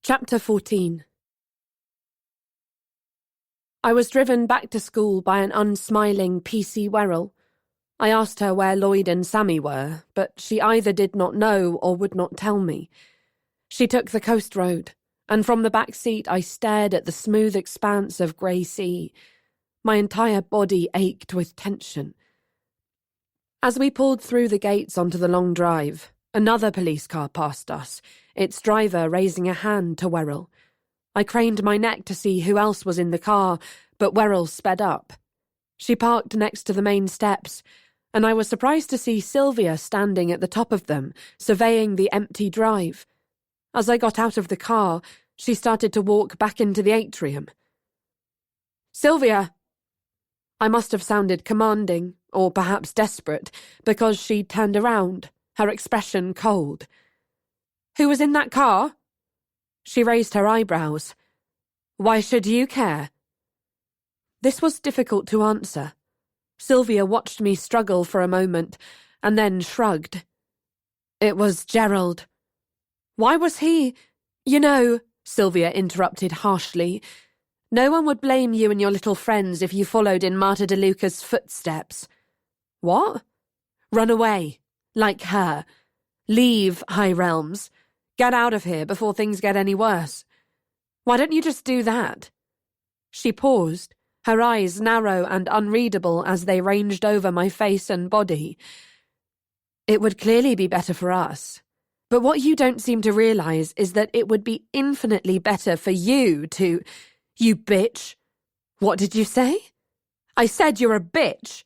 Chapter 14. I was driven back to school by an unsmiling PC Werrell. I asked her where Lloyd and Sammy were, but she either did not know or would not tell me. She took the coast road, and from the back seat I stared at the smooth expanse of grey sea. My entire body ached with tension. As we pulled through the gates onto the long drive, another police car passed us, its driver raising a hand to Werrell. I craned my neck to see who else was in the car, but Werrell sped up. She parked next to the main steps, and I was surprised to see Sylvia standing at the top of them, surveying the empty drive. As I got out of the car, she started to walk back into the atrium. "Sylvia!" I must have sounded commanding, or perhaps desperate, because she turned around, her expression cold. "Who was in that car?" She raised her eyebrows. "Why should you care?" This was difficult to answer. Sylvia watched me struggle for a moment, and then shrugged. "It was Gerald." "Why was he—" "You know," Sylvia interrupted harshly, "no one would blame you and your little friends if you followed in Marta DeLuca's footsteps." "What?" "Run away. Like her. Leave High Realms. Get out of here before things get any worse. Why don't you just do that?" She paused, her eyes narrow and unreadable as they ranged over my face and body. "It would clearly be better for us. But what you don't seem to realize is that it would be infinitely better for you to— You bitch!" "What did you say?" "I said you're a bitch!"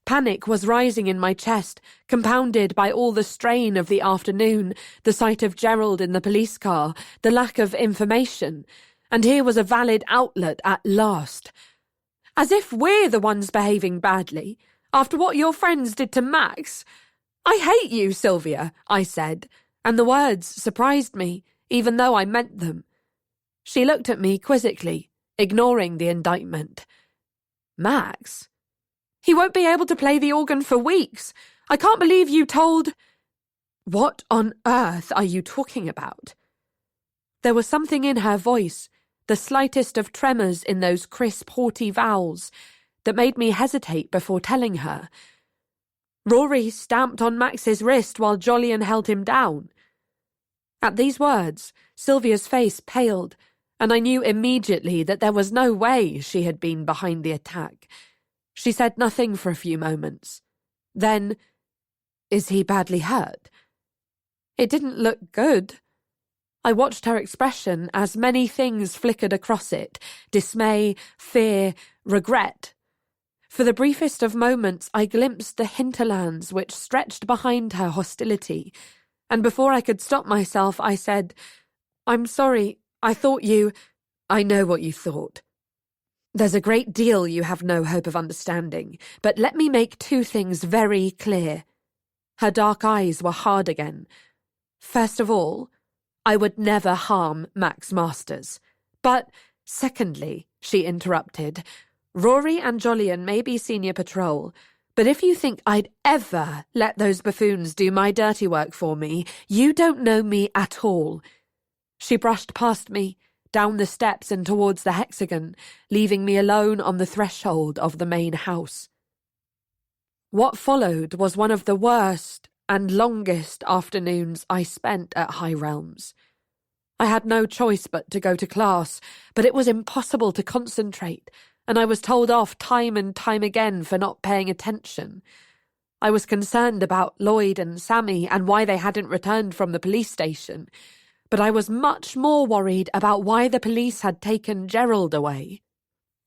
Panic was rising in my chest, compounded by all the strain of the afternoon, the sight of Gerald in the police car, the lack of information, and here was a valid outlet at last. "As if we're the ones behaving badly, after what your friends did to Max. I hate you, Sylvia," I said, and the words surprised me, even though I meant them. She looked at me quizzically, ignoring the indictment. "Max? He won't be able to play the organ for weeks. I can't believe you told—" "What on earth are you talking about?" There was something in her voice, the slightest of tremors in those crisp, haughty vowels, that made me hesitate before telling her. "Rory stamped on Max's wrist while Jolyon held him down." At these words, Sylvia's face paled, and I knew immediately that there was no way she had been behind the attack. She said nothing for a few moments. Then, "Is he badly hurt?" It didn't look good. I watched her expression as many things flickered across it— dismay, fear, regret. For the briefest of moments I glimpsed the hinterlands which stretched behind her hostility, and before I could stop myself I said, "I'm sorry, I thought you—" "I know what you thought. There's a great deal you have no hope of understanding, but let me make two things very clear." Her dark eyes were hard again. "First of all, I would never harm Max Masters. But, secondly," she interrupted, "Rory and Jolyon may be senior patrol, but if you think I'd ever let those buffoons do my dirty work for me, you don't know me at all." She brushed past me, down the steps and towards the hexagon, leaving me alone on the threshold of the main house. What followed was one of the worst and longest afternoons I spent at High Realms. I had no choice but to go to class, but it was impossible to concentrate, and I was told off time and time again for not paying attention. I was concerned about Lloyd and Sammy and why they hadn't returned from the police station, but I was much more worried about why the police had taken Gerald away.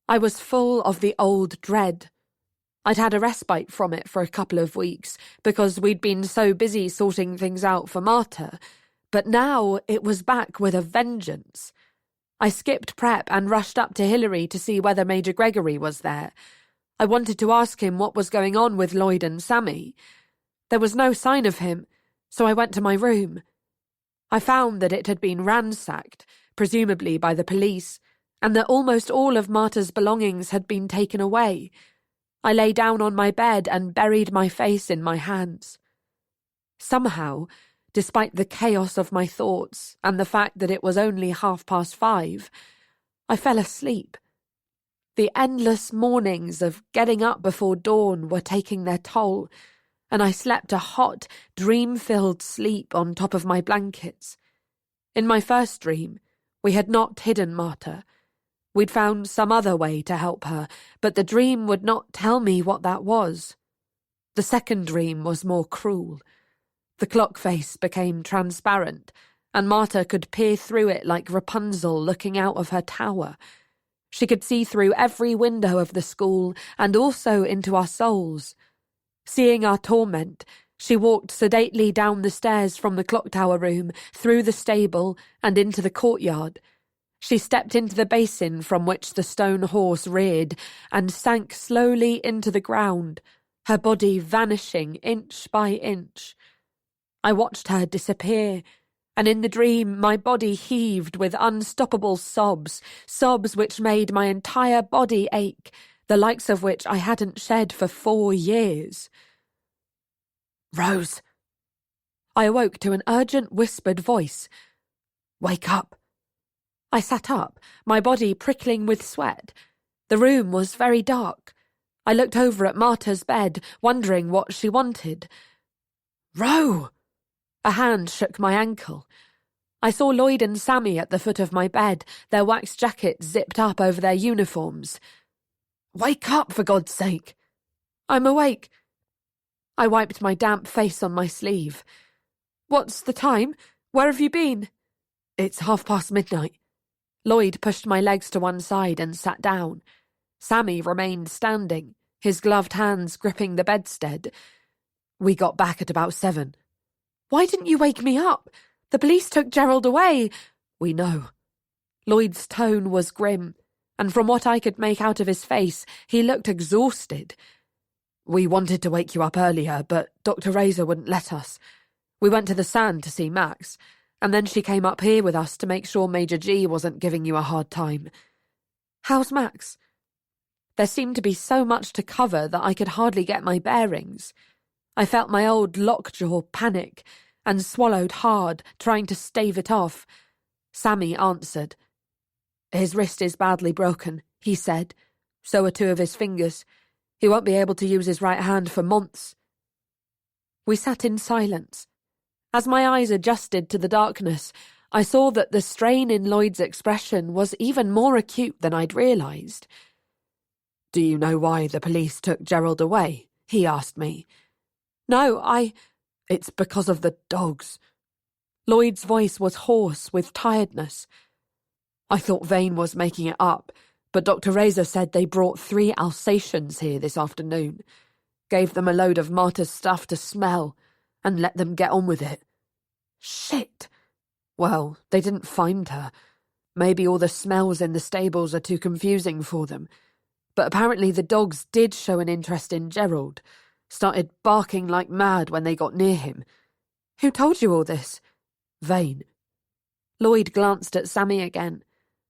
I was full of the old dread. I'd had a respite from it for a couple of weeks because we'd been so busy sorting things out for Marta, but now it was back with a vengeance. I skipped prep and rushed up to Hillary to see whether Major Gregory was there. I wanted to ask him what was going on with Lloyd and Sammy. There was no sign of him, so I went to my room. I found that it had been ransacked, presumably by the police, and that almost all of Marta's belongings had been taken away. I lay down on my bed and buried my face in my hands. Somehow, despite the chaos of my thoughts and the fact that it was only 5:30, I fell asleep. The endless mornings of getting up before dawn were taking their toll, and I slept a hot, dream-filled sleep on top of my blankets. In my first dream, we had not hidden Marta. We'd found some other way to help her, but the dream would not tell me what that was. The second dream was more cruel. The clock face became transparent, and Marta could peer through it like Rapunzel looking out of her tower. She could see through every window of the school and also into our souls. Seeing our torment, she walked sedately down the stairs from the clock tower room, through the stable, and into the courtyard. She stepped into the basin from which the stone horse reared and sank slowly into the ground, her body vanishing inch by inch. I watched her disappear, and in the dream my body heaved with unstoppable sobs, sobs which made my entire body ache, the likes of which I hadn't shed for 4 years. "Rose!" I awoke to an urgent whispered voice. "Wake up!" I sat up, my body prickling with sweat. The room was very dark. I looked over at Marta's bed, wondering what she wanted. "Ro!" A hand shook my ankle. I saw Lloyd and Sammy at the foot of my bed, their wax jackets zipped up over their uniforms. "Wake up, for God's sake!" "I'm awake." I wiped my damp face on my sleeve. "What's the time? Where have you been?" "It's midnight." Lloyd pushed my legs to one side and sat down. Sammy remained standing, his gloved hands gripping the bedstead. "We got back at about 7. "Why didn't you wake me up? The police took Gerald away." "We know." Lloyd's tone was grim, and from what I could make out of his face, he looked exhausted. "We wanted to wake you up earlier, but Dr. Razor wouldn't let us. We went to the sand to see Max, and then she came up here with us to make sure Major G wasn't giving you a hard time." "How's Max?" There seemed to be so much to cover that I could hardly get my bearings. I felt my old lockjaw panic, and swallowed hard, trying to stave it off. Sammy answered. "His wrist is badly broken," he said. "So are 2 of his fingers. He won't be able to use his right hand for months." We sat in silence. As my eyes adjusted to the darkness, I saw that the strain in Lloyd's expression was even more acute than I'd realised. "Do you know why the police took Gerald away?" he asked me. "No, It's because of the dogs." Lloyd's voice was hoarse with tiredness. "I thought Vane was making it up, but Dr. Razor said they brought 3 Alsatians here this afternoon, gave them a load of Marta's stuff to smell, and let them get on with it." "Shit!" "Well, they didn't find her. Maybe all the smells in the stables are too confusing for them. But apparently the dogs did show an interest in Gerald, started barking like mad when they got near him." "Who told you all this?" "Vane." Lloyd glanced at Sammy again,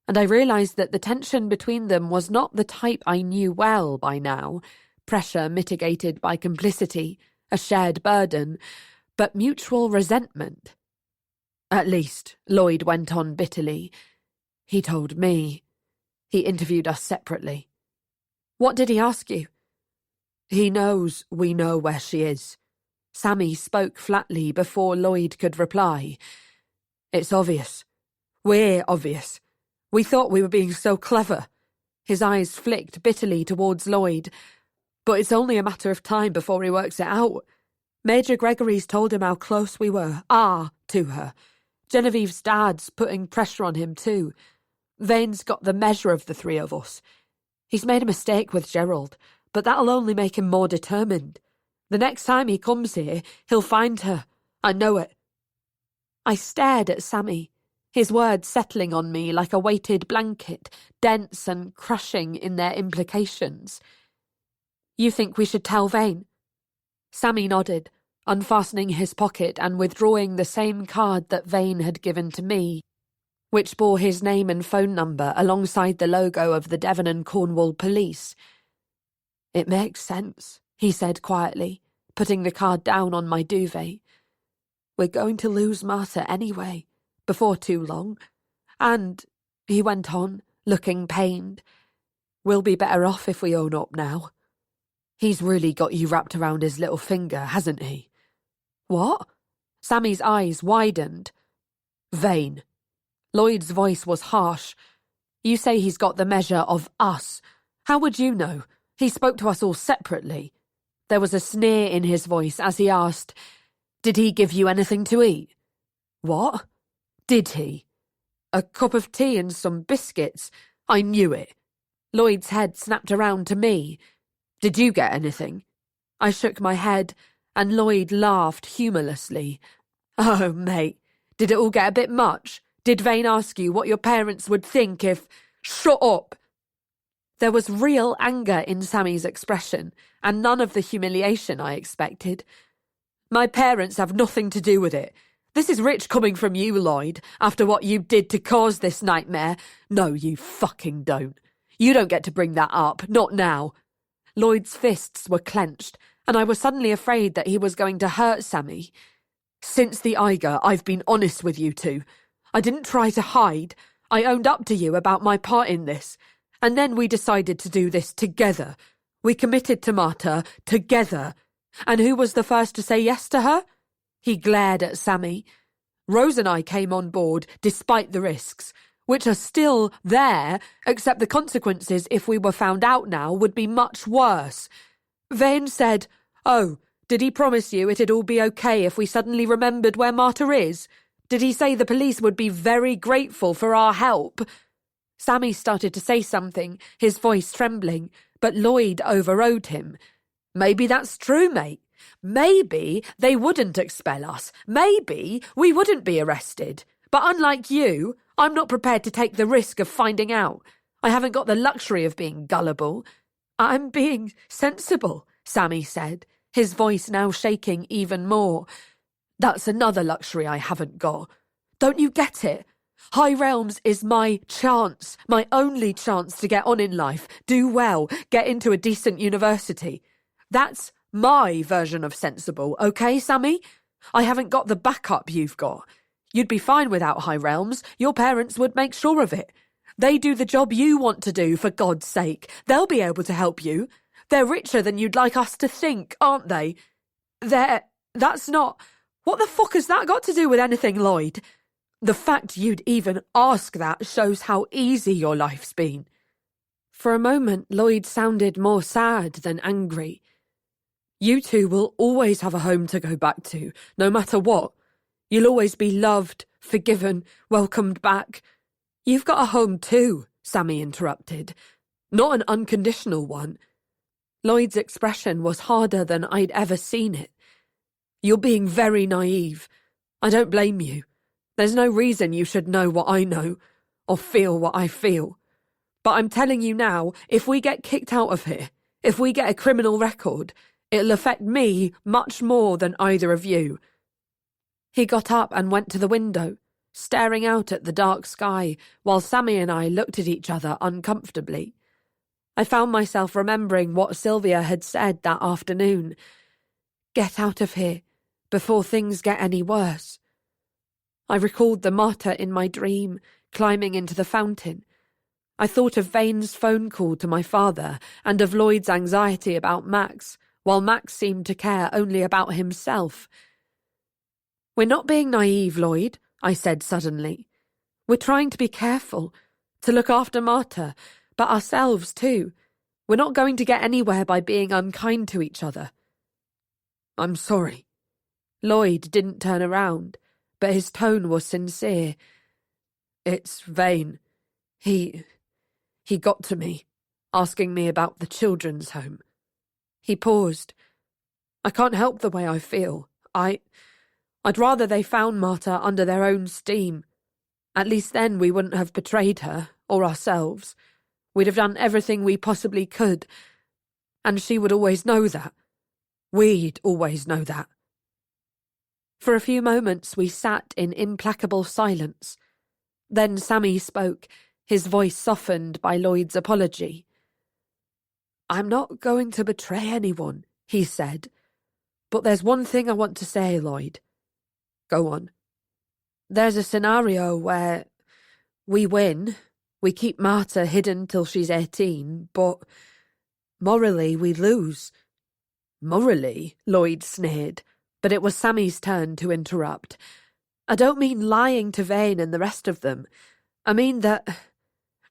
and I realised that the tension between them was not the type I knew well by now, pressure mitigated by complicity, a shared burden, but mutual resentment. "At least," Lloyd went on bitterly, "he told me. He interviewed us separately." "What did he ask you?" "He knows we know where she is." Sammy spoke flatly before Lloyd could reply. "It's obvious. We're obvious. We thought we were being so clever." His eyes flicked bitterly towards Lloyd. "But it's only a matter of time before he works it out. Major Gregory's told him how close we are to her. Genevieve's dad's putting pressure on him too. Vane's got the measure of the 3 of us. He's made a mistake with Gerald, but that'll only make him more determined. The next time he comes here, he'll find her. I know it." I stared at Sammy, his words settling on me like a weighted blanket, dense and crushing in their implications. "You think we should tell Vane?" Sammy nodded, unfastening his pocket and withdrawing the same card that Vane had given to me, which bore his name and phone number alongside the logo of the Devon and Cornwall Police. "It makes sense," he said quietly, putting the card down on my duvet. We're going to lose Marta anyway, before too long. And, he went on, looking pained, we'll be better off if we own up now. He's really got you wrapped around his little finger, hasn't he? What? Sammy's eyes widened. Vane. Lloyd's voice was harsh. You say he's got the measure of us. How would you know? He spoke to us all separately. There was a sneer in his voice as he asked, Did he give you anything to eat? What? Did he? A cup of tea and some biscuits. I knew it. Lloyd's head snapped around to me. Did you get anything? I shook my head, and Lloyd laughed humorlessly. Oh, mate, did it all get a bit much? Did Vane ask you what your parents would think if... Shut up! There was real anger in Sammy's expression, and none of the humiliation I expected. My parents have nothing to do with it. This is rich coming from you, Lloyd, after what you did to cause this nightmare. No, you fucking don't. You don't get to bring that up, not now. Lloyd's fists were clenched, and I was suddenly afraid that he was going to hurt Sammy. Since the Eiger, I've been honest with you two. I didn't try to hide. I owned up to you about my part in this. And then we decided to do this together. We committed to Marta together. And who was the first to say yes to her? He glared at Sammy. Rose and I came on board despite the risks, which are still there, except the consequences, if we were found out now, would be much worse. Vane said, Oh, did he promise you it'd all be okay if we suddenly remembered where Marta is? Did he say the police would be very grateful for our help? Sammy started to say something, his voice trembling, but Lloyd overrode him. Maybe that's true, mate. Maybe they wouldn't expel us. Maybe we wouldn't be arrested. But unlike you, I'm not prepared to take the risk of finding out. I haven't got the luxury of being gullible. I'm being sensible, Sammy said, his voice now shaking even more. That's another luxury I haven't got. Don't you get it? High Realms is my chance, my only chance to get on in life, do well, get into a decent university. That's my version of sensible, okay, Sammy? I haven't got the backup you've got. You'd be fine without High Realms. Your parents would make sure of it. They do the job you want to do, for God's sake. They'll be able to help you. They're richer than you'd like us to think, aren't they? That's not... What the fuck has that got to do with anything, Lloyd? The fact you'd even ask that shows how easy your life's been. For a moment, Lloyd sounded more sad than angry. You two will always have a home to go back to, no matter what. You'll always be loved, forgiven, welcomed back. You've got a home too, Sammy interrupted. Not an unconditional one. Lloyd's expression was harder than I'd ever seen it. You're being very naive. I don't blame you. There's no reason you should know what I know, or feel what I feel. But I'm telling you now, if we get kicked out of here, if we get a criminal record, it'll affect me much more than either of you. He got up and went to the window, staring out at the dark sky, while Sammy and I looked at each other uncomfortably. I found myself remembering what Sylvia had said that afternoon. Get out of here, before things get any worse. I recalled the Marta in my dream, climbing into the fountain. I thought of Vane's phone call to my father, and of Lloyd's anxiety about Max, while Max seemed to care only about himself. We're not being naive, Lloyd, I said suddenly. We're trying to be careful, to look after Marta, but ourselves too. We're not going to get anywhere by being unkind to each other. I'm sorry. Lloyd didn't turn around, but his tone was sincere. It's Vane. He got to me, asking me about the children's home. He paused. I can't help the way I feel. I'd rather they found Marta under their own steam. At least then we wouldn't have betrayed her, or ourselves. We'd have done everything we possibly could. And she would always know that. We'd always know that. For a few moments we sat in implacable silence. Then Sammy spoke, his voice softened by Lloyd's apology. I'm not going to betray anyone, he said. But there's one thing I want to say, Lloyd. Go on. There's a scenario where we win, we keep Marta hidden till she's 18, but morally we lose. Morally? Lloyd sneered, but it was Sammy's turn to interrupt. I don't mean lying to Vane and the rest of them. I mean that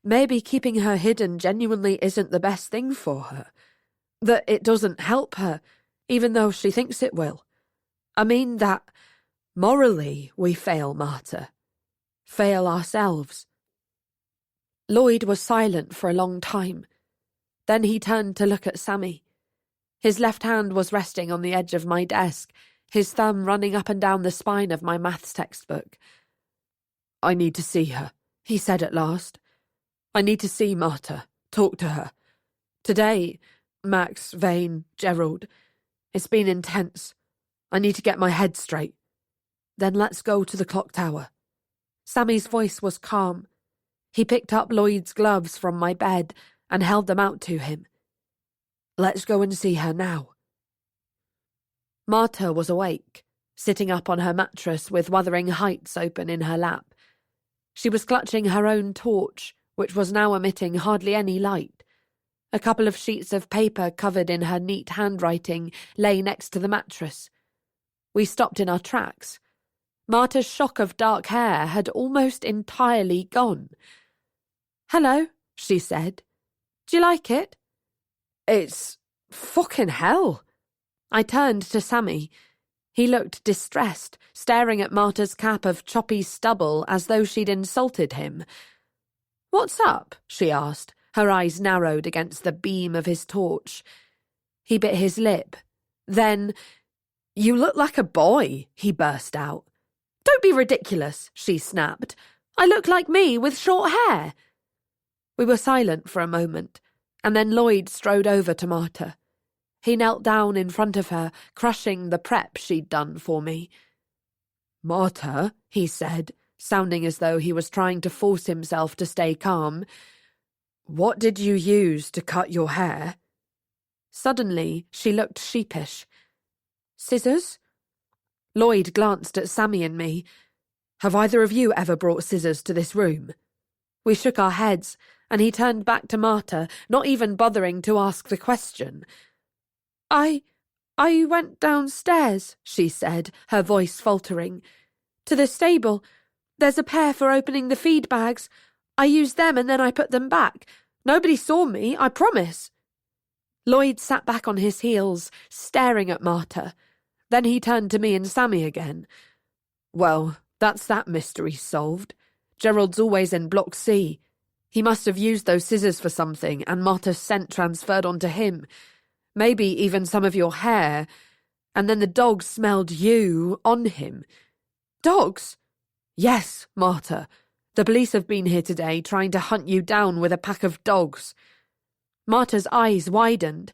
maybe keeping her hidden genuinely isn't the best thing for her. That it doesn't help her, even though she thinks it will. I mean that morally we fail Marta. Fail ourselves. Lloyd was silent for a long time. Then he turned to look at Sammy. His left hand was resting on the edge of my desk, his thumb running up and down the spine of my maths textbook. I need to see her, he said at last. I need to see Marta, talk to her. Today, Max, Vane, Gerald, it's been intense. I need to get my head straight. Then let's go to the clock tower. Sammy's voice was calm. He picked up Lloyd's gloves from my bed and held them out to him. Let's go and see her now. Marta was awake, sitting up on her mattress with Wuthering Heights open in her lap. She was clutching her own torch, which was now emitting hardly any light. A couple of sheets of paper covered in her neat handwriting lay next to the mattress. We stopped in our tracks. Marta's shock of dark hair had almost entirely gone. Hello, she said. Do you like it? It's fucking hell. I turned to Sammy. He looked distressed, staring at Marta's cap of choppy stubble as though she'd insulted him. What's up? She asked, her eyes narrowed against the beam of his torch. He bit his lip. Then, you look like a boy, he burst out. Don't be ridiculous, she snapped. I look like me with short hair. We were silent for a moment, and then Lloyd strode over to Marta. He knelt down in front of her, crushing the prep she'd done for me. Marta, he said, sounding as though he was trying to force himself to stay calm, what did you use to cut your hair? Suddenly, she looked sheepish. Scissors? Lloyd glanced at Sammy and me. Have either of you ever brought scissors to this room? We shook our heads, and he turned back to Marta, not even bothering to ask the question. I went downstairs, she said, her voice faltering. To the stable. There's a pair for opening the feed bags. I used them and then I put them back. Nobody saw me, I promise. Lloyd sat back on his heels, staring at Marta. Then he turned to me and Sammy again. Well, that's that mystery solved. Gerald's always in Block C. He must have used those scissors for something, and Marta's scent transferred onto him. Maybe even some of your hair. And then the dogs smelled you on him. Dogs? Yes, Marta. The police have been here today trying to hunt you down with a pack of dogs. Marta's eyes widened.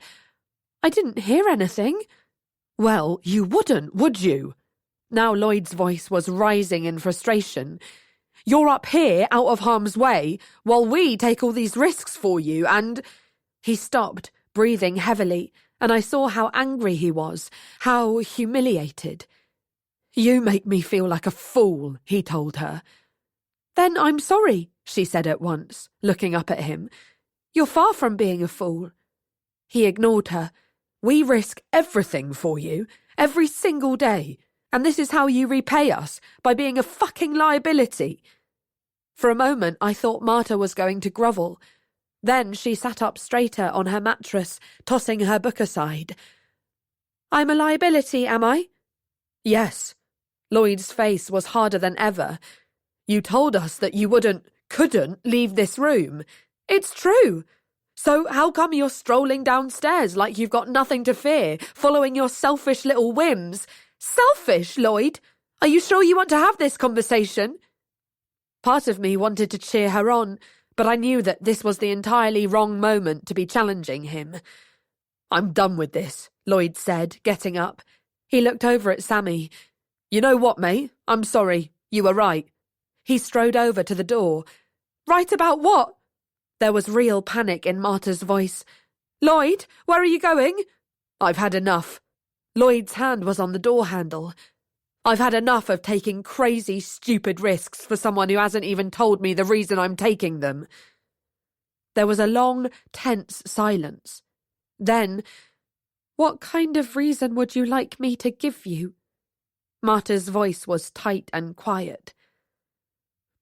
I didn't hear anything. Well, you wouldn't, would you? Now Lloyd's voice was rising in frustration. You're up here, out of harm's way, while we take all these risks for you, and... He stopped, breathing heavily, and I saw how angry he was, how humiliated. You make me feel like a fool, he told her. Then I'm sorry, she said at once, looking up at him. You're far from being a fool. He ignored her. We risk everything for you, every single day, and this is how you repay us, by being a fucking liability. For a moment I thought Marta was going to grovel. Then she sat up straighter on her mattress, tossing her book aside. I'm a liability, am I? Yes. Lloyd's face was harder than ever. You told us that you couldn't leave this room. It's true. So how come you're strolling downstairs like you've got nothing to fear, following your selfish little whims? Selfish, Lloyd? Are you sure you want to have this conversation? Part of me wanted to cheer her on, but I knew that this was the entirely wrong moment to be challenging him. I'm done with this, Lloyd said, getting up. He looked over at Sammy. You know what, mate? I'm sorry. You were right. He strode over to the door. Right about what? There was real panic in Marta's voice. Lloyd, where are you going? I've had enough. Lloyd's hand was on the door handle. I've had enough of taking crazy, stupid risks for someone who hasn't even told me the reason I'm taking them." There was a long, tense silence. Then, "What kind of reason would you like me to give you?" Marta's voice was tight and quiet.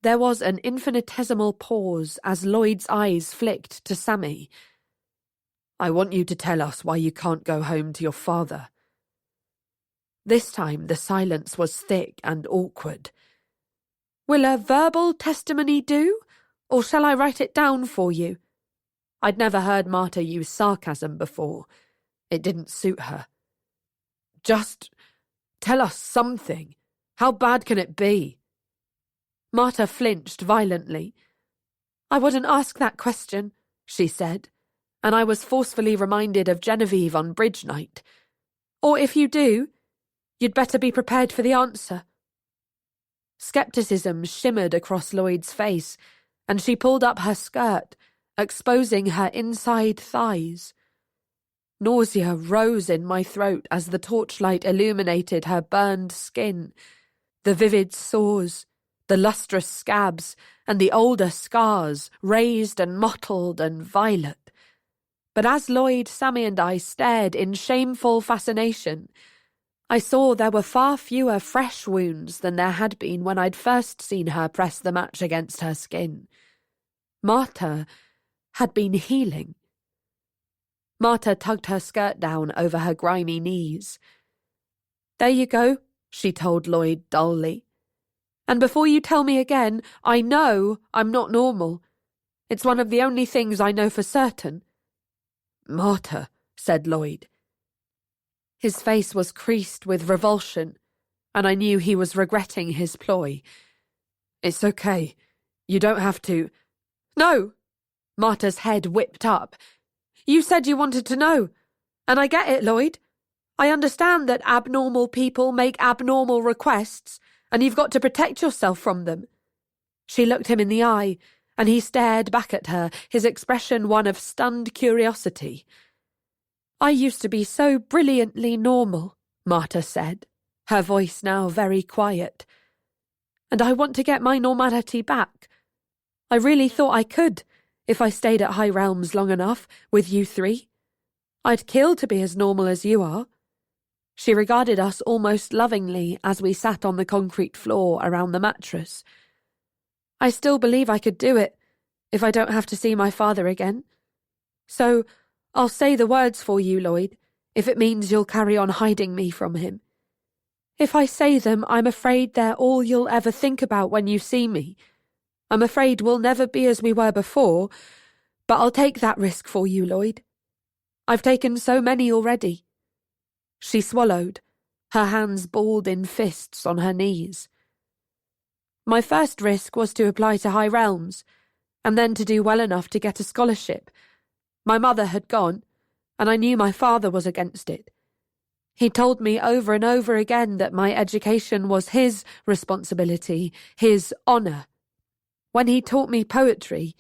There was an infinitesimal pause as Lloyd's eyes flicked to Sammy. "I want you to tell us why you can't go home to your father." This time the silence was thick and awkward. "Will a verbal testimony do, or shall I write it down for you?" I'd never heard Marta use sarcasm before. It didn't suit her. "Just tell us something. How bad can it be?" Marta flinched violently. "I wouldn't ask that question," she said, and I was forcefully reminded of Genevieve on bridge night. "Or if you do, you'd better be prepared for the answer." Skepticism shimmered across Lloyd's face, and she pulled up her skirt, exposing her inside thighs. Nausea rose in my throat as the torchlight illuminated her burned skin. The vivid sores, the lustrous scabs, and the older scars, raised and mottled and violet. But as Lloyd, Sammy, and I stared in shameful fascination, I saw there were far fewer fresh wounds than there had been when I'd first seen her press the match against her skin. Marta had been healing. Marta tugged her skirt down over her grimy knees. "There you go," she told Lloyd dully. "And before you tell me again, I know I'm not normal. It's one of the only things I know for certain." "Marta," said Lloyd. His face was creased with revulsion, and I knew he was regretting his ploy. "It's okay. You don't have to—" "No!" Marta's head whipped up. "You said you wanted to know. And I get it, Lloyd. I understand that abnormal people make abnormal requests, and you've got to protect yourself from them." She looked him in the eye, and he stared back at her, his expression one of stunned curiosity. "I used to be so brilliantly normal," Marta said, her voice now very quiet. "And I want to get my normality back. I really thought I could, if I stayed at High Realms long enough, with you three. I'd kill to be as normal as you are." She regarded us almost lovingly as we sat on the concrete floor around the mattress. "I still believe I could do it, if I don't have to see my father again. So I'll say the words for you, Lloyd, if it means you'll carry on hiding me from him. If I say them, I'm afraid they're all you'll ever think about when you see me. I'm afraid we'll never be as we were before, but I'll take that risk for you, Lloyd. I've taken so many already." She swallowed, her hands balled in fists on her knees. "My first risk was to apply to High Realms, and then to do well enough to get a scholarship. My mother had gone, and I knew my father was against it. He told me over and over again that my education was his responsibility, his honour. When he taught me poetry,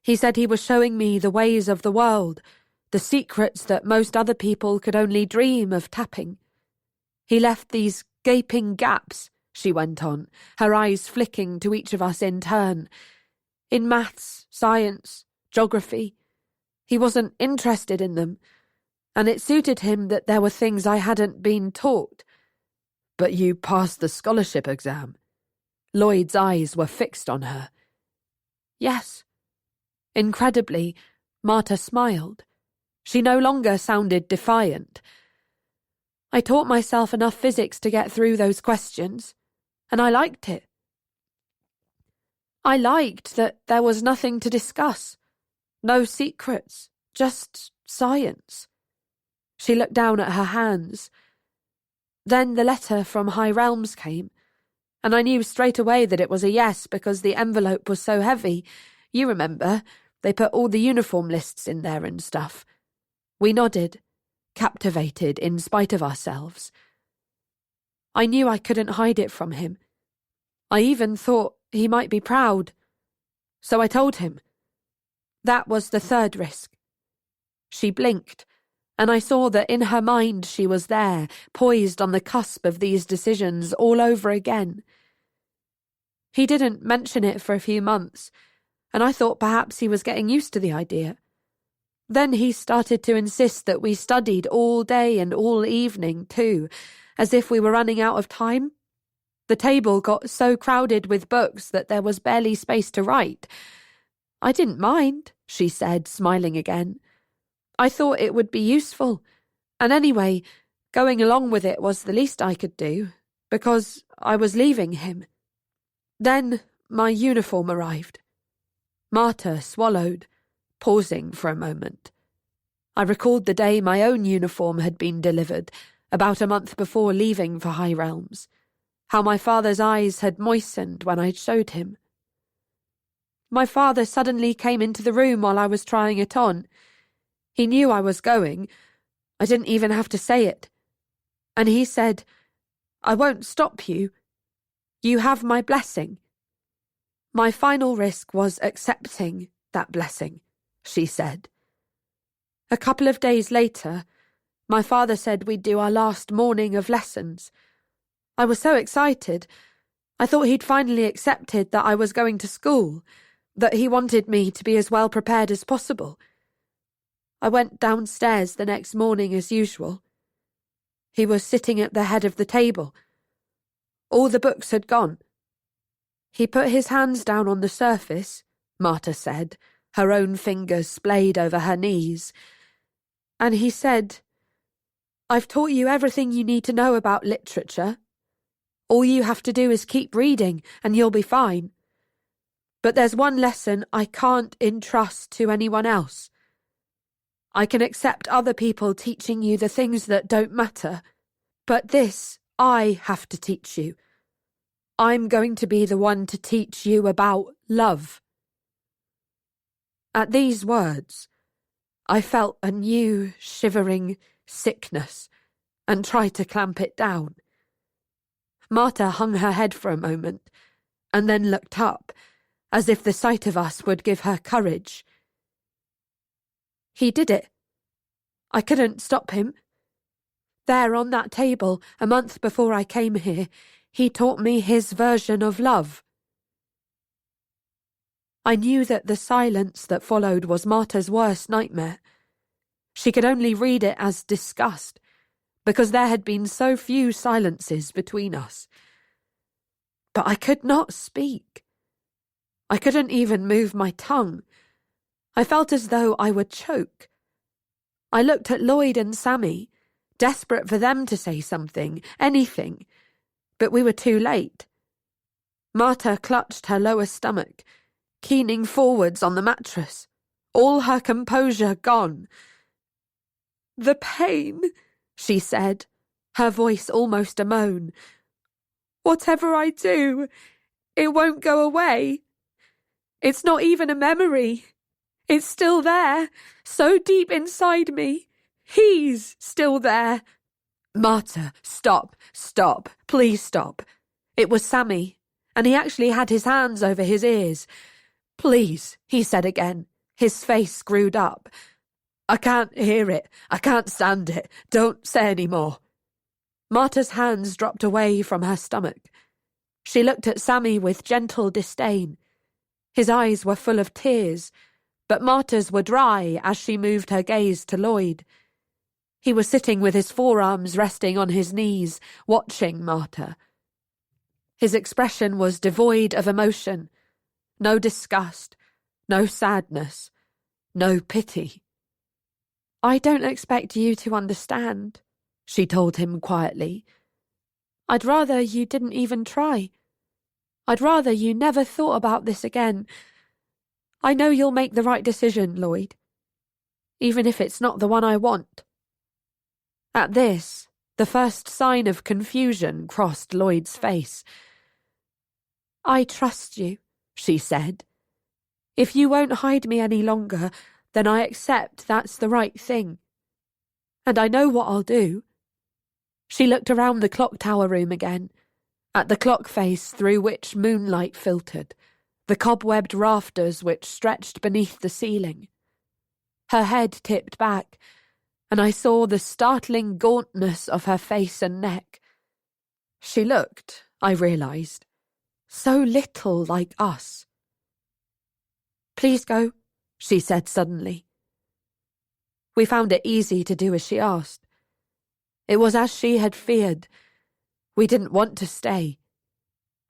he said he was showing me the ways of the world, the secrets that most other people could only dream of tapping. He left these gaping gaps," she went on, her eyes flicking to each of us in turn. "In maths, science, geography. He wasn't interested in them, and it suited him that there were things I hadn't been taught." "But you passed the scholarship exam." Lloyd's eyes were fixed on her. "Yes." Incredibly, Marta smiled. She no longer sounded defiant. "I taught myself enough physics to get through those questions, and I liked it. I liked that there was nothing to discuss. No secrets, just science." She looked down at her hands. Then the letter from High Realms came, and I knew straight away that it was a yes because the envelope was so heavy. You remember, they put all the uniform lists in there and stuff. We nodded, captivated in spite of ourselves. I knew I couldn't hide it from him. I even thought he might be proud. So I told him. That was the third risk. She blinked, and I saw that in her mind she was there, poised on the cusp of these decisions all over again. He didn't mention it for a few months, and I thought perhaps he was getting used to the idea. Then he started to insist that we studied all day and all evening, too, as if we were running out of time. The table got so crowded with books that there was barely space to write. I didn't mind, she said, smiling again. I thought it would be useful, and anyway, going along with it was the least I could do, because I was leaving him. Then my uniform arrived. Marta swallowed, pausing for a moment. I recalled the day my own uniform had been delivered, about a month before leaving for High Realms, how my father's eyes had moistened when I'd showed him. My father suddenly came into the room while I was trying it on. He knew I was going. I didn't even have to say it. And he said, "I won't stop you. You have my blessing." My final risk was accepting that blessing, she said. A couple of days later, my father said we'd do our last morning of lessons. I was so excited. I thought he'd finally accepted that I was going to school, that he wanted me to be as well prepared as possible. I went downstairs the next morning as usual. He was sitting at the head of the table. All the books had gone. He put his hands down on the surface, Marta said, her own fingers splayed over her knees, and he said, "I've taught you everything you need to know about literature. All you have to do is keep reading and you'll be fine. But there's one lesson I can't entrust to anyone else. I can accept other people teaching you the things that don't matter, but this I have to teach you. I'm going to be the one to teach you about love." At these words, I felt a new, shivering sickness and tried to clamp it down. Marta hung her head for a moment and then looked up, as if the sight of us would give her courage. "He did it. I couldn't stop him. There on that table, a month before I came here, he taught me his version of love." I knew that the silence that followed was Marta's worst nightmare. She could only read it as disgust, because there had been so few silences between us. But I could not speak. I couldn't even move my tongue. I felt as though I would choke. I looked at Lloyd and Sammy, desperate for them to say something, anything, but we were too late. Marta clutched her lower stomach, keening forwards on the mattress, all her composure gone. "The pain," she said, her voice almost a moan. "Whatever I do, it won't go away. It's not even a memory. It's still there, so deep inside me. He's still there." "Marta, stop, please stop." It was Sammy, and he actually had his hands over his ears. "Please," he said again, his face screwed up. "I can't hear it. I can't stand it. Don't say any more." Marta's hands dropped away from her stomach. She looked at Sammy with gentle disdain. His eyes were full of tears, but Marta's were dry as she moved her gaze to Lloyd. He was sitting with his forearms resting on his knees, watching Marta. His expression was devoid of emotion. No disgust, no sadness, no pity. "I don't expect you to understand," she told him quietly. "I'd rather you didn't even try. I'd rather you never thought about this again. I know you'll make the right decision, Lloyd, even if it's not the one I want." At this, the first sign of confusion crossed Lloyd's face. "I trust you," she said. "If you won't hide me any longer, then I accept that's the right thing. And I know what I'll do." She looked around the clock tower room again, at the clock face through which moonlight filtered, the cobwebbed rafters which stretched beneath the ceiling. Her head tipped back, and I saw the startling gauntness of her face and neck. She looked, I realised, so little like us. "Please go," she said suddenly. We found it easy to do as she asked. It was as she had feared. We didn't want to stay.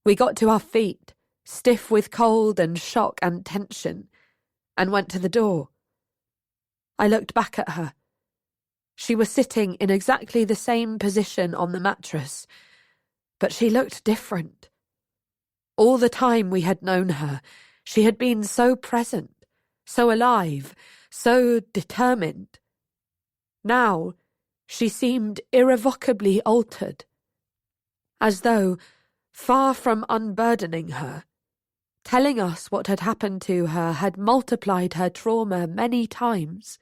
We got to our feet, stiff with cold and shock and tension, and went to the door. I looked back at her. She was sitting in exactly the same position on the mattress, but she looked different. All the time we had known her, she had been so present, so alive, so determined. Now, she seemed irrevocably altered, as though, far from unburdening her, telling us what had happened to her had multiplied her trauma many times.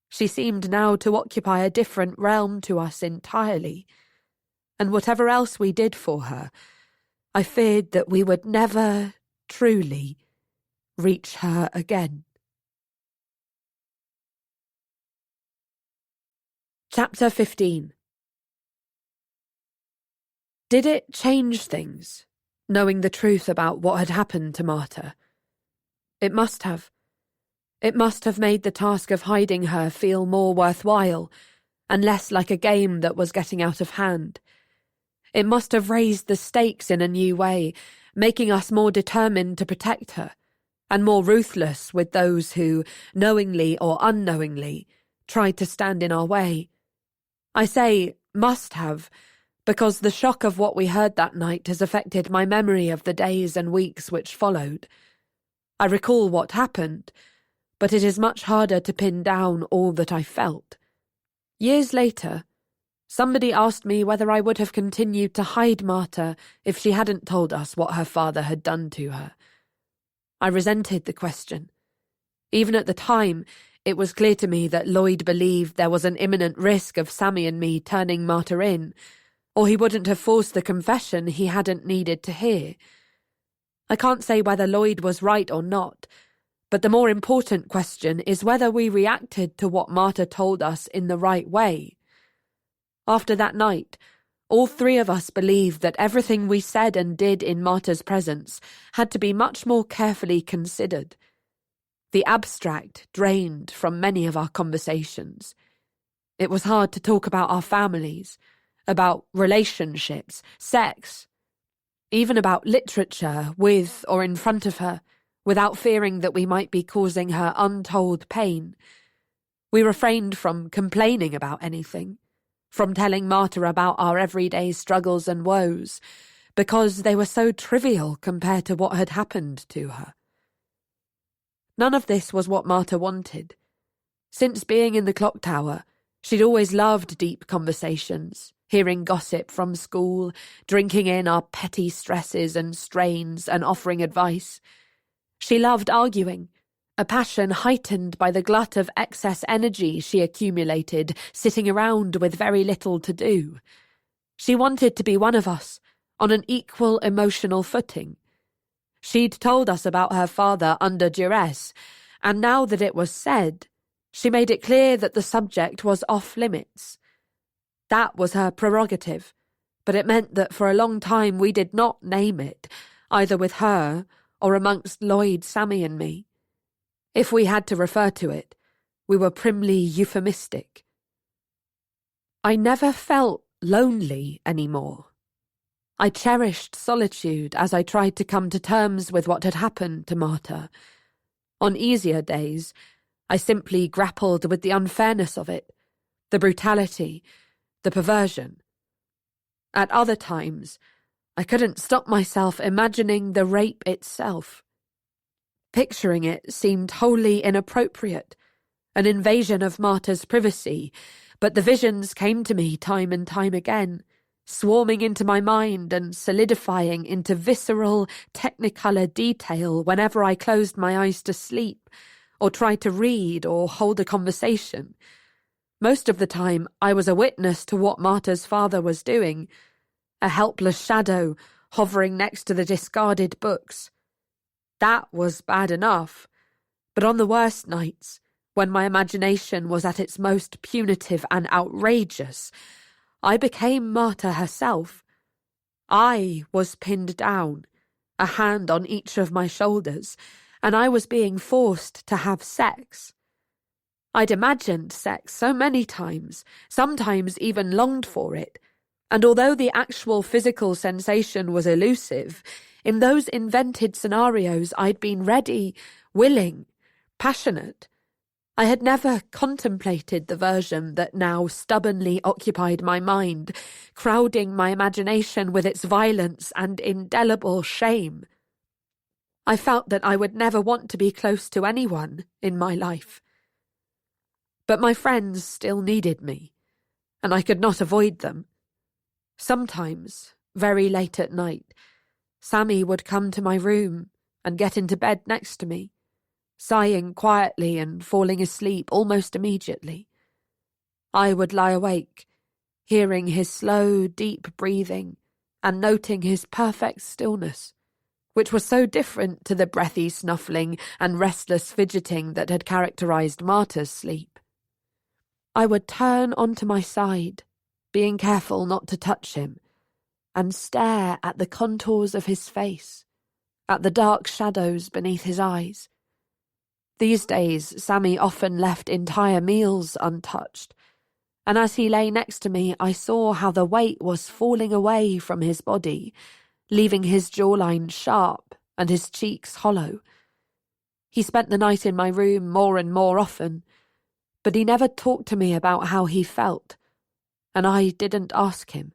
She seemed now to occupy a different realm to us entirely, and whatever else we did for her, I feared that we would never truly reach her again. Chapter 15. Did it change things, knowing the truth about what had happened to Marta? It must have. It must have made the task of hiding her feel more worthwhile, and less like a game that was getting out of hand. It must have raised the stakes in a new way, making us more determined to protect her, and more ruthless with those who, knowingly or unknowingly, tried to stand in our way. I say must have, because the shock of what we heard that night has affected my memory of the days and weeks which followed. I recall what happened, but it is much harder to pin down all that I felt. Years later, somebody asked me whether I would have continued to hide Marta if she hadn't told us what her father had done to her. I resented the question. Even at the time, it was clear to me that Lloyd believed there was an imminent risk of Sammy and me turning Marta in, or he wouldn't have forced the confession he hadn't needed to hear. I can't say whether Lloyd was right or not, but the more important question is whether we reacted to what Marta told us in the right way. After that night, all three of us believed that everything we said and did in Marta's presence had to be much more carefully considered. The abstract drained from many of our conversations. It was hard to talk about our families, about relationships, sex, even about literature with or in front of her, without fearing that we might be causing her untold pain. We refrained from complaining about anything, from telling Marta about our everyday struggles and woes, because they were so trivial compared to what had happened to her. None of this was what Marta wanted. Since being in the clock tower, she'd always loved deep conversations, hearing gossip from school, drinking in our petty stresses and strains and offering advice. She loved arguing, a passion heightened by the glut of excess energy she accumulated sitting around with very little to do. She wanted to be one of us, on an equal emotional footing. She'd told us about her father under duress, and now that it was said, she made it clear that the subject was off limits. That was her prerogative, but it meant that for a long time we did not name it, either with her or amongst Lloyd, Sammy and me. If we had to refer to it, we were primly euphemistic. I never felt lonely anymore. I cherished solitude as I tried to come to terms with what had happened to Marta. On easier days, I simply grappled with the unfairness of it, the brutality, the perversion. At other times, I couldn't stop myself imagining the rape itself. Picturing it seemed wholly inappropriate, an invasion of Marta's privacy, but the visions came to me time and time again, swarming into my mind and solidifying into visceral, technicolor detail whenever I closed my eyes to sleep, or tried to read or hold a conversation. Most of the time, I was a witness to what Marta's father was doing, a helpless shadow hovering next to the discarded books. That was bad enough, but on the worst nights, when my imagination was at its most punitive and outrageous, I became Marta herself. I was pinned down, a hand on each of my shoulders, and I was being forced to have sex. I'd imagined sex so many times, sometimes even longed for it, and although the actual physical sensation was elusive, in those invented scenarios I'd been ready, willing, passionate. I had never contemplated the version that now stubbornly occupied my mind, crowding my imagination with its violence and indelible shame. I felt that I would never want to be close to anyone in my life. But my friends still needed me, and I could not avoid them. Sometimes, very late at night, Sammy would come to my room and get into bed next to me, sighing quietly and falling asleep almost immediately. I would lie awake, hearing his slow, deep breathing and noting his perfect stillness, which was so different to the breathy snuffling and restless fidgeting that had characterized Marta's sleep. I would turn onto my side, being careful not to touch him, and stare at the contours of his face, at the dark shadows beneath his eyes. These days, Sammy often left entire meals untouched, and as he lay next to me, I saw how the weight was falling away from his body, leaving his jawline sharp and his cheeks hollow. He spent the night in my room more and more often, but he never talked to me about how he felt, and I didn't ask him.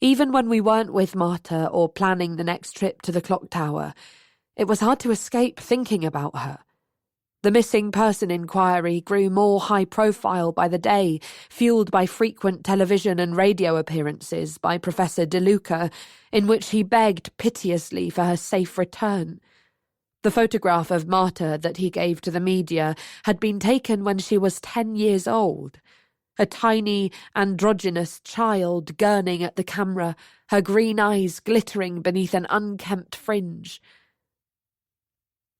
Even when we weren't with Marta or planning the next trip to the clock tower, it was hard to escape thinking about her. The missing person inquiry grew more high-profile by the day, fueled by frequent television and radio appearances by Professor DeLuca, in which he begged piteously for her safe return. The photograph of Marta that he gave to the media had been taken when she was 10 years old, a tiny, androgynous child gurning at the camera, her green eyes glittering beneath an unkempt fringe.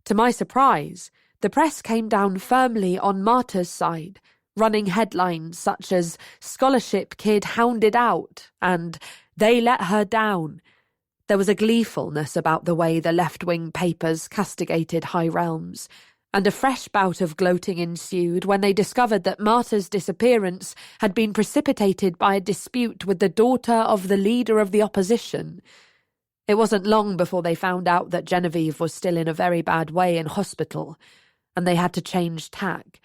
To my surprise, the press came down firmly on Marta's side, running headlines such as "Scholarship Kid Hounded Out" and "They Let Her Down." There was a gleefulness about the way the left-wing papers castigated high realms, and a fresh bout of gloating ensued when they discovered that Marta's disappearance had been precipitated by a dispute with the daughter of the leader of the opposition. It wasn't long before they found out that Genevieve was still in a very bad way in hospital, and they had to change tack.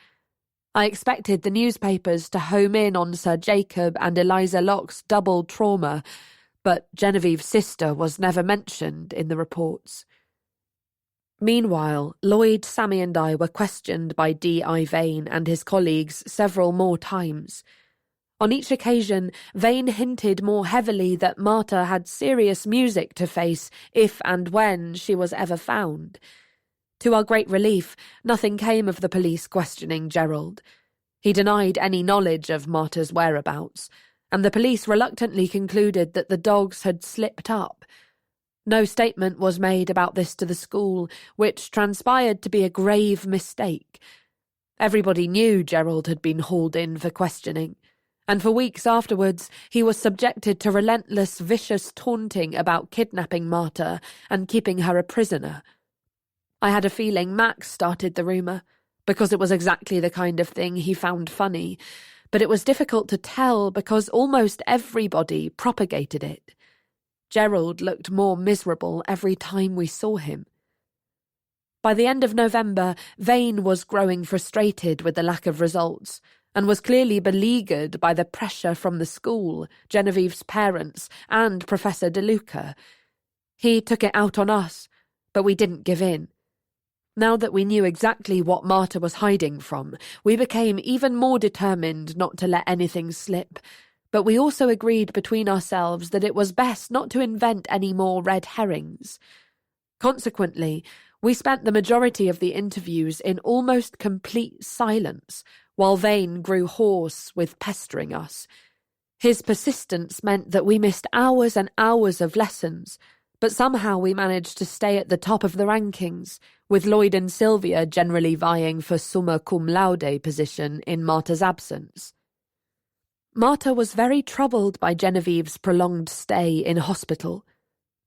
I expected the newspapers to home in on Sir Jacob and Eliza Locke's double trauma, but Genevieve's sister was never mentioned in the reports. Meanwhile, Lloyd, Sammy and I were questioned by D.I. Vane and his colleagues several more times. On each occasion, Vane hinted more heavily that Marta had serious music to face if and when she was ever found. To our great relief, nothing came of the police questioning Gerald. He denied any knowledge of Marta's whereabouts, and the police reluctantly concluded that the dogs had slipped up. No statement was made about this to the school, which transpired to be a grave mistake. Everybody knew Gerald had been hauled in for questioning, and for weeks afterwards he was subjected to relentless, vicious taunting about kidnapping Marta and keeping her a prisoner. I had a feeling Max started the rumour, because it was exactly the kind of thing he found funny, but it was difficult to tell because almost everybody propagated it. Gerald looked more miserable every time we saw him. By the end of November, Vane was growing frustrated with the lack of results, and was clearly beleaguered by the pressure from the school, Genevieve's parents, and Professor DeLuca. He took it out on us, but we didn't give in. Now that we knew exactly what Marta was hiding from, we became even more determined not to let anything slip, but we also agreed between ourselves that it was best not to invent any more red herrings. Consequently, we spent the majority of the interviews in almost complete silence, while Vane grew hoarse with pestering us. His persistence meant that we missed hours and hours of lessons, But somehow we managed to stay at the top of the rankings, with Lloyd and Sylvia generally vying for summa cum laude position in Marta's absence. Marta was very troubled by Genevieve's prolonged stay in hospital.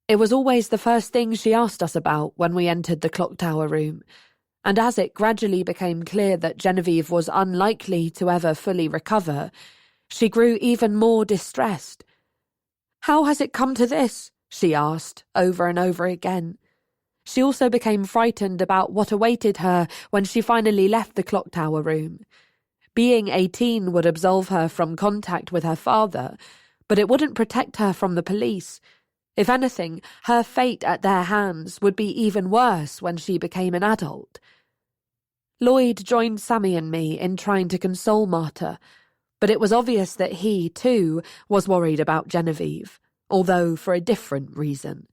It was always the first thing she asked us about when we entered the clock tower room, and as it gradually became clear that Genevieve was unlikely to ever fully recover, she grew even more distressed. "How has it come to this?" she asked, over and over again. She also became frightened about what awaited her when she finally left the clock tower room. Being 18 would absolve her from contact with her father, but it wouldn't protect her from the police. If anything, her fate at their hands would be even worse when she became an adult. Lloyd joined Sammy and me in trying to console Marta, but it was obvious that he, too, was worried about Genevieve, although for a different reason.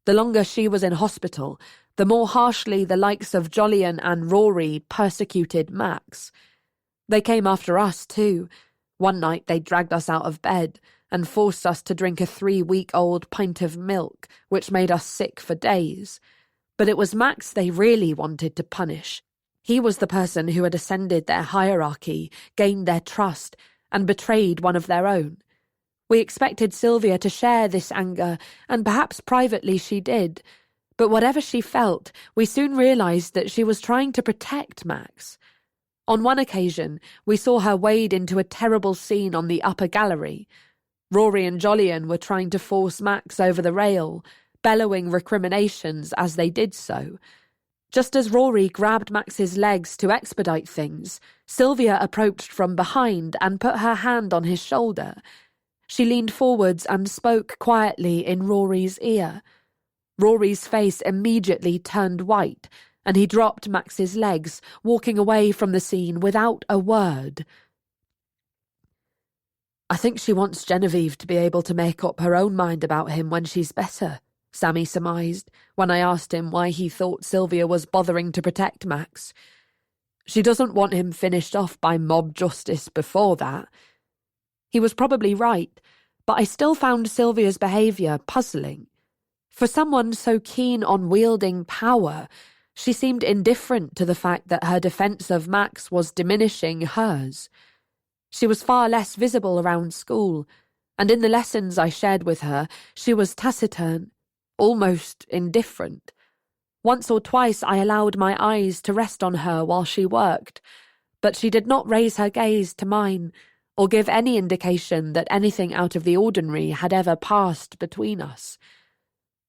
The longer she was in hospital, the more harshly the likes of Jolyon and Rory persecuted Max. They came after us, too. One night they dragged us out of bed and forced us to drink a 3-week-old pint of milk, which made us sick for days. But it was Max they really wanted to punish. He was the person who had ascended their hierarchy, gained their trust, and betrayed one of their own. We expected Sylvia to share this anger, and perhaps privately she did. But whatever she felt, we soon realised that she was trying to protect Max. On one occasion, we saw her wade into a terrible scene on the upper gallery. Rory and Jolyon were trying to force Max over the rail, bellowing recriminations as they did so. Just as Rory grabbed Max's legs to expedite things, Sylvia approached from behind and put her hand on his shoulder. She leaned forwards and spoke quietly in Rory's ear. Rory's face immediately turned white, and he dropped Max's legs, walking away from the scene without a word. "I think she wants Genevieve to be able to make up her own mind about him when she's better," Sammy surmised, when I asked him why he thought Sylvia was bothering to protect Max. "She doesn't want him finished off by mob justice before that." He was probably right, but I still found Sylvia's behaviour puzzling. For someone so keen on wielding power, she seemed indifferent to the fact that her defence of Max was diminishing hers. She was far less visible around school, and in the lessons I shared with her, she was taciturn, almost indifferent. Once or twice I allowed my eyes to rest on her while she worked, but she did not raise her gaze to mine, or give any indication that anything out of the ordinary had ever passed between us.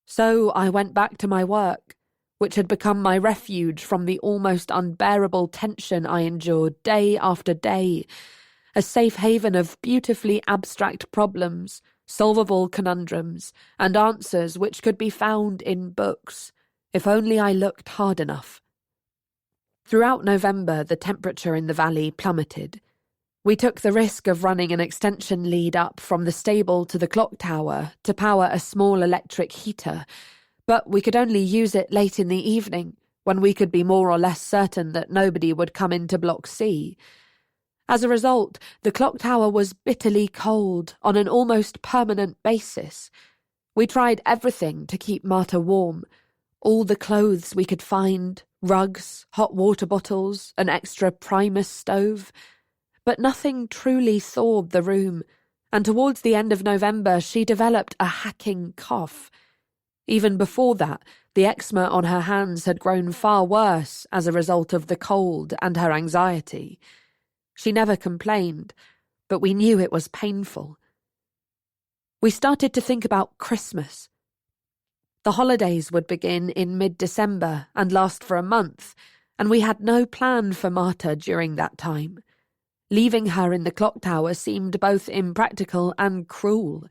So I went back to my work, which had become my refuge from the almost unbearable tension I endured day after day, a safe haven of beautifully abstract problems, solvable conundrums, and answers which could be found in books, if only I looked hard enough. Throughout November, the temperature in the valley plummeted. We took the risk of running an extension lead up from the stable to the clock tower to power a small electric heater, but we could only use it late in the evening, when we could be more or less certain that nobody would come into Block C. As a result, the clock tower was bitterly cold on an almost permanent basis. We tried everything to keep Marta warm. All the clothes we could find, rugs, hot water bottles, an extra Primus stove. But nothing truly thawed the room, and towards the end of November she developed a hacking cough. Even before that, the eczema on her hands had grown far worse as a result of the cold and her anxiety. She never complained, but we knew it was painful. We started to think about Christmas. The holidays would begin in mid-December and last for a month, and we had no plan for Marta during that time. Leaving her in the clock tower seemed both impractical and cruel.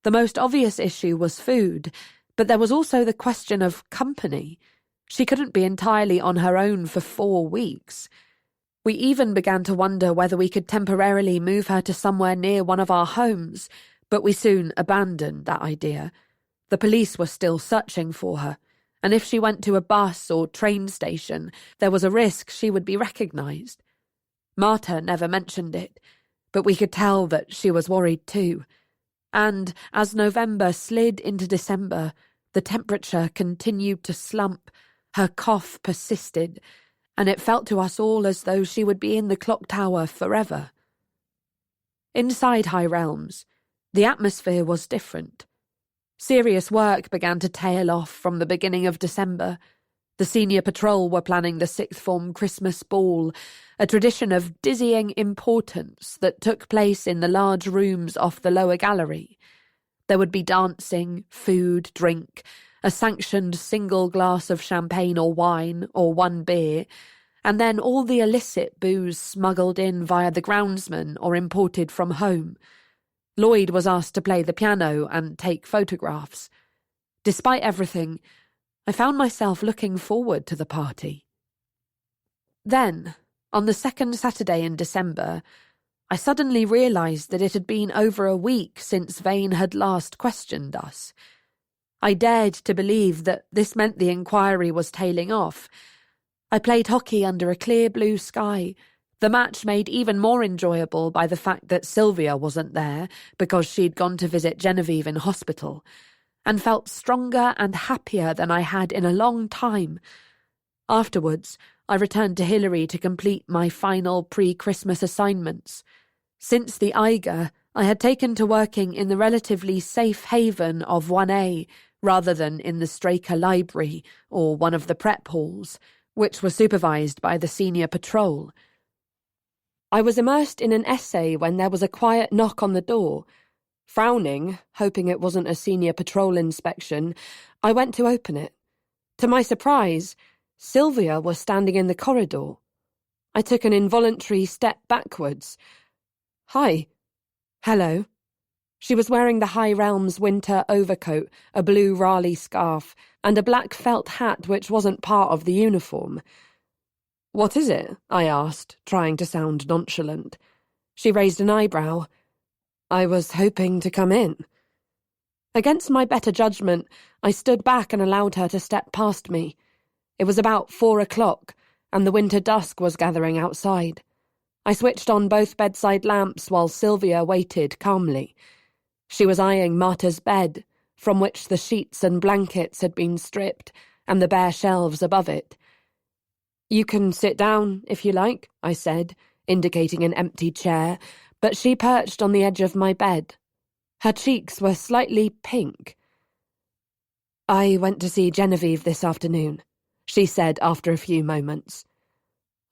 The most obvious issue was food, but there was also the question of company. She couldn't be entirely on her own for 4 weeks. We even began to wonder whether we could temporarily move her to somewhere near one of our homes, but we soon abandoned that idea. The police were still searching for her, and if she went to a bus or train station, there was a risk she would be recognised. Marta never mentioned it, but we could tell that she was worried too. And as November slid into December, The temperature continued to slump, her cough persisted, and it felt to us all as though she would be in the clock tower forever. Inside High Realms, the atmosphere was different. Serious work began to tail off from the beginning of December. The senior patrol were planning the sixth form Christmas ball, a tradition of dizzying importance that took place in the large rooms off the lower gallery. There would be dancing, food, drink, a sanctioned single glass of champagne or wine, or one beer, and then all the illicit booze smuggled in via the groundsman or imported from home. Lloyd was asked to play the piano and take photographs. Despite everything, I found myself looking forward to the party. Then, on the second Saturday in December, I suddenly realised that it had been over a week since Vane had last questioned us. I dared to believe that this meant the inquiry was tailing off. I played hockey under a clear blue sky, the match made even more enjoyable by the fact that Sylvia wasn't there because she'd gone to visit Genevieve in hospital, and felt stronger and happier than I had in a long time. Afterwards, I returned to Hilary to complete my final pre-Christmas assignments. Since the Eiger, I had taken to working in the relatively safe haven of 1A rather than in the Straker Library or one of the prep halls, which were supervised by the senior patrol. I was immersed in an essay when there was a quiet knock on the door. Frowning, hoping it wasn't a senior patrol inspection, I went to open it. To my surprise, Sylvia was standing in the corridor. I took an involuntary step backwards. "Hi." "Hello." She was wearing the High Realms winter overcoat, a blue Raleigh scarf, and a black felt hat which wasn't part of the uniform. "What is it?" I asked, trying to sound nonchalant. She raised an eyebrow. "I was hoping to come in." Against my better judgment, I stood back and allowed her to step past me. It was about 4 o'clock, and the winter dusk was gathering outside. I switched on both bedside lamps while Sylvia waited calmly. She was eyeing Marta's bed, from which the sheets and blankets had been stripped, and the bare shelves above it. "You can sit down, if you like," I said, indicating an empty chair, but she perched on the edge of my bed. Her cheeks were slightly pink. "I went to see Genevieve this afternoon," she said after a few moments.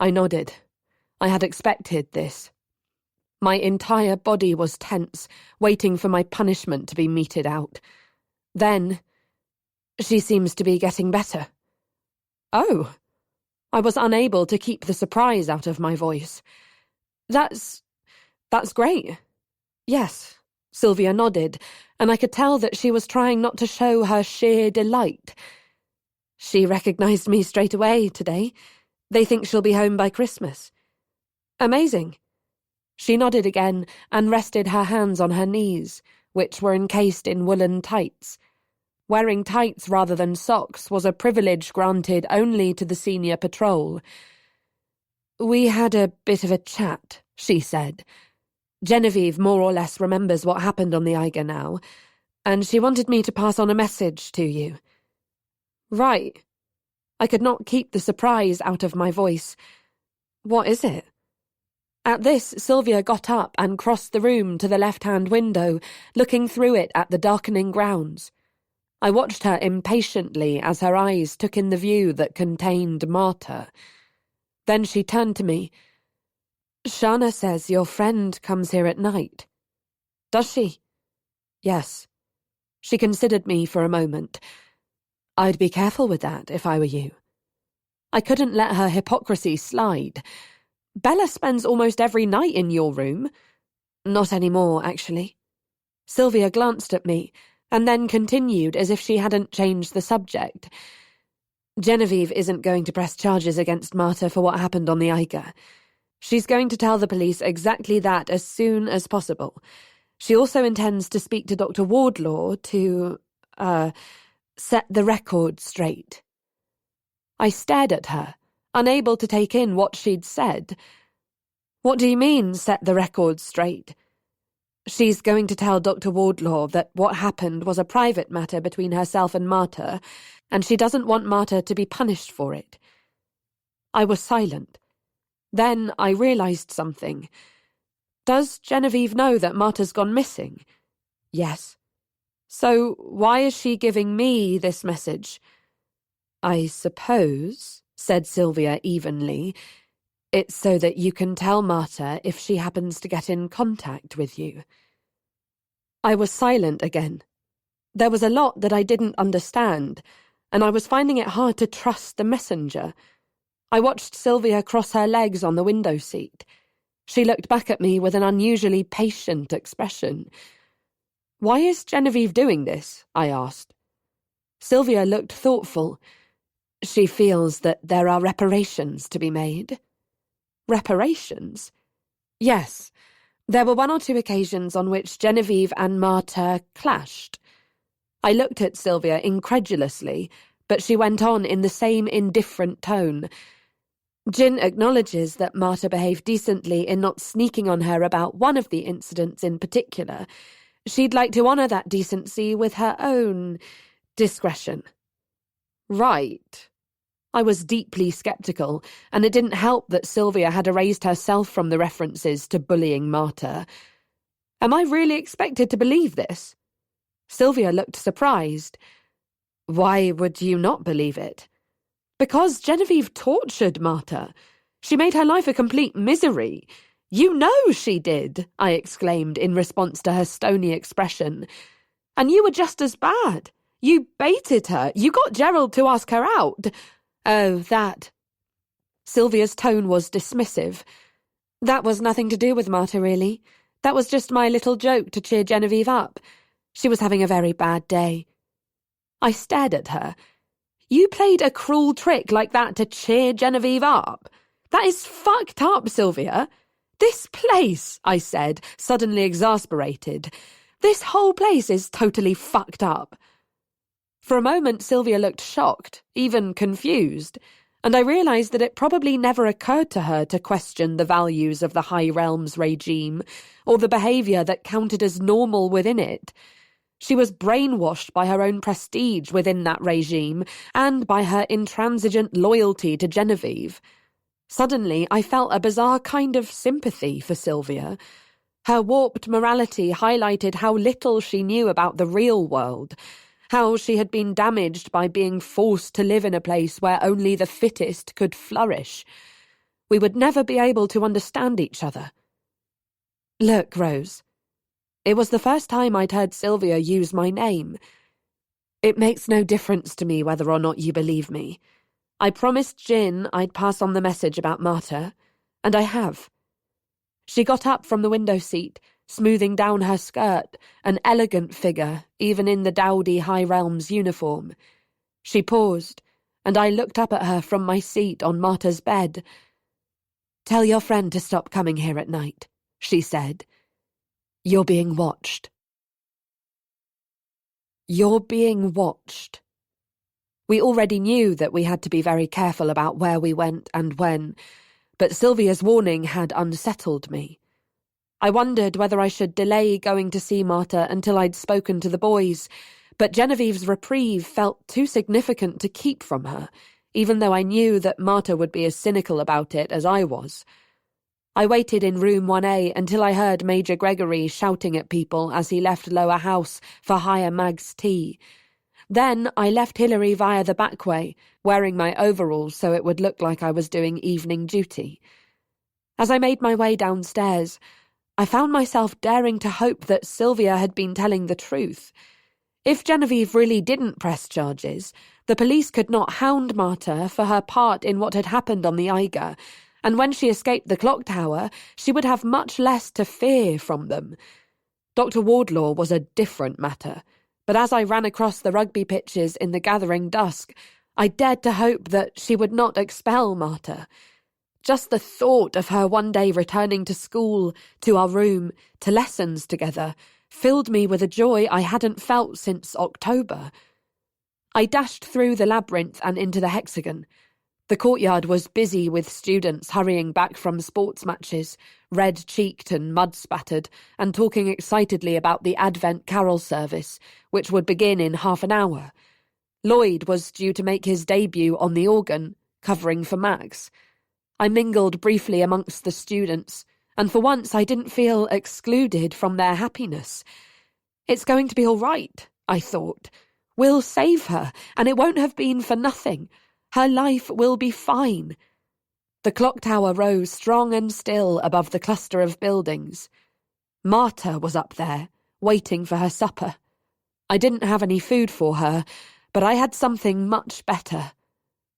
I nodded. I had expected this. My entire body was tense, waiting for my punishment to be meted out. Then, "She seems to be getting better." "Oh." I was unable to keep the surprise out of my voice. That's great." "Yes," Sylvia nodded, and I could tell that she was trying not to show her sheer delight. "She recognised me straight away today. They think she'll be home by Christmas." "Amazing." She nodded again and rested her hands on her knees, which were encased in woolen tights. Wearing tights rather than socks was a privilege granted only to the senior patrol. "We had a bit of a chat," she said. "Genevieve more or less remembers what happened on the Eiger now, and she wanted me to pass on a message to you." "Right." I could not keep the surprise out of my voice. "What is it?" At this, Sylvia got up and crossed the room to the left-hand window, looking through it at the darkening grounds. I watched her impatiently as her eyes took in the view that contained Marta. Then she turned to me. "Shana says your friend comes here at night." "Does she?" "Yes." She considered me for a moment. "I'd be careful with that if I were you." I couldn't let her hypocrisy slide. "Bella spends almost every night in your room." "Not anymore, actually." Sylvia glanced at me, and then continued as if she hadn't changed the subject. "Genevieve isn't going to press charges against Marta for what happened on the Eiger. She's going to tell the police exactly that as soon as possible. She also intends to speak to Dr. Wardlaw to, set the record straight." I stared at her, unable to take in what she'd said. "What do you mean, set the record straight?" She's going to tell Dr. Wardlaw that what happened was a private matter between herself and Marta, and she doesn't want Marta to be punished for it. I was silent. Then I realised something. Does Genevieve know that Marta's gone missing? Yes. So why is she giving me this message? I suppose, said Sylvia evenly, it's so that you can tell Marta if she happens to get in contact with you. I was silent again. There was a lot that I didn't understand, and I was finding it hard to trust the messenger. I watched Sylvia cross her legs on the window seat. She looked back at me with an unusually patient expression. Why is Genevieve doing this? I asked. Sylvia looked thoughtful. She feels that there are reparations to be made. Reparations? Yes. There were 1 or 2 occasions on which Genevieve and Marta clashed. I looked at Sylvia incredulously, but she went on in the same indifferent tone. Jin acknowledges that Marta behaved decently in not sneaking on her about one of the incidents in particular. She'd like to honour that decency with her own discretion. Right. I was deeply sceptical, and it didn't help that Sylvia had erased herself from the references to bullying Marta. Am I really expected to believe this? Sylvia looked surprised. Why would you not believe it? Because Genevieve tortured Marta. She made her life a complete misery. You know she did, I exclaimed in response to her stony expression. And you were just as bad. You baited her. You got Gerald to ask her out. Oh, that. Sylvia's tone was dismissive. That was nothing to do with Marta, really. That was just my little joke to cheer Genevieve up. She was having a very bad day. I stared at her. You played a cruel trick like that to cheer Genevieve up? That is fucked up, Sylvia. This place, I said, suddenly exasperated. This whole place is totally fucked up. For a moment, Sylvia looked shocked, even confused, and I realised that it probably never occurred to her to question the values of the High Realms regime, or the behaviour that counted as normal within it. She was brainwashed by her own prestige within that regime, and by her intransigent loyalty to Genevieve. Suddenly, I felt a bizarre kind of sympathy for Sylvia. Her warped morality highlighted how little she knew about the real world, how she had been damaged by being forced to live in a place where only the fittest could flourish. We would never be able to understand each other. Look, Rose. It was the first time I'd heard Sylvia use my name. It makes no difference to me whether or not you believe me. I promised Jin I'd pass on the message about Marta, and I have. She got up from the window seat, smoothing down her skirt, an elegant figure, even in the dowdy High Realms uniform. She paused, and I looked up at her from my seat on Marta's bed. Tell your friend to stop coming here at night, she said. You're being watched. You're being watched. We already knew that we had to be very careful about where we went and when, but Sylvia's warning had unsettled me. I wondered whether I should delay going to see Marta until I'd spoken to the boys, but Genevieve's reprieve felt too significant to keep from her, even though I knew that Marta would be as cynical about it as I was. I waited in room 1A until I heard Major Gregory shouting at people as he left Lower House for Higher Mag's tea. Then I left Hilary via the back way, wearing my overalls so it would look like I was doing evening duty. As I made my way downstairs, I found myself daring to hope that Sylvia had been telling the truth. If Genevieve really didn't press charges, the police could not hound Marta for her part in what had happened on the Eiger, and when she escaped the clock tower, she would have much less to fear from them. Dr. Wardlaw was a different matter, but as I ran across the rugby pitches in the gathering dusk, I dared to hope that she would not expel Marta. Just the thought of her one day returning to school, to our room, to lessons together, filled me with a joy I hadn't felt since October. I dashed through the labyrinth and into the hexagon. The courtyard was busy with students hurrying back from sports matches, red-cheeked and mud-spattered, and talking excitedly about the Advent Carol service, which would begin in half an hour. Lloyd was due to make his debut on the organ, covering for Max. I mingled briefly amongst the students, and for once I didn't feel excluded from their happiness. It's going to be all right, I thought. We'll save her, and it won't have been for nothing. Her life will be fine. The clock tower rose strong and still above the cluster of buildings. Marta was up there, waiting for her supper. I didn't have any food for her, but I had something much better.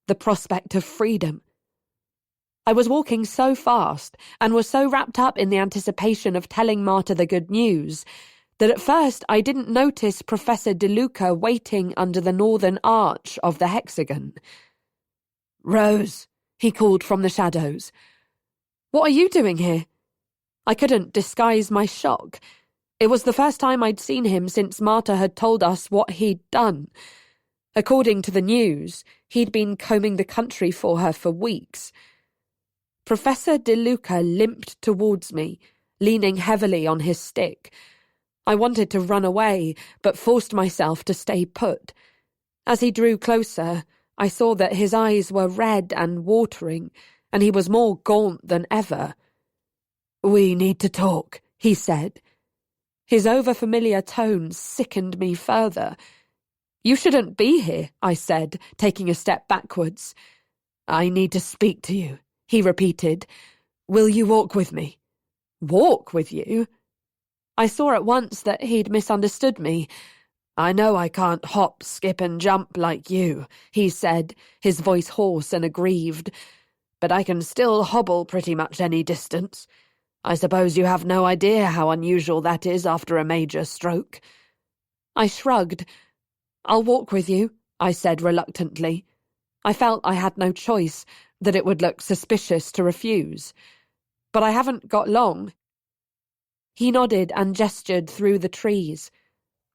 The prospect of freedom. I was walking so fast and was so wrapped up in the anticipation of telling Marta the good news that at first I didn't notice Professor DeLuca waiting under the northern arch of the hexagon. "Rose," he called from the shadows. "What are you doing here?" I couldn't disguise my shock. It was the first time I'd seen him since Marta had told us what he'd done. According to the news, he'd been combing the country for her for weeks. Professor DeLuca limped towards me, leaning heavily on his stick. I wanted to run away, but forced myself to stay put. As he drew closer, I saw that his eyes were red and watering, and he was more gaunt than ever. "We need to talk," he said. His overfamiliar tone sickened me further. "You shouldn't be here," I said, taking a step backwards. "I need to speak to you," he repeated. "Will you walk with me?" "Walk with you?" I saw at once that he'd misunderstood me. "I know I can't hop, skip and jump like you," he said, his voice hoarse and aggrieved, "but I can still hobble pretty much any distance. I suppose you have no idea how unusual that is after a major stroke." I shrugged. "I'll walk with you," I said reluctantly. I felt I had no choice, that it would look suspicious to refuse. "But I haven't got long." He nodded and gestured through the trees.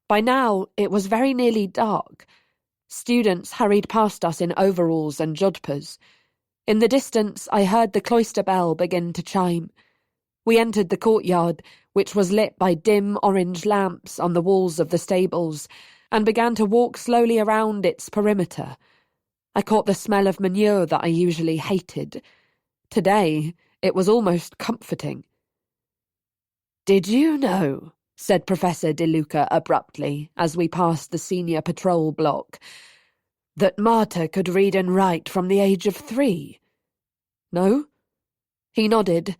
By now, it was very nearly dark. Students hurried past us in overalls and jodhpurs. In the distance, I heard the cloister bell begin to chime. We entered the courtyard, which was lit by dim orange lamps on the walls of the stables, and began to walk slowly around its perimeter. I caught the smell of manure that I usually hated. Today, it was almost comforting. "Did you know," said Professor DeLuca abruptly as we passed the senior patrol block, "that Marta could read and write from the age of 3? "No?" He nodded.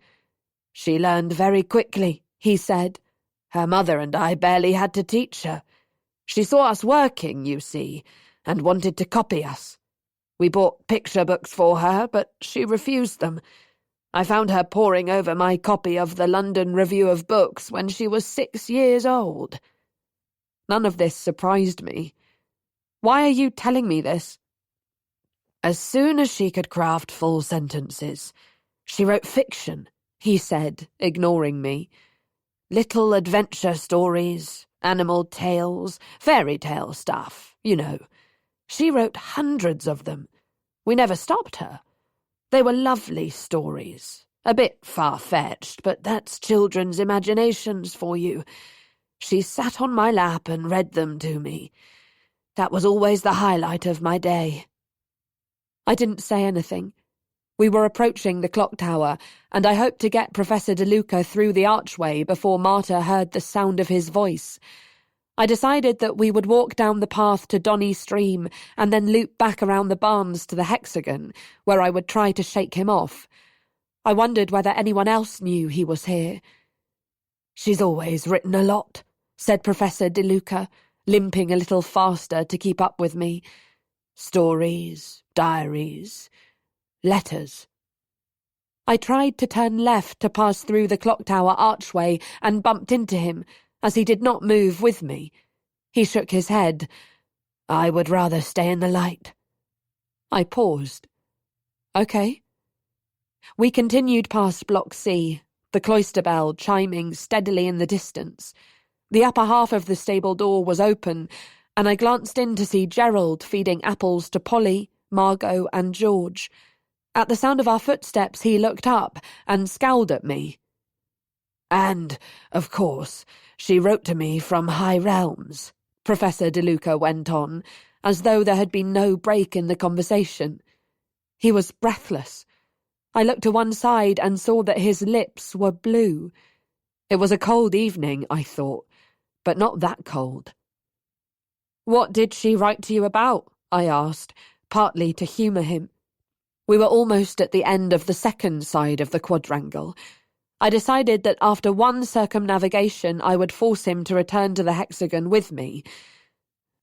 "She learned very quickly," he said. "Her mother and I barely had to teach her. She saw us working, you see, and wanted to copy us. We bought picture books for her, but she refused them. I found her poring over my copy of the London Review of Books when she was 6 years old." None of this surprised me. "Why are you telling me this?" "As soon as she could craft full sentences, she wrote fiction," he said, ignoring me. "Little adventure stories, animal tales, fairy tale stuff, you know. She wrote hundreds of them. We never stopped her. They were lovely stories, a bit far-fetched, but that's children's imaginations for you. She sat on my lap and read them to me. That was always the highlight of my day." I didn't say anything. We were approaching the clock tower, and I hoped to get Professor DeLuca through the archway before Marta heard the sound of his voice. I decided that we would walk down the path to Donny Stream and then loop back around the barns to the hexagon, where I would try to shake him off. I wondered whether anyone else knew he was here. "She's always written a lot," said Professor DeLuca, limping a little faster to keep up with me. "Stories, diaries, letters." I tried to turn left to pass through the clock tower archway and bumped into him, as he did not move with me. He shook his head. "I would rather stay in the light." I paused. "Okay." We continued past Block C, the cloister bell chiming steadily in the distance. The upper half of the stable door was open, and I glanced in to see Gerald feeding apples to Polly, Margot, and George. At the sound of our footsteps, he looked up and scowled at me. And, of course, she wrote to me from High Realms, Professor DeLuca went on, as though there had been no break in the conversation. He was breathless. I looked to one side and saw that his lips were blue. It was a cold evening, I thought, but not that cold. "What did she write to you about?" I asked, partly to humour him. We were almost at the end of the second side of the quadrangle. I decided that after one circumnavigation I would force him to return to the hexagon with me.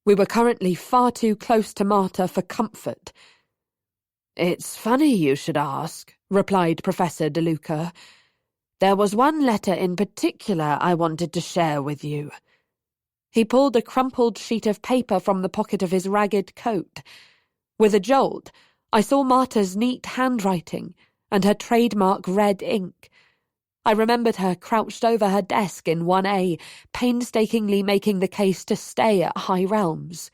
We were currently far too close to Marta for comfort. "It's funny you should ask," replied Professor DeLuca. "There was one letter in particular I wanted to share with you." He pulled a crumpled sheet of paper from the pocket of his ragged coat. With a jolt, I saw Marta's neat handwriting and her trademark red ink. I remembered her crouched over her desk in 1A, painstakingly making the case to stay at High Realms.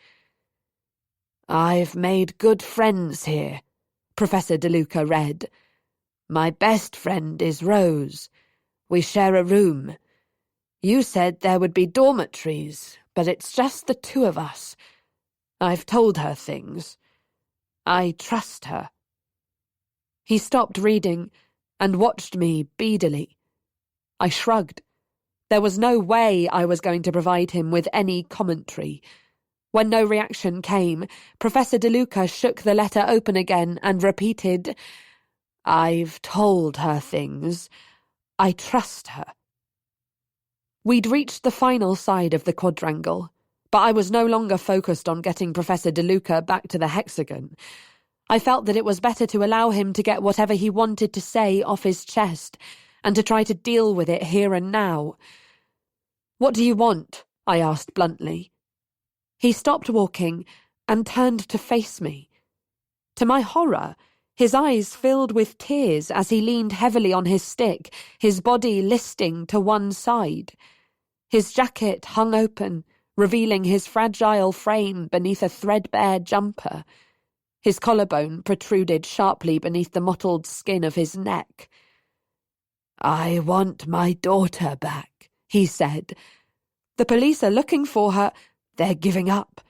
"I've made good friends here," Professor DeLuca read. "My best friend is Rose. We share a room. You said there would be dormitories, but it's just the two of us. I've told her things. I trust her." He stopped reading and watched me beadily. I shrugged. There was no way I was going to provide him with any commentary. When no reaction came, Professor DeLuca shook the letter open again and repeated, "I've told her things. I trust her." We'd reached the final side of the quadrangle, but I was no longer focused on getting Professor DeLuca back to the hexagon. I felt that it was better to allow him to get whatever he wanted to say off his chest, and to try to deal with it here and now. "What do you want?" I asked bluntly. He stopped walking and turned to face me. To my horror, his eyes filled with tears as he leaned heavily on his stick, his body listing to one side. His jacket hung open, revealing his fragile frame beneath a threadbare jumper. His collarbone protruded sharply beneath the mottled skin of his neck. "I want my daughter back," he said. "The police are looking for her." "They're giving up.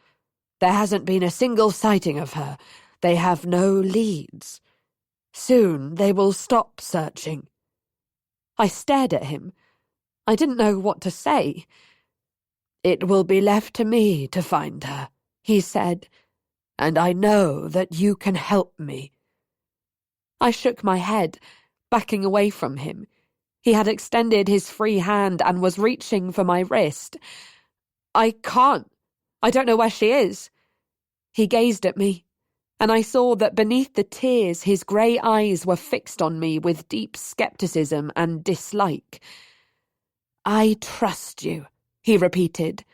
There hasn't been a single sighting of her. They have no leads. Soon they will stop searching." I stared at him. I didn't know what to say. "It will be left to me to find her," he said, "and I know that you can help me." I shook my head, backing away from him. He had extended his free hand and was reaching for my wrist. "I can't. I don't know where she is." He gazed at me, and I saw that beneath the tears his grey eyes were fixed on me with deep scepticism and dislike. "I trust you," he repeated.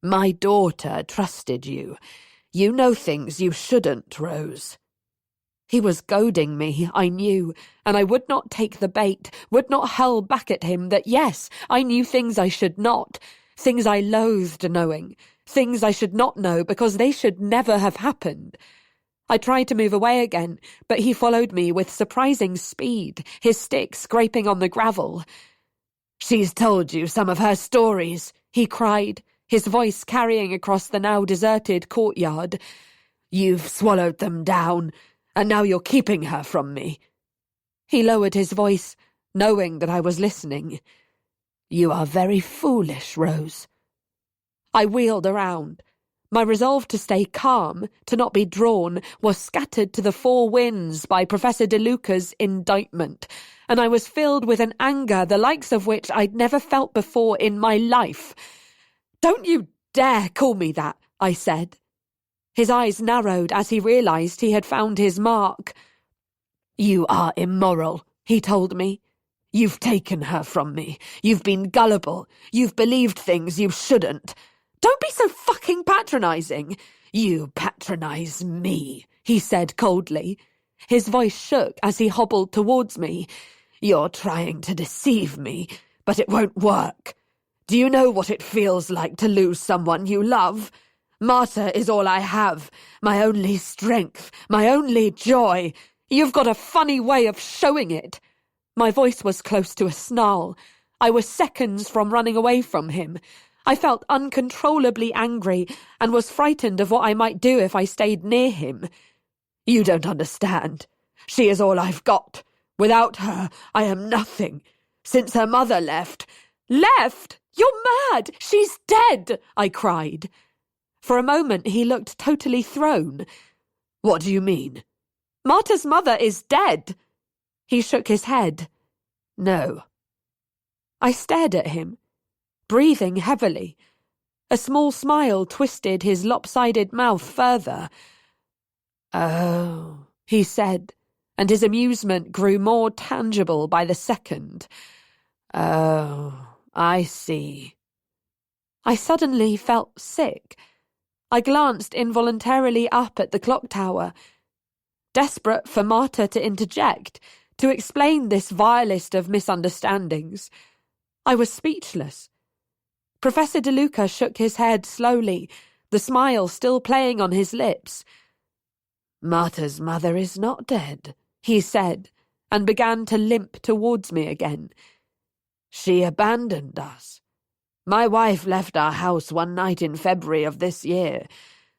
"My daughter trusted you. You know things you shouldn't, Rose." He was goading me, I knew, and I would not take the bait, would not hurl back at him that yes, I knew things I should not, things I loathed knowing, things I should not know because they should never have happened. I tried to move away again, but he followed me with surprising speed, his stick scraping on the gravel. "She's told you some of her stories," he cried, his voice carrying across the now deserted courtyard. "You've swallowed them down, and now you're keeping her from me." He lowered his voice, knowing that I was listening. "You are very foolish, Rose." I wheeled around. My resolve to stay calm, to not be drawn, was scattered to the four winds by Professor DeLuca's indictment, and I was filled with an anger the likes of which I'd never felt before in my life. "Don't you dare call me that," I said. His eyes narrowed as he realised he had found his mark. "You are immoral," he told me. "You've taken her from me. You've been gullible. You've believed things you shouldn't." "Don't be so fucking patronising." "You patronise me," he said coldly. His voice shook as he hobbled towards me. "You're trying to deceive me, but it won't work. Do you know what it feels like to lose someone you love? Marta is all I have, my only strength, my only joy. You've got a funny way of showing it." My voice was close to a snarl. I was seconds from running away from him. I felt uncontrollably angry and was frightened of what I might do if I stayed near him. "You don't understand. She is all I've got. Without her, I am nothing. Since her mother left—" "Left? You're mad! She's dead!" I cried. For a moment he looked totally thrown. "What do you mean?" "Marta's mother is dead." He shook his head. "No." I stared at him, breathing heavily. A small smile twisted his lopsided mouth further. "Oh," he said, and his amusement grew more tangible by the second. "Oh, I see." I suddenly felt sick. I glanced involuntarily up at the clock tower, desperate for Marta to interject, to explain this vilest of misunderstandings. I was speechless. Professor DeLuca shook his head slowly, the smile still playing on his lips. "Marta's mother is not dead," he said, and began to limp towards me again. "She abandoned us. My wife left our house one night in February of this year,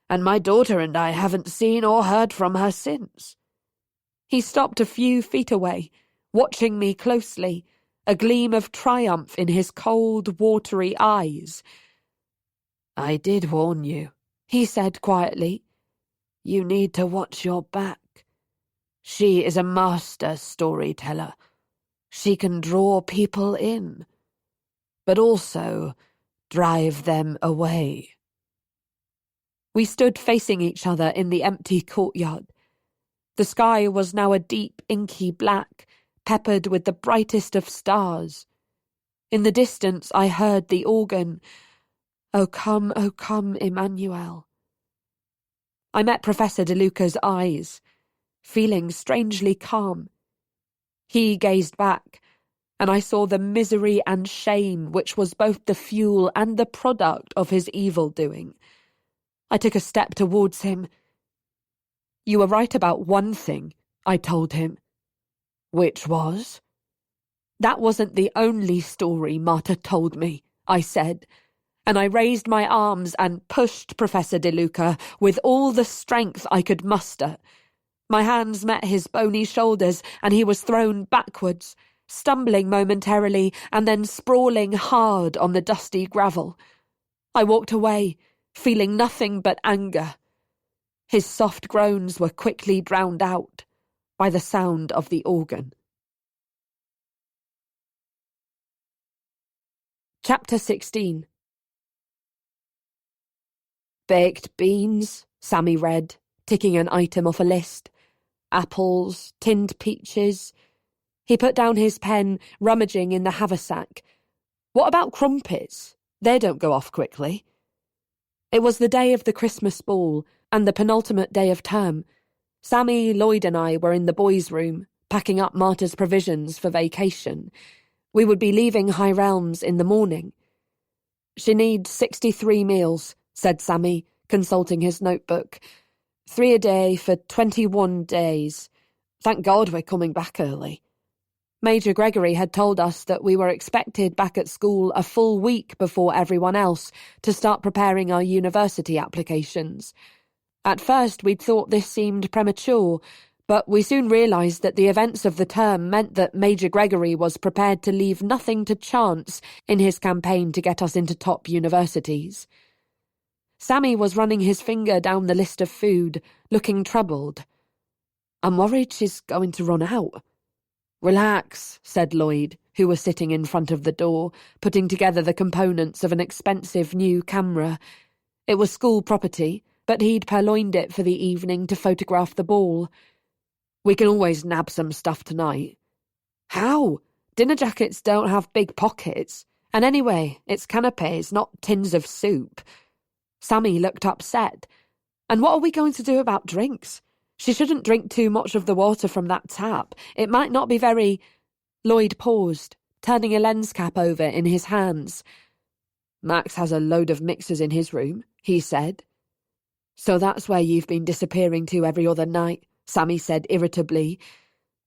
and my daughter and I haven't seen or heard from her since." He stopped a few feet away, watching me closely, a gleam of triumph in his cold, watery eyes. "I did warn you," he said quietly. "You need to watch your back. She is a master storyteller. She can draw people in, but also drive them away." We stood facing each other in the empty courtyard. The sky was now a deep, inky black, peppered with the brightest of stars. In the distance I heard the organ, O come, Emmanuel." I met Professor DeLuca's eyes, feeling strangely calm. He gazed back, and I saw the misery and shame which was both the fuel and the product of his evil-doing. I took a step towards him. "You were right about one thing," I told him. "Which was?" "That wasn't the only story Marta told me," I said, and I raised my arms and pushed Professor DeLuca with all the strength I could muster. My hands met his bony shoulders, and he was thrown backwards, stumbling momentarily and then sprawling hard on the dusty gravel. I walked away, feeling nothing but anger. His soft groans were quickly drowned out by the sound of the organ. Chapter 16. "Baked beans," Sammy read, ticking an item off a list. "Apples, tinned peaches." He put down his pen, rummaging in the haversack. "What about crumpets? They don't go off quickly." It was the day of the Christmas ball, and the penultimate day of term. Sammy, Lloyd and I were in the boys' room, packing up Marta's provisions for vacation. We would be leaving High Realms in the morning. "She needs 63 meals, said Sammy, consulting his notebook. 3 a day for 21 days. Thank God we're coming back early." Major Gregory had told us that we were expected back at school a full week before everyone else to start preparing our university applications. At first we'd thought this seemed premature, but we soon realised that the events of the term meant that Major Gregory was prepared to leave nothing to chance in his campaign to get us into top universities. Sammy was running his finger down the list of food, looking troubled. "I'm worried she's going to run out." "Relax," said Lloyd, who was sitting in front of the door, putting together the components of an expensive new camera. It was school property, but he'd purloined it for the evening to photograph the ball. "We can always nab some stuff tonight." "How? Dinner jackets don't have big pockets. And anyway, it's canapes, not tins of soup." Sammy looked upset. "And what are we going to do about drinks? She shouldn't drink too much of the water from that tap. It might not be very—" Lloyd paused, turning a lens cap over in his hands. "Max has a load of mixers in his room," he said. So that's where you've been disappearing to every other night, Sammy said irritably.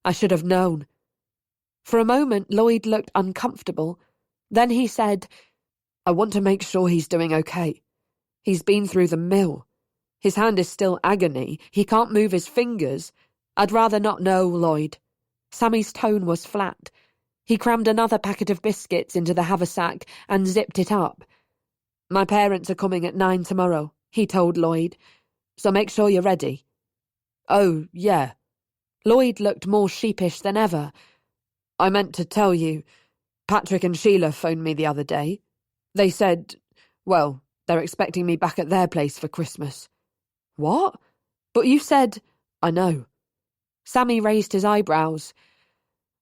I should have known. For a moment, Lloyd looked uncomfortable. Then he said, I want to make sure he's doing okay. He's been through the mill. His hand is still agony. He can't move his fingers. I'd rather not know, Lloyd. Sammy's tone was flat. He crammed another packet of biscuits into the haversack and zipped it up. My parents are coming at 9 tomorrow, he told Lloyd, so make sure you're ready. Oh, yeah. Lloyd looked more sheepish than ever. I meant to tell you, Patrick and Sheila phoned me the other day. They said, well, they're expecting me back at their place for Christmas. What? But you said... I know. Sammy raised his eyebrows.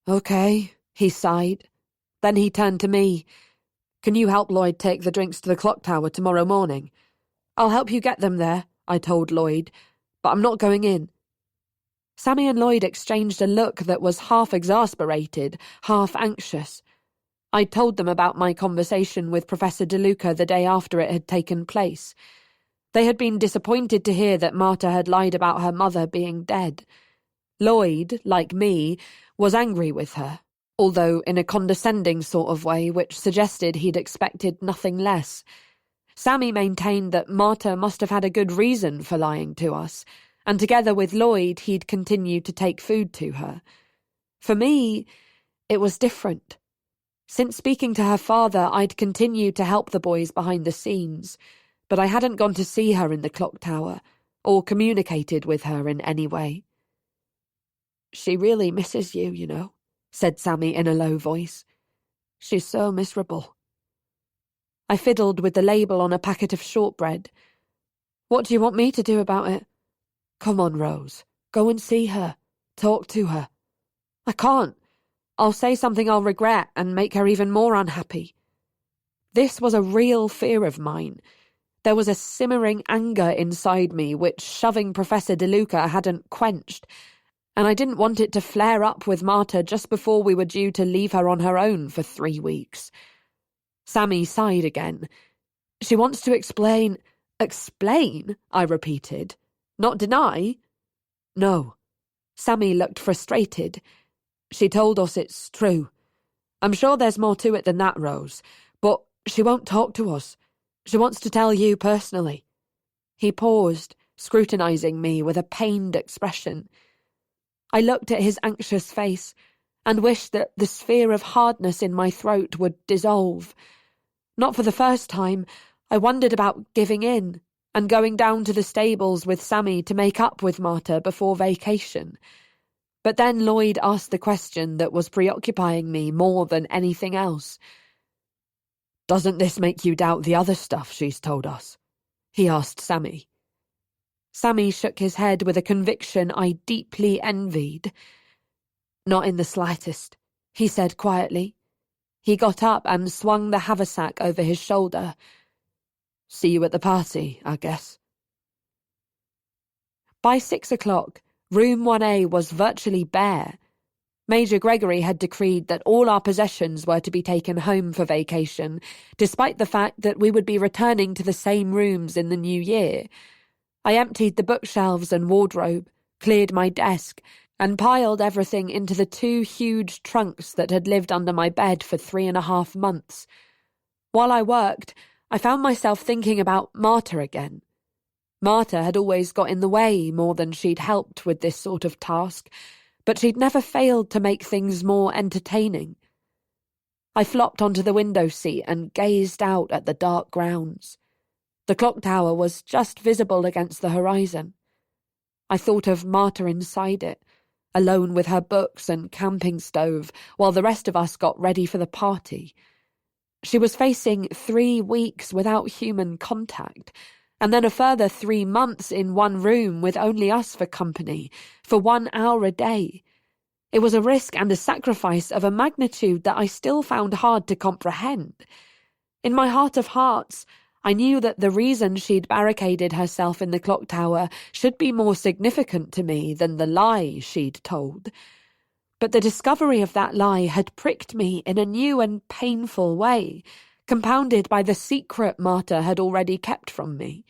Okay, he sighed. Then he turned to me. Can you help Lloyd take the drinks to the clock tower tomorrow morning? I'll help you get them there, I told Lloyd, but I'm not going in. Sammy and Lloyd exchanged a look that was half exasperated, half anxious. I told them about my conversation with Professor DeLuca the day after it had taken place. They had been disappointed to hear that Marta had lied about her mother being dead. Lloyd, like me, was angry with her, although in a condescending sort of way which suggested he'd expected nothing less. Sammy maintained that Marta must have had a good reason for lying to us, and together with Lloyd he'd continued to take food to her. For me, it was different. Since speaking to her father, I'd continued to help the boys behind the scenes, but I hadn't gone to see her in the clock tower, or communicated with her in any way. She really misses you, you know, said Sammy in a low voice. She's so miserable. I fiddled with the label on a packet of shortbread. What do you want me to do about it? Come on, Rose. Go and see her. Talk to her. I can't. I'll say something I'll regret and make her even more unhappy. This was a real fear of mine. There was a simmering anger inside me which shoving Professor DeLuca hadn't quenched, and I didn't want it to flare up with Marta just before we were due to leave her on her own for 3 weeks. Sammy sighed again. She wants to explain... Explain? I repeated. Not deny? No. Sammy looked frustrated. She told us it's true. I'm sure there's more to it than that, Rose, but she won't talk to us. She wants to tell you personally. He paused, scrutinizing me with a pained expression. I looked at his anxious face and wished that the sphere of hardness in my throat would dissolve. Not for the first time, I wondered about giving in and going down to the stables with Sammy to make up with Marta before vacation. But then Lloyd asked the question that was preoccupying me more than anything else. Doesn't this make you doubt the other stuff she's told us? He asked Sammy. Sammy shook his head with a conviction I deeply envied. Not in the slightest, he said quietly. He got up and swung the haversack over his shoulder. See you at the party, I guess. By 6 o'clock, room 1A was virtually bare. Major Gregory had decreed that all our possessions were to be taken home for vacation, despite the fact that we would be returning to the same rooms in the new year. I emptied the bookshelves and wardrobe, cleared my desk, and piled everything into the 2 huge trunks that had lived under my bed for 3.5 months. While I worked, I found myself thinking about Marta again. Marta had always got in the way more than she'd helped with this sort of task, but she'd never failed to make things more entertaining. I flopped onto the window seat and gazed out at the dark grounds. The clock tower was just visible against the horizon. I thought of Marta inside it, alone with her books and camping stove, while the rest of us got ready for the party. She was facing 3 weeks without human contact, and then a further 3 months in one room with only us for company, for 1 hour a day. It was a risk and a sacrifice of a magnitude that I still found hard to comprehend. In my heart of hearts, I knew that the reason she'd barricaded herself in the clock tower should be more significant to me than the lie she'd told. But the discovery of that lie had pricked me in a new and painful way, compounded by the secret Marta had already kept from me.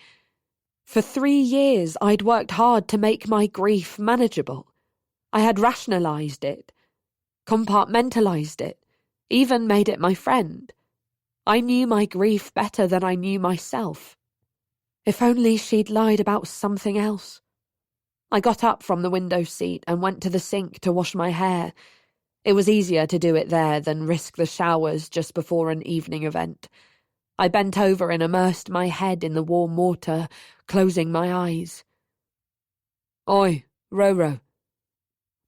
For 3 years I'd worked hard to make my grief manageable. I had rationalised it, compartmentalised it, even made it my friend. I knew my grief better than I knew myself. If only she'd lied about something else. I got up from the window seat and went to the sink to wash my hair. It was easier to do it there than risk the showers just before an evening event. I bent over and immersed my head in the warm water, closing my eyes. Oi, Roro.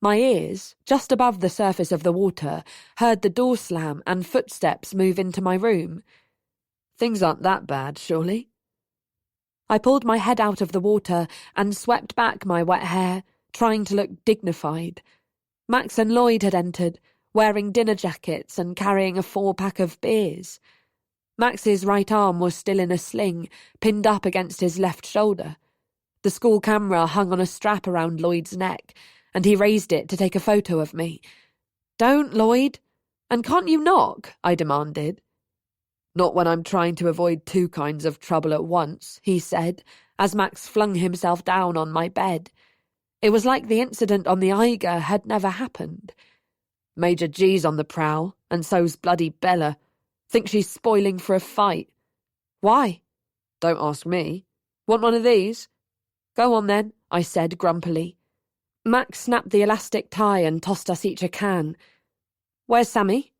My ears, just above the surface of the water, heard the door slam and footsteps move into my room. Things aren't that bad, surely? I pulled my head out of the water and swept back my wet hair, trying to look dignified. Max and Lloyd had entered, wearing dinner jackets and carrying a 4-pack of beers. Max's right arm was still in a sling, pinned up against his left shoulder. The school camera hung on a strap around Lloyd's neck, and he raised it to take a photo of me. Don't, Lloyd. And can't you knock? I demanded. Not when I'm trying to avoid 2 kinds of trouble at once, he said, as Max flung himself down on my bed. It was like the incident on the Eiger had never happened. Major G's on the prowl, and so's bloody Bella. Think she's spoiling for a fight. Why? Don't ask me. Want one of these? Go on then, I said grumpily. Max snapped the elastic tie and tossed us each a can. Where's Sammy?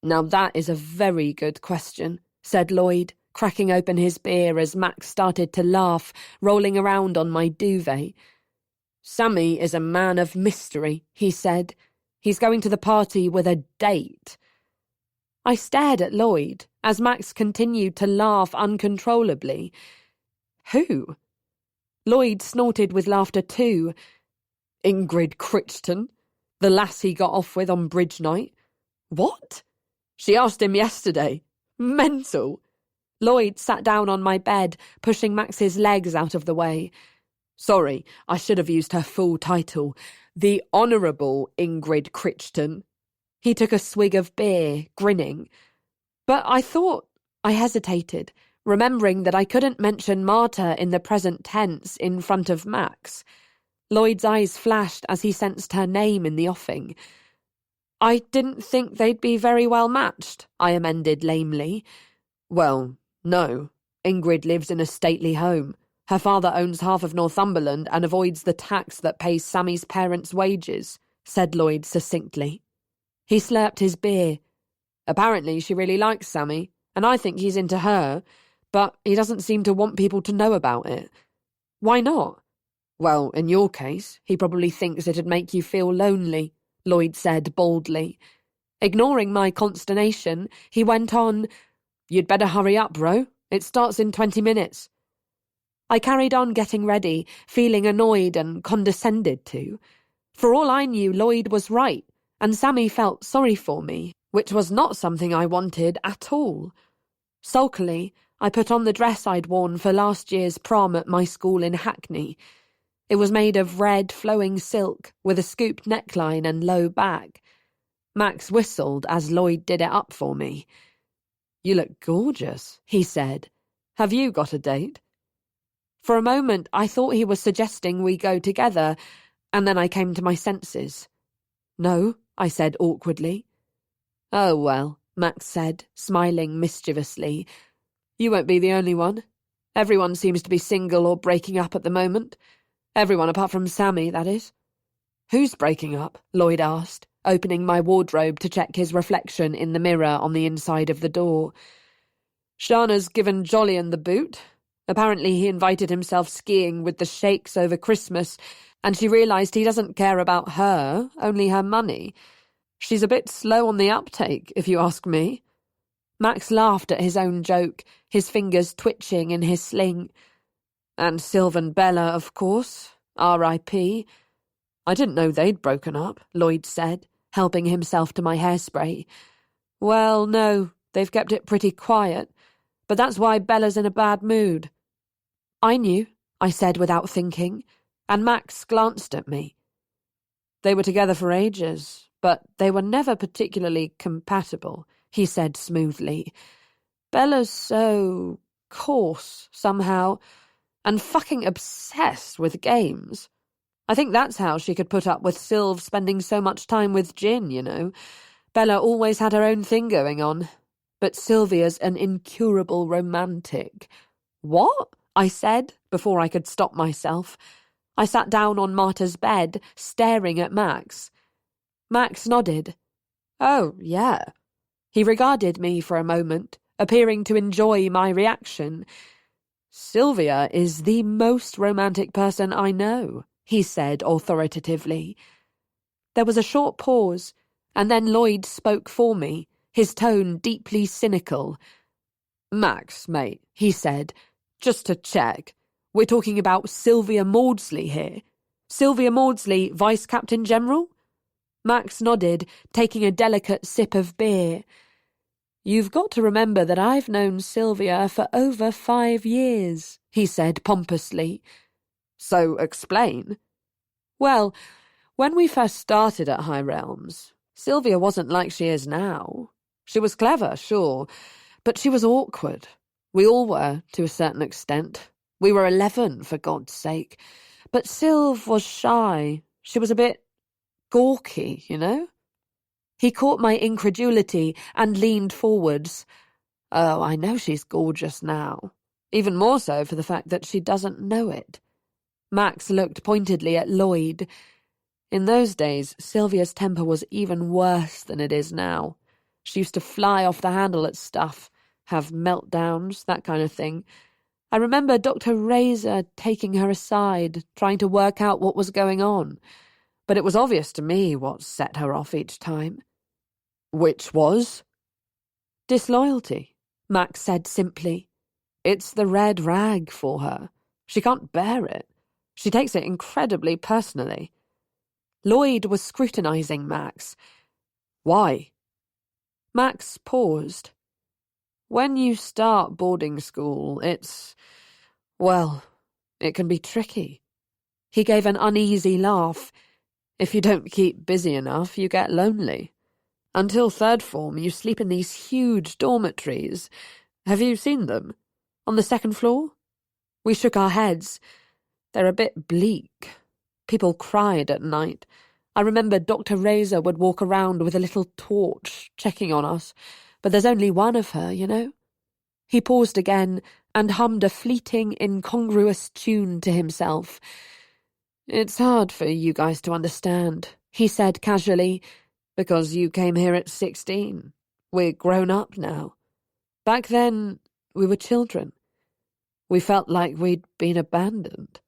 Now that is a very good question, said Lloyd, cracking open his beer as Max started to laugh, rolling around on my duvet. Sammy is a man of mystery, he said. He's going to the party with a date. I stared at Lloyd as Max continued to laugh uncontrollably. Who? Lloyd snorted with laughter too. Ingrid Crichton, the lass he got off with on bridge night. What? She asked him yesterday. Mental. Lloyd sat down on my bed, pushing Max's legs out of the way. Sorry, I should have used her full title. The Honourable Ingrid Crichton. He took a swig of beer, grinning. But I thought... I hesitated, remembering that I couldn't mention Marta in the present tense in front of Max. Lloyd's eyes flashed as he sensed her name in the offing. I didn't think they'd be very well matched, I amended lamely. Well, no. Ingrid lives in a stately home. Her father owns half of Northumberland and avoids the tax that pays Sammy's parents' wages, said Lloyd succinctly. He slurped his beer. Apparently she really likes Sammy, and I think he's into her, but he doesn't seem to want people to know about it. Why not? Well, in your case, he probably thinks it'd make you feel lonely, Lloyd said boldly. Ignoring my consternation, he went on, You'd better hurry up, bro. It starts in 20 minutes. I carried on getting ready, feeling annoyed and condescended to. For all I knew, Lloyd was right, and Sammy felt sorry for me, which was not something I wanted at all. Sulkily, I put on the dress I'd worn for last year's prom at my school in Hackney. It was made of red, flowing silk, with a scooped neckline and low back. Max whistled as Lloyd did it up for me. You look gorgeous, he said. Have you got a date? For a moment, I thought he was suggesting we go together, and then I came to my senses. No, I said awkwardly. Oh, well, Max said, smiling mischievously. You won't be the only one. Everyone seems to be single or breaking up at the moment. Everyone apart from Sammy, that is. Who's breaking up? Lloyd asked, opening my wardrobe to check his reflection in the mirror on the inside of the door. Shana's given Jolyon the boot. Apparently he invited himself skiing with the sheiks over Christmas, and she realised he doesn't care about her, only her money. She's a bit slow on the uptake, if you ask me. Max laughed at his own joke, his fingers twitching in his sling. And Sylvan Bella, of course. R.I.P. I didn't know they'd broken up, Lloyd said, helping himself to my hairspray. Well, no, they've kept it pretty quiet, but that's why Bella's in a bad mood. I knew, I said without thinking, and Max glanced at me. They were together for ages, but they were never particularly compatible, he said smoothly. Bella's so coarse, somehow. And fucking obsessed with games. I think that's how she could put up with Sylv spending so much time with Jin, you know. Bella always had her own thing going on. But Sylvia's an incurable romantic. What? I said, before I could stop myself. I sat down on Marta's bed, staring at Max. Max nodded. Oh, yeah. He regarded me for a moment, appearing to enjoy my reaction. Sylvia is the most romantic person I know, he said authoritatively. There was a short pause, and then Lloyd spoke for me, his tone deeply cynical. Max, mate, he said, just to check. We're talking about Sylvia Maudsley here. Sylvia Maudsley, Vice Captain General? Max nodded, taking a delicate sip of beer. You've got to remember that I've known Sylvia for over 5 years, he said pompously. So explain. Well, when we first started at High Realms, Sylvia wasn't like she is now. She was clever, sure, but she was awkward. We all were, to a certain extent. We were 11, for God's sake. But Sylv was shy. She was a bit gawky, you know? He caught my incredulity and leaned forwards. Oh, I know she's gorgeous now. Even more so for the fact that she doesn't know it. Max looked pointedly at Lloyd. In those days, Sylvia's temper was even worse than it is now. She used to fly off the handle at stuff, have meltdowns, that kind of thing. I remember Dr. Razor taking her aside, trying to work out what was going on. But it was obvious to me what set her off each time. Which was? Disloyalty, Max said simply. It's the red rag for her. She can't bear it. She takes it incredibly personally. Lloyd was scrutinizing Max. Why? Max paused. When you start boarding school, well, it can be tricky. He gave an uneasy laugh. If you don't keep busy enough, you get lonely. Until third form, you sleep in these huge dormitories. Have you seen them? On the second floor? We shook our heads. They're a bit bleak. People cried at night. I remember Dr. Razor would walk around with a little torch, checking on us, but there's only one of her, you know? He paused again and hummed a fleeting, incongruous tune to himself. It's hard for you guys to understand, he said casually, because you came here at 16. We're grown up now. Back then, we were children. We felt like we'd been abandoned.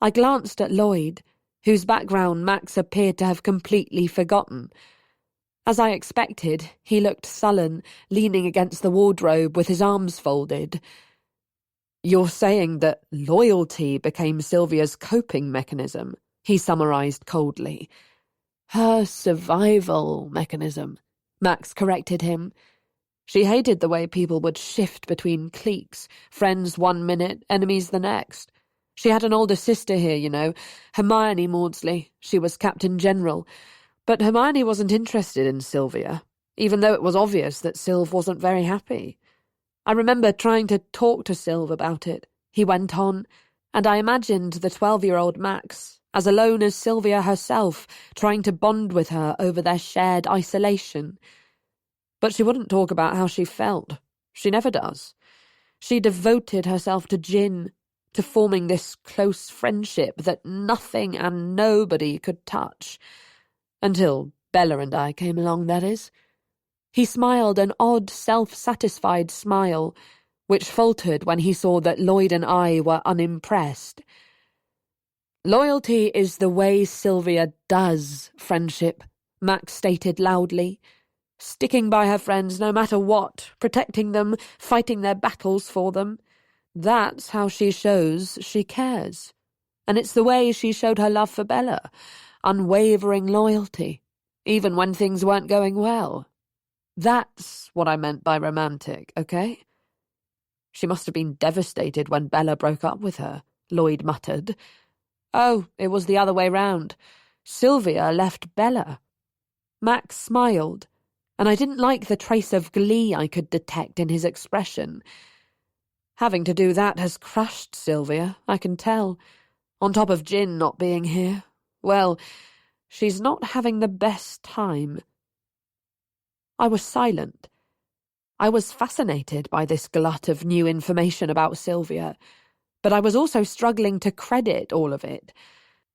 I glanced at Lloyd, whose background Max appeared to have completely forgotten. As I expected, he looked sullen, leaning against the wardrobe with his arms folded. You're saying that loyalty became Sylvia's coping mechanism, he summarized coldly. Her survival mechanism, Max corrected him. She hated the way people would shift between cliques, friends 1 minute, enemies the next. She had an older sister here, you know, Hermione Maudsley. She was Captain General. But Hermione wasn't interested in Sylvia, even though it was obvious that Sylv wasn't very happy. I remember trying to talk to Sylv about it, he went on, and I imagined the 12-year-old Max, as alone as Sylvia herself, trying to bond with her over their shared isolation. But she wouldn't talk about how she felt. She never does. She devoted herself to Jin, to forming this close friendship that nothing and nobody could touch. Until Bella and I came along, that is. He smiled an odd, self-satisfied smile, which faltered when he saw that Lloyd and I were unimpressed. Loyalty is the way Sylvia does friendship, Max stated loudly. Sticking by her friends no matter what, protecting them, fighting their battles for them. That's how she shows she cares. And it's the way she showed her love for Bella. Unwavering loyalty, even when things weren't going well. That's what I meant by romantic, okay? She must have been devastated when Bella broke up with her, Lloyd muttered. Oh, it was the other way round. Sylvia left Bella. Max smiled, and I didn't like the trace of glee I could detect in his expression. Having to do that has crushed Sylvia, I can tell. On top of Jin not being here. Well, she's not having the best time. I was silent. I was fascinated by this glut of new information about Sylvia, but I was also struggling to credit all of it.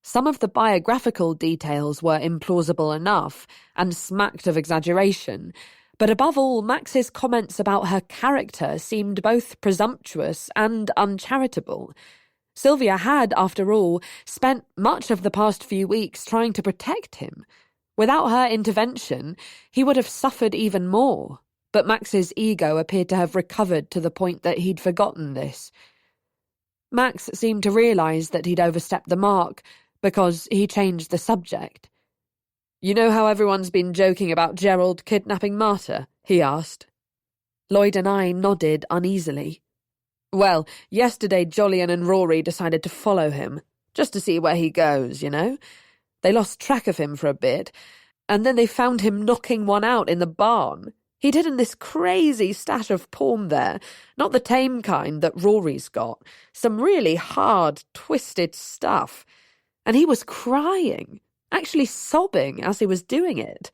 Some of the biographical details were implausible enough and smacked of exaggeration, but above all, Max's comments about her character seemed both presumptuous and uncharitable. Sylvia had, after all, spent much of the past few weeks trying to protect him. Without her intervention, he would have suffered even more, but Max's ego appeared to have recovered to the point that he'd forgotten this. Max seemed to realise that he'd overstepped the mark, because he changed the subject. "You know how everyone's been joking about Gerald kidnapping Marta?" he asked. Lloyd and I nodded uneasily. "Well, yesterday Jolyon and Rory decided to follow him, just to see where he goes, you know? They lost track of him for a bit, and then they found him knocking one out in the barn. He'd hidden this crazy stash of porn there, not the tame kind that Rory's got, some really hard, twisted stuff. And he was crying, actually sobbing as he was doing it."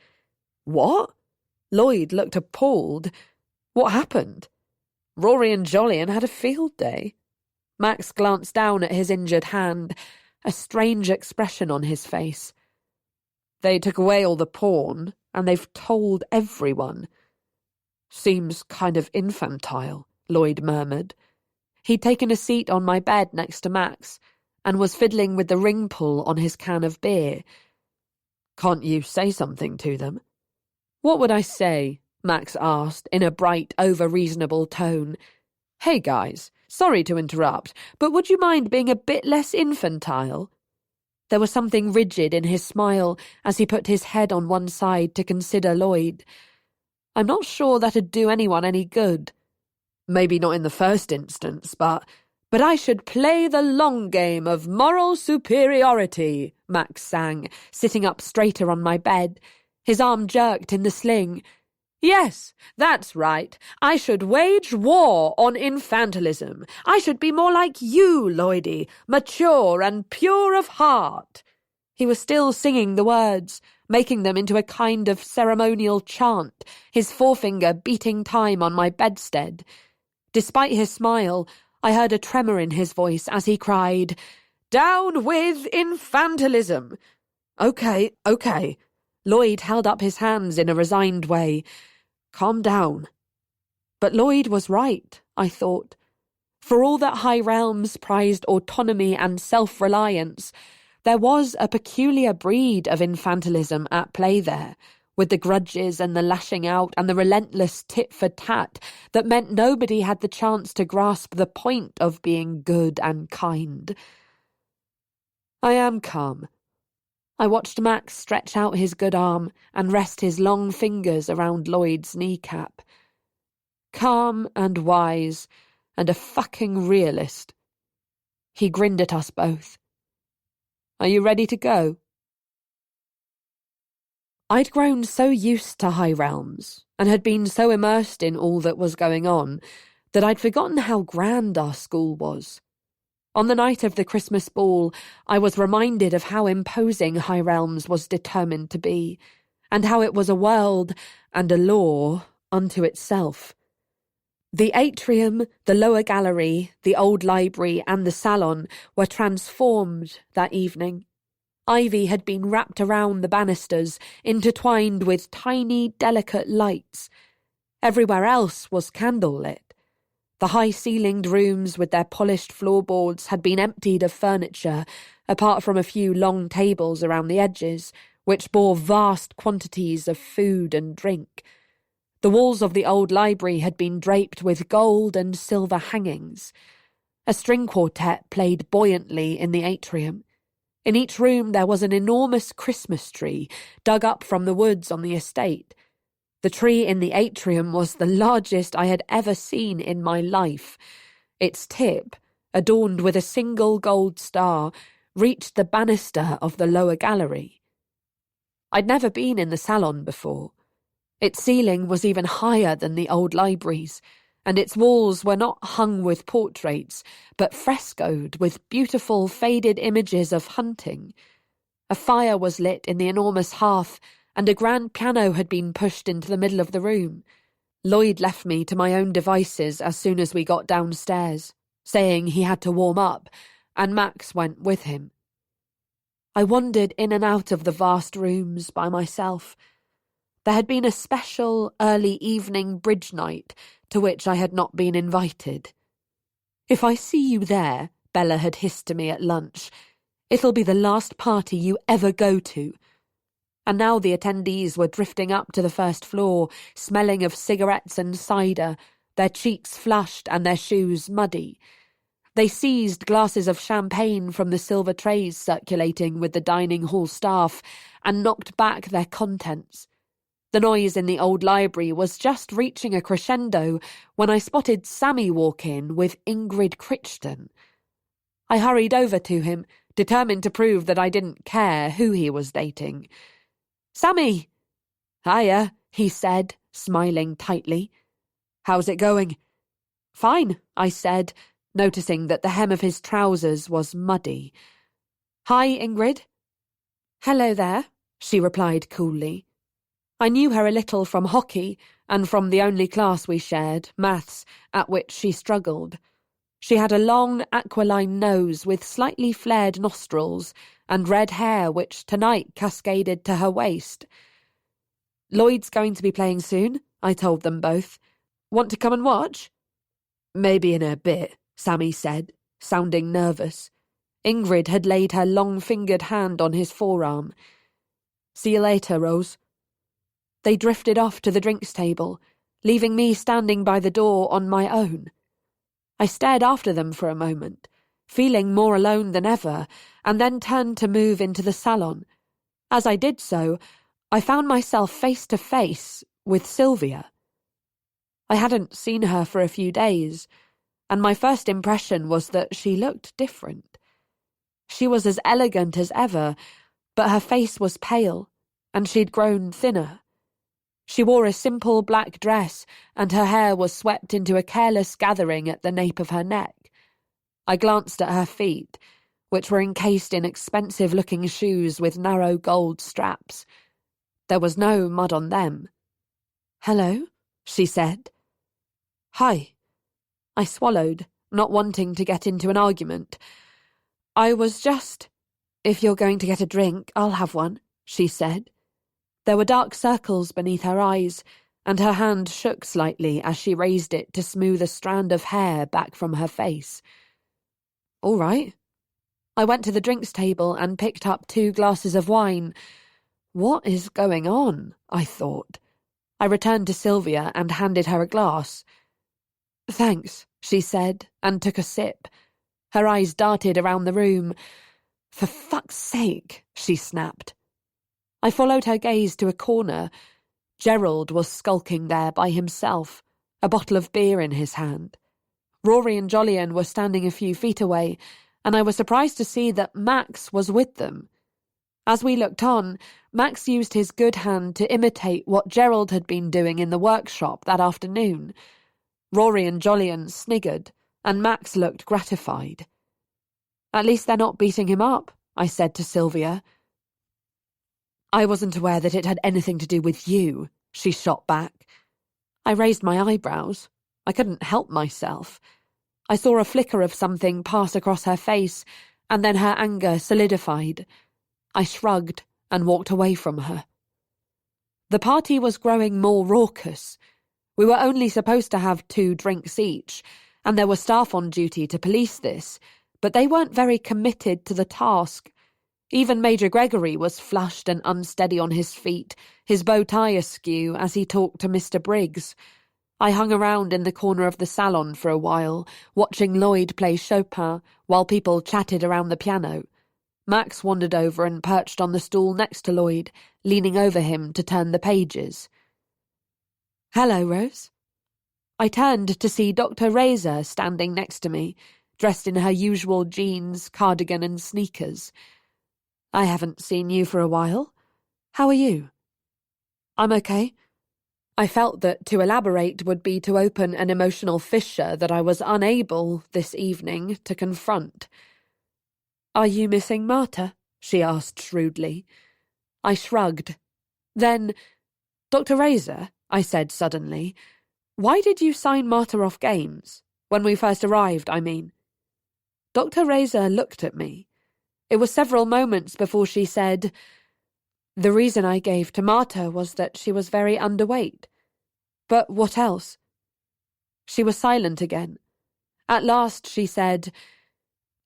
"What?" Lloyd looked appalled. "What happened?" "Rory and Jolyon had a field day." Max glanced down at his injured hand, a strange expression on his face. "They took away all the porn, and they've told everyone." "Seems kind of infantile," Lloyd murmured. He'd taken a seat on my bed next to Max, and was fiddling with the ring pull on his can of beer. "Can't you say something to them?" "What would I say?" Max asked, in a bright, over-reasonable tone. "Hey guys, sorry to interrupt, but would you mind being a bit less infantile?" There was something rigid in his smile as he put his head on one side to consider Lloyd. "I'm not sure that'd do anyone any good." "Maybe not in the first instance, but I should play the long game of moral superiority," Max sang, sitting up straighter on my bed. His arm jerked in the sling. "Yes, that's right. I should wage war on infantilism. I should be more like you, Lloydie, mature and pure of heart." He was still singing the words, making them into a kind of ceremonial chant, his forefinger beating time on my bedstead. Despite his smile, I heard a tremor in his voice as he cried, "Down with infantilism!" Okay. Lloyd held up his hands in a resigned way. "Calm down." But Lloyd was right, I thought. For all that High Realms prized autonomy and self-reliance, there was a peculiar breed of infantilism at play there, with the grudges and the lashing out and the relentless tit-for-tat that meant nobody had the chance to grasp the point of being good and kind. "I am calm." I watched Max stretch out his good arm and rest his long fingers around Lloyd's kneecap. "Calm and wise and a fucking realist." He grinned at us both. "Are you ready to go?" I'd grown so used to High Realms, and had been so immersed in all that was going on, that I'd forgotten how grand our school was. On the night of the Christmas ball, I was reminded of how imposing High Realms was determined to be, and how it was a world and a law unto itself. The atrium, the lower gallery, the old library, and the salon were transformed that evening. Ivy had been wrapped around the banisters, intertwined with tiny, delicate lights. Everywhere else was candlelit. The high-ceilinged rooms with their polished floorboards had been emptied of furniture, apart from a few long tables around the edges, which bore vast quantities of food and drink. The walls of the old library had been draped with gold and silver hangings. A string quartet played buoyantly in the atrium. In each room there was an enormous Christmas tree, dug up from the woods on the estate. The tree in the atrium was the largest I had ever seen in my life. Its tip, adorned with a single gold star, reached the banister of the lower gallery. I'd never been in the salon before. Its ceiling was even higher than the old library's, and its walls were not hung with portraits, but frescoed with beautiful faded images of hunting. A fire was lit in the enormous hearth, and a grand piano had been pushed into the middle of the room. Lloyd left me to my own devices as soon as we got downstairs, saying he had to warm up, and Max went with him. I wandered in and out of the vast rooms by myself. There had been a special early evening bridge night to which I had not been invited. "If I see you there," Bella had hissed to me at lunch, "it'll be the last party you ever go to." And now the attendees were drifting up to the first floor, smelling of cigarettes and cider, their cheeks flushed and their shoes muddy. They seized glasses of champagne from the silver trays circulating with the dining hall staff and knocked back their contents. The noise in the old library was just reaching a crescendo when I spotted Sammy walk in with Ingrid Crichton. I hurried over to him, determined to prove that I didn't care who he was dating. "Sammy!" "Hiya," he said, smiling tightly. "How's it going?" "Fine," I said, noticing that the hem of his trousers was muddy. "Hi, Ingrid." "Hello there," she replied coolly. I knew her a little from hockey and from the only class we shared, maths, at which she struggled. She had a long, aquiline nose with slightly flared nostrils and red hair which tonight cascaded to her waist. "Lloyd's going to be playing soon," I told them both. "Want to come and watch?" "Maybe in a bit," Sammy said, sounding nervous. Ingrid had laid her long-fingered hand on his forearm. "See you later, Rose." They drifted off to the drinks table, leaving me standing by the door on my own. I stared after them for a moment, feeling more alone than ever, and then turned to move into the salon. As I did so, I found myself face to face with Sylvia. I hadn't seen her for a few days, and my first impression was that she looked different. She was as elegant as ever, but her face was pale, and she'd grown thinner. She wore a simple black dress, and her hair was swept into a careless gathering at the nape of her neck. I glanced at her feet, which were encased in expensive-looking shoes with narrow gold straps. There was no mud on them. "Hello," she said. "Hi." I swallowed, not wanting to get into an argument. "I was just—" "If you're going to get a drink, I'll have one," she said. There were dark circles beneath her eyes, and her hand shook slightly as she raised it to smooth a strand of hair back from her face. "All right." I went to the drinks table and picked up 2 glasses of wine. What is going on? I thought. I returned to Sylvia and handed her a glass. "Thanks," she said, and took a sip. Her eyes darted around the room. "For fuck's sake," she snapped. I followed her gaze to a corner. Gerald was skulking there by himself, a bottle of beer in his hand. Rory and Jolyon were standing a few feet away, and I was surprised to see that Max was with them. As we looked on, Max used his good hand to imitate what Gerald had been doing in the workshop that afternoon. Rory and Jolyon sniggered, and Max looked gratified. "At least they're not beating him up," I said to Sylvia. "I wasn't aware that it had anything to do with you," she shot back. I raised my eyebrows. I couldn't help myself. I saw a flicker of something pass across her face, and then her anger solidified. I shrugged and walked away from her. The party was growing more raucous. We were only supposed to have 2 drinks each, and there were staff on duty to police this, but they weren't very committed to the task. Even Major Gregory was flushed and unsteady on his feet, his bow tie askew as he talked to Mr. Briggs. I hung around in the corner of the salon for a while, watching Lloyd play Chopin while people chatted around the piano. Max wandered over and perched on the stool next to Lloyd, leaning over him to turn the pages. "Hello, Rose." I turned to see Dr. Razor standing next to me, dressed in her usual jeans, cardigan and sneakers. "I haven't seen you for a while. How are you?" "I'm okay." I felt that to elaborate would be to open an emotional fissure that I was unable, this evening, to confront. "Are you missing Marta?" she asked shrewdly. I shrugged. Then, "Dr. Razor," I said suddenly, "why did you sign Marta off games? When we first arrived, I mean." Dr. Razor looked at me. It was several moments before she said, "The reason I gave to Marta was that she was very underweight. But what else?" She was silent again. At last she said,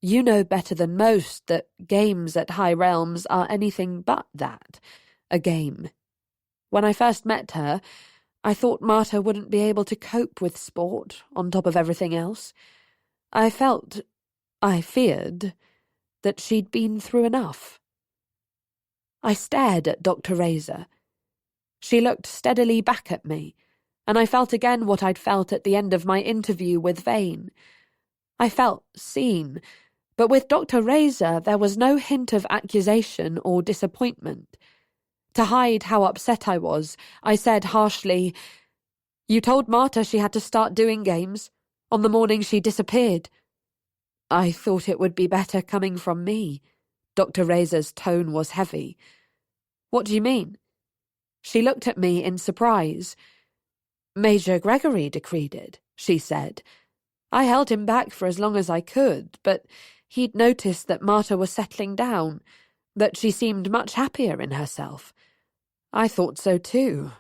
"You know better than most that games at High Realms are anything but that, a game. When I first met her, I thought Marta wouldn't be able to cope with sport on top of everything else. I feared, that she'd been through enough." I stared at Dr. Razor. She looked steadily back at me, and I felt again what I'd felt at the end of my interview with Vane. I felt seen, but with Dr. Razor there was no hint of accusation or disappointment. To hide how upset I was, I said harshly, "You told Marta she had to start doing games, on the morning she disappeared." "I thought it would be better coming from me." Dr. Razor's tone was heavy. "What do you mean?" She looked at me in surprise. "Major Gregory decreed it," she said. "I held him back for as long as I could, but he'd noticed that Marta was settling down, that she seemed much happier in herself. I thought so too,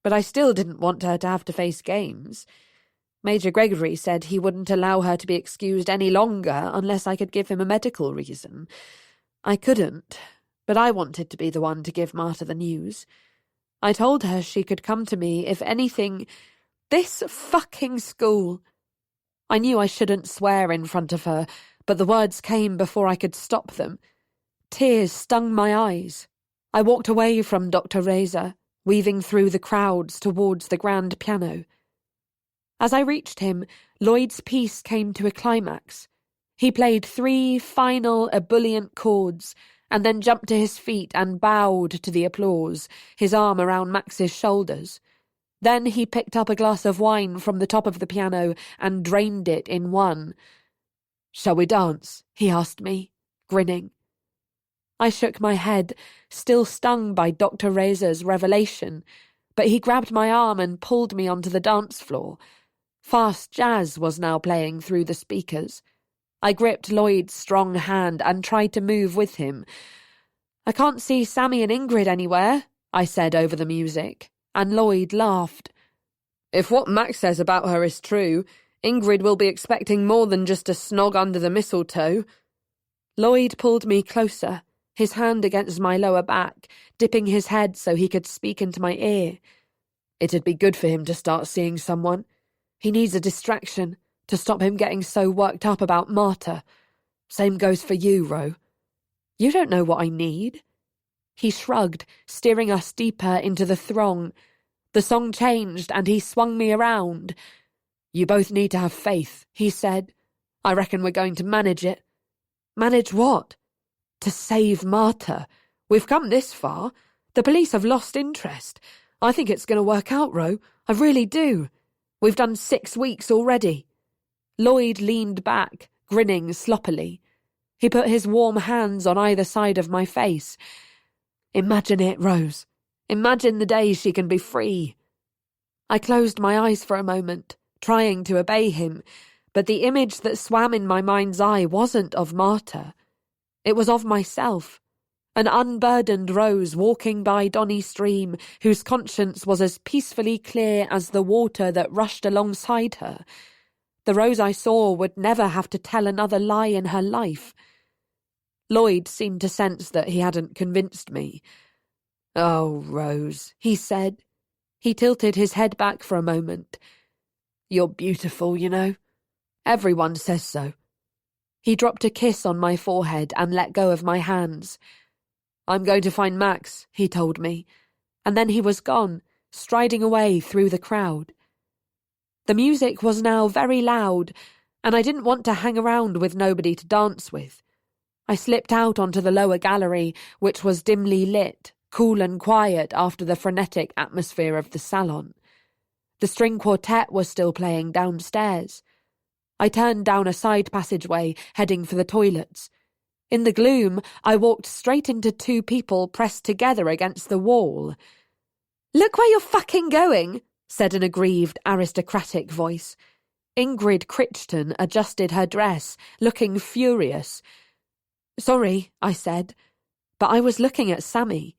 but I still didn't want her to have to face games. Major Gregory said he wouldn't allow her to be excused any longer unless I could give him a medical reason. I couldn't, but I wanted to be the one to give Marta the news. I told her she could come to me if anything— This fucking school! I knew I shouldn't swear in front of her, but the words came before I could stop them. Tears stung my eyes. I walked away from Dr. Razor, weaving through the crowds towards the grand piano. As I reached him, Lloyd's piece came to a climax. He played 3 final ebullient chords, and then jumped to his feet and bowed to the applause, his arm around Max's shoulders. Then he picked up a glass of wine from the top of the piano and drained it in one. "Shall we dance?" he asked me, grinning. I shook my head, still stung by Dr. Razor's revelation, but he grabbed my arm and pulled me onto the dance floor. Fast jazz was now playing through the speakers. I gripped Lloyd's strong hand and tried to move with him. "I can't see Sammy and Ingrid anywhere," I said over the music, and Lloyd laughed. "If what Max says about her is true, Ingrid will be expecting more than just a snog under the mistletoe." Lloyd pulled me closer, his hand against my lower back, dipping his head so he could speak into my ear. "It'd be good for him to start seeing someone. He needs a distraction to stop him getting so worked up about Marta. Same goes for you, Ro. You don't know what I need." He shrugged, steering us deeper into the throng. The song changed and he swung me around. "You both need to have faith," he said. "I reckon we're going to manage it." "Manage what?" "To save Marta. We've come this far. The police have lost interest. I think it's going to work out, Ro. I really do. We've done 6 weeks already." Lloyd leaned back, grinning sloppily. He put his warm hands on either side of my face. "Imagine it, Rose. Imagine the day she can be free." I closed my eyes for a moment, trying to obey him, but the image that swam in my mind's eye wasn't of Marta. It was of myself, an unburdened Rose walking by Donny Stream, whose conscience was as peacefully clear as the water that rushed alongside her. The Rose I saw would never have to tell another lie in her life. Lloyd seemed to sense that he hadn't convinced me. "Oh, Rose," he said. He tilted his head back for a moment. "You're beautiful, you know. Everyone says so." He dropped a kiss on my forehead and let go of my hands. "I'm going to find Max," he told me, and then he was gone, striding away through the crowd. The music was now very loud, and I didn't want to hang around with nobody to dance with. I slipped out onto the lower gallery, which was dimly lit, cool and quiet after the frenetic atmosphere of the salon. The string quartet was still playing downstairs. I turned down a side passageway, heading for the toilets. In the gloom, I walked straight into two people pressed together against the wall. "Look where you're fucking going," said an aggrieved, aristocratic voice. Ingrid Crichton adjusted her dress, looking furious. "Sorry," I said, but I was looking at Sammy.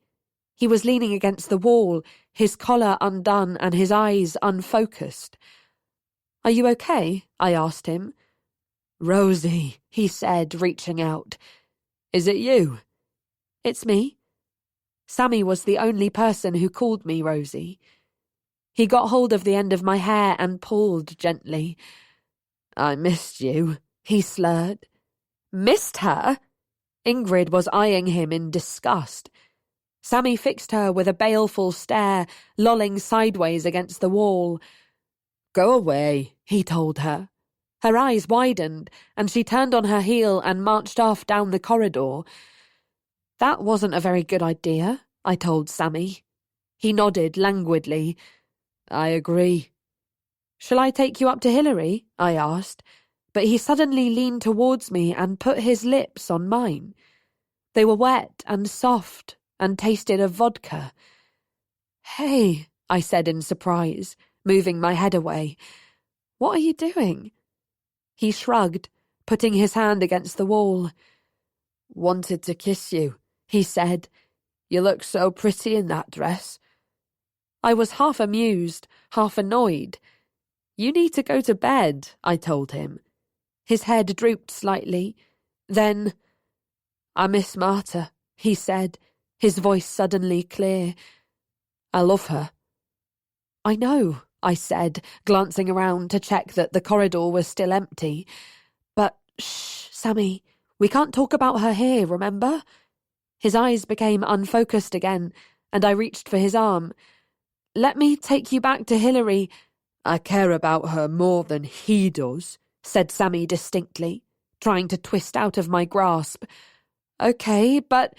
He was leaning against the wall, his collar undone and his eyes unfocused. "Are you okay?" I asked him. "Rosie," he said, reaching out. "Is it you?" "It's me." Sammy was the only person who called me Rosie. He got hold of the end of my hair and pulled gently. "I missed you," he slurred. "Missed her?" Ingrid was eyeing him in disgust. Sammy fixed her with a baleful stare, lolling sideways against the wall. "Go away," he told her. Her eyes widened, and she turned on her heel and marched off down the corridor. "That wasn't a very good idea," I told Sammy. He nodded languidly. "I agree." "Shall I take you up to Hilary?" I asked, but he suddenly leaned towards me and put his lips on mine. They were wet and soft and tasted of vodka. "Hey," I said in surprise, moving my head away. "What are you doing?" He shrugged, putting his hand against the wall. "Wanted to kiss you," he said. "You look so pretty in that dress." I was half amused, half annoyed. "You need to go to bed," I told him. His head drooped slightly. Then, "I miss Marta," he said, his voice suddenly clear. "I love her." "I know," I said, glancing around to check that the corridor was still empty. "But, shh, Sammy, we can't talk about her here, remember?" His eyes became unfocused again, and I reached for his arm. "Let me take you back to Hilary." "I care about her more than he does," said Sammy distinctly, trying to twist out of my grasp. "Okay, but—"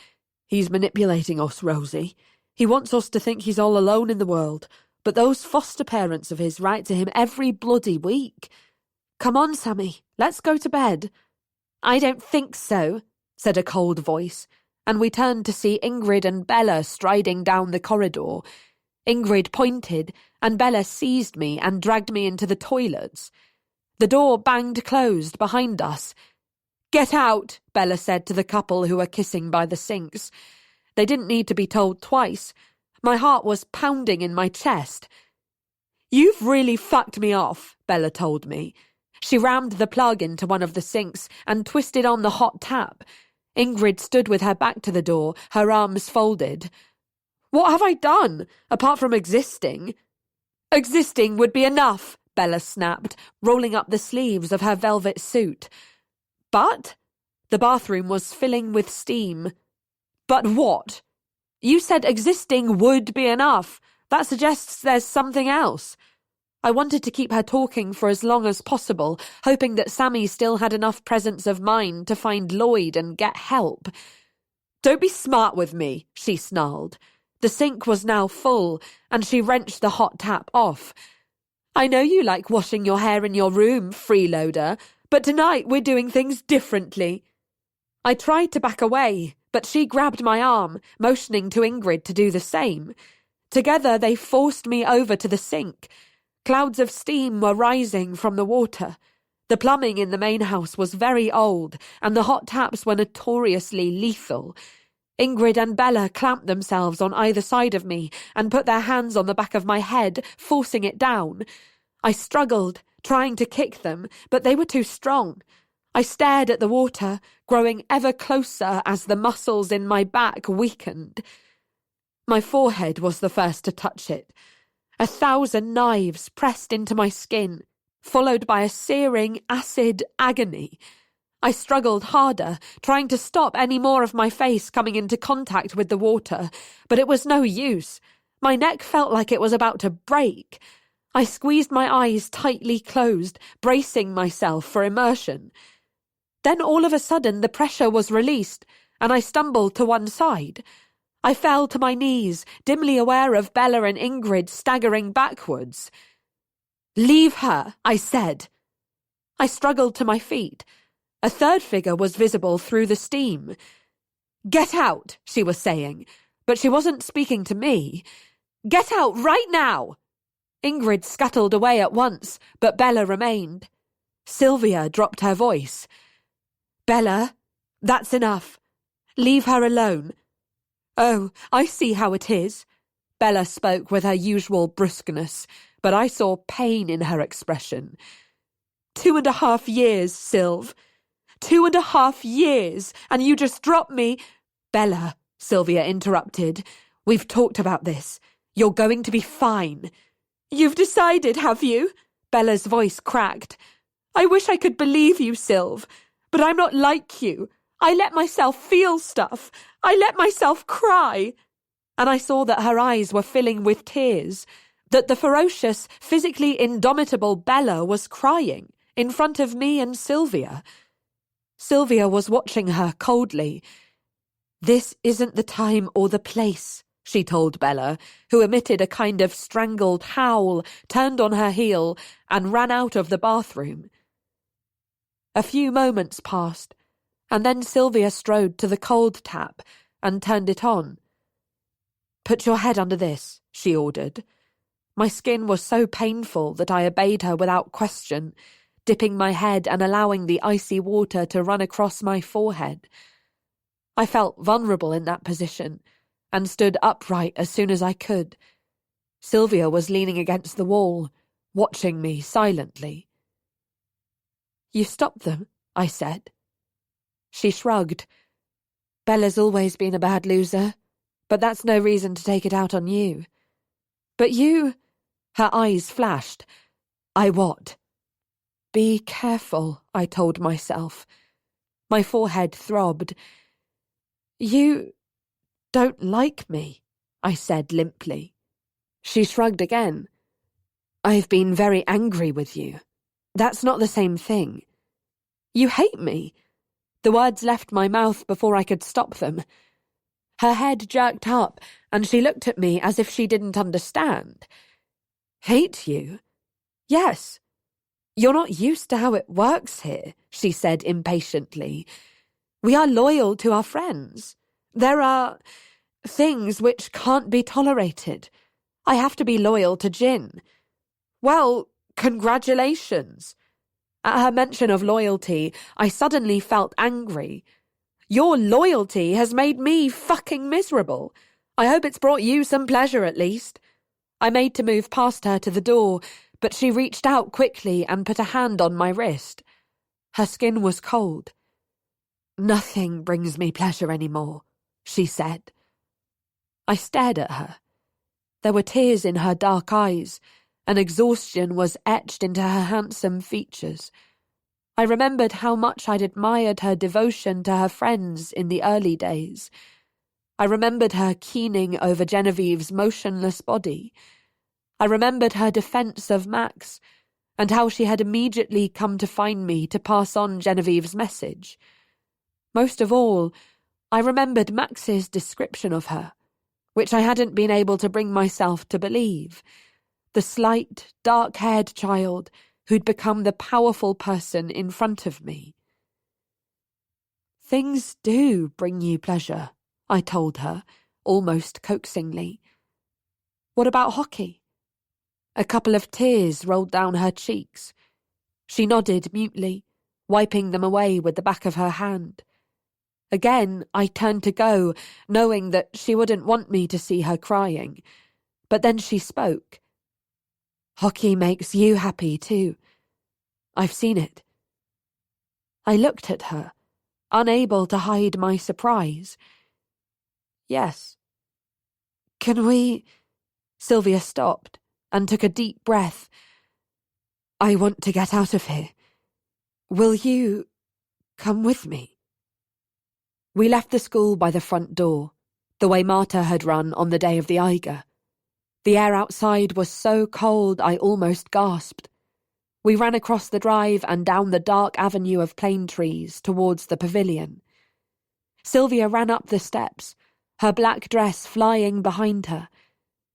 "He's manipulating us, Rosie. He wants us to think he's all alone in the world, but those foster parents of his write to him every bloody week." "Come on, Sammy, let's go to bed." "I don't think so," said a cold voice, and we turned to see Ingrid and Bella striding down the corridor. Ingrid pointed, and Bella seized me and dragged me into the toilets. The door banged closed behind us. "Get out," Bella said to the couple who were kissing by the sinks. They didn't need to be told twice. My heart was pounding in my chest. "You've really fucked me off," Bella told me. She rammed the plug into one of the sinks and twisted on the hot tap. Ingrid stood with her back to the door, her arms folded. "What have I done, apart from existing?" "Existing would be enough," Bella snapped, rolling up the sleeves of her velvet suit. "But?" The bathroom was filling with steam. "But what?" "You said existing would be enough. That suggests there's something else." I wanted to keep her talking for as long as possible, hoping that Sammy still had enough presence of mind to find Lloyd and get help. "Don't be smart with me," she snarled. The sink was now full, and she wrenched the hot tap off. "I know you like washing your hair in your room, freeloader, but tonight we're doing things differently." I tried to back away, but she grabbed my arm, motioning to Ingrid to do the same. Together they forced me over to the sink. Clouds of steam were rising from the water. The plumbing in the main house was very old, and the hot taps were notoriously lethal. Ingrid and Bella clamped themselves on either side of me and put their hands on the back of my head, forcing it down. I struggled, trying to kick them, but they were too strong. I stared at the water, growing ever closer as the muscles in my back weakened. My forehead was the first to touch it. 1,000 knives pressed into my skin, followed by a searing acid agony. I struggled harder, trying to stop any more of my face coming into contact with the water, but it was no use. My neck felt like it was about to break. I squeezed my eyes tightly closed, bracing myself for immersion. Then all of a sudden the pressure was released, and I stumbled to one side. I fell to my knees, dimly aware of Bella and Ingrid staggering backwards. Leave her, I said. I struggled to my feet. A third figure was visible through the steam. Get out, she was saying, but she wasn't speaking to me. Get out right now! Ingrid scuttled away at once, but Bella remained. Sylvia dropped her voice. Bella, that's enough. Leave her alone. Oh, I see how it is. Bella spoke with her usual brusqueness, but I saw pain in her expression. 2.5 years, Sylv. 2.5 years, and you just dropped me. Bella, Sylvia interrupted. We've talked about this. You're going to be fine. You've decided, have you? Bella's voice cracked. I wish I could believe you, Sylv, but I'm not like you. I let myself feel stuff. I let myself cry. And I saw that her eyes were filling with tears, that the ferocious, physically indomitable Bella was crying in front of me and Sylvia. Sylvia was watching her coldly. This isn't the time or the place, she told Bella, who emitted a kind of strangled howl, turned on her heel, and ran out of the bathroom. A few moments passed, and then Sylvia strode to the cold tap and turned it on. Put your head under this, she ordered. My skin was so painful that I obeyed her without question, dipping my head and allowing the icy water to run across my forehead. I felt vulnerable in that position, and stood upright as soon as I could. Sylvia was leaning against the wall, watching me silently. You stopped them, I said. She shrugged. Bella's always been a bad loser, but that's no reason to take it out on you. But you... Her eyes flashed. I what? Be careful, I told myself. My forehead throbbed. You don't like me, I said limply. She shrugged again. I've been very angry with you. That's not the same thing. You hate me. The words left my mouth before I could stop them. Her head jerked up, and she looked at me as if she didn't understand. Hate you? Yes. You're not used to how it works here, she said impatiently. We are loyal to our friends. There are things which can't be tolerated. I have to be loyal to Jin. Well, congratulations. At her mention of loyalty, I suddenly felt angry. Your loyalty has made me fucking miserable. I hope it's brought you some pleasure at least. I made to move past her to the door, but she reached out quickly and put a hand on my wrist. Her skin was cold. Nothing brings me pleasure anymore, she said. I stared at her. There were tears in her dark eyes, and exhaustion was etched into her handsome features. I remembered how much I'd admired her devotion to her friends in the early days. I remembered her keening over Genevieve's motionless body. I remembered her defence of Max, and how she had immediately come to find me to pass on Genevieve's message. Most of all, I remembered Max's description of her, which I hadn't been able to bring myself to believe. The slight, dark-haired child who'd become the powerful person in front of me. Things do bring you pleasure, I told her, almost coaxingly. What about hockey? A couple of tears rolled down her cheeks. She nodded mutely, wiping them away with the back of her hand. Again, I turned to go, knowing that she wouldn't want me to see her crying. But then she spoke. Hockey makes you happy too. I've seen it. I looked at her, unable to hide my surprise. Yes. Can we... Sylvia stopped and took a deep breath. I want to get out of here. Will you come with me? We left the school by the front door, the way Marta had run on the day of the Eiger. The air outside was so cold I almost gasped. We ran across the drive and down the dark avenue of plane trees towards the pavilion. Sylvia ran up the steps, her black dress flying behind her.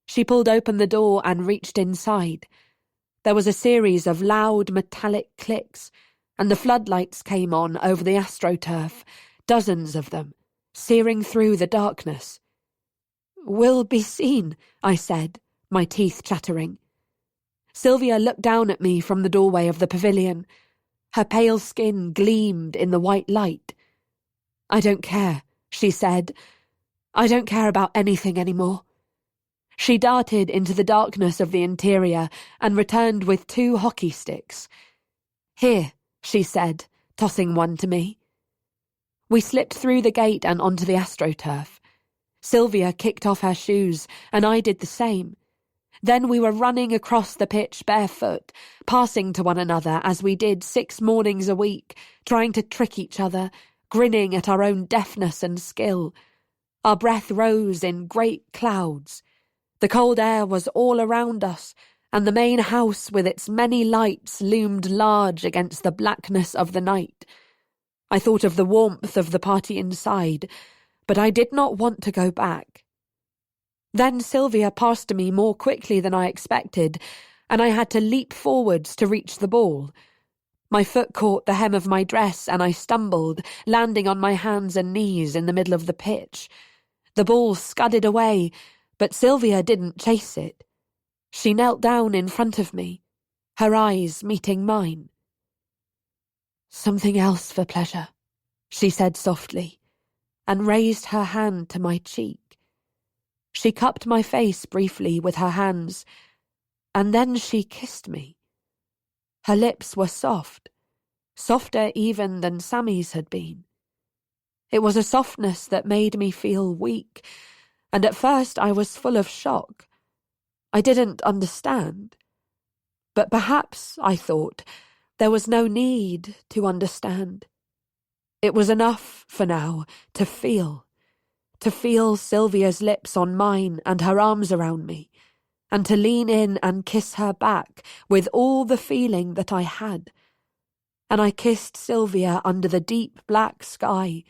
She pulled open the door and reached inside. There was a series of loud metallic clicks, and the floodlights came on over the astroturf, dozens of them, searing through the darkness. "We'll be seen," I said, my teeth chattering. Sylvia looked down at me from the doorway of the pavilion. Her pale skin gleamed in the white light. "I don't care," she said. "I don't care about anything anymore." She darted into the darkness of the interior and returned with 2 hockey sticks. "Here," she said, tossing one to me. We slipped through the gate and onto the astroturf. Sylvia kicked off her shoes, and I did the same. Then we were running across the pitch barefoot, passing to one another as we did 6 mornings a week, trying to trick each other, grinning at our own deftness and skill. Our breath rose in great clouds. The cold air was all around us, and the main house with its many lights loomed large against the blackness of the night. I thought of the warmth of the party inside, but I did not want to go back. Then Sylvia passed me more quickly than I expected, and I had to leap forwards to reach the ball. My foot caught the hem of my dress and I stumbled, landing on my hands and knees in the middle of the pitch. The ball scudded away, but Sylvia didn't chase it. She knelt down in front of me, her eyes meeting mine. "Something else for pleasure," she said softly, and raised her hand to my cheek. She cupped my face briefly with her hands, and then she kissed me. Her lips were soft, softer even than Sammy's had been. It was a softness that made me feel weak, and at first I was full of shock. I didn't understand. But perhaps, I thought, there was no need to understand. It was enough, for now, to feel Sylvia's lips on mine and her arms around me, and to lean in and kiss her back with all the feeling that I had. And I kissed Sylvia under the deep black sky,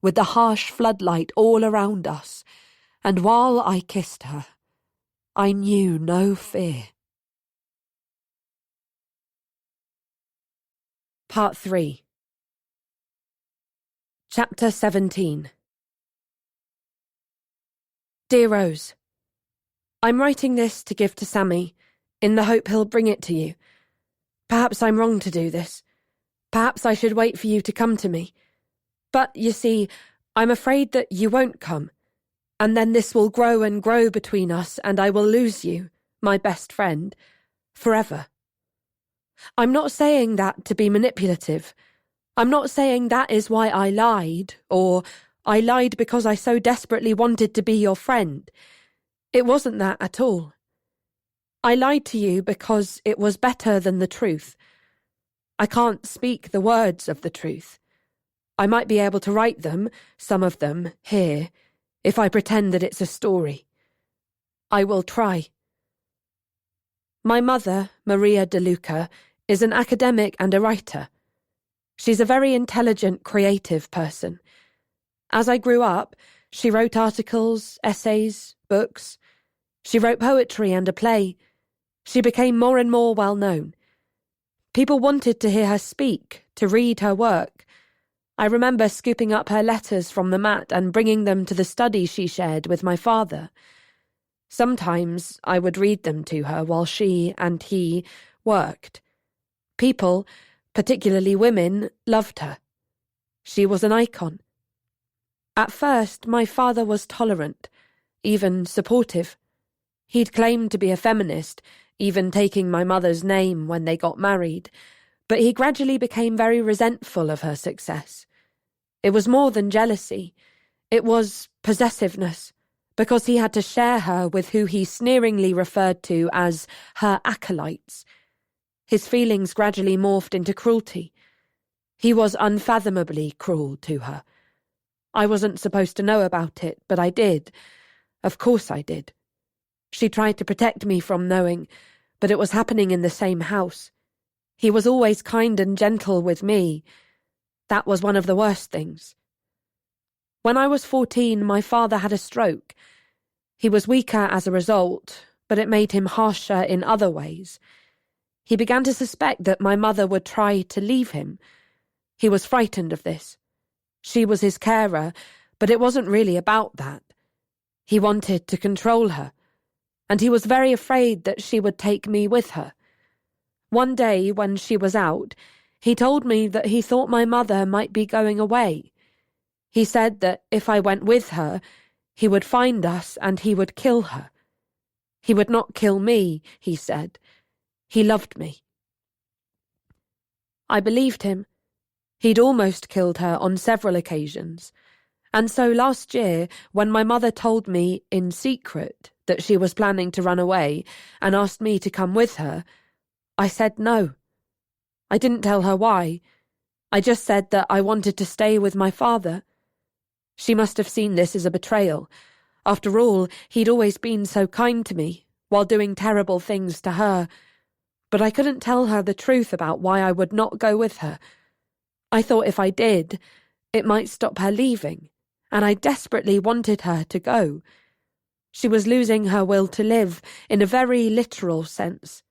with the harsh floodlight all around us, and while I kissed her, I knew no fear. Part 3. Chapter 17. Dear Rose, I'm writing this to give to Sammy, in the hope he'll bring it to you. Perhaps I'm wrong to do this. Perhaps I should wait for you to come to me. But, you see, I'm afraid that you won't come, and then this will grow and grow between us, and I will lose you, my best friend, forever. I'm not saying that to be manipulative. I'm not saying that is why I lied, or I lied because I so desperately wanted to be your friend. It wasn't that at all. I lied to you because it was better than the truth. I can't speak the words of the truth. I might be able to write them, some of them, here, if I pretend that it's a story. I will try. My mother, Maria DeLuca, is an academic and a writer. She's a very intelligent, creative person. As I grew up, she wrote articles, essays, books. She wrote poetry and a play. She became more and more well known. People wanted to hear her speak, to read her work. I remember scooping up her letters from the mat and bringing them to the study she shared with my father. Sometimes I would read them to her while she and he worked. People, particularly women, loved her. She was an icon. At first, my father was tolerant, even supportive. He'd claimed to be a feminist, even taking my mother's name when they got married, but he gradually became very resentful of her success. It was more than jealousy. It was possessiveness, because he had to share her with who he sneeringly referred to as her acolytes. His feelings gradually morphed into cruelty. He was unfathomably cruel to her. I wasn't supposed to know about it, but I did. Of course I did. She tried to protect me from knowing, but it was happening in the same house. He was always kind and gentle with me. That was one of the worst things. When I was 14, my father had a stroke. He was weaker as a result, but it made him harsher in other ways. He began to suspect that my mother would try to leave him. He was frightened of this. She was his carer, but it wasn't really about that. He wanted to control her, and he was very afraid that she would take me with her. One day, when she was out, he told me that he thought my mother might be going away. He said that if I went with her, he would find us and he would kill her. He would not kill me, he said. He loved me. I believed him. He'd almost killed her on several occasions. And so last year, when my mother told me in secret that she was planning to run away and asked me to come with her, I said no. I didn't tell her why. I just said that I wanted to stay with my father. She must have seen this as a betrayal. After all, he'd always been so kind to me, while doing terrible things to her. But I couldn't tell her the truth about why I would not go with her. I thought if I did, it might stop her leaving, and I desperately wanted her to go. She was losing her will to live in a very literal sense.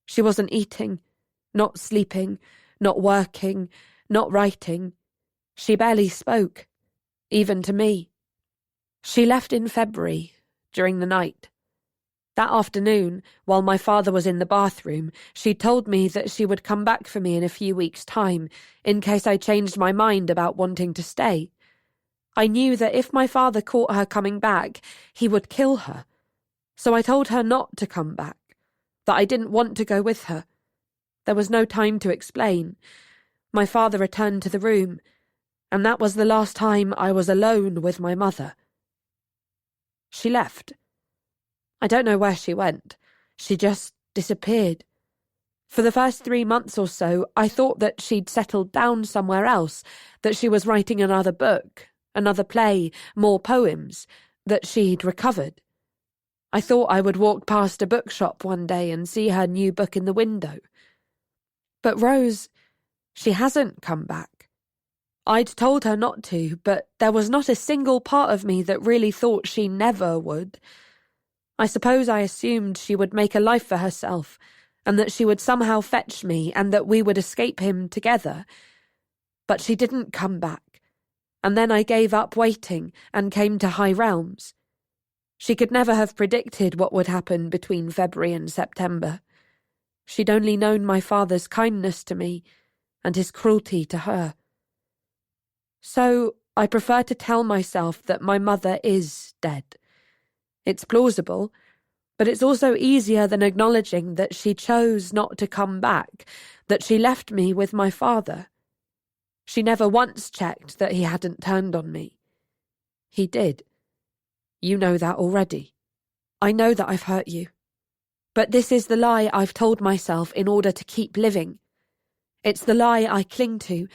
She wasn't eating, not sleeping, not working, not writing. She barely spoke, even to me. She left in February, during the night. That afternoon, while my father was in the bathroom, she told me that she would come back for me in a few weeks' time, in case I changed my mind about wanting to stay. I knew that if my father caught her coming back, he would kill her. So I told her not to come back, that I didn't want to go with her. There was no time to explain. My father returned to the room, and that was the last time I was alone with my mother. She left. I don't know where she went. She just disappeared. For the first 3 months or so, I thought that she'd settled down somewhere else, that she was writing another book, another play, more poems, that she'd recovered. I thought I would walk past a bookshop one day and see her new book in the window. But Rose, she hasn't come back. I'd told her not to, but there was not a single part of me that really thought she never would. I suppose I assumed she would make a life for herself, and that she would somehow fetch me and that we would escape him together. But she didn't come back, and then I gave up waiting and came to High Realms. She could never have predicted what would happen between February and September. She'd only known my father's kindness to me and his cruelty to her. So I prefer to tell myself that my mother is dead. It's plausible, but it's also easier than acknowledging that she chose not to come back, that she left me with my father. She never once checked that he hadn't turned on me. He did. You know that already. I know that I've hurt you. But this is the lie I've told myself in order to keep living. It's the lie I cling to,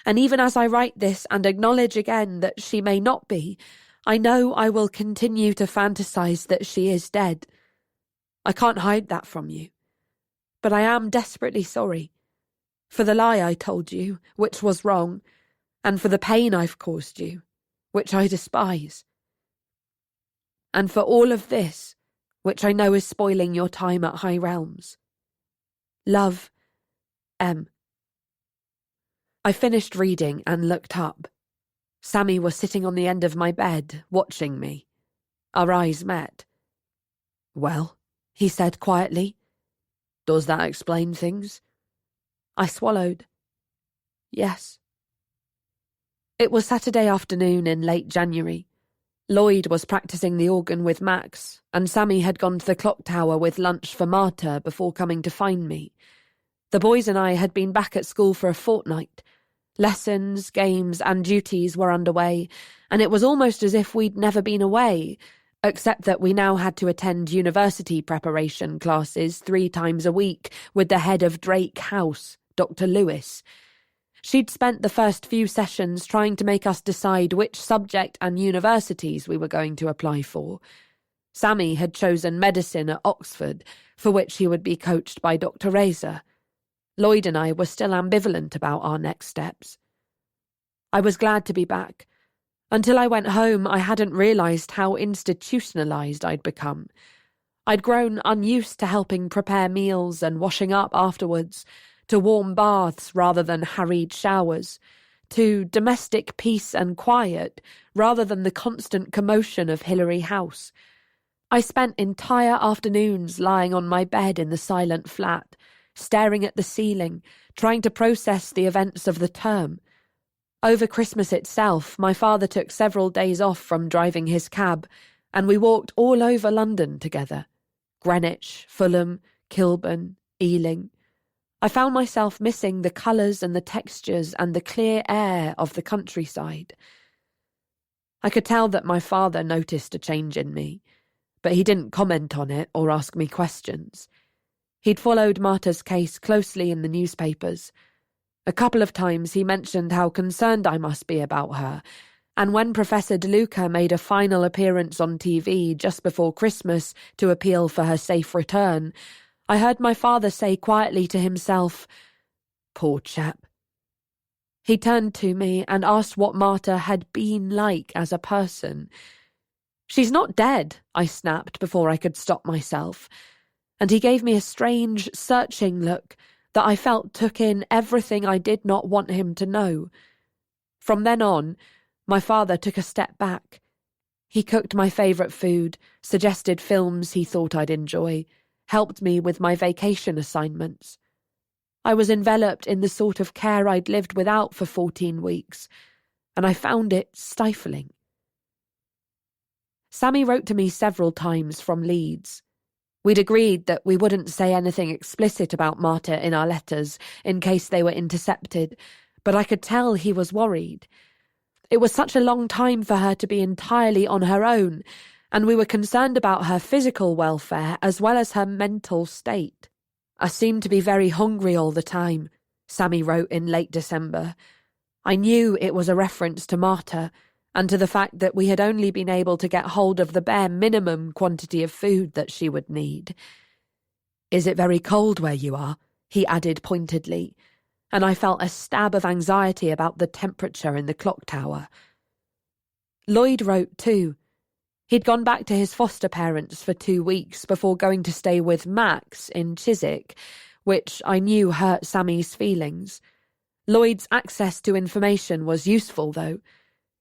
and even as I write this and acknowledge again that she may not be, I know I will continue to fantasize that she is dead. I can't hide that from you. But I am desperately sorry. For the lie I told you, which was wrong, and for the pain I've caused you, which I despise. And for all of this, which I know is spoiling your time at High Realms. Love, M. I finished reading and looked up. Sammy was sitting on the end of my bed, watching me. Our eyes met. "Well," he said quietly, "does that explain things?" I swallowed. Yes. It was Saturday afternoon in late January. Lloyd was practicing the organ with Max, and Sammy had gone to the clock tower with lunch for Marta before coming to find me. The boys and I had been back at school for a fortnight. Lessons, games, and duties were underway, and it was almost as if we'd never been away, except that we now had to attend university preparation classes 3 times a week with the head of Drake House, Dr. Lewis. She'd spent the first few sessions trying to make us decide which subject and universities we were going to apply for. Sammy had chosen medicine at Oxford, for which he would be coached by Dr. Razor. Lloyd and I were still ambivalent about our next steps. I was glad to be back. Until I went home, I hadn't realised how institutionalised I'd become. I'd grown unused to helping prepare meals and washing up afterwards, to warm baths rather than harried showers, to domestic peace and quiet rather than the constant commotion of Hilary House. I spent entire afternoons lying on my bed in the silent flat, staring at the ceiling, trying to process the events of the term. Over Christmas itself, my father took several days off from driving his cab, and we walked all over London together. Greenwich, Fulham, Kilburn, Ealing. I found myself missing the colours and the textures and the clear air of the countryside. I could tell that my father noticed a change in me, but he didn't comment on it or ask me questions. He'd followed Marta's case closely in the newspapers. A couple of times he mentioned how concerned I must be about her, and when Professor DeLuca made a final appearance on TV just before Christmas to appeal for her safe return, I heard my father say quietly to himself, "Poor chap." He turned to me and asked what Marta had been like as a person. "She's not dead," I snapped before I could stop myself, and he gave me a strange, searching look that I felt took in everything I did not want him to know. From then on, my father took a step back. He cooked my favourite food, suggested films he thought I'd enjoy, helped me with my vacation assignments. I was enveloped in the sort of care I'd lived without for 14 weeks, and I found it stifling. Sammy wrote to me several times from Leeds. We'd agreed that we wouldn't say anything explicit about Marta in our letters in case they were intercepted, but I could tell he was worried. It was such a long time for her to be entirely on her own, and we were concerned about her physical welfare as well as her mental state. "I seemed to be very hungry all the time," Sammy wrote in late December. I knew it was a reference to Marta, and to the fact that we had only been able to get hold of the bare minimum quantity of food that she would need. "Is it very cold where you are?" he added pointedly, and I felt a stab of anxiety about the temperature in the clock tower. Lloyd wrote too. He'd gone back to his foster parents for 2 weeks before going to stay with Max in Chiswick, which I knew hurt Sammy's feelings. Lloyd's access to information was useful, though.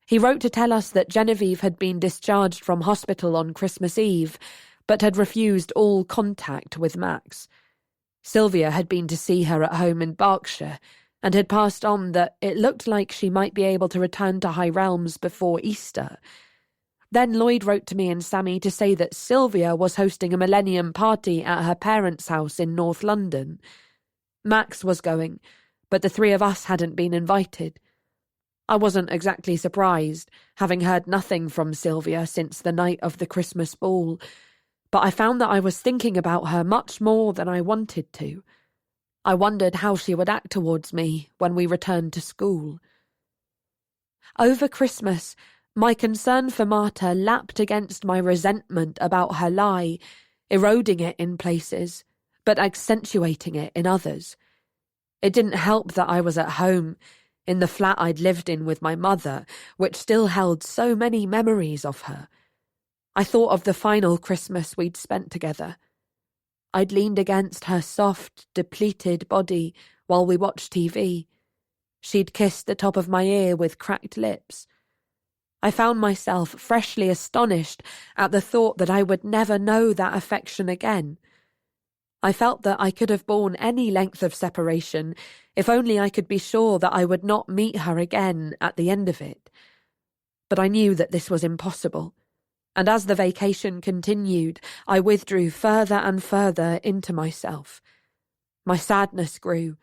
He wrote to tell us that Genevieve had been discharged from hospital on Christmas Eve, but had refused all contact with Max. Sylvia had been to see her at home in Berkshire, and had passed on that it looked like she might be able to return to High Realms before Easter. Then Lloyd wrote to me and Sammy to say that Sylvia was hosting a millennium party at her parents' house in North London. Max was going, but the 3 of us hadn't been invited. I wasn't exactly surprised, having heard nothing from Sylvia since the night of the Christmas ball, but I found that I was thinking about her much more than I wanted to. I wondered how she would act towards me when we returned to school. Over Christmas, my concern for Marta lapped against my resentment about her lie, eroding it in places, but accentuating it in others. It didn't help that I was at home, in the flat I'd lived in with my mother, which still held so many memories of her. I thought of the final Christmas we'd spent together. I'd leaned against her soft, depleted body while we watched TV. She'd kissed the top of my ear with cracked lips. I found myself freshly astonished at the thought that I would never know that affection again. I felt that I could have borne any length of separation if only I could be sure that I would not meet her again at the end of it. But I knew that this was impossible, and as the vacation continued, I withdrew further and further into myself. My sadness grew,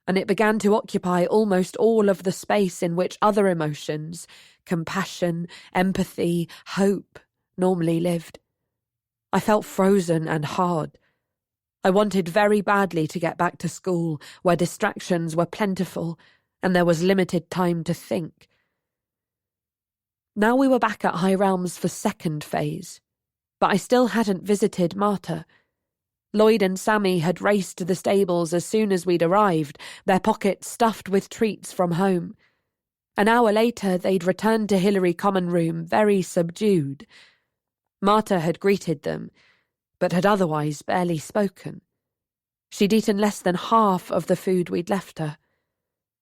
and it began to occupy almost all of the space in which other emotions, compassion, empathy, hope, normally lived. I felt frozen and hard. I wanted very badly to get back to school, where distractions were plentiful, and there was limited time to think. Now we were back at High Realms for second phase, but I still hadn't visited Marta. Lloyd and Sammy had raced to the stables as soon as we'd arrived, their pockets stuffed with treats from home. An hour later, they'd returned to Hilary Common Room very subdued. Marta had greeted them, but had otherwise barely spoken. She'd eaten less than half of the food we'd left her.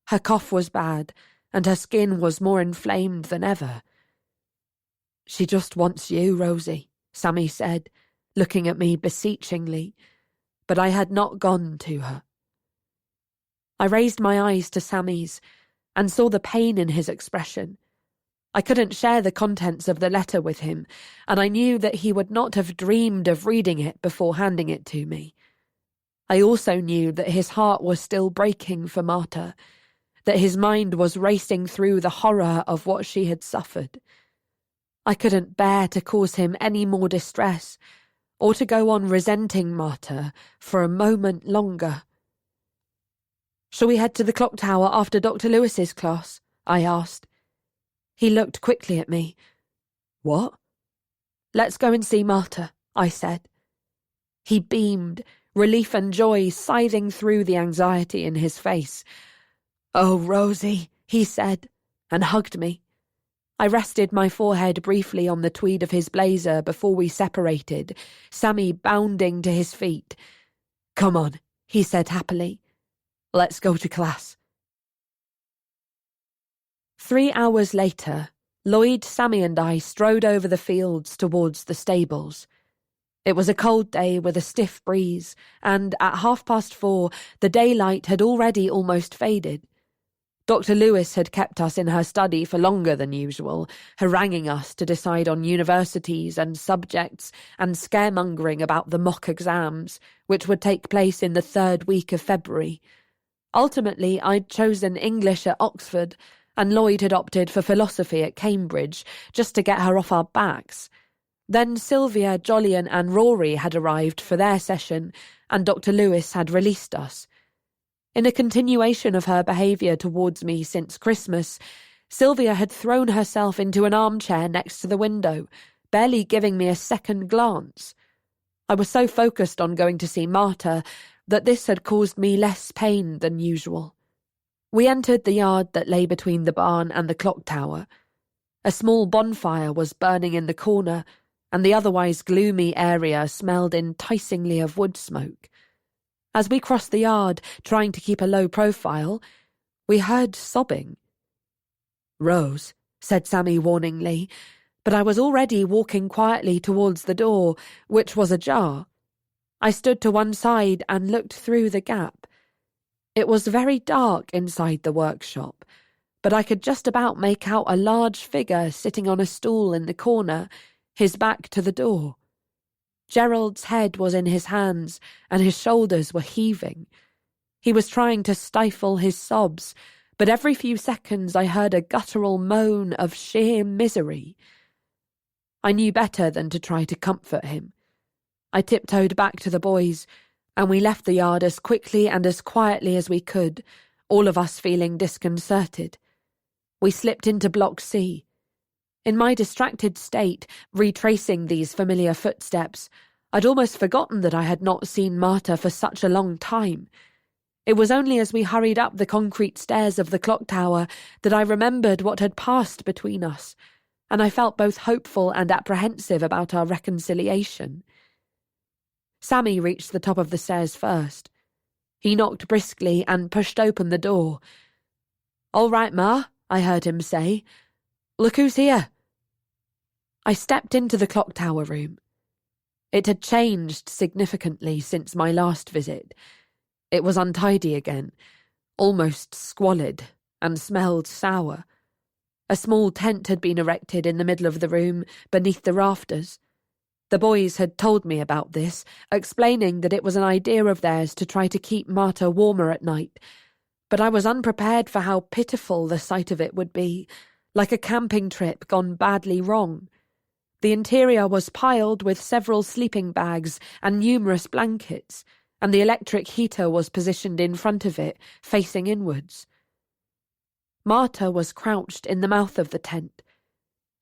Her cough was bad, and her skin was more inflamed than ever. "She just wants you, Rosie," Sammy said, looking at me beseechingly, but I had not gone to her. I raised my eyes to Sammy's and saw the pain in his expression. I couldn't share the contents of the letter with him, and I knew that he would not have dreamed of reading it before handing it to me. I also knew that his heart was still breaking for Marta, that his mind was racing through the horror of what she had suffered. I couldn't bear to cause him any more distress, or to go on resenting Marta for a moment longer. "Shall we head to the clock tower after Dr. Lewis's class?" I asked. He looked quickly at me. "What?" "Let's go and see Marta," I said. He beamed, relief and joy scything through the anxiety in his face. "Oh, Rosie," he said, and hugged me. I rested my forehead briefly on the tweed of his blazer before we separated, Sammy bounding to his feet. "Come on," he said happily. "Let's go to class." 3 hours later, Lloyd, Sammy and I strode over the fields towards the stables. It was a cold day with a stiff breeze, and at 4:30, the daylight had already almost faded. Dr. Lewis had kept us in her study for longer than usual, haranguing us to decide on universities and subjects and scaremongering about the mock exams, which would take place in the 3rd week of February. Ultimately, I'd chosen English at Oxford, and Lloyd had opted for philosophy at Cambridge, just to get her off our backs. Then Sylvia, Jolyon and Rory had arrived for their session, and Dr. Lewis had released us. In a continuation of her behaviour towards me since Christmas, Sylvia had thrown herself into an armchair next to the window, barely giving me a second glance. I was so focused on going to see Marta that this had caused me less pain than usual. We entered the yard that lay between the barn and the clock tower. A small bonfire was burning in the corner, and the otherwise gloomy area smelled enticingly of wood smoke. As we crossed the yard, trying to keep a low profile, we heard sobbing. "Rose," said Sammy warningly, but I was already walking quietly towards the door, which was ajar. I stood to one side and looked through the gap. It was very dark inside the workshop, but I could just about make out a large figure sitting on a stool in the corner, his back to the door. Gerald's head was in his hands, and his shoulders were heaving. He was trying to stifle his sobs, but every few seconds I heard a guttural moan of sheer misery. I knew better than to try to comfort him. I tiptoed back to the boys, and we left the yard as quickly and as quietly as we could, all of us feeling disconcerted. We slipped into Block C. In my distracted state, retracing these familiar footsteps, I'd almost forgotten that I had not seen Marta for such a long time. It was only as we hurried up the concrete stairs of the clock tower that I remembered what had passed between us, and I felt both hopeful and apprehensive about our reconciliation. Sammy reached the top of the stairs first. He knocked briskly and pushed open the door. "All right, Ma," I heard him say. "Look who's here." I stepped into the clock tower room. It had changed significantly since my last visit. It was untidy again, almost squalid, and smelled sour. A small tent had been erected in the middle of the room, beneath the rafters. The boys had told me about this, explaining that it was an idea of theirs to try to keep Marta warmer at night, but I was unprepared for how pitiful the sight of it would be, like a camping trip gone badly wrong. The interior was piled with several sleeping bags and numerous blankets, and the electric heater was positioned in front of it, facing inwards. Marta was crouched in the mouth of the tent.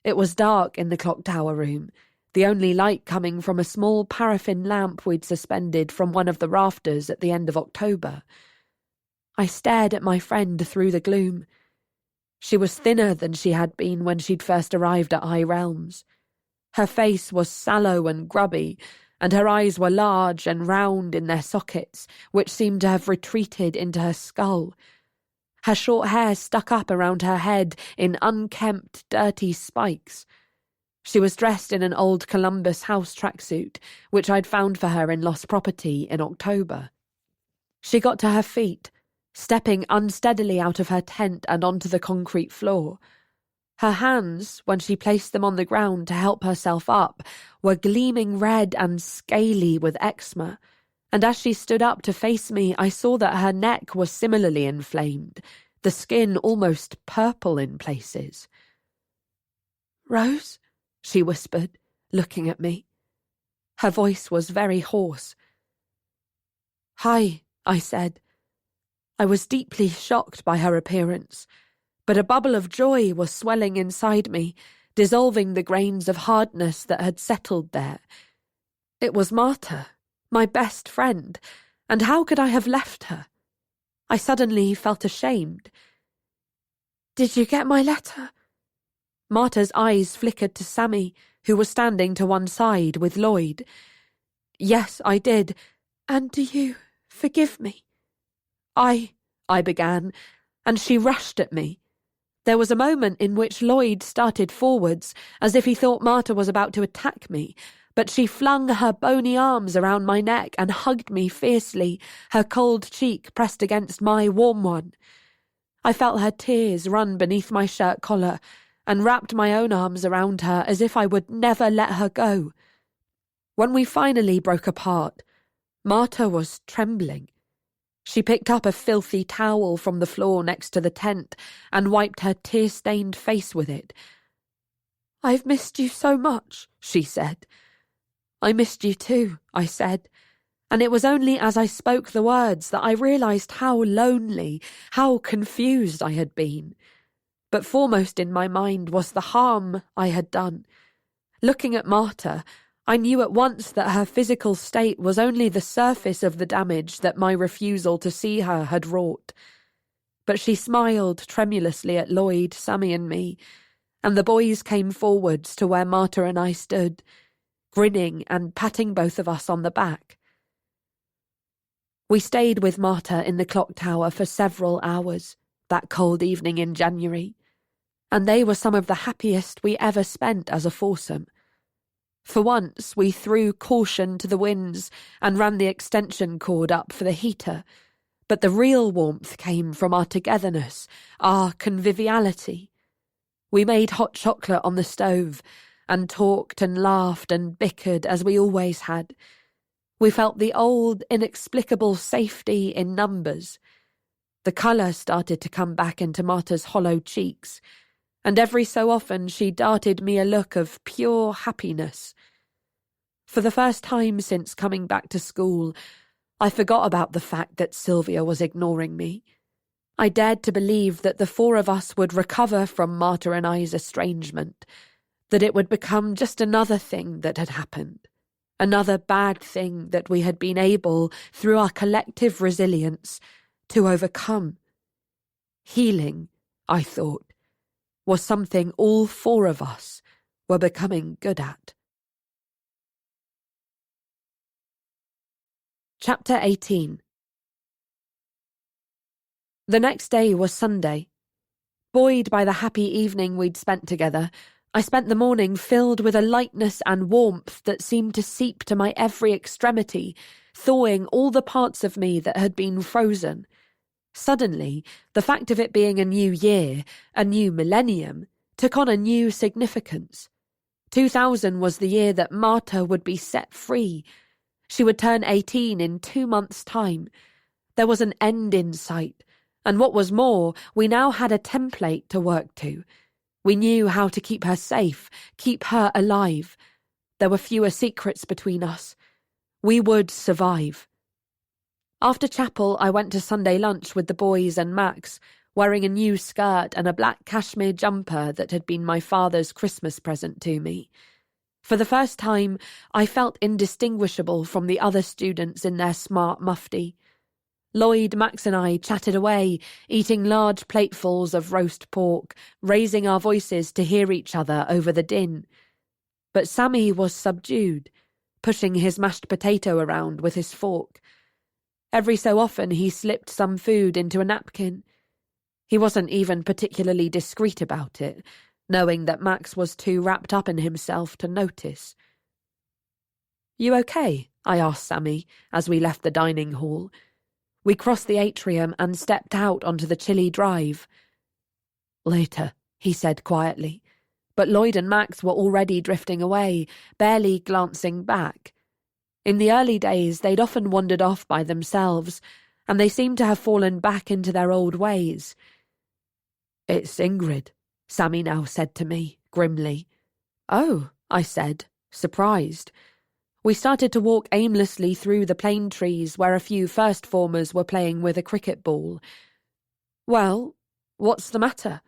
It was dark in the clock tower room, the only light coming from a small paraffin lamp we'd suspended from one of the rafters at the end of October. I stared at my friend through the gloom. She was thinner than she had been when she'd first arrived at High Realms. Her face was sallow and grubby, and her eyes were large and round in their sockets, which seemed to have retreated into her skull. Her short hair stuck up around her head in unkempt, dirty spikes. She was dressed in an old Columbus House tracksuit, which I'd found for her in lost property in October. She got to her feet, stepping unsteadily out of her tent and onto the concrete floor. Her hands, when she placed them on the ground to help herself up, were gleaming red and scaly with eczema, and as she stood up to face me, I saw that her neck was similarly inflamed, the skin almost purple in places. "Rose?" she whispered, looking at me. Her voice was very hoarse. "Hi," I said. I was deeply shocked by her appearance, but a bubble of joy was swelling inside me, dissolving the grains of hardness that had settled there. It was Marta, my best friend, and how could I have left her? I suddenly felt ashamed. "Did you get my letter?" Marta's eyes flickered to Sammy, who was standing to one side with Lloyd. "Yes, I did. And do you forgive me?" I began, and she rushed at me. There was a moment in which Lloyd started forwards, as if he thought Marta was about to attack me, but she flung her bony arms around my neck and hugged me fiercely, her cold cheek pressed against my warm one. I felt her tears run beneath my shirt collar, and wrapped my own arms around her as if I would never let her go. When we finally broke apart, Marta was trembling. She picked up a filthy towel from the floor next to the tent and wiped her tear-stained face with it. "I've missed you so much," she said. "I missed you too," I said, and it was only as I spoke the words that I realised how lonely, how confused I had been. But foremost in my mind was the harm I had done. Looking at Marta, I knew at once that her physical state was only the surface of the damage that my refusal to see her had wrought. But she smiled tremulously at Lloyd, Sammy and me, and the boys came forwards to where Marta and I stood, grinning and patting both of us on the back. We stayed with Marta in the clock tower for several hours, that cold evening in January, and they were some of the happiest we ever spent as a foursome. For once, we threw caution to the winds and ran the extension cord up for the heater, but the real warmth came from our togetherness, our conviviality. We made hot chocolate on the stove and talked and laughed and bickered as we always had. We felt the old, inexplicable safety in numbers. The colour started to come back into Marta's hollow cheeks, and every so often she darted me a look of pure happiness. For the first time since coming back to school, I forgot about the fact that Sylvia was ignoring me. I dared to believe that the four of us would recover from Marta and I's estrangement, that it would become just another thing that had happened, another bad thing that we had been able, through our collective resilience, to overcome. Healing, I thought, was something all four of us were becoming good at. Chapter 18. The next day was Sunday. Buoyed by the happy evening we'd spent together, I spent the morning filled with a lightness and warmth that seemed to seep to my every extremity, thawing all the parts of me that had been frozen. Suddenly, the fact of it being a new year, a new millennium, took on a new significance. 2000 was the year that Marta would be set free. She would turn 18 in 2 months' time. There was an end in sight, and what was more, we now had a template to work to. We knew how to keep her safe, keep her alive. There were fewer secrets between us. We would survive. After chapel, I went to Sunday lunch with the boys and Max, wearing a new skirt and a black cashmere jumper that had been my father's Christmas present to me. For the first time, I felt indistinguishable from the other students in their smart mufti. Lloyd, Max and I chatted away, eating large platefuls of roast pork, raising our voices to hear each other over the din. But Sammy was subdued, pushing his mashed potato around with his fork. Every so often he slipped some food into a napkin. He wasn't even particularly discreet about it, knowing that Max was too wrapped up in himself to notice. "You okay?" I asked Sammy as we left the dining hall. We crossed the atrium and stepped out onto the chilly drive. "Later," he said quietly, but Lloyd and Max were already drifting away, barely glancing back. In the early days, they'd often wandered off by themselves, and they seemed to have fallen back into their old ways. "It's Ingrid," Sammy now said to me, grimly. "Oh," I said, surprised. We started to walk aimlessly through the plane trees where a few first formers were playing with a cricket ball. "Well, what's the matter?"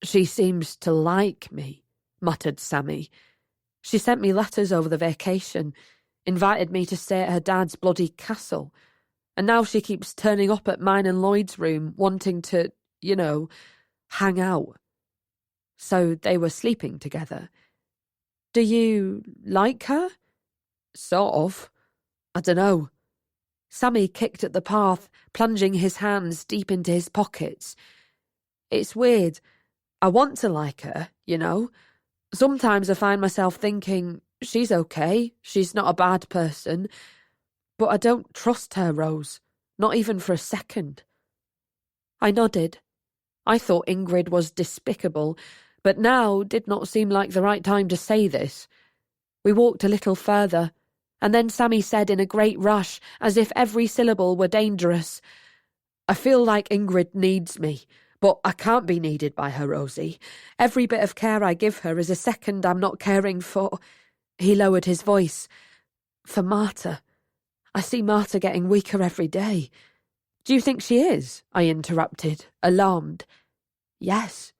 "She seems to like me," muttered Sammy. "She sent me letters over the vacation, invited me to stay at her dad's bloody castle, and now she keeps turning up at mine and Lloyd's room, wanting to, hang out." So they were sleeping together. "Do you like her?" "Sort of. I dunno." Sammy kicked at the path, plunging his hands deep into his pockets. "It's weird. I want to like her, Sometimes I find myself thinking, she's okay, she's not a bad person. But I don't trust her, Rose. Not even for a second." I nodded. I thought Ingrid was despicable, but now did not seem like the right time to say this. We walked a little further, and then Sammy said in a great rush, as if every syllable were dangerous, "I feel like Ingrid needs me, but I can't be needed by her, Rosie. Every bit of care I give her is a second I'm not caring for—" He lowered his voice. "For Marta. I see Marta getting weaker every day." "Do you think she is?" I interrupted, alarmed. "Yes."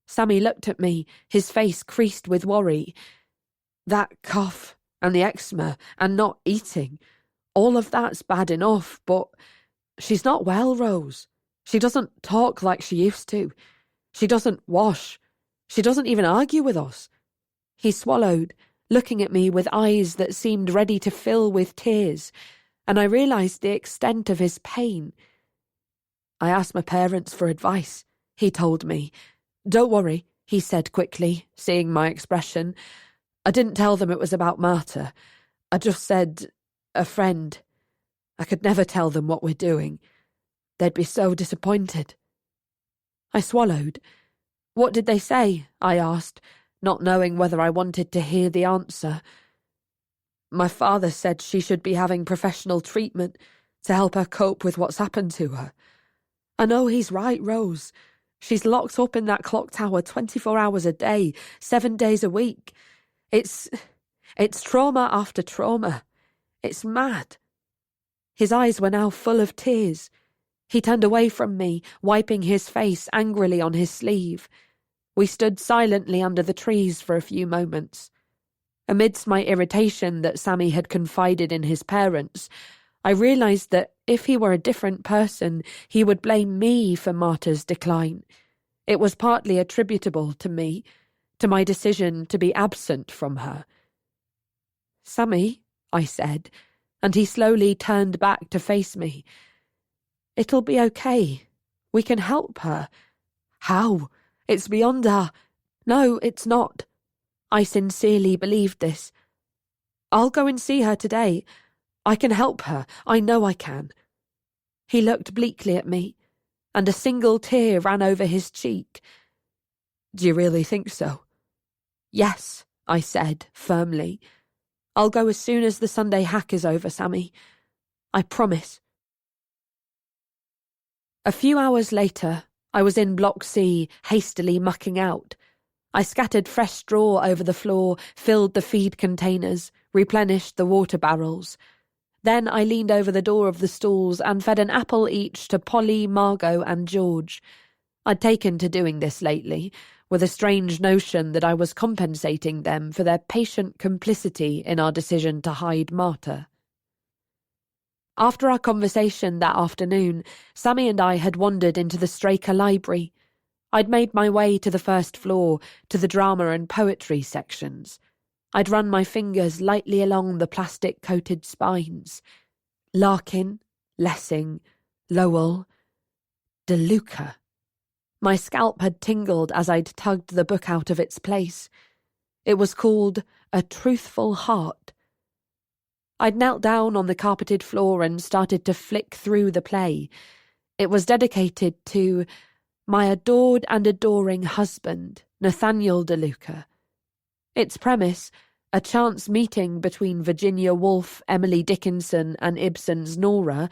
Sammy looked at me, his face creased with worry. "That cough, and the eczema, and not eating, all of that's bad enough, but she's not well, Rose. She doesn't talk like she used to. She doesn't wash. She doesn't even argue with us." He swallowed, looking at me with eyes that seemed ready to fill with tears, and I realised the extent of his pain. "I asked my parents for advice," he told me. "Don't worry," he said quickly, seeing my expression. "I didn't tell them it was about Marta. I just said, a friend. I could never tell them what we're doing. They'd be so disappointed." I swallowed. "What did they say?" I asked, not knowing whether I wanted to hear the answer. "My father said she should be having professional treatment to help her cope with what's happened to her. I know he's right, Rose. She's locked up in that clock tower 24 hours a day, 7 days a week. It's trauma after trauma. It's mad." His eyes were now full of tears. He turned away from me, wiping his face angrily on his sleeve. We stood silently under the trees for a few moments. Amidst my irritation that Sammy had confided in his parents, I realised that if he were a different person, he would blame me for Marta's decline. It was partly attributable to me, to my decision to be absent from her. "Sammy," I said, and he slowly turned back to face me. "It'll be okay. We can help her." "How? It's beyond our—" "No, it's not." I sincerely believed this. "I'll go and see her today. I can help her. I know I can." He looked bleakly at me, and a single tear ran over his cheek. "Do you really think so?" "Yes," I said, firmly. "I'll go as soon as the Sunday hack is over, Sammy. I promise." A few hours later, I was in Block C, hastily mucking out. I scattered fresh straw over the floor, filled the feed containers, replenished the water barrels. Then I leaned over the door of the stalls and fed an apple each to Polly, Margot and George. I'd taken to doing this lately, with a strange notion that I was compensating them for their patient complicity in our decision to hide Marta. After our conversation that afternoon, Sammy and I had wandered into the Straker Library. I'd made my way to the first floor, to the drama and poetry sections. I'd run my fingers lightly along the plastic-coated spines. Larkin, Lessing, Lowell, DeLuca. My scalp had tingled as I'd tugged the book out of its place. It was called A Truthful Heart. I'd knelt down on the carpeted floor and started to flick through the play. It was dedicated to my adored and adoring husband, Nathaniel DeLuca. Its premise, a chance meeting between Virginia Woolf, Emily Dickinson, and Ibsen's Nora,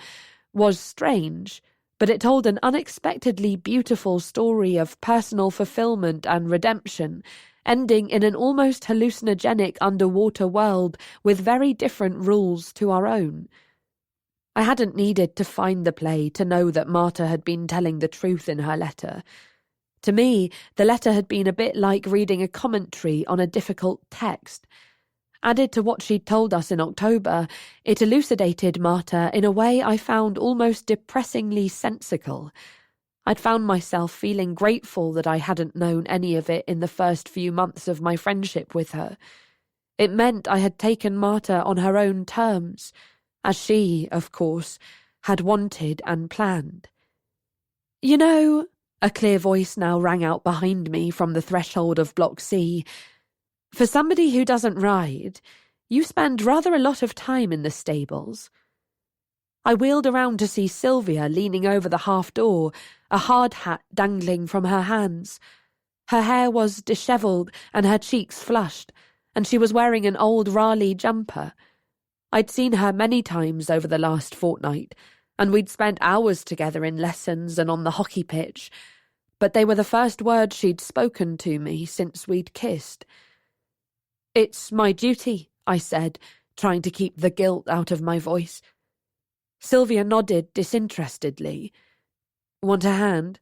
was strange, but it told an unexpectedly beautiful story of personal fulfillment and redemption, ending in an almost hallucinogenic underwater world with very different rules to our own. I hadn't needed to find the play to know that Marta had been telling the truth in her letter. To me, the letter had been a bit like reading a commentary on a difficult text. Added to what she'd told us in October, it elucidated Marta in a way I found almost depressingly sensical. I'd found myself feeling grateful that I hadn't known any of it in the first few months of my friendship with her. It meant I had taken Marta on her own terms, as she, of course, had wanted and planned. "You know," a clear voice now rang out behind me from the threshold of Block C, "for somebody who doesn't ride, you spend rather a lot of time in the stables." I wheeled around to see Sylvia leaning over the half-door, a hard hat dangling from her hands. Her hair was dishevelled and her cheeks flushed, and she was wearing an old Raleigh jumper. I'd seen her many times over the last fortnight, and we'd spent hours together in lessons and on the hockey pitch, but they were the first words she'd spoken to me since we'd kissed. "It's my duty," I said, trying to keep the guilt out of my voice. Sylvia nodded disinterestedly. "Want a hand?"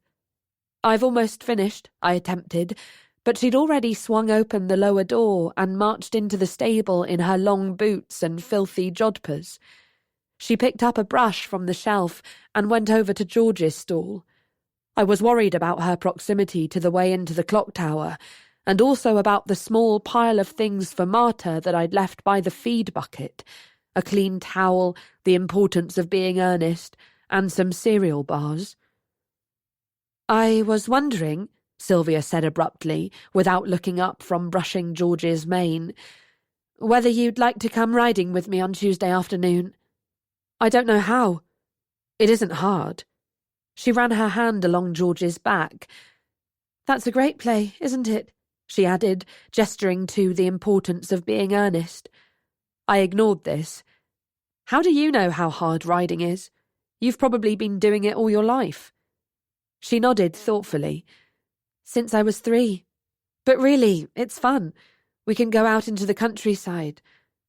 "I've almost finished," I attempted, but she'd already swung open the lower door and marched into the stable in her long boots and filthy jodhpurs. She picked up a brush from the shelf and went over to George's stall. I was worried about her proximity to the way into the clock tower, and also about the small pile of things for Marta that I'd left by the feed bucket, a clean towel, the importance of being earnest, and some cereal bars. "I was wondering," Sylvia said abruptly, without looking up from brushing George's mane, "whether you'd like to come riding with me on Tuesday afternoon. I don't know how. It isn't hard." She ran her hand along George's back. "That's a great play, isn't it?" she added, gesturing to the importance of being earnest. I ignored this. "How do you know how hard riding is? You've probably been doing it all your life." She nodded thoughtfully. "Since I was 3. But really, it's fun. We can go out into the countryside,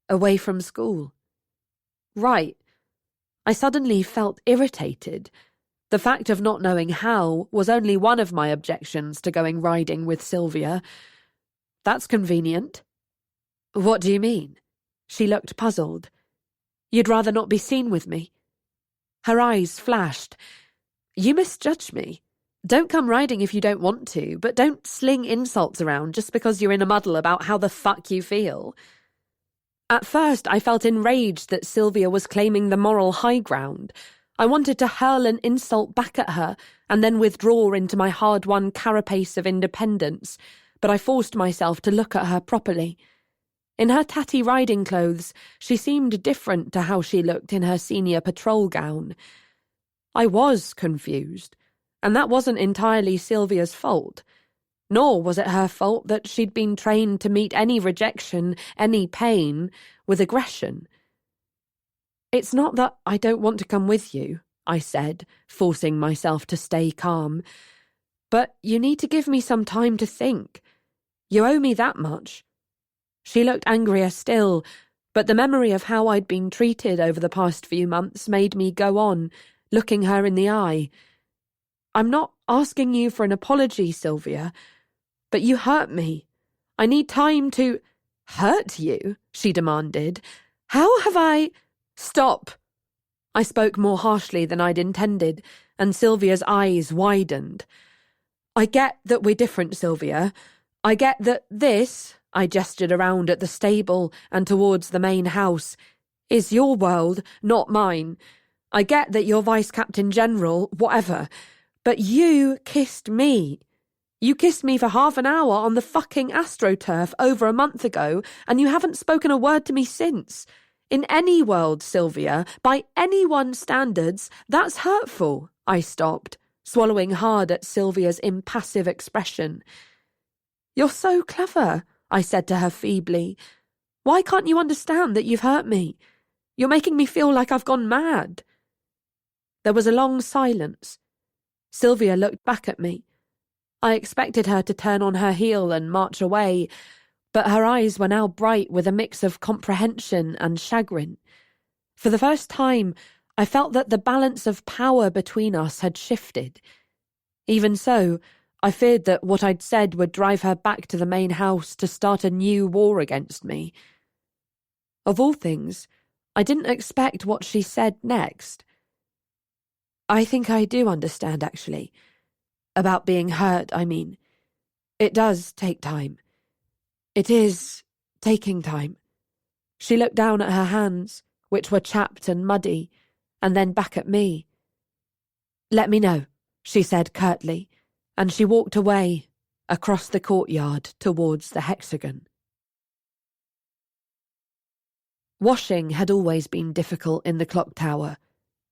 away from school." "Right." I suddenly felt irritated. The fact of not knowing how was only one of my objections to going riding with Sylvia. "That's convenient." "What do you mean?" She looked puzzled. "You'd rather not be seen with me?" Her eyes flashed. "You misjudge me. Don't come riding if you don't want to, but don't sling insults around just because you're in a muddle about how the fuck you feel." At first, I felt enraged that Sylvia was claiming the moral high ground. I wanted to hurl an insult back at her and then withdraw into my hard-won carapace of independence, but I forced myself to look at her properly. In her tatty riding clothes, she seemed different to how she looked in her senior patrol gown. I was confused, and that wasn't entirely Sylvia's fault. Nor was it her fault that she'd been trained to meet any rejection, any pain, with aggression. "It's not that I don't want to come with you," I said, forcing myself to stay calm. "But you need to give me some time to think. You owe me that much." She looked angrier still, but the memory of how I'd been treated over the past few months made me go on, looking her in the eye. "I'm not asking you for an apology, Sylvia, but you hurt me. I need time to—" "Hurt you?" she demanded. "How have I—" "Stop!" I spoke more harshly than I'd intended, and Sylvia's eyes widened. "I get that we're different, Sylvia. I get that this, I gestured around at the stable and towards the main house, is your world, not mine. I get that you're Vice Captain General, whatever, but you kissed me. You kissed me for half an hour on the fucking AstroTurf over a month ago, and you haven't spoken a word to me since. In any world, Sylvia, by anyone's standards, that's hurtful. I stopped, swallowing hard at Sylvia's impassive expression. You're so clever, I said to her feebly. Why can't you understand that you've hurt me? You're making me feel like I've gone mad. There was a long silence. Sylvia looked back at me. I expected her to turn on her heel and march away, but her eyes were now bright with a mix of comprehension and chagrin. For the first time, I felt that the balance of power between us had shifted. Even so, I feared that what I'd said would drive her back to the main house to start a new war against me. Of all things, I didn't expect what she said next. I think I do understand, actually. About being hurt, I mean. It does take time. It is taking time. She looked down at her hands, which were chapped and muddy, and then back at me. Let me know, she said curtly, and she walked away, across the courtyard towards the hexagon. Washing had always been difficult in the clock tower.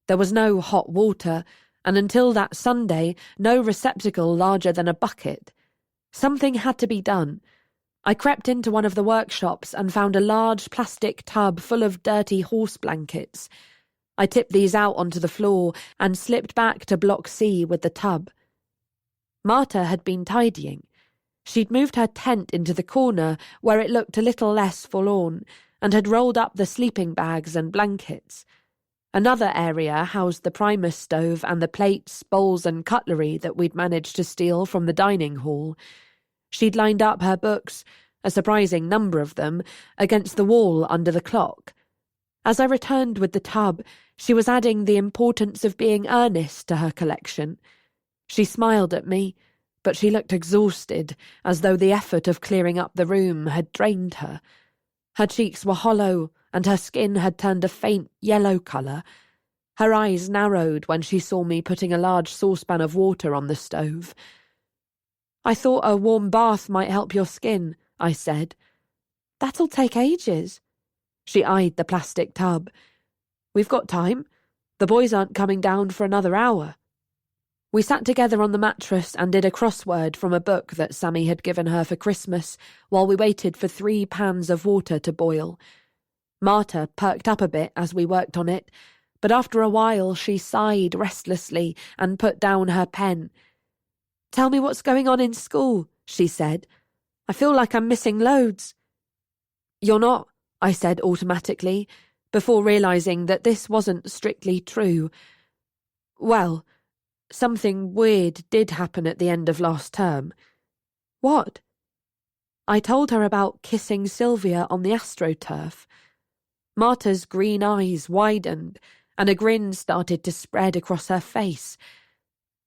There was no hot water, and until that Sunday, no receptacle larger than a bucket. Something had to be done. I crept into one of the workshops and found a large plastic tub full of dirty horse blankets. I tipped these out onto the floor and slipped back to Block C with the tub. Marta had been tidying. She'd moved her tent into the corner where it looked a little less forlorn, and had rolled up the sleeping bags and blankets. Another area housed the Primus stove and the plates, bowls and cutlery that we'd managed to steal from the dining hall. She'd lined up her books, a surprising number of them, against the wall under the clock. As I returned with the tub, she was adding the importance of being earnest to her collection. She smiled at me, but she looked exhausted, as though the effort of clearing up the room had drained her. Her cheeks were hollow, and her skin had turned a faint yellow colour. Her eyes narrowed when she saw me putting a large saucepan of water on the stove. I thought a warm bath might help your skin, I said. That'll take ages. She eyed the plastic tub. We've got time. The boys aren't coming down for another hour. We sat together on the mattress and did a crossword from a book that Sammy had given her for Christmas while we waited for 3 pans of water to boil. Marta perked up a bit as we worked on it, but after a while she sighed restlessly and put down her pen. Tell me what's going on in school, she said. I feel like I'm missing loads. You're not, I said automatically, before realising that this wasn't strictly true. Well, something weird did happen at the end of last term. What? I told her about kissing Sylvia on the AstroTurf. Marta's green eyes widened, and a grin started to spread across her face.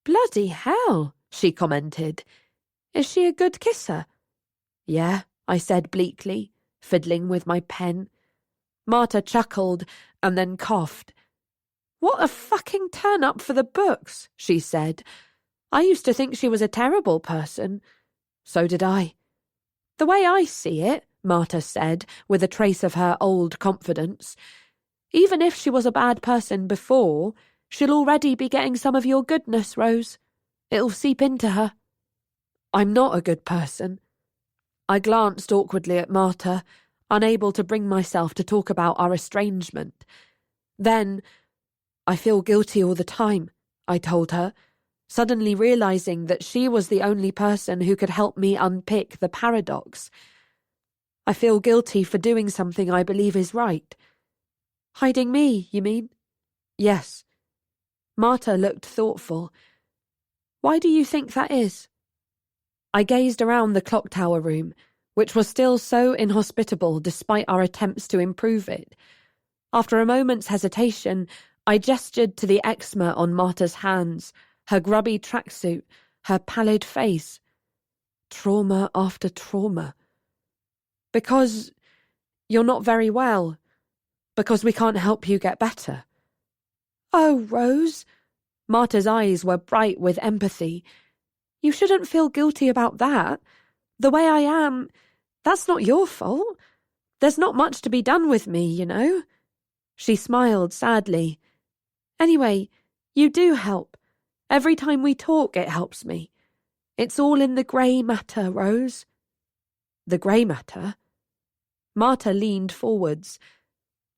Bloody hell, she commented. Is she a good kisser? Yeah, I said bleakly, fiddling with my pen. Marta chuckled and then coughed. What a fucking turn-up for the books, she said. I used to think she was a terrible person. So did I. The way I see it, Marta said, with a trace of her old confidence, even if she was a bad person before, she'll already be getting some of your goodness, Rose. It'll seep into her. I'm not a good person. I glanced awkwardly at Marta, unable to bring myself to talk about our estrangement. Then, I feel guilty all the time, I told her, suddenly realising that she was the only person who could help me unpick the paradox. I feel guilty for doing something I believe is right. Hiding me, you mean? Yes. Marta looked thoughtful. Why do you think that is? I gazed around the clock tower room, which was still so inhospitable despite our attempts to improve it. After a moment's hesitation, I gestured to the eczema on Marta's hands, her grubby tracksuit, her pallid face. Trauma after trauma. Because you're not very well. Because we can't help you get better. Oh, Rose. Marta's eyes were bright with empathy. You shouldn't feel guilty about that. The way I am, that's not your fault. There's not much to be done with me, you know. She smiled sadly. Anyway, you do help. Every time we talk, it helps me. It's all in the grey matter, Rose. The grey matter? Marta leaned forwards.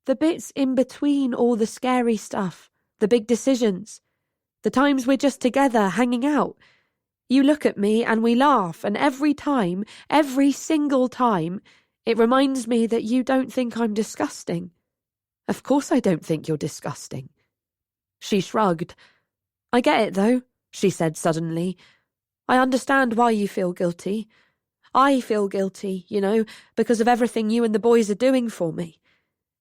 The bits in between all the scary stuff, the big decisions, the times we're just together hanging out. You look at me and we laugh, and every time, every single time, it reminds me that you don't think I'm disgusting. Of course I don't think you're disgusting. She shrugged. I get it, though, she said suddenly. I understand why you feel guilty. I feel guilty, you know, because of everything you and the boys are doing for me.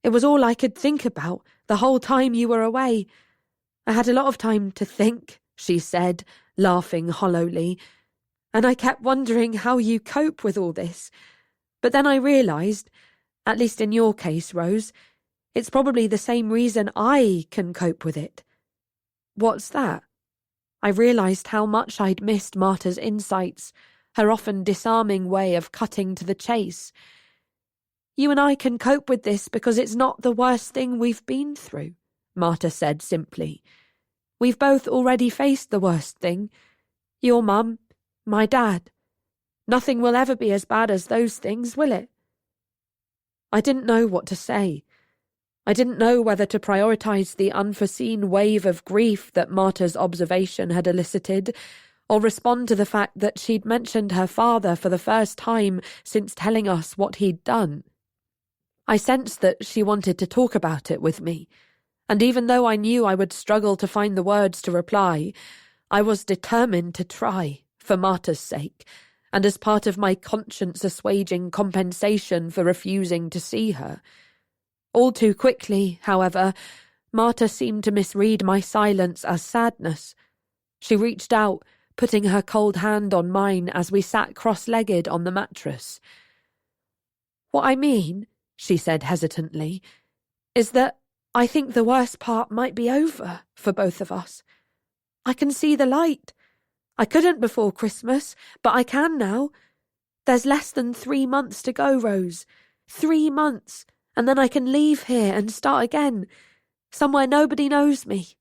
It was all I could think about the whole time you were away. I had a lot of time to think, she said, laughing hollowly, and I kept wondering how you cope with all this. But then I realised, at least in your case, Rose, it's probably the same reason I can cope with it. What's that? I realised how much I'd missed Marta's insights, her often disarming way of cutting to the chase. You and I can cope with this because it's not the worst thing we've been through, Marta said simply. We've both already faced the worst thing. Your mum, my dad. Nothing will ever be as bad as those things, will it? I didn't know what to say. I didn't know whether to prioritise the unforeseen wave of grief that Marta's observation had elicited, or respond to the fact that she'd mentioned her father for the first time since telling us what he'd done. I sensed that she wanted to talk about it with me, and even though I knew I would struggle to find the words to reply, I was determined to try, for Marta's sake, and as part of my conscience-assuaging compensation for refusing to see her. All too quickly, however, Marta seemed to misread my silence as sadness. She reached out, putting her cold hand on mine as we sat cross-legged on the mattress. What I mean, she said hesitantly, is that I think the worst part might be over for both of us. I can see the light. I couldn't before Christmas, but I can now. There's less than 3 months to go, Rose. 3 months, and then I can leave here and start again, somewhere nobody knows me.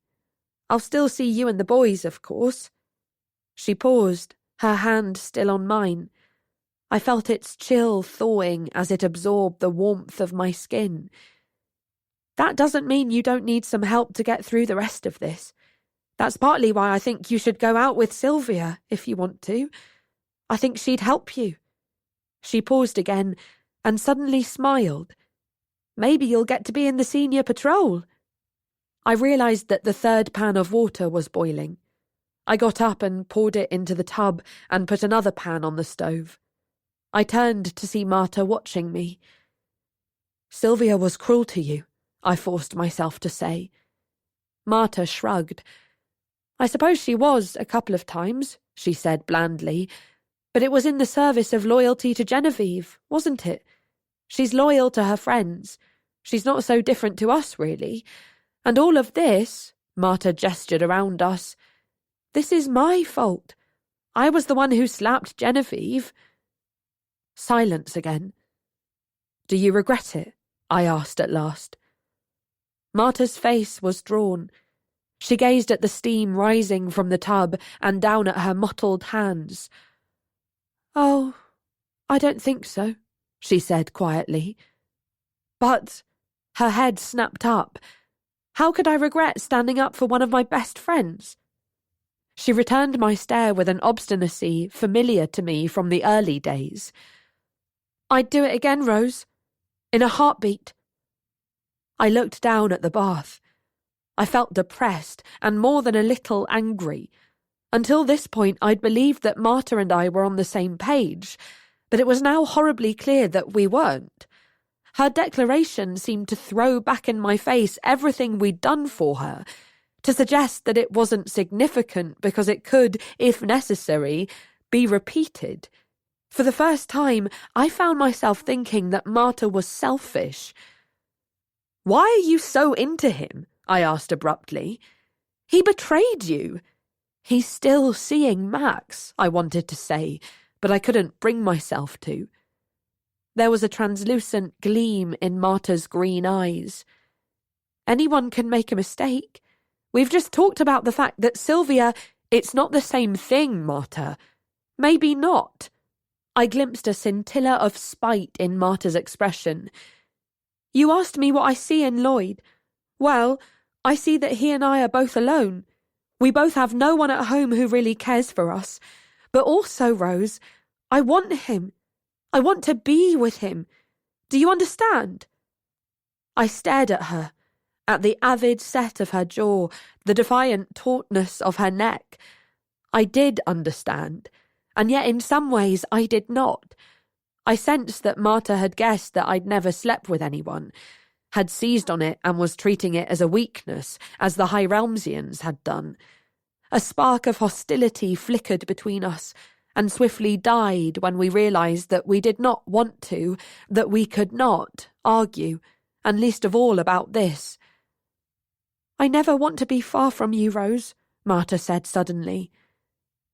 I'll still see you and the boys, of course. She paused, her hand still on mine. I felt its chill thawing as it absorbed the warmth of my skin. That doesn't mean you don't need some help to get through the rest of this. That's partly why I think you should go out with Sylvia, if you want to. I think she'd help you. She paused again, and suddenly smiled. Maybe you'll get to be in the senior patrol. I realised that the 3rd pan of water was boiling. I got up and poured it into the tub and put another pan on the stove. I turned to see Marta watching me. Sylvia was cruel to you, I forced myself to say. Marta shrugged. I suppose she was a couple of times, she said blandly, but it was in the service of loyalty to Genevieve, wasn't it? She's loyal to her friends. She's not so different to us, really. And all of this, Marta gestured around us, this is my fault. I was the one who slapped Genevieve. Silence again. Do you regret it? I asked at last. Marta's face was drawn. She gazed at the steam rising from the tub and down at her mottled hands. Oh, I don't think so, she said quietly. But, her head snapped up. How could I regret standing up for one of my best friends? She returned my stare with an obstinacy familiar to me from the early days. I'd do it again, Rose. In a heartbeat. I looked down at the bath. I felt depressed and more than a little angry. Until this point, I'd believed that Marta and I were on the same page, but it was now horribly clear that we weren't. Her declaration seemed to throw back in my face everything we'd done for her, to suggest that it wasn't significant because it could, if necessary, be repeated. For the first time, I found myself thinking that Marta was selfish. "Why are you so into him?" I asked abruptly. "He betrayed you." "He's still seeing Max," I wanted to say, but I couldn't bring myself to. There was a translucent gleam in Marta's green eyes. "Anyone can make a mistake. We've just talked about the fact that Sylvia—" "It's not the same thing, Marta." "Maybe not." I glimpsed a scintilla of spite in Marta's expression. "You asked me what I see in Lloyd. Well, I see that he and I are both alone. We both have no one at home who really cares for us. But also, Rose, I want him. I want to be with him. Do you understand?" I stared at her, at the avid set of her jaw, the defiant tautness of her neck. I did understand, and yet in some ways I did not. I sensed that Marta had guessed that I'd never slept with anyone, had seized on it and was treating it as a weakness, as the High Realmsians had done. A spark of hostility flickered between us, and swiftly died when we realised that we did not want to, that we could not, argue, and least of all about this. "I never want to be far from you, Rose," Marta said suddenly.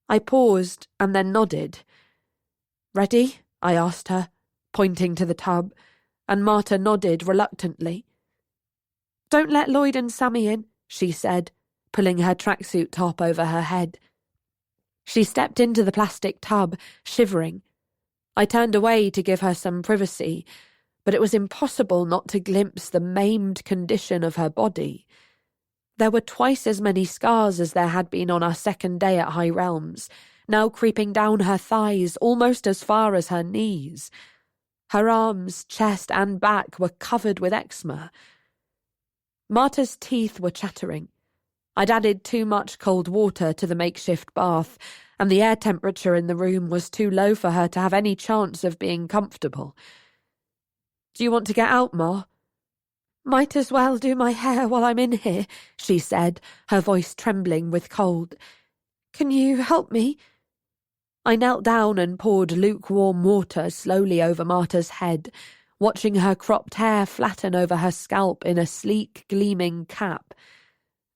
I paused and then nodded. "Ready?" I asked her, pointing to the tub, and Marta nodded reluctantly. "Don't let Lloyd and Sammy in," she said, pulling her tracksuit top over her head. She stepped into the plastic tub, shivering. I turned away to give her some privacy, but it was impossible not to glimpse the maimed condition of her body. There were twice as many scars as there had been on our second day at High Realms, now creeping down her thighs almost as far as her knees. Her arms, chest and back were covered with eczema. Marta's teeth were chattering. I'd added too much cold water to the makeshift bath, and the air temperature in the room was too low for her to have any chance of being comfortable. "Do you want to get out, Ma?" "Might as well do my hair while I'm in here," she said, her voice trembling with cold. "Can you help me?" I knelt down and poured lukewarm water slowly over Marta's head, watching her cropped hair flatten over her scalp in a sleek, gleaming cap.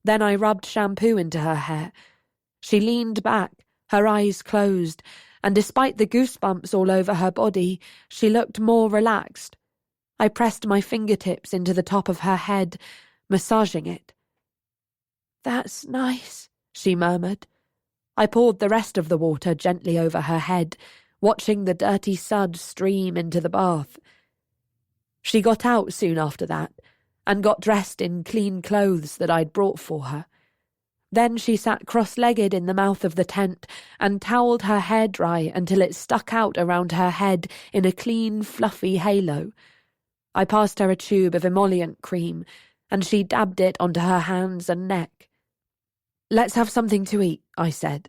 Then I rubbed shampoo into her hair. She leaned back, her eyes closed, and despite the goosebumps all over her body, she looked more relaxed. I pressed my fingertips into the top of her head, massaging it. "That's nice," she murmured. I poured the rest of the water gently over her head, watching the dirty sud stream into the bath. She got out soon after that, and got dressed in clean clothes that I'd brought for her. Then she sat cross-legged in the mouth of the tent and towelled her hair dry until it stuck out around her head in a clean, fluffy halo. I passed her a tube of emollient cream, and she dabbed it onto her hands and neck. "Let's have something to eat," I said,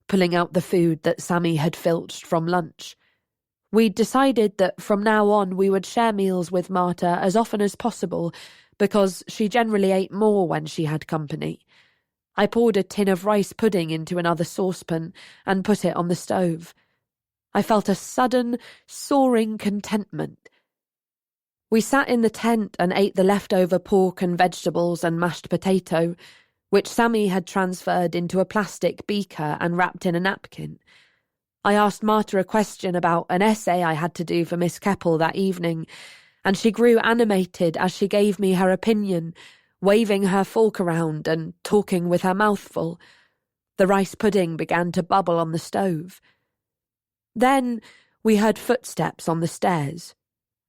pulling out the food that Sammy had filched from lunch. We'd decided that from now on we would share meals with Marta as often as possible, because she generally ate more when she had company. I poured a tin of rice pudding into another saucepan and put it on the stove. I felt a sudden, soaring contentment. We sat in the tent and ate the leftover pork and vegetables and mashed potato, which Sammy had transferred into a plastic beaker and wrapped in a napkin. I asked Marta a question about an essay I had to do for Miss Keppel that evening, and she grew animated as she gave me her opinion, waving her fork around and talking with her mouth full. The rice pudding began to bubble on the stove. Then we heard footsteps on the stairs,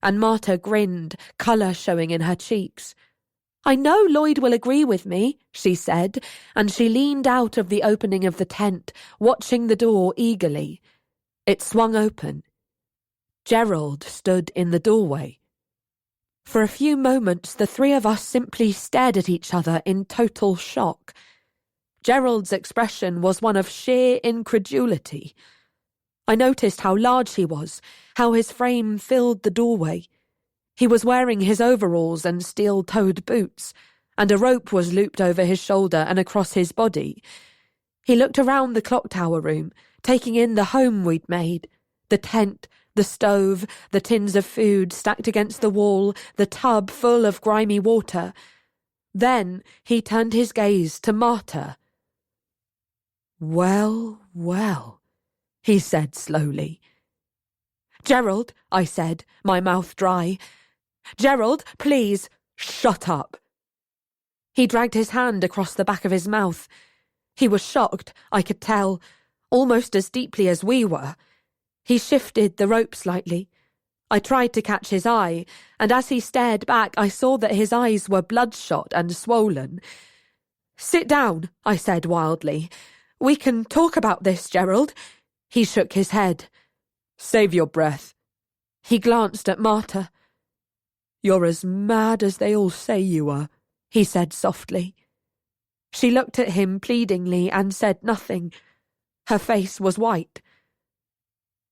and Marta grinned, colour showing in her cheeks. "I know Lloyd will agree with me," she said, and she leaned out of the opening of the tent, watching the door eagerly. It swung open. Gerald stood in the doorway. For a few moments, the three of us simply stared at each other in total shock. Gerald's expression was one of sheer incredulity. I noticed how large he was, how his frame filled the doorway. He was wearing his overalls and steel-toed boots, and a rope was looped over his shoulder and across his body. He looked around the clock tower room, taking in the home we'd made. The tent, the stove, the tins of food stacked against the wall, the tub full of grimy water. Then he turned his gaze to Marta. "Well, well," he said slowly. "Gerald," I said, my mouth dry. "Gerald, please, shut up." He dragged his hand across the back of his mouth. He was shocked, I could tell, almost as deeply as we were. He shifted the rope slightly. I tried to catch his eye, and as he stared back, I saw that his eyes were bloodshot and swollen. "Sit down," I said wildly. "We can talk about this, Gerald." He shook his head. "Save your breath." He glanced at Marta. "You're as mad as they all say you are," he said softly. She looked at him pleadingly and said nothing. Her face was white.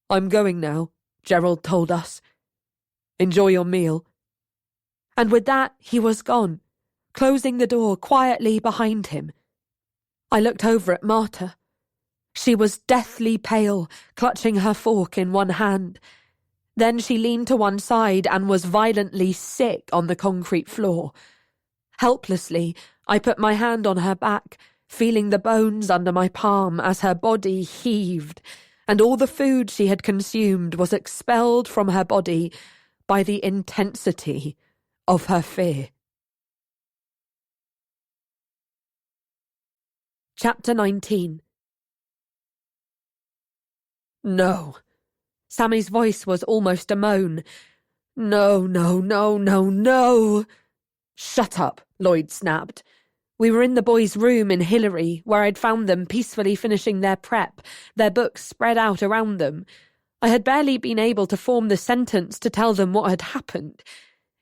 "I'm going now," Gerald told us. "Enjoy your meal." And with that, he was gone, closing the door quietly behind him. I looked over at Marta. She was deathly pale, clutching her fork in one hand. Then she leaned to one side and was violently sick on the concrete floor. Helplessly, I put my hand on her back, feeling the bones under my palm as her body heaved, and all the food she had consumed was expelled from her body by the intensity of her fear. Chapter 19. "No." Sammy's voice was almost a moan. "No, no, no, no, no." "Shut up," Lloyd snapped. We were in the boys' room in Hillary, where I'd found them peacefully finishing their prep, their books spread out around them. I had barely been able to form the sentence to tell them what had happened.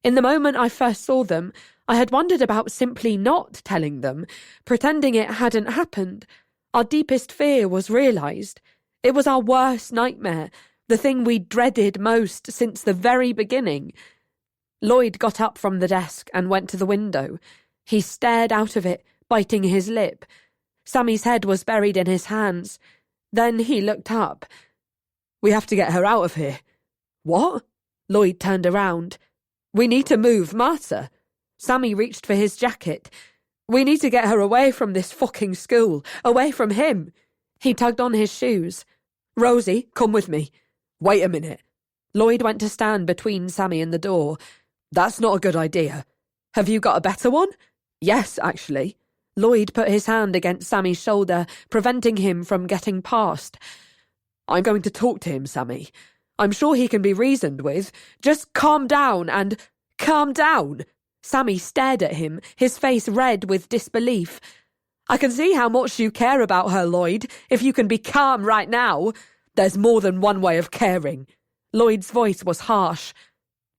In the moment I first saw them, I had wondered about simply not telling them, pretending it hadn't happened. Our deepest fear was realised. It was our worst nightmare, the thing we dreaded most since the very beginning. Lloyd got up from the desk and went to the window. He stared out of it, biting his lip. Sammy's head was buried in his hands. Then he looked up. "We have to get her out of here." "What?" Lloyd turned around. "We need to move Marta." Sammy reached for his jacket. "We need to get her away from this fucking school, away from him." He tugged on his shoes. "Rosie, come with me." "Wait a minute." Lloyd went to stand between Sammy and the door. "That's not a good idea. Have you got a better one?" "Yes, actually." Lloyd put his hand against Sammy's shoulder, preventing him from getting past. "I'm going to talk to him, Sammy. I'm sure he can be reasoned with. Just calm down and—" "Calm down!" Sammy stared at him, his face red with disbelief. "I can see how much you care about her, Lloyd, if you can be calm right now. There's more than one way of caring." Lloyd's voice was harsh.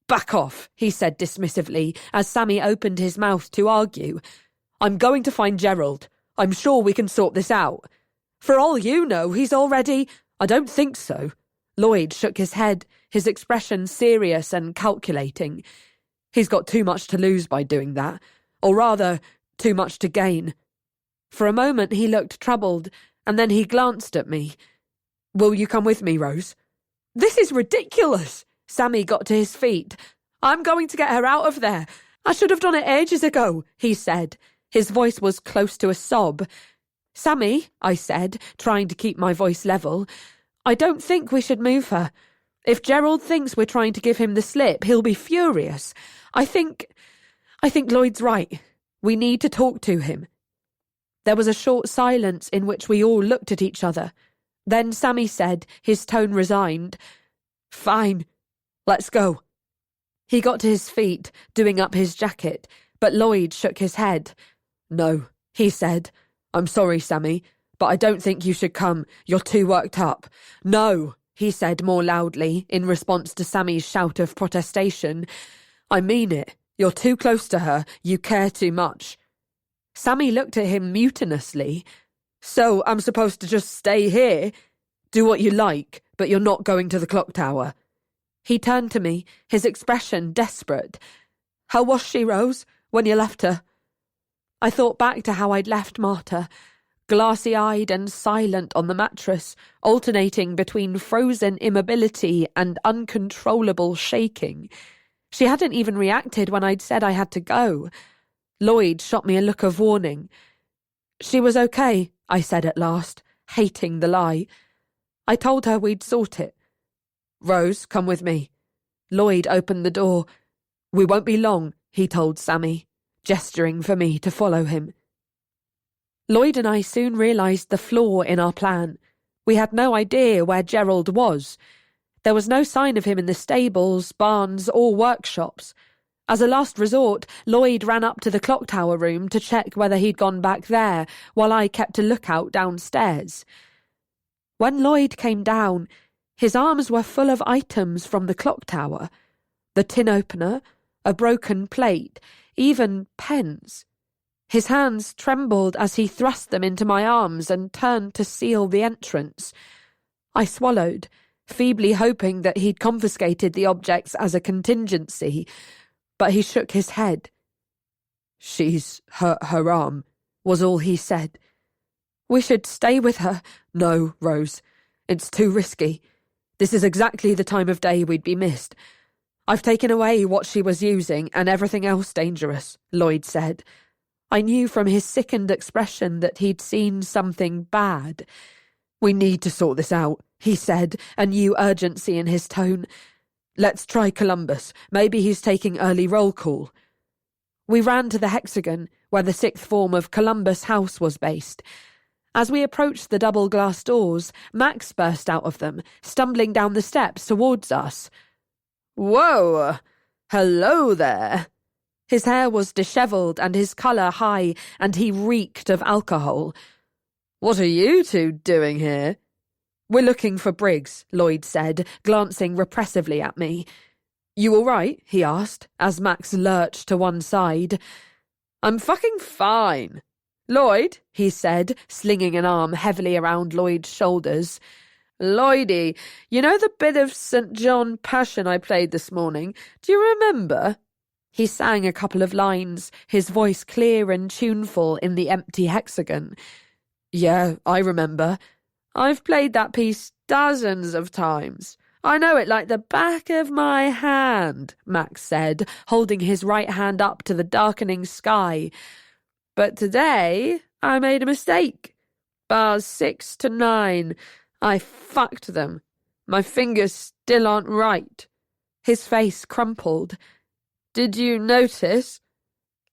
"Back off," he said dismissively, as Sammy opened his mouth to argue. "I'm going to find Gerald. I'm sure we can sort this out." "For all you know, he's already—" "I don't think so." Lloyd shook his head, his expression serious and calculating. "He's got too much to lose by doing that, or rather, too much to gain." For a moment he looked troubled, and then he glanced at me. "Will you come with me, Rose?" "This is ridiculous." Sammy got to his feet. "I'm going to get her out of there. I should have done it ages ago," he said. His voice was close to a sob. "Sammy," I said, trying to keep my voice level, "I don't think we should move her. If Gerald thinks we're trying to give him the slip, he'll be furious. I think Lloyd's right. We need to talk to him." There was a short silence in which we all looked at each other. Then Sammy said, his tone resigned, "Fine. Let's go." He got to his feet, doing up his jacket, but Lloyd shook his head. "No," he said. "I'm sorry, Sammy, but I don't think you should come. You're too worked up." "No," he said more loudly, in response to Sammy's shout of protestation. "I mean it. You're too close to her. You care too much." Sammy looked at him mutinously. "So I'm supposed to just stay here? Do what you like, but you're not going to the clock tower." He turned to me, his expression desperate. "How was she, Rose, when you left her?" I thought back to how I'd left Marta. glassy-eyed and silent on the mattress, alternating between frozen immobility and uncontrollable shaking. She hadn't even reacted when I'd said I had to go. Lloyd shot me a look of warning. "She was okay," I said at last, hating the lie. I told her we'd sort it. "Rose, come with me." Lloyd opened the door. "We won't be long," he told Sammy, gesturing for me to follow him. Lloyd and I soon realised the flaw in our plan. We had no idea where Gerald was. There was no sign of him in the stables, barns, or workshops. As a last resort, Lloyd ran up to the clock tower room to check whether he'd gone back there, while I kept a lookout downstairs. When Lloyd came down, his arms were full of items from the clock tower. The tin opener, a broken plate, even pens. His hands trembled as he thrust them into my arms and turned to seal the entrance. I swallowed, feebly hoping that he'd confiscated the objects as a contingency, but he shook his head. "She's hurt her arm," was all he said. "We should stay with her." "No, Rose. It's too risky. This is exactly the time of day we'd be missed. I've taken away what she was using and everything else dangerous," Lloyd said. I knew from his sickened expression that he'd seen something bad. "We need to sort this out," he said, a new urgency in his tone. "Let's try Columbus. Maybe he's taking early roll call." We ran to the hexagon, where the sixth form of Columbus House was based. As we approached the double glass doors, Max burst out of them, stumbling down the steps towards us. "Whoa! Hello there!" His hair was dishevelled and his colour high, and he reeked of alcohol. "What are you two doing here?" "We're looking for Briggs," Lloyd said, glancing repressively at me. "You all right?" he asked, as Max lurched to one side. "I'm fucking fine." "Lloyd," he said, slinging an arm heavily around Lloyd's shoulders. "Lloydie, you know the bit of St. John Passion I played this morning? Do you remember?" He sang a couple of lines, his voice clear and tuneful in the empty hexagon. "Yeah, I remember. I've played that piece dozens of times. I know it like the back of my hand," Max said, holding his right hand up to the darkening sky. "But today I made a mistake. Bars 6 to 9. I fucked them. My fingers still aren't right." His face crumpled. "Did you notice?"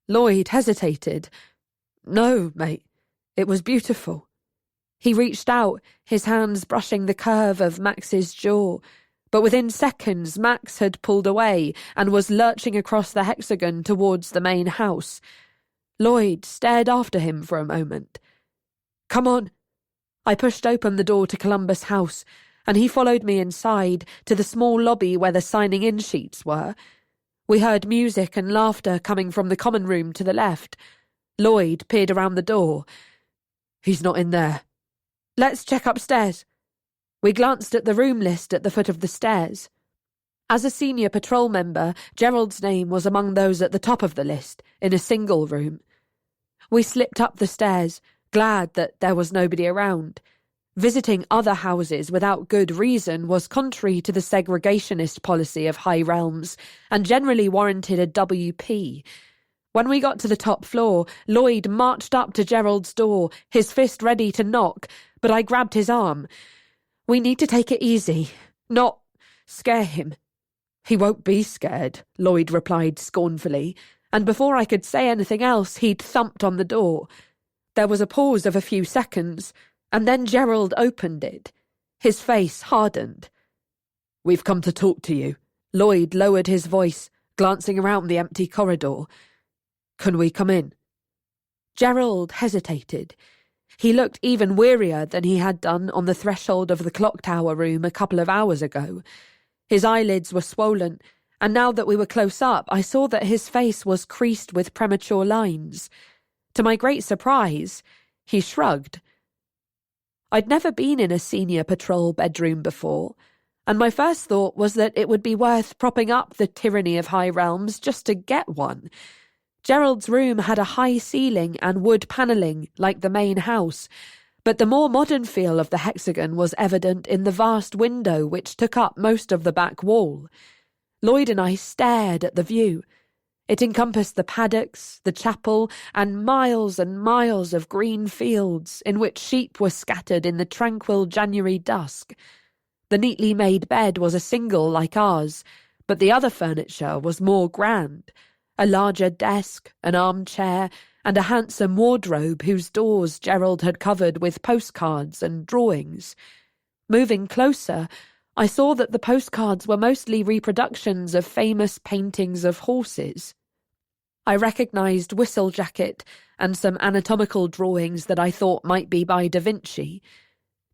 Lloyd hesitated. "No, mate. It was beautiful." He reached out, his hands brushing the curve of Max's jaw. But within seconds, Max had pulled away and was lurching across the hexagon towards the main house. Lloyd stared after him for a moment. "Come on." I pushed open the door to Columbus House, and he followed me inside to the small lobby where the signing-in sheets were. We heard music and laughter coming from the common room to the left. Lloyd peered around the door. "He's not in there." "Let's check upstairs." We glanced at the room list at the foot of the stairs. As a senior patrol member, Gerald's name was among those at the top of the list, in a single room. We slipped up the stairs, glad that there was nobody around. Visiting other houses without good reason was contrary to the segregationist policy of High Realms, and generally warranted a WP. When we got to the top floor, Lloyd marched up to Gerald's door, his fist ready to knock, but I grabbed his arm. "We need to take it easy, not scare him." "He won't be scared," Lloyd replied scornfully, and before I could say anything else, he'd thumped on the door. There was a pause of a few seconds, and then Gerald opened it. His face hardened. "We've come to talk to you." Lloyd lowered his voice, glancing around the empty corridor. "Can we come in?" Gerald hesitated. He looked even wearier than he had done on the threshold of the clock tower room a couple of hours ago. His eyelids were swollen, and now that we were close up, I saw that his face was creased with premature lines. To my great surprise, he shrugged. I'd never been in a senior patrol bedroom before, and my first thought was that it would be worth propping up the tyranny of High Realms just to get one. Gerald's room had a high ceiling and wood panelling like the main house, but the more modern feel of the hexagon was evident in the vast window which took up most of the back wall. Lloyd and I stared at the view. It encompassed the paddocks, the chapel, and miles of green fields in which sheep were scattered in the tranquil January dusk. The neatly made bed was a single like ours, but the other furniture was more grand. A larger desk, an armchair, and a handsome wardrobe whose doors Gerald had covered with postcards and drawings. Moving closer, I saw that the postcards were mostly reproductions of famous paintings of horses. I recognised Whistlejacket and some anatomical drawings that I thought might be by Da Vinci.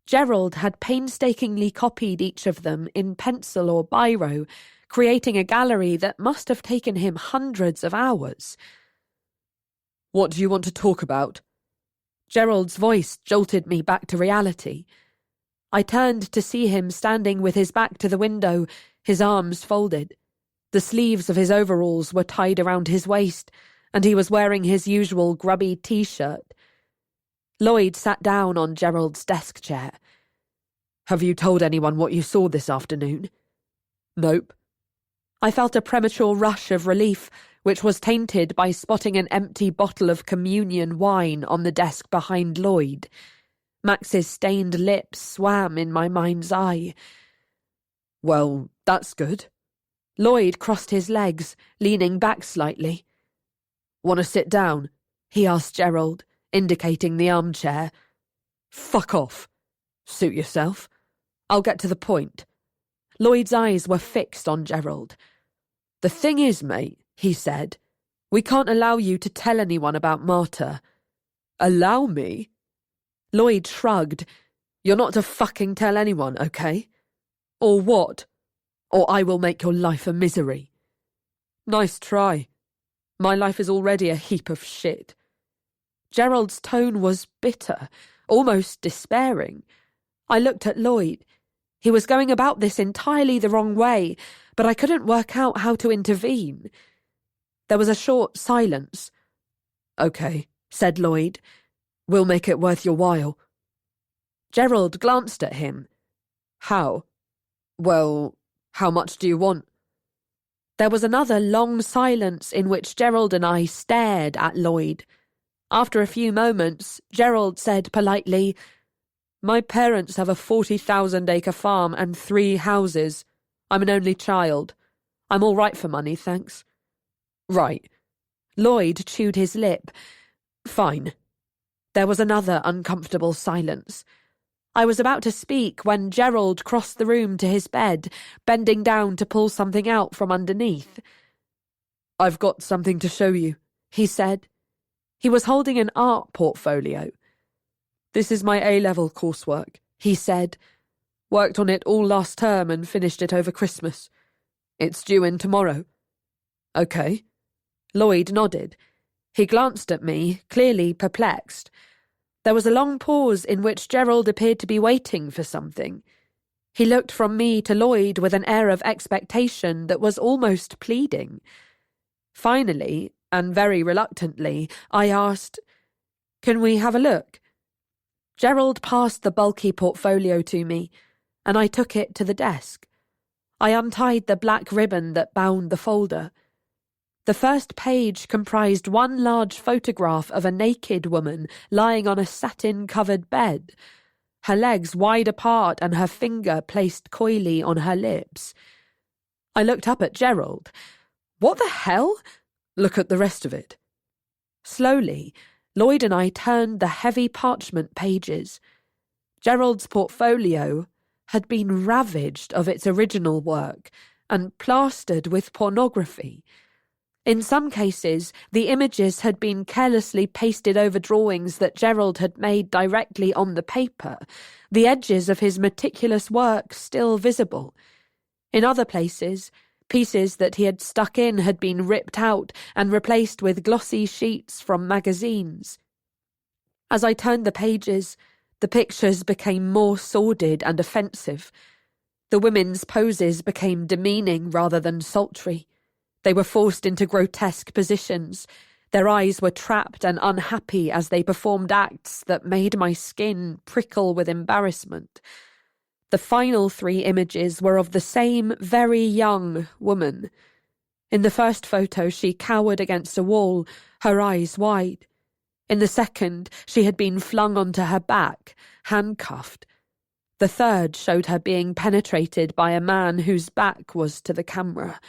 Gerald had painstakingly copied each of them in pencil or biro, creating a gallery that must have taken him hundreds of hours. "What do you want to talk about?" Gerald's voice jolted me back to reality. I turned to see him standing with his back to the window, his arms folded. The sleeves of his overalls were tied around his waist, and he was wearing his usual grubby T-shirt. Lloyd sat down on Gerald's desk chair. "Have you told anyone what you saw this afternoon?" "Nope." I felt a premature rush of relief, which was tainted by spotting an empty bottle of communion wine on the desk behind Lloyd. Max's stained lips swam in my mind's eye. "Well, that's good." Lloyd crossed his legs, leaning back slightly. "Want to sit down?" he asked Gerald, indicating the armchair. "Fuck off. Suit yourself. I'll get to the point." Lloyd's eyes were fixed on Gerald. "The thing is, mate," he said, "we can't allow you to tell anyone about Marta." "Allow me?" Lloyd shrugged. "You're not to fucking tell anyone, okay? Or what? Or I will make your life a misery." "Nice try. My life is already a heap of shit." Gerald's tone was bitter, almost despairing. I looked at Lloyd. He was going about this entirely the wrong way, but I couldn't work out how to intervene. There was a short silence. "Okay," said Lloyd. "We'll make it worth your while." Gerald glanced at him. "How?" "Well, how much do you want?" There was another long silence in which Gerald and I stared at Lloyd. After a few moments, Gerald said politely, "My parents have a 40,000-acre farm and 3 houses. I'm an only child. I'm all right for money, thanks." "Right." Lloyd chewed his lip. "Fine." There was another uncomfortable silence. I was about to speak when Gerald crossed the room to his bed, bending down to pull something out from underneath. "I've got something to show you," he said. He was holding an art portfolio. "This is my A-level coursework," he said. "Worked on it all last term and finished it over Christmas. It's due in tomorrow." "Okay." Lloyd nodded. He glanced at me, clearly perplexed. There was a long pause in which Gerald appeared to be waiting for something. He looked from me to Lloyd with an air of expectation that was almost pleading. Finally, and very reluctantly, I asked, "Can we have a look?" Gerald passed the bulky portfolio to me, and I took it to the desk. I untied the black ribbon that bound the folder. The first page comprised one large photograph of a naked woman lying on a satin-covered bed, her legs wide apart and her finger placed coyly on her lips. I looked up at Gerald. "What the hell?" "Look at the rest of it." Slowly, Lloyd and I turned the heavy parchment pages. Gerald's portfolio had been ravaged of its original work and plastered with pornography. In some cases, the images had been carelessly pasted over drawings that Gerald had made directly on the paper, the edges of his meticulous work still visible. In other places, pieces that he had stuck in had been ripped out and replaced with glossy sheets from magazines. As I turned the pages, the pictures became more sordid and offensive. The women's poses became demeaning rather than sultry. They were forced into grotesque positions. Their eyes were trapped and unhappy as they performed acts that made my skin prickle with embarrassment. The final 3 images were of the same very young woman. In the first photo, she cowered against a wall, her eyes wide. In the second, she had been flung onto her back, handcuffed. The third showed her being penetrated by a man whose back was to the camera.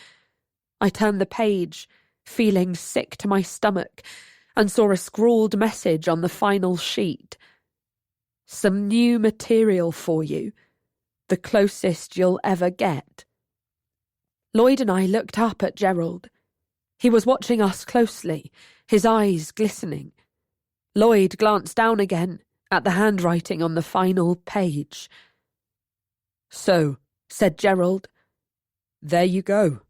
I turned the page, feeling sick to my stomach, and saw a scrawled message on the final sheet. "Some new material for you. The closest you'll ever get." Lloyd and I looked up at Gerald. He was watching us closely, his eyes glistening. Lloyd glanced down again at the handwriting on the final page. "So," said Gerald, "there you go."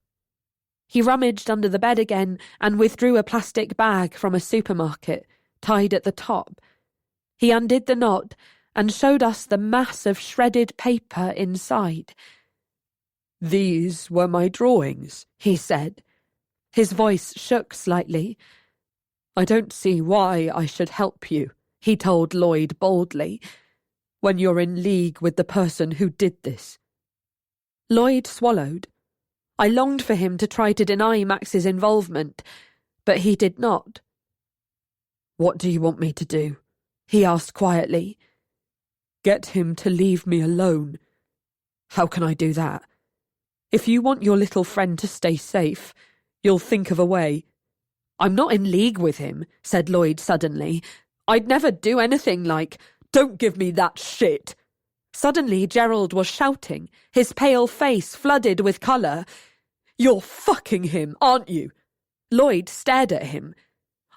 He rummaged under the bed again and withdrew a plastic bag from a supermarket, tied at the top. He undid the knot and showed us the mass of shredded paper inside. "These were my drawings," he said. His voice shook slightly. "I don't see why I should help you," he told Lloyd boldly, "when you're in league with the person who did this." Lloyd swallowed. I longed for him to try to deny Max's involvement, but he did not. "What do you want me to do?" he asked quietly. "Get him to leave me alone." "How can I do that?" "If you want your little friend to stay safe, you'll think of a way." "I'm not in league with him," said Lloyd suddenly. "I'd never do anything like, 'Don't give me that shit.'" Suddenly Gerald was shouting, his pale face flooded with colour. "You're fucking him, aren't you?" Lloyd stared at him.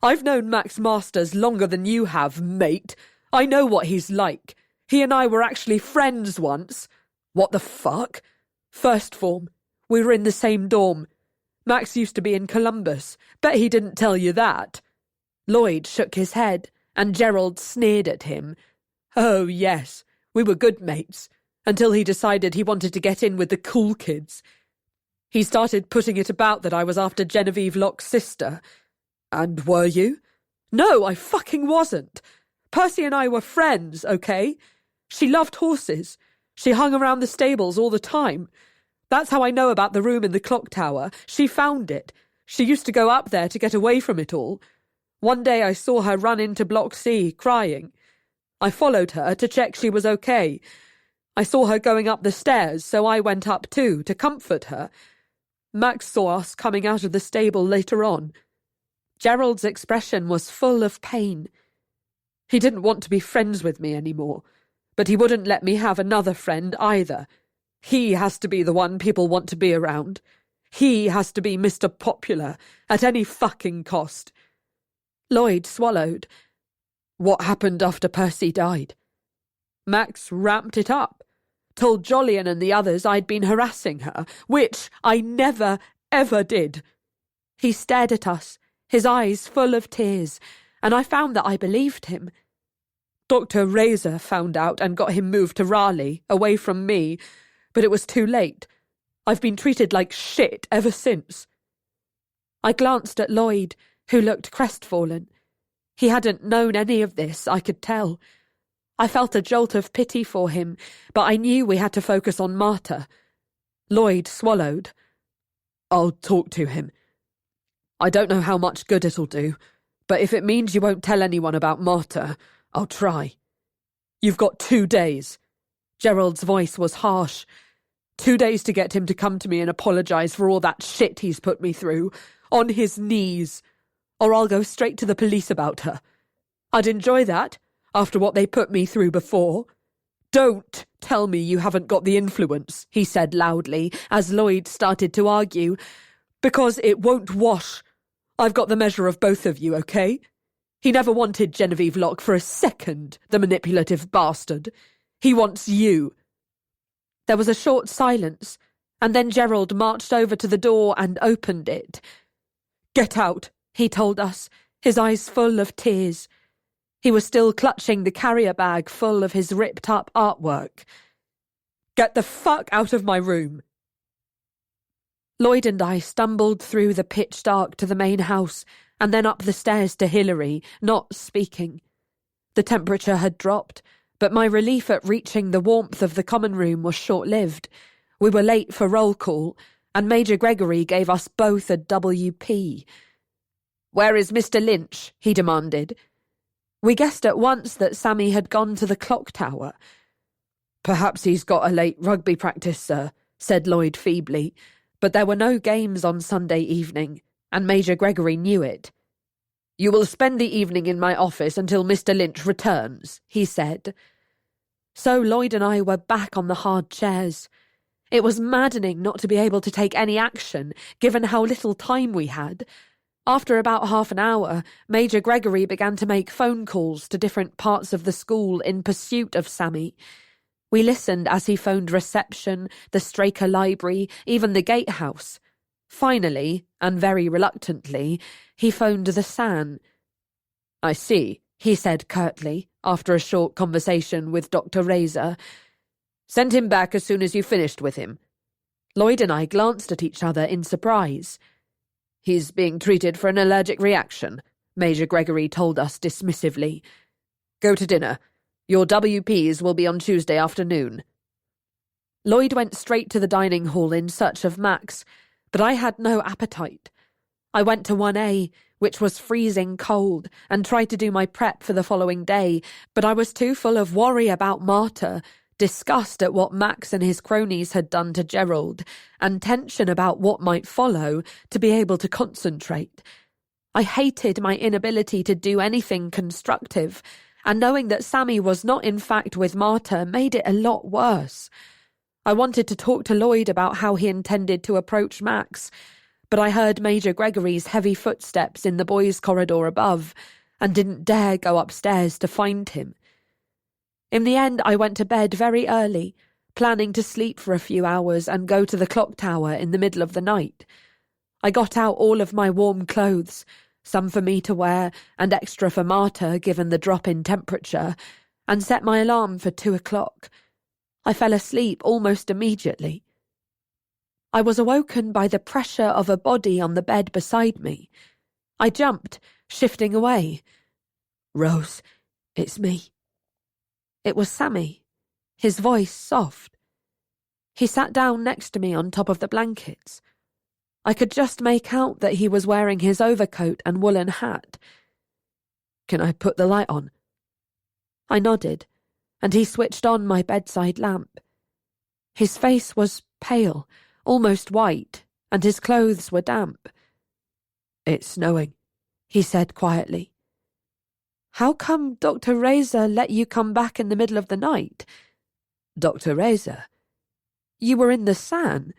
"I've known Max Masters longer than you have, mate. I know what he's like. He and I were actually friends once." "What the fuck?" "First form. We were in the same dorm. Max used to be in Columbus. Bet he didn't tell you that." Lloyd shook his head, and Gerald sneered at him. "Oh, yes, we were good mates, until he decided he wanted to get in with the cool kids. He started putting it about that I was after Genevieve Locke's sister." "And were you?" "No, I fucking wasn't. Percy and I were friends, okay? She loved horses. She hung around the stables all the time. That's how I know about the room in the clock tower. She found it. She used to go up there to get away from it all. One day I saw her run into Block C, crying. I followed her to check she was okay. I saw her going up the stairs, so I went up too, to comfort her. Max saw us coming out of the stable later on." Gerald's expression was full of pain. "He didn't want to be friends with me anymore, but he wouldn't let me have another friend either. He has to be the one people want to be around. He has to be Mr. Popular at any fucking cost." Lloyd swallowed. "What happened after Percy died?" "Max ramped it up. Told Jolyon and the others I'd been harassing her, which I never, ever did." He stared at us, his eyes full of tears, and I found that I believed him. "Dr. Razor found out and got him moved to Raleigh, away from me, but it was too late. I've been treated like shit ever since." I glanced at Lloyd, who looked crestfallen. He hadn't known any of this, I could tell. I felt a jolt of pity for him, but I knew we had to focus on Marta. Lloyd swallowed. "I'll talk to him. I don't know how much good it'll do, but if it means you won't tell anyone about Marta, I'll try. You've got 2 days." Gerald's voice was harsh. 2 days to get him to come to me and apologise for all that shit he's put me through, on his knees, or I'll go straight to the police about her. I'd enjoy that, after what they put me through before. "Don't tell me you haven't got the influence," he said loudly, as Lloyd started to argue, "because it won't wash. I've got the measure of both of you, okay? He never wanted Genevieve Locke for a second, the manipulative bastard. He wants you." There was a short silence, and then Gerald marched over to the door and opened it. "Get out," he told us, his eyes full of tears. He was still clutching the carrier bag full of his ripped-up artwork. "Get the fuck out of my room." Lloyd and I stumbled through the pitch dark to the main house and then up the stairs to Hilary, not speaking. The temperature had dropped, but my relief at reaching the warmth of the common room was short-lived. We were late for roll call, and Major Gregory gave us both a WP. "Where is Mr. Lynch?" he demanded. We guessed at once that Sammy had gone to the clock tower. "Perhaps he's got a late rugby practice, sir," said Lloyd feebly, but there were no games on Sunday evening, and Major Gregory knew it. "You will spend the evening in my office until Mr. Lynch returns," he said. So Lloyd and I were back on the hard chairs. It was maddening not to be able to take any action, given how little time we had. After about half an hour, Major Gregory began to make phone calls to different parts of the school in pursuit of Sammy. We listened as he phoned reception, the Straker Library, even the gatehouse. Finally, and very reluctantly, he phoned the SAN. "I see," he said curtly, after a short conversation with Dr. Razor. "Send him back as soon as you finished with him." Lloyd and I glanced at each other in surprise. "He's being treated for an allergic reaction," Major Gregory told us dismissively. "Go to dinner. Your WPs will be on Tuesday afternoon." Lloyd went straight to the dining hall in search of Max, but I had no appetite. I went to 1A, which was freezing cold, and tried to do my prep for the following day, but I was too full of worry about Marta, disgust at what Max and his cronies had done to Gerald, and tension about what might follow, to be able to concentrate. I hated my inability to do anything constructive, and knowing that Sammy was not in fact with Marta made it a lot worse. I wanted to talk to Lloyd about how he intended to approach Max, but I heard Major Gregory's heavy footsteps in the boys' corridor above, and didn't dare go upstairs to find him. In the end, I went to bed very early, planning to sleep for a few hours and go to the clock tower in the middle of the night. I got out all of my warm clothes, some for me to wear and extra for Marta given the drop in temperature, and set my alarm for 2:00. I fell asleep almost immediately. I was awoken by the pressure of a body on the bed beside me. I jumped, shifting away. "Rose, it's me." It was Sammy, his voice soft. He sat down next to me on top of the blankets. I could just make out that he was wearing his overcoat and woolen hat. "Can I put the light on?" I nodded, and he switched on my bedside lamp. His face was pale, almost white, and his clothes were damp. "It's snowing," he said quietly. "How come Dr. Razor let you come back in the middle of the night?" "Dr. Razor? You were in the SAN."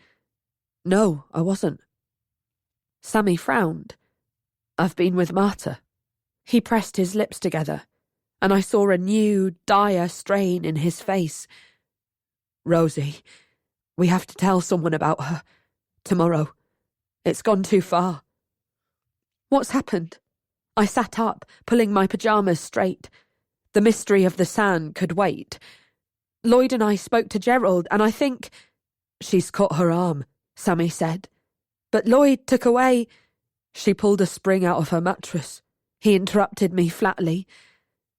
"No, I wasn't." Sammy frowned. "I've been with Marta." He pressed his lips together, and I saw a new, dire strain in his face. "Rosie, we have to tell someone about her. Tomorrow. It's gone too far." "What's happened?" I sat up, pulling my pyjamas straight. The mystery of the SAN could wait. Lloyd and I spoke to Gerald, and I think... "She's cut her arm," Sammy said. "But Lloyd took away..." "She pulled a spring out of her mattress," he interrupted me flatly,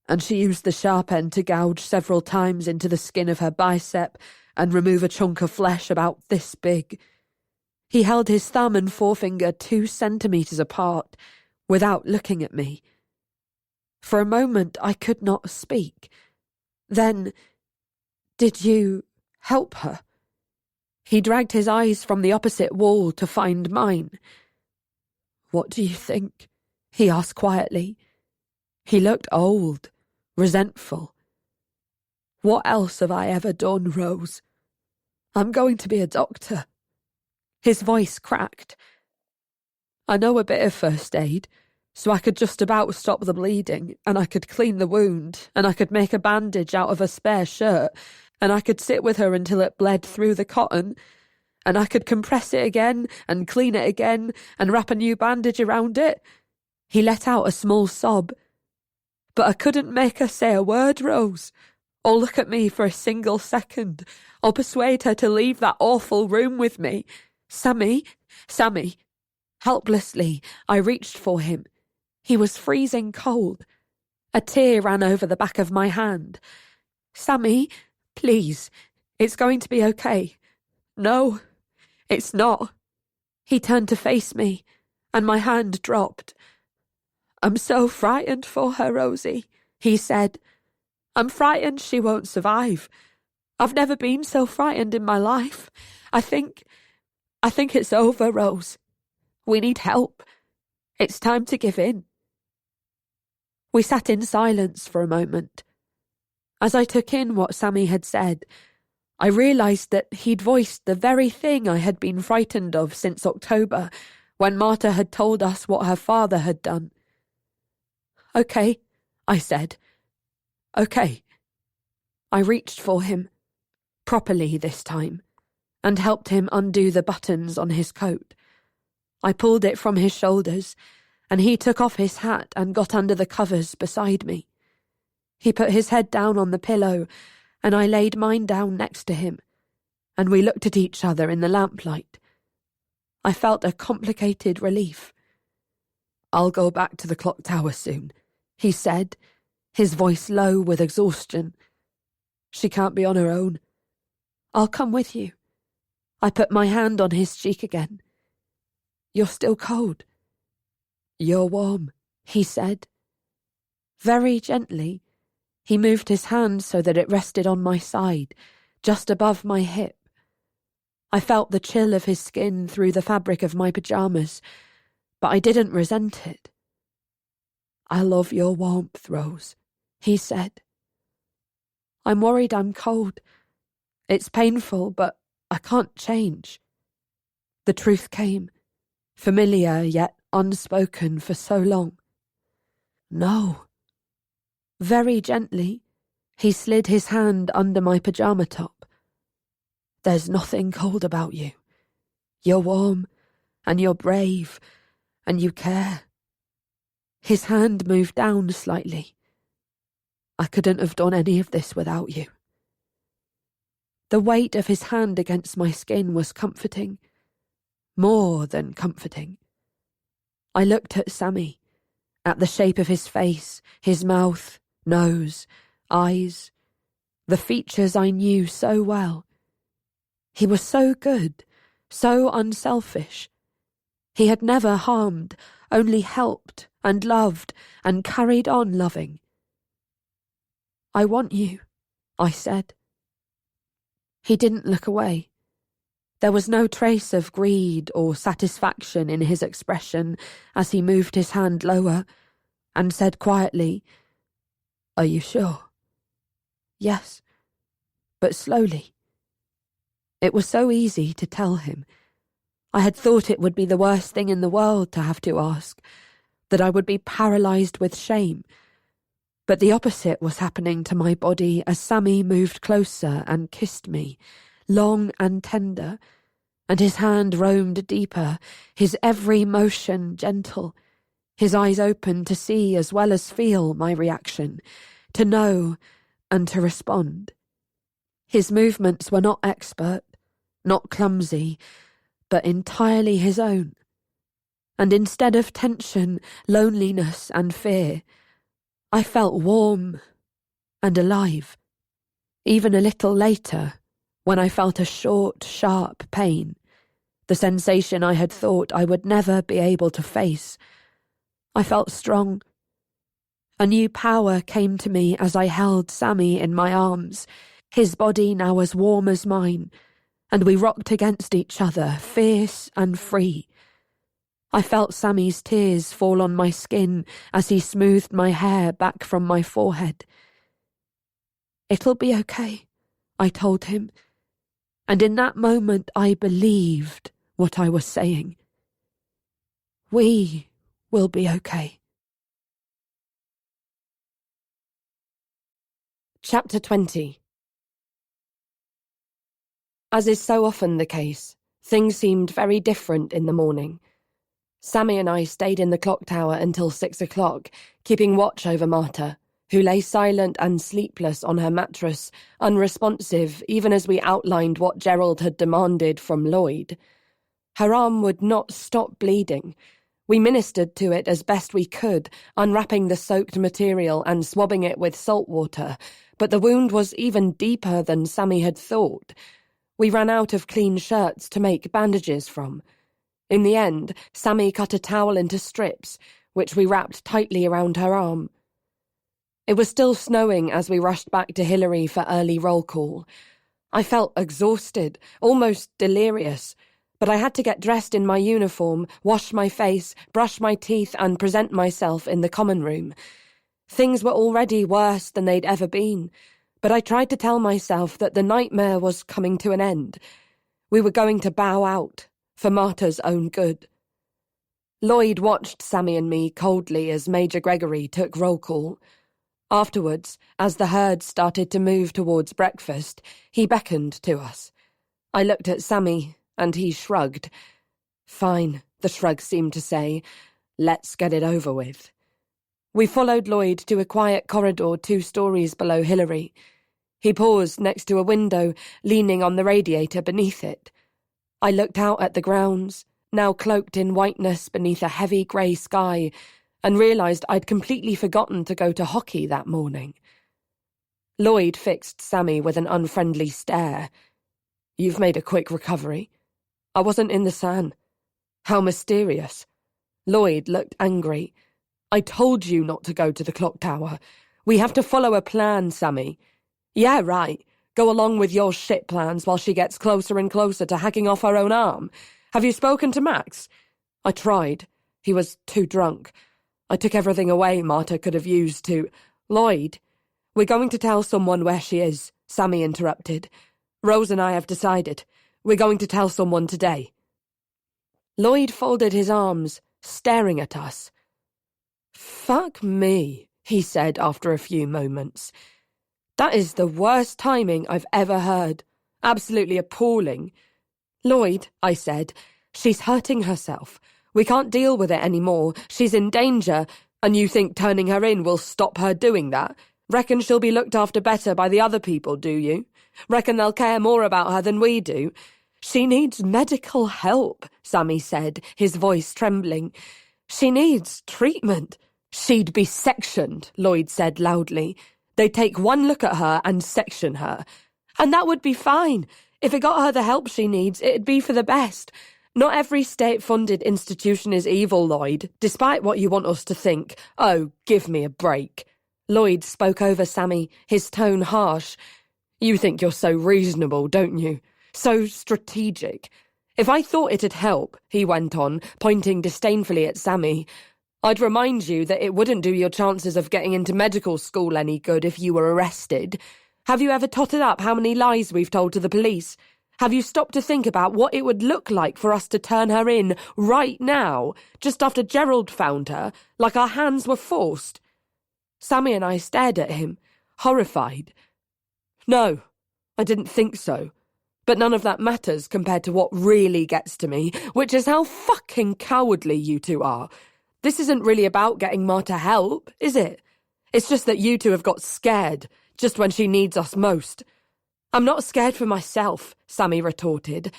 "and she used the sharp end to gouge several times into the skin of her bicep and remove a chunk of flesh about this big." He held his thumb and forefinger 2 centimetres apart, without looking at me. For a moment I could not speak. Then, "Did you help her?" He dragged his eyes from the opposite wall to find mine. "What do you think?" he asked quietly. He looked old, resentful. "What else have I ever done, Rose? I'm going to be a doctor." His voice cracked. "I know a bit of first aid, so I could just about stop the bleeding, and I could clean the wound, and I could make a bandage out of a spare shirt, and I could sit with her until it bled through the cotton, and I could compress it again, and clean it again, and wrap a new bandage around it." He let out a small sob. "But I couldn't make her say a word, Rose, or look at me for a single second, or persuade her to leave that awful room with me. Sammy, Sammy." Helplessly, I reached for him. He was freezing cold. A tear ran over the back of my hand. "Sammy, please, it's going to be okay." "No, it's not." He turned to face me, and my hand dropped. "I'm so frightened for her, Rosie," he said. "I'm frightened she won't survive. I've never been so frightened in my life. I think it's over, Rose. We need help. It's time to give in." We sat in silence for a moment. As I took in what Sammy had said, I realised that he'd voiced the very thing I had been frightened of since October, when Marta had told us what her father had done. "Okay," I said. "Okay." I reached for him, properly this time, and helped him undo the buttons on his coat. I pulled it from his shoulders, and he took off his hat and got under the covers beside me. He put his head down on the pillow, and I laid mine down next to him, and we looked at each other in the lamplight. I felt a complicated relief. "I'll go back to the clock tower soon," he said, his voice low with exhaustion. "She can't be on her own." "I'll come with you." I put my hand on his cheek again. "You're still cold." "You're warm," he said. Very gently, he moved his hand so that it rested on my side, just above my hip. I felt the chill of his skin through the fabric of my pyjamas, but I didn't resent it. "I love your warmth, Rose," he said. "I'm worried I'm cold. It's painful, but I can't change." The truth came, familiar yet unspoken for so long. "No." Very gently, he slid his hand under my pyjama top. "There's nothing cold about you. You're warm, and you're brave, and you care." His hand moved down slightly. "I couldn't have done any of this without you." The weight of his hand against my skin was comforting. More than comforting. I looked at Sammy, at the shape of his face, his mouth, nose, eyes, the features I knew so well. He was so good, so unselfish. He had never harmed, only helped and loved and carried on loving. "I want you," I said. He didn't look away. There was no trace of greed or satisfaction in his expression as he moved his hand lower and said quietly, "Are you sure?" "Yes," but slowly. It was so easy to tell him. I had thought it would be the worst thing in the world to have to ask, that I would be paralysed with shame. But the opposite was happening to my body as Sammy moved closer and kissed me, long and tender, and his hand roamed deeper, his every motion gentle, his eyes open to see as well as feel my reaction, to know and to respond. His movements were not expert, not clumsy, but entirely his own. And instead of tension, loneliness and fear, I felt warm and alive. Even a little later, when I felt a short, sharp pain, the sensation I had thought I would never be able to face, I felt strong. A new power came to me as I held Sammy in my arms, his body now as warm as mine, and we rocked against each other, fierce and free. I felt Sammy's tears fall on my skin as he smoothed my hair back from my forehead. "It'll be okay," I told him, and in that moment I believed what I was saying. We will be okay. Chapter 20. As is so often the case, things seemed very different in the morning. Sammy and I stayed in the clock tower until 6 o'clock, keeping watch over Marta, who lay silent and sleepless on her mattress, unresponsive even as we outlined what Gerald had demanded from Lloyd. Her arm would not stop bleeding, We ministered to it as best we could, unwrapping the soaked material and swabbing it with salt water, but the wound was even deeper than Sammy had thought. We ran out of clean shirts to make bandages from. In the end, Sammy cut a towel into strips, which we wrapped tightly around her arm. It was still snowing as we rushed back to Hillary for early roll call. I felt exhausted, almost delirious, but I had to get dressed in my uniform, wash my face, brush my teeth, and present myself in the common room. Things were already worse than they'd ever been, but I tried to tell myself that the nightmare was coming to an end. We were going to bow out, for Marta's own good. Lloyd watched Sammy and me coldly as Major Gregory took roll call. Afterwards, as the herd started to move towards breakfast, he beckoned to us. I looked at Sammy, and he shrugged. Fine, the shrug seemed to say. Let's get it over with. We followed Lloyd to a quiet corridor 2 stories below Hillary. He paused next to a window, leaning on the radiator beneath it. I looked out at the grounds, now cloaked in whiteness beneath a heavy grey sky, and realised I'd completely forgotten to go to hockey that morning. Lloyd fixed Sammy with an unfriendly stare. You've made a quick recovery. I wasn't in the sand. How mysterious. Lloyd looked angry. I told you not to go to the clock tower. We have to follow a plan, Sammy. Yeah, right. Go along with your shit plans while she gets closer and closer to hacking off her own arm. Have you spoken to Max? I tried. He was too drunk. I took everything away Marta could have used to... Lloyd, we're going to tell someone where she is, Sammy interrupted. Rose and I have decided. We're going to tell someone today. Lloyd folded his arms, staring at us. Fuck me, he said after a few moments. That is the worst timing I've ever heard. Absolutely appalling. Lloyd, I said, she's hurting herself. We can't deal with it anymore. She's in danger, and you think turning her in will stop her doing that? Reckon she'll be looked after better by the other people, do you? Reckon they'll care more about her than we do? She needs medical help, Sammy said, his voice trembling. She needs treatment. She'd be sectioned, Lloyd said loudly. They'd take one look at her and section her. And that would be fine. If it got her the help she needs, it'd be for the best. Not every state-funded institution is evil, Lloyd, despite what you want us to think. Oh, give me a break. Lloyd spoke over Sammy, his tone harsh. You think you're so reasonable, don't you? So strategic. If I thought it'd help, he went on, pointing disdainfully at Sammy, I'd remind you that it wouldn't do your chances of getting into medical school any good if you were arrested. Have you ever totted up how many lies we've told to the police? Have you stopped to think about what it would look like for us to turn her in right now, just after Gerald found her, like our hands were forced? Sammy and I stared at him, horrified. No, I didn't think so. But none of that matters compared to what really gets to me, which is how fucking cowardly you two are. This isn't really about getting Marta help, is it? It's just that you two have got scared, just when she needs us most. I'm not scared for myself, Sammy retorted.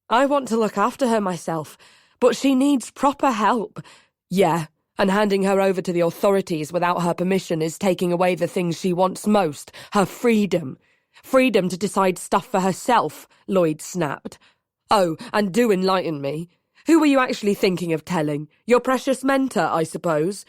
I want to look after her myself, but she needs proper help. Yeah, and handing her over to the authorities without her permission is taking away the things she wants most, her freedom. Freedom to decide stuff for herself, Lloyd snapped. Oh, and do enlighten me. Who were you actually thinking of telling? Your precious mentor, I suppose?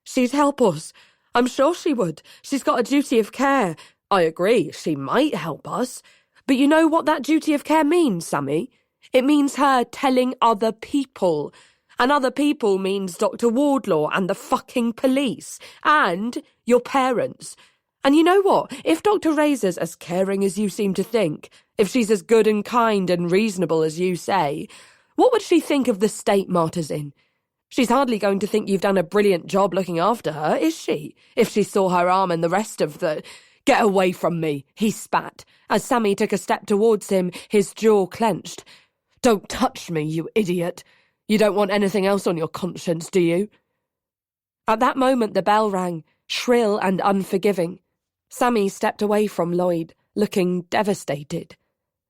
She'd help us. I'm sure she would. She's got a duty of care. I agree, she might help us. But you know what that duty of care means, Sammy? It means her telling other people. And other people means Dr. Wardlaw and the fucking police. And your parents. And you know what? If Dr. Razor's as caring as you seem to think, if she's as good and kind and reasonable as you say, what would she think of the state Marta's in? She's hardly going to think you've done a brilliant job looking after her, is she? If she saw her arm and the rest of the... Get away from me, he spat, as Sammy took a step towards him, his jaw clenched. Don't touch me, you idiot. You don't want anything else on your conscience, do you? At that moment the bell rang, shrill and unforgiving. Sammy stepped away from Lloyd, looking devastated.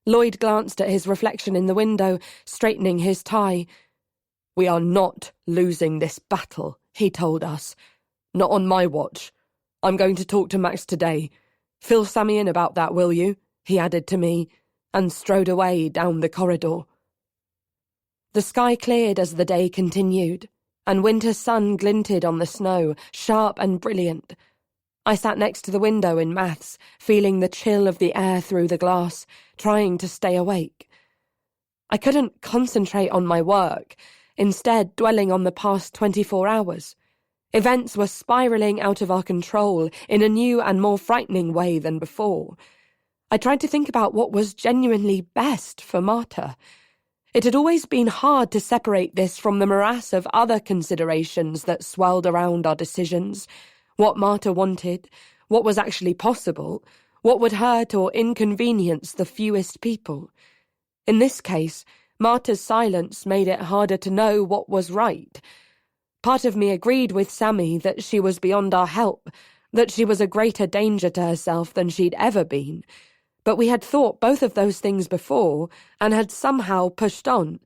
Lloyd glanced at his reflection in the window, straightening his tie. "We are not losing this battle," he told us. "Not on my watch. I'm going to talk to Max today. Fill Sammy in about that, will you?" he added to me, and strode away down the corridor. The sky cleared as the day continued, and winter sun glinted on the snow, sharp and brilliant. I sat next to the window in maths, feeling the chill of the air through the glass, trying to stay awake. I couldn't concentrate on my work, instead dwelling on the past 24 hours. Events were spiralling out of our control in a new and more frightening way than before. I tried to think about what was genuinely best for Marta. It had always been hard to separate this from the morass of other considerations that swirled around our decisions. What Marta wanted, what was actually possible, what would hurt or inconvenience the fewest people. In this case, Marta's silence made it harder to know what was right. Part of me agreed with Sammy that she was beyond our help, that she was a greater danger to herself than she'd ever been. But we had thought both of those things before and had somehow pushed on.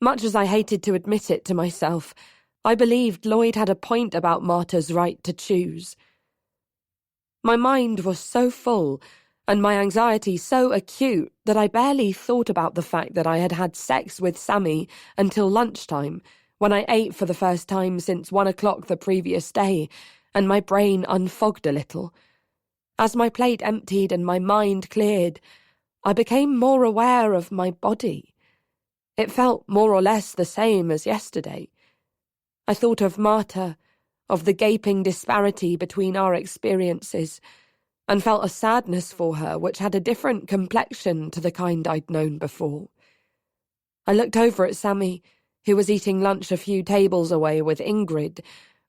Much as I hated to admit it to myself, I believed Lloyd had a point about Marta's right to choose. My mind was so full, and my anxiety so acute, that I barely thought about the fact that I had had sex with Sammy until lunchtime, when I ate for the first time since 1 o'clock the previous day, and my brain unfogged a little. As my plate emptied and my mind cleared, I became more aware of my body. It felt more or less the same as yesterday. I thought of Marta, of the gaping disparity between our experiences, and felt a sadness for her which had a different complexion to the kind I'd known before. I looked over at Sammy, who was eating lunch a few tables away with Ingrid,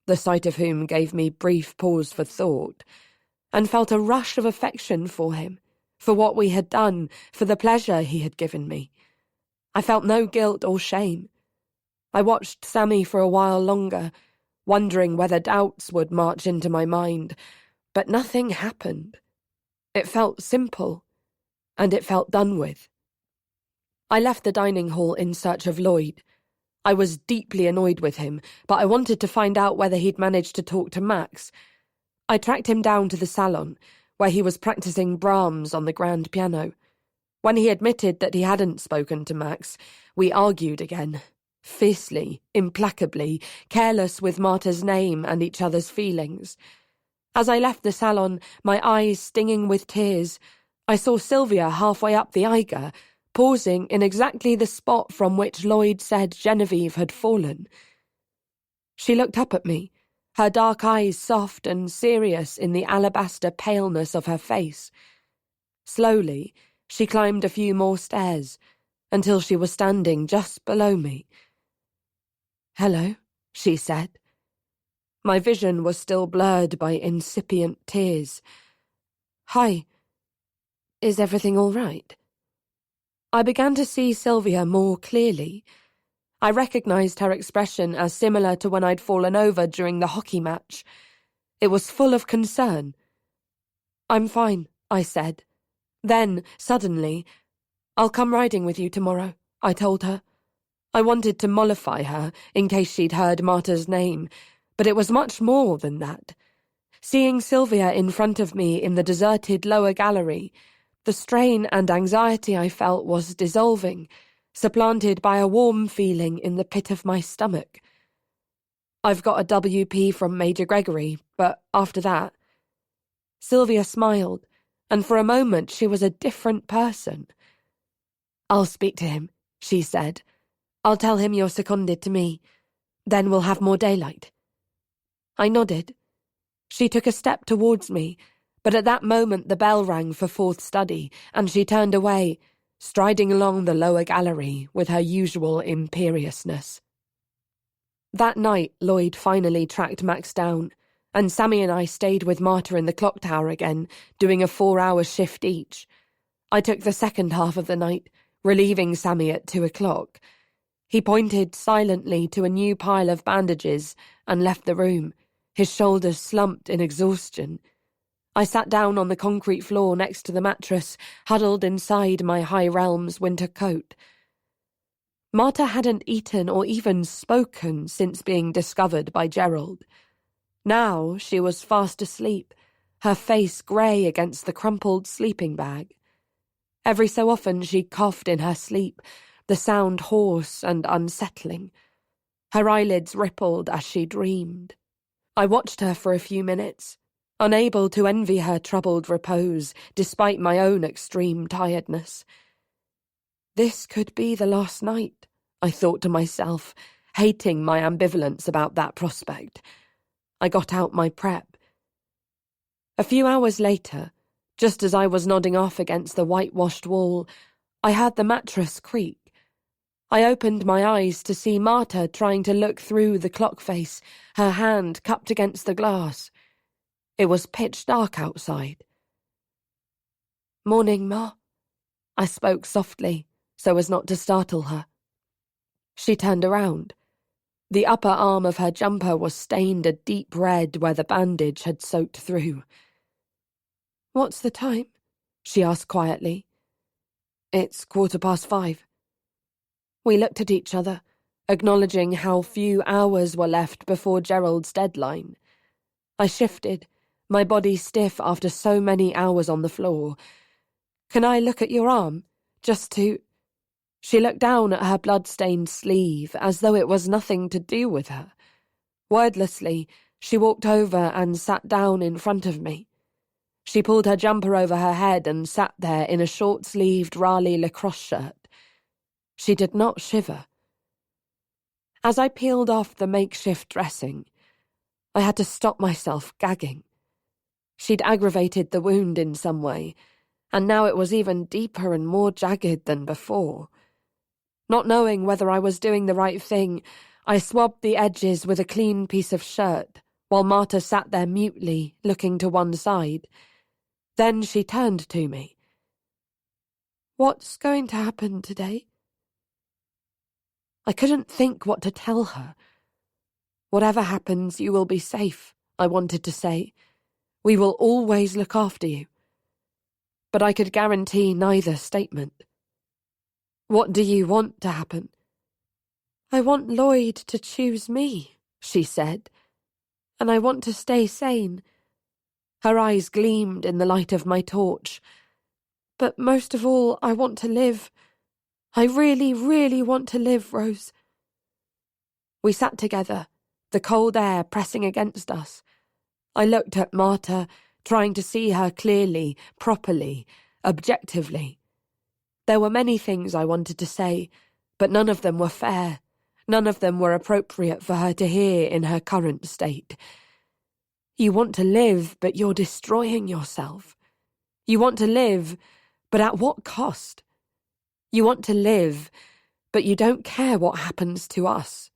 the sight of whom gave me brief pause for thought, and felt a rush of affection for him, for what we had done, for the pleasure he had given me. I felt no guilt or shame. I watched Sammy for a while longer, wondering whether doubts would march into my mind, but nothing happened. It felt simple, and it felt done with. I left the dining hall in search of Lloyd. I was deeply annoyed with him, but I wanted to find out whether he'd managed to talk to Max. I tracked him down to the salon, where he was practicing Brahms on the grand piano. When he admitted that he hadn't spoken to Max, we argued again, fiercely, implacably, careless with Marta's name and each other's feelings. As I left the salon, my eyes stinging with tears, I saw Sylvia halfway up the Eiger, pausing in exactly the spot from which Lloyd said Genevieve had fallen. She looked up at me, her dark eyes soft and serious in the alabaster paleness of her face. Slowly, she climbed a few more stairs, until she was standing just below me. "Hello," she said. My vision was still blurred by incipient tears. "Hi. Is everything all right?" I began to see Sylvia more clearly. I recognised her expression as similar to when I'd fallen over during the hockey match. It was full of concern. "I'm fine," I said. Then, suddenly, "I'll come riding with you tomorrow," I told her. I wanted to mollify her, in case she'd heard Marta's name, but it was much more than that. Seeing Sylvia in front of me in the deserted lower gallery, the strain and anxiety I felt was dissolving, supplanted by a warm feeling in the pit of my stomach. "I've got a WP from Major Gregory, but after that—" Sylvia smiled, and for a moment she was a different person. "I'll speak to him," she said. "I'll tell him you're seconded to me. Then we'll have more daylight." I nodded. She took a step towards me, but at that moment the bell rang for fourth study, and she turned away, striding along the lower gallery with her usual imperiousness. That night Lloyd finally tracked Max down, and Sammy and I stayed with Marta in the clock tower again, doing a 4-hour shift each. I took the second half of the night, relieving Sammy at 2 o'clock. He pointed silently to a new pile of bandages and left the room, his shoulders slumped in exhaustion. I sat down on the concrete floor next to the mattress, huddled inside my High Realms winter coat. Marta hadn't eaten or even spoken since being discovered by Gerald. Now she was fast asleep, her face grey against the crumpled sleeping bag. Every so often she coughed in her sleep, the sound hoarse and unsettling. Her eyelids rippled as she dreamed. I watched her for a few minutes, unable to envy her troubled repose despite my own extreme tiredness. This could be the last night, I thought to myself, hating my ambivalence about that prospect. I got out my prep. A few hours later, just as I was nodding off against the whitewashed wall, I heard the mattress creak. I opened my eyes to see Marta trying to look through the clock face, her hand cupped against the glass. It was pitch dark outside. "Morning, Ma," I spoke softly, so as not to startle her. She turned around. The upper arm of her jumper was stained a deep red where the bandage had soaked through. "What's the time?" she asked quietly. "It's 5:15. We looked at each other, acknowledging how few hours were left before Gerald's deadline. I shifted, my body stiff after so many hours on the floor. "Can I look at your arm? Just to—" She looked down at her blood-stained sleeve as though it was nothing to do with her. Wordlessly, she walked over and sat down in front of me. She pulled her jumper over her head and sat there in a short-sleeved Raleigh lacrosse shirt. She did not shiver. As I peeled off the makeshift dressing, I had to stop myself gagging. She'd aggravated the wound in some way, and now it was even deeper and more jagged than before. Not knowing whether I was doing the right thing, I swabbed the edges with a clean piece of shirt, while Marta sat there mutely, looking to one side. Then she turned to me. "What's going to happen today?" I couldn't think what to tell her. "Whatever happens, you will be safe," I wanted to say. "We will always look after you." But I could guarantee neither statement. "What do you want to happen?" "I want Lloyd to choose me," she said. "And I want to stay sane." Her eyes gleamed in the light of my torch. "But most of all, I want to live. I really, really want to live, Rose." We sat together, the cold air pressing against us. I looked at Marta, trying to see her clearly, properly, objectively. There were many things I wanted to say, but none of them were fair. None of them were appropriate for her to hear in her current state. You want to live, but you're destroying yourself. You want to live, but at what cost? You want to live, but you don't care what happens to us.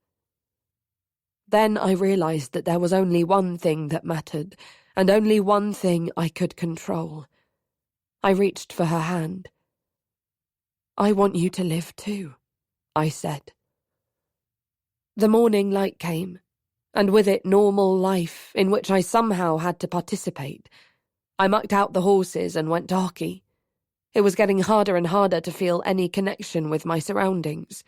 Then I realized that there was only one thing that mattered, and only one thing I could control. I reached for her hand. "I want you to live too," I said. The morning light came, and with it normal life in which I somehow had to participate. I mucked out the horses and went to hockey. It was getting harder and harder to feel any connection with my surroundings.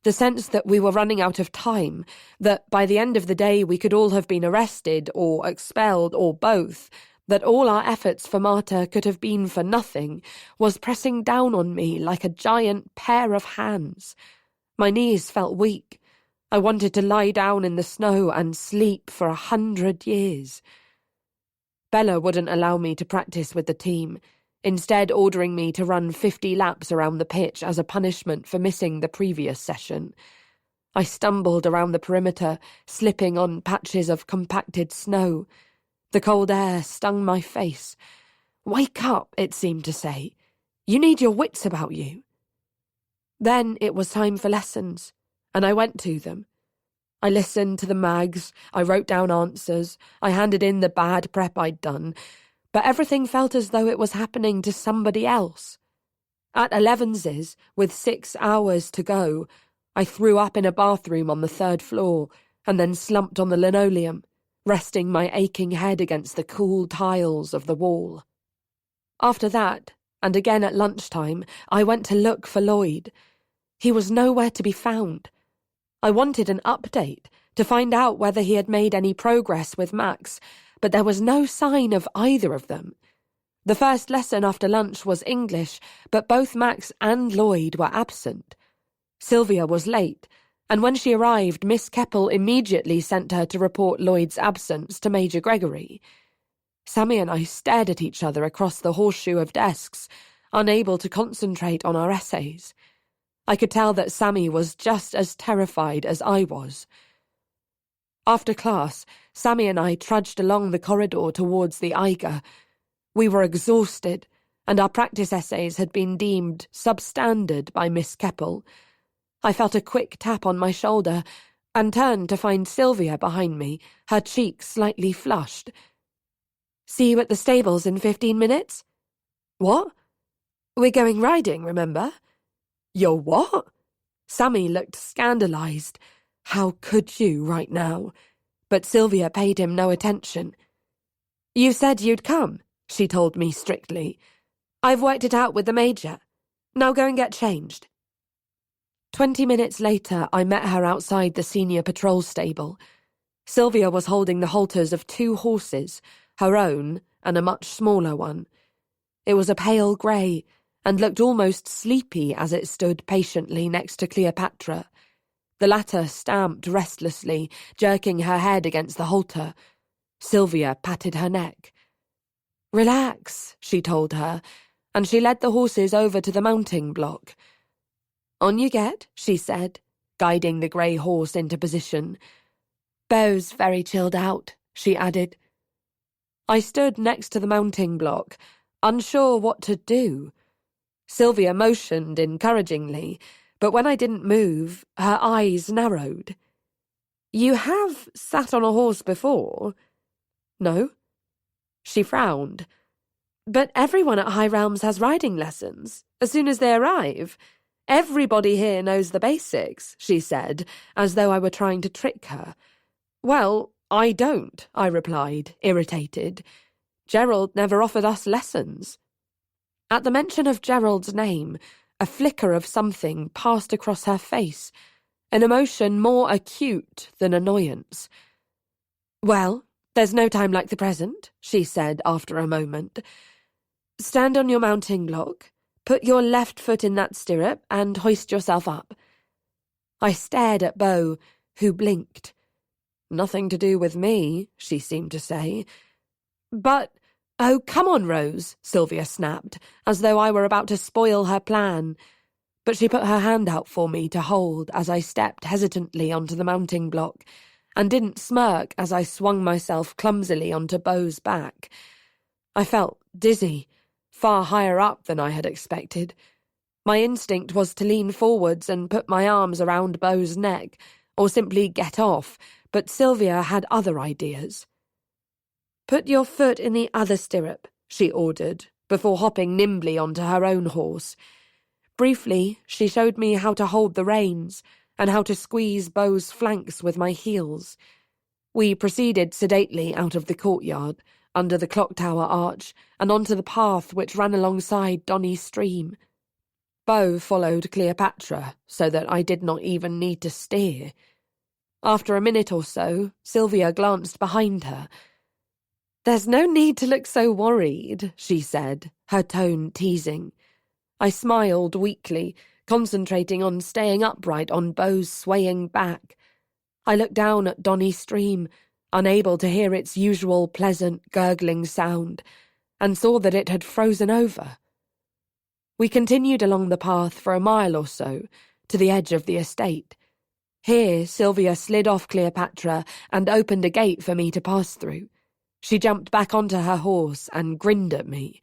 The sense that we were running out of time, that by the end of the day we could all have been arrested or expelled or both, that all our efforts for Marta could have been for nothing, was pressing down on me like a giant pair of hands. My knees felt weak. I wanted to lie down in the snow and sleep for 100 years. Bella wouldn't allow me to practice with the team, instead ordering me to run 50 laps around the pitch as a punishment for missing the previous session. I stumbled around the perimeter, slipping on patches of compacted snow. The cold air stung my face. "Wake up," it seemed to say. "You need your wits about you." Then it was time for lessons, and I went to them. I listened to the mags, I wrote down answers, I handed in the bad prep I'd done, but everything felt as though it was happening to somebody else. At 11's, with 6 hours to go, I threw up in a bathroom on the 3rd floor, and then slumped on the linoleum, resting my aching head against the cool tiles of the wall. After that, and again at lunchtime, I went to look for Lloyd. He was nowhere to be found. I wanted an update to find out whether he had made any progress with Max, but there was no sign of either of them. The first lesson after lunch was English, but both Max and Lloyd were absent. Sylvia was late, and when she arrived, Miss Keppel immediately sent her to report Lloyd's absence to Major Gregory. Sammy and I stared at each other across the horseshoe of desks, unable to concentrate on our essays. I could tell that Sammy was just as terrified as I was. After class, Sammy and I trudged along the corridor towards the Eiger. We were exhausted, and our practice essays had been deemed substandard by Miss Keppel. I felt a quick tap on my shoulder and turned to find Sylvia behind me, her cheeks slightly flushed. "See you at the stables in 15 minutes? "What? We're going riding, remember?" "You're what?" Sammy looked scandalised. How could you right now? But Sylvia paid him no attention. "You said you'd come," she told me strictly. "I've worked it out with the Major. Now go and get changed." 20 minutes later, I met her outside the senior patrol stable. Sylvia was holding the halters of 2 horses, her own and a much smaller one. It was a pale grey, and looked almost sleepy as it stood patiently next to Cleopatra. The latter stamped restlessly, jerking her head against the halter. Sylvia patted her neck. "Relax," she told her, and she led the horses over to the mounting block. "On you get," she said, guiding the grey horse into position. "Beau's very chilled out," she added. I stood next to the mounting block, unsure what to do. Sylvia motioned encouragingly, but when I didn't move, her eyes narrowed. "You have sat on a horse before?" "No." She frowned. "But everyone at High Realms has riding lessons, as soon as they arrive. Everybody here knows the basics," she said, as though I were trying to trick her. "Well, I don't," I replied, irritated. "Gerald never offered us lessons." At the mention of Gerald's name, a flicker of something passed across her face, an emotion more acute than annoyance. "Well, there's no time like the present," she said after a moment. "Stand on your mounting block, put your left foot in that stirrup, and hoist yourself up." I stared at Beau, who blinked. "Nothing to do with me," she seemed to say. "But—" "Oh, come on, Rose," Sylvia snapped, as though I were about to spoil her plan. But she put her hand out for me to hold as I stepped hesitantly onto the mounting block, and didn't smirk as I swung myself clumsily onto Beau's back. I felt dizzy, far higher up than I had expected. My instinct was to lean forwards and put my arms around Beau's neck, or simply get off, but Sylvia had other ideas. "Put your foot in the other stirrup," she ordered, before hopping nimbly onto her own horse. Briefly, she showed me how to hold the reins and how to squeeze Beau's flanks with my heels. We proceeded sedately out of the courtyard, under the clock tower arch, and onto the path which ran alongside Donny Stream. Beau followed Cleopatra, so that I did not even need to steer. After a minute or so, Sylvia glanced behind her. "There's no need to look so worried," she said, her tone teasing. I smiled weakly, concentrating on staying upright on Beau's swaying back. I looked down at Donny Stream, unable to hear its usual pleasant gurgling sound, and saw that it had frozen over. We continued along the path for a mile or so, to the edge of the estate. Here Sylvia slid off Cleopatra and opened a gate for me to pass through. She jumped back onto her horse and grinned at me.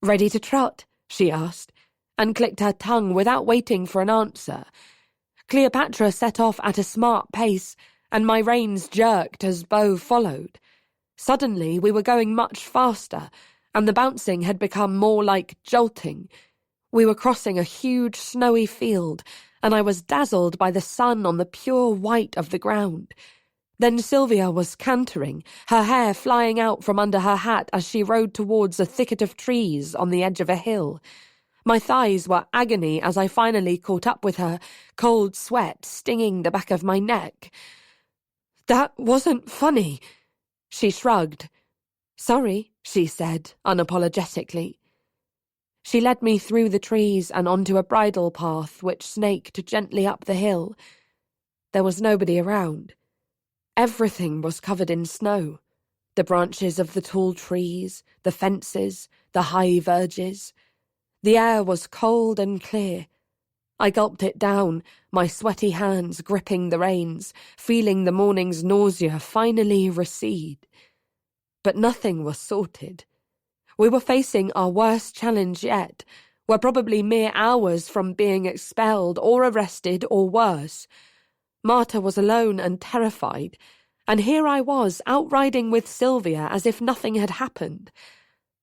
"Ready to trot?" she asked, and clicked her tongue without waiting for an answer. Cleopatra set off at a smart pace, and my reins jerked as Beau followed. Suddenly we were going much faster, and the bouncing had become more like jolting. We were crossing a huge snowy field, and I was dazzled by the sun on the pure white of the ground. Then Sylvia was cantering, her hair flying out from under her hat as she rode towards a thicket of trees on the edge of a hill. My thighs were agony as I finally caught up with her, cold sweat stinging the back of my neck. "That wasn't funny." She shrugged. "Sorry," she said, unapologetically. She led me through the trees and onto a bridle path which snaked gently up the hill. There was nobody around. Everything was covered in snow. The branches of the tall trees, the fences, the high verges. The air was cold and clear. I gulped it down, my sweaty hands gripping the reins, feeling the morning's nausea finally recede. But nothing was sorted. We were facing our worst challenge yet. We're probably mere hours from being expelled or arrested or worse. Marta was alone and terrified, and here I was outriding with Sylvia as if nothing had happened.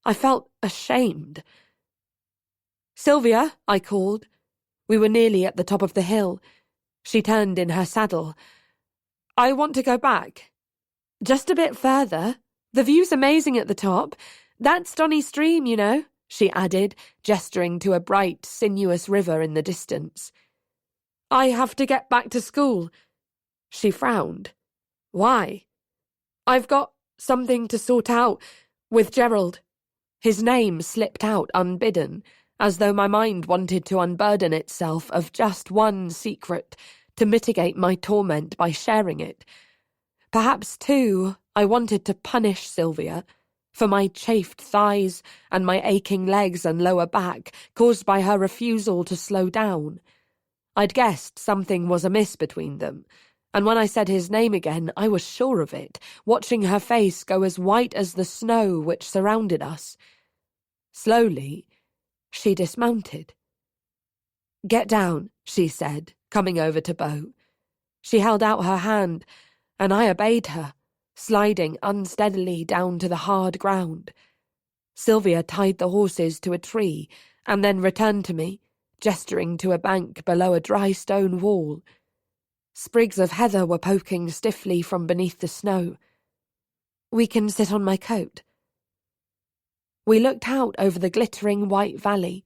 I felt ashamed. "Sylvia," I called. We were nearly at the top of the hill. She turned in her saddle. "I want to go back. Just a bit further. The view's amazing at the top. That's Donny Stream, you know," she added, gesturing to a bright, sinuous river in the distance. "I have to get back to school." She frowned. "Why?" "I've got something to sort out with Gerald." His name slipped out unbidden, as though my mind wanted to unburden itself of just one secret, to mitigate my torment by sharing it. Perhaps, too, I wanted to punish Sylvia for my chafed thighs and my aching legs and lower back caused by her refusal to slow down. I'd guessed something was amiss between them, and when I said his name again, I was sure of it, watching her face go as white as the snow which surrounded us. Slowly, she dismounted. "Get down," she said, coming over to Bo. She held out her hand, and I obeyed her, sliding unsteadily down to the hard ground. Sylvia tied the horses to a tree and then returned to me, gesturing to a bank below a dry stone wall. Sprigs of heather were poking stiffly from beneath the snow. "We can sit on my coat." We looked out over the glittering white valley.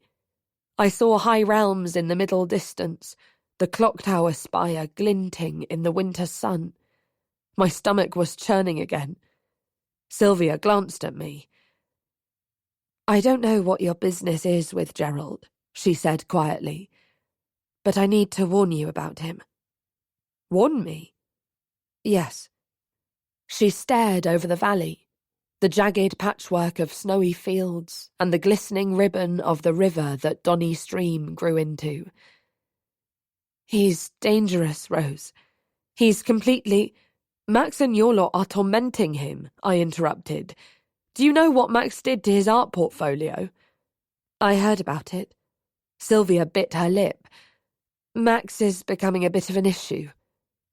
I saw high realms in the middle distance, the clock tower spire glinting in the winter sun. My stomach was churning again. Sylvia glanced at me. "I don't know what your business is with Gerald," she said quietly, "but I need to warn you about him." "Warn me?" "Yes." She stared over the valley, the jagged patchwork of snowy fields and the glistening ribbon of the river that Donny Stream grew into. "He's dangerous, Rose. He's completely—" "Max and your lot are tormenting him," I interrupted. "Do you know what Max did to his art portfolio?" "I heard about it." Sylvia bit her lip. "Max is becoming a bit of an issue."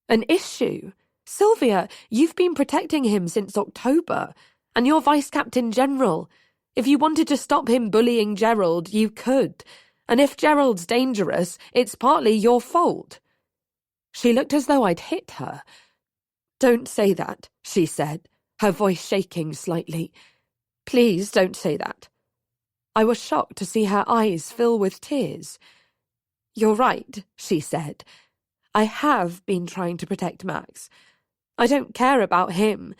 "An issue? Sylvia, you've been protecting him since October, and you're Vice-Captain General. If you wanted to stop him bullying Gerald, you could. And if Gerald's dangerous, it's partly your fault." She looked as though I'd hit her. "Don't say that," she said, her voice shaking slightly. "Please don't say that." I was shocked to see her eyes fill with tears. "You're right," she said. "I have been trying to protect Max. I don't care about him,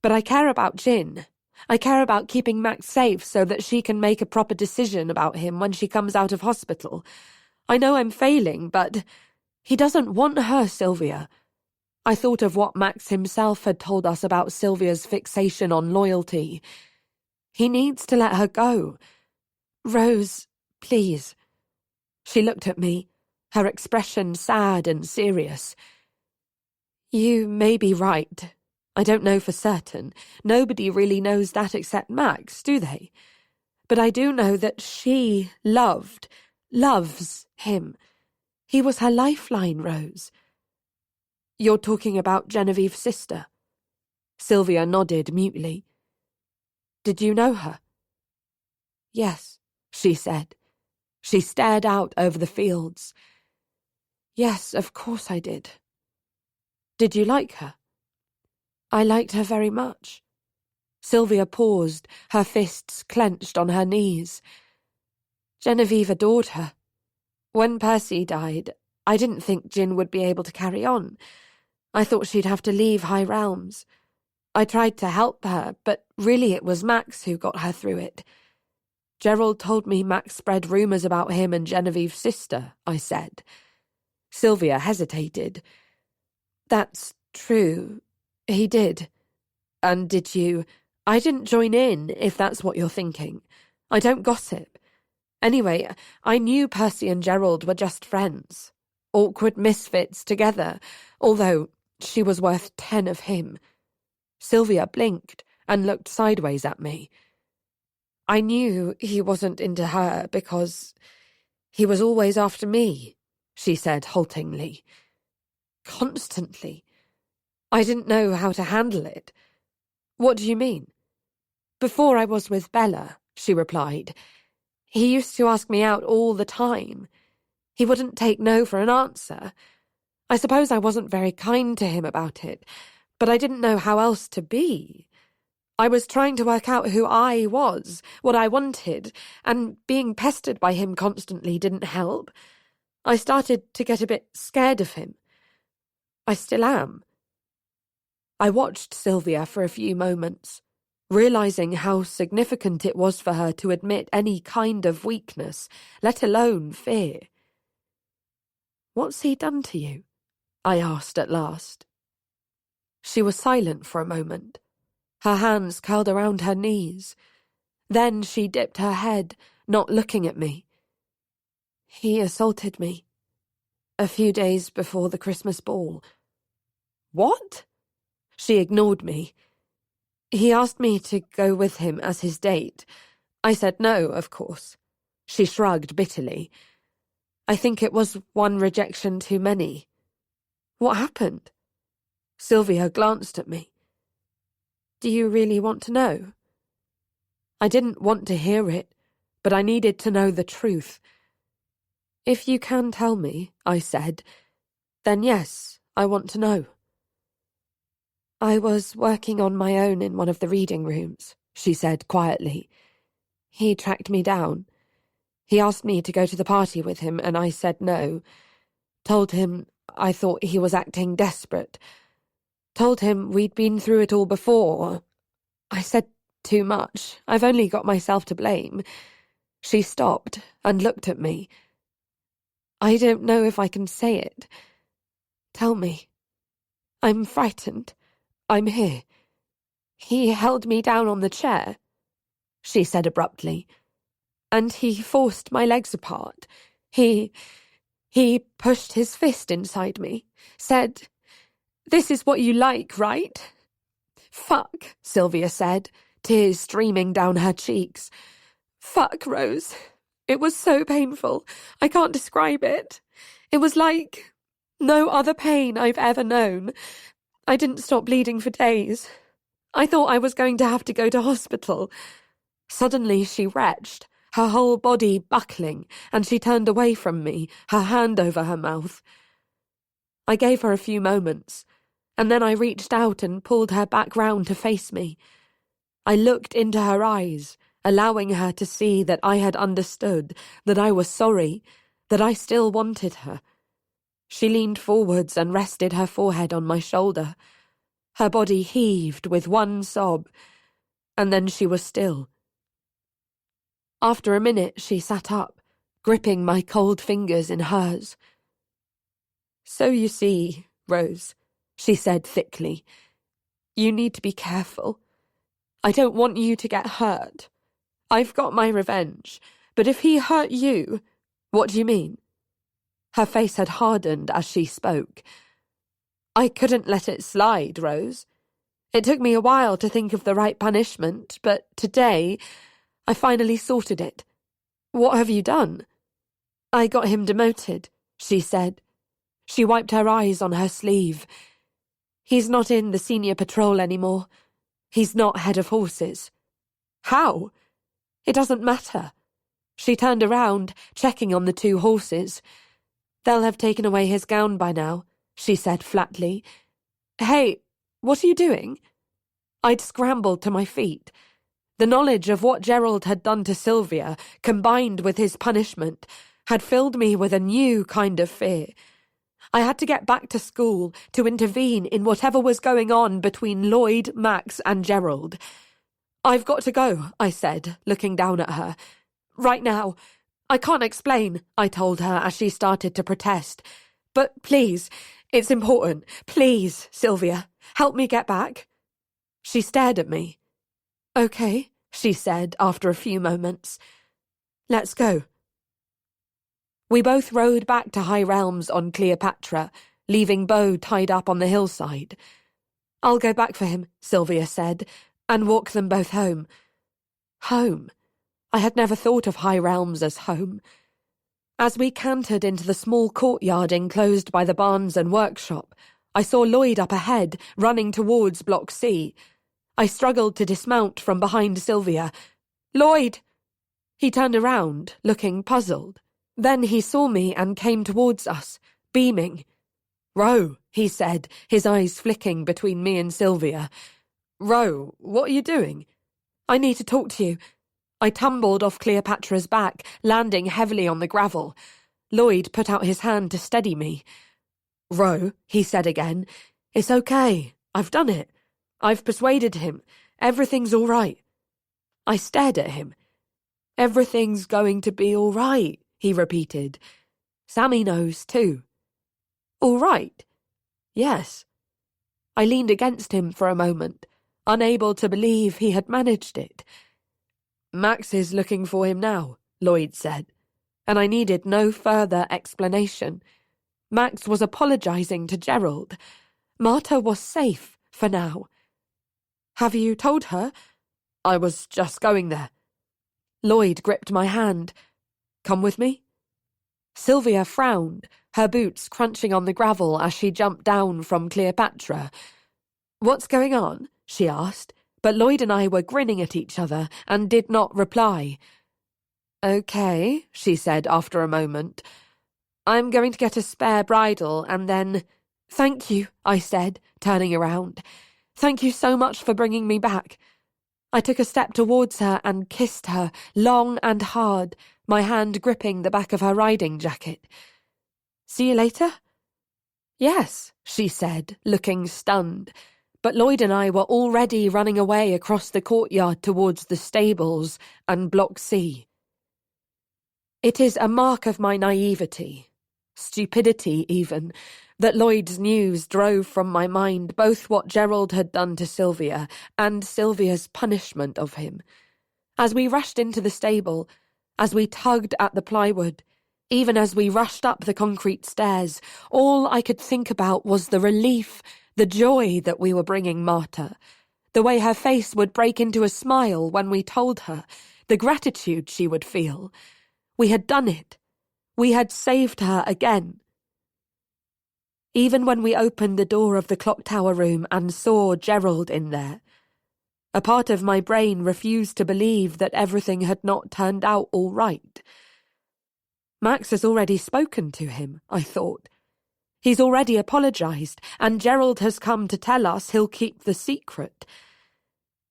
but I care about Jin. I care about keeping Max safe so that she can make a proper decision about him when she comes out of hospital. I know I'm failing, but he doesn't want her, Sylvia." I thought of what Max himself had told us about Sylvia's fixation on loyalty. He needs to let her go. "Rose, please." She looked at me, her expression sad and serious. "You may be right. I don't know for certain. Nobody really knows that except Max, do they? But I do know that she loves him. He was her lifeline, Rose." "You're talking about Genevieve's sister?" Sylvia nodded mutely. "Did you know her?" "Yes," she said. She stared out over the fields. "Yes, of course I did." "Did you like her?" "I liked her very much." Sylvia paused, her fists clenched on her knees. Genevieve adored her. When Percy died, I didn't think Jin would be able to carry on. I thought she'd have to leave High Realms. I tried to help her, but really it was Max who got her through it. Gerald told me Max spread rumours about him and Genevieve's sister, I said. Sylvia hesitated. That's true. He did. And did you? I didn't join in, if that's what you're thinking. I don't gossip. Anyway, I knew Percy and Gerald were just friends. Awkward misfits together, although she was worth 10 of him. Sylvia blinked and looked sideways at me. I knew he wasn't into her because he was always after me, she said haltingly. Constantly. I didn't know how to handle it. What do you mean? Before I was with Bella, she replied. He used to ask me out all the time. He wouldn't take no for an answer. I suppose I wasn't very kind to him about it, but I didn't know how else to be. I was trying to work out who I was, what I wanted, and being pestered by him constantly didn't help. I started to get a bit scared of him. I still am. I watched Sylvia for a few moments, realising how significant it was for her to admit any kind of weakness, let alone fear. What's he done to you? I asked at last. She was silent for a moment, her hands curled around her knees. Then she dipped her head, not looking at me. He assaulted me. A few days before the Christmas ball. What? She ignored me. He asked me to go with him as his date. I said no, of course. She shrugged bitterly. I think it was one rejection too many. What happened? Sylvia glanced at me. Do you really want to know? I didn't want to hear it, but I needed to know the truth. If you can tell me, I said, then yes, I want to know. I was working on my own in one of the reading rooms, she said quietly. He tracked me down. He asked me to go to the party with him, and I said no. Told him I thought he was acting desperate. Told him we'd been through it all before. I said too much. I've only got myself to blame. She stopped and looked at me. I don't know if I can say it. Tell me. I'm frightened. I'm here. He held me down on the chair, she said abruptly, and he forced my legs apart. He pushed his fist inside me, said, "This is what you like, right?" "Fuck," Sylvia said, tears streaming down her cheeks. "Fuck, Rose. It was so painful. I can't describe it. It was like no other pain I've ever known. I didn't stop bleeding for days. I thought I was going to have to go to hospital." Suddenly she retched, her whole body buckling, and she turned away from me, her hand over her mouth. I gave her a few moments, and then I reached out and pulled her back round to face me. I looked into her eyes, allowing her to see that I had understood, that I was sorry, that I still wanted her. She leaned forwards and rested her forehead on my shoulder. Her body heaved with one sob, and then she was still. After a minute, she sat up, gripping my cold fingers in hers. "So you see, Rose," she said thickly, "you need to be careful. I don't want you to get hurt. I've got my revenge, but if he hurt you, what do you mean?" Her face had hardened as she spoke. "I couldn't let it slide, Rose. It took me a while to think of the right punishment, but today I finally sorted it. What have you done?" "I got him demoted," she said. She wiped her eyes on her sleeve. "He's not in the senior patrol anymore. He's not head of horses." "How?" "It doesn't matter." She turned around, checking on the 2 horses. "They'll have taken away his gown by now," she said flatly. "Hey, what are you doing?" I'd scrambled to my feet. The knowledge of what Gerald had done to Sylvia, combined with his punishment, had filled me with a new kind of fear. I had to get back to school to intervene in whatever was going on between Lloyd, Max, and Gerald. "I've got to go," I said, looking down at her. "Right now. I can't explain," I told her as she started to protest. "But please, it's important. Please, Sylvia, help me get back." She stared at me. "Okay," she said after a few moments. "Let's go." We both rode back to High Realms on Cleopatra, leaving Beau tied up on the hillside. "I'll go back for him," Sylvia said, "and walk them both home." Home? I had never thought of High Realms as home. As we cantered into the small courtyard enclosed by the barns and workshop, I saw Lloyd up ahead, running towards Block C. I struggled to dismount from behind Sylvia. "Lloyd!" He turned around, looking puzzled. Then he saw me and came towards us, beaming. "Ro," he said, his eyes flicking between me and Sylvia. "Ro, what are you doing?" "I need to talk to you." I tumbled off Cleopatra's back, landing heavily on the gravel. Lloyd put out his hand to steady me. "Ro," he said again, "it's okay. I've done it. I've persuaded him. Everything's all right." I stared at him. "Everything's going to be all right," he repeated. "Sammy knows, too." "All right?" "Yes." I leaned against him for a moment, unable to believe he had managed it. "Max is looking for him now," Lloyd said, and I needed no further explanation. Max was apologizing to Gerald. Marta was safe for now. "Have you told her?" "I was just going there." Lloyd gripped my hand. "Come with me?" Sylvia frowned, her boots crunching on the gravel as she jumped down from Cleopatra. "What's going on?" she asked, but Lloyd and I were grinning at each other and did not reply. "Okay," she said after a moment. "I'm going to get a spare bridle and then—" "Thank you," I said, turning around. "Thank you so much for bringing me back." I took a step towards her and kissed her, long and hard, my hand gripping the back of her riding jacket. "See you later?" "Yes," she said, looking stunned. But Lloyd and I were already running away across the courtyard towards the stables and Block C. It is a mark of my naivety, stupidity even, that Lloyd's news drove from my mind both what Gerald had done to Sylvia and Sylvia's punishment of him. As we rushed into the stable, as we tugged at the plywood, even as we rushed up the concrete stairs, all I could think about was the relief, the joy that we were bringing Marta, the way her face would break into a smile when we told her, the gratitude she would feel. We had done it. We had saved her again. Even when we opened the door of the clock tower room and saw Gerald in there, a part of my brain refused to believe that everything had not turned out all right. Max has already spoken to him, I thought. He's already apologized, and Gerald has come to tell us he'll keep the secret.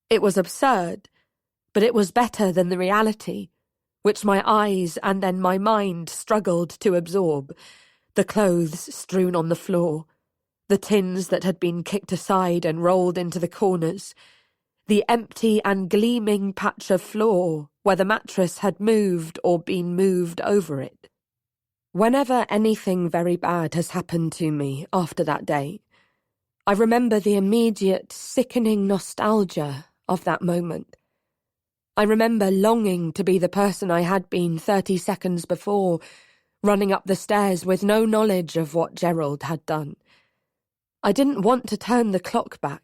It was absurd, but it was better than the reality, which my eyes and then my mind struggled to absorb. The clothes strewn on the floor, the tins that had been kicked aside and rolled into the corners, the empty and gleaming patch of floor where the mattress had moved or been moved over it. Whenever anything very bad has happened to me after that day, I remember the immediate, sickening nostalgia of that moment. I remember longing to be the person I had been 30 seconds before, running up the stairs with no knowledge of what Gerald had done. I didn't want to turn the clock back,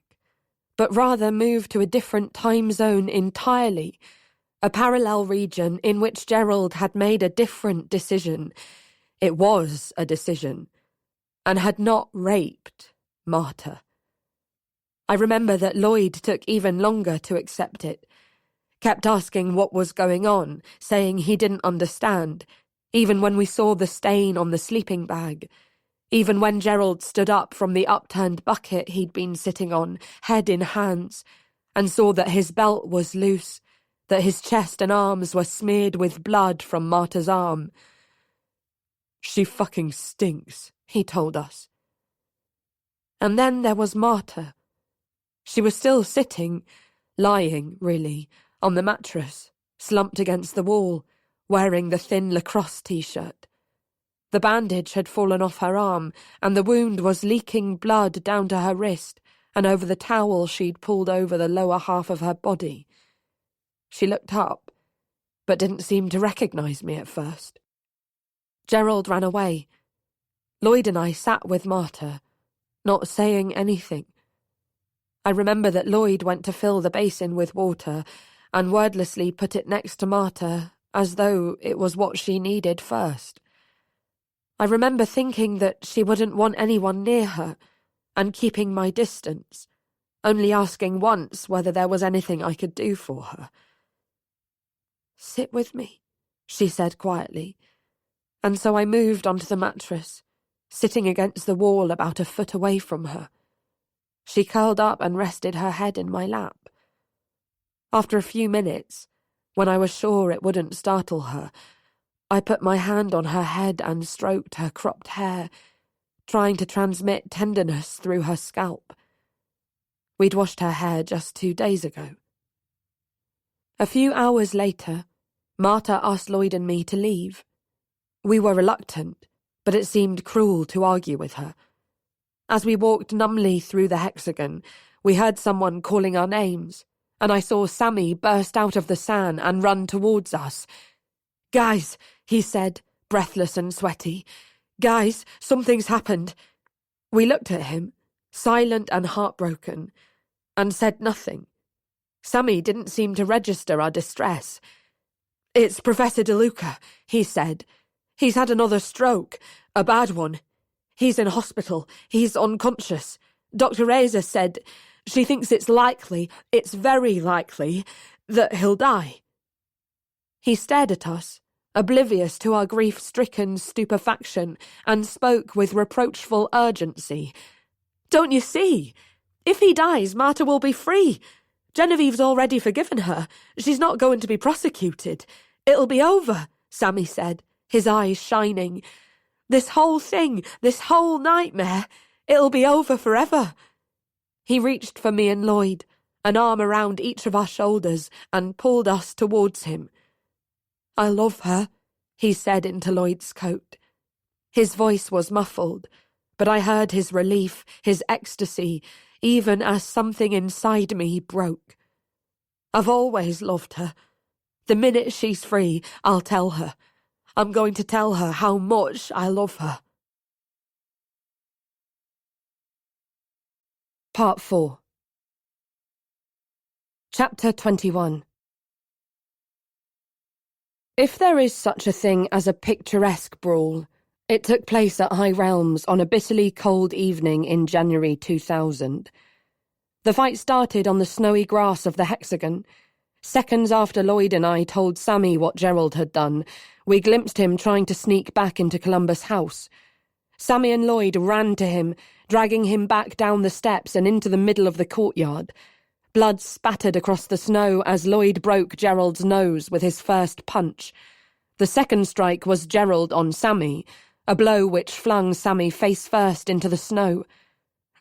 but rather move to a different time zone entirely, a parallel region in which Gerald had made a different decision. It was a decision, and had not raped Marta. I remember that Lloyd took even longer to accept it, kept asking what was going on, saying he didn't understand, even when we saw the stain on the sleeping bag, even when Gerald stood up from the upturned bucket he'd been sitting on, head in hands, and saw that his belt was loose, that his chest and arms were smeared with blood from Marta's arm. "She fucking stinks," he told us. And then there was Marta. She was still sitting, lying, really, on the mattress, slumped against the wall, wearing the thin lacrosse t-shirt. The bandage had fallen off her arm, and the wound was leaking blood down to her wrist and over the towel she'd pulled over the lower half of her body. She looked up, but didn't seem to recognise me at first. Gerald ran away. Lloyd and I sat with Marta, not saying anything. I remember that Lloyd went to fill the basin with water and wordlessly put it next to Marta as though it was what she needed first. I remember thinking that she wouldn't want anyone near her and keeping my distance, only asking once whether there was anything I could do for her. "Sit with me," she said quietly, and so I moved onto the mattress, sitting against the wall about a foot away from her. She curled up and rested her head in my lap. After a few minutes, when I was sure it wouldn't startle her, I put my hand on her head and stroked her cropped hair, trying to transmit tenderness through her scalp. We'd washed her hair just 2 days ago. A few hours later, Marta asked Lloyd and me to leave. We were reluctant, but it seemed cruel to argue with her. As we walked numbly through the hexagon, we heard someone calling our names, and I saw Sammy burst out of the sand and run towards us. "Guys," he said, breathless and sweaty. "Guys, something's happened." We looked at him, silent and heartbroken, and said nothing. Sammy didn't seem to register our distress. "It's Professor DeLuca," he said. "He's had another stroke, a bad one. He's in hospital. He's unconscious. Dr. Reza said she thinks it's very likely, that he'll die." He stared at us, oblivious to our grief-stricken stupefaction, and spoke with reproachful urgency. "Don't you see? If he dies, Marta will be free. Genevieve's already forgiven her. She's not going to be prosecuted. It'll be over," Sammy said, his eyes shining. "This whole thing, this whole nightmare, it'll be over forever." He reached for me and Lloyd, an arm around each of our shoulders, and pulled us towards him. "I love her," he said into Lloyd's coat. His voice was muffled, but I heard his relief, his ecstasy, even as something inside me broke. "I've always loved her. The minute she's free, I'll tell her. I'm going to tell her how much I love her." Part 4. Chapter 21. If there is such a thing as a picturesque brawl, it took place at High Realms on a bitterly cold evening in January 2000. The fight started on the snowy grass of the hexagon. Seconds after Lloyd and I told Sammy what Gerald had done, we glimpsed him trying to sneak back into Columbus House. Sammy and Lloyd ran to him, dragging him back down the steps and into the middle of the courtyard. Blood spattered across the snow as Lloyd broke Gerald's nose with his first punch. The second strike was Gerald on Sammy, a blow which flung Sammy face first into the snow.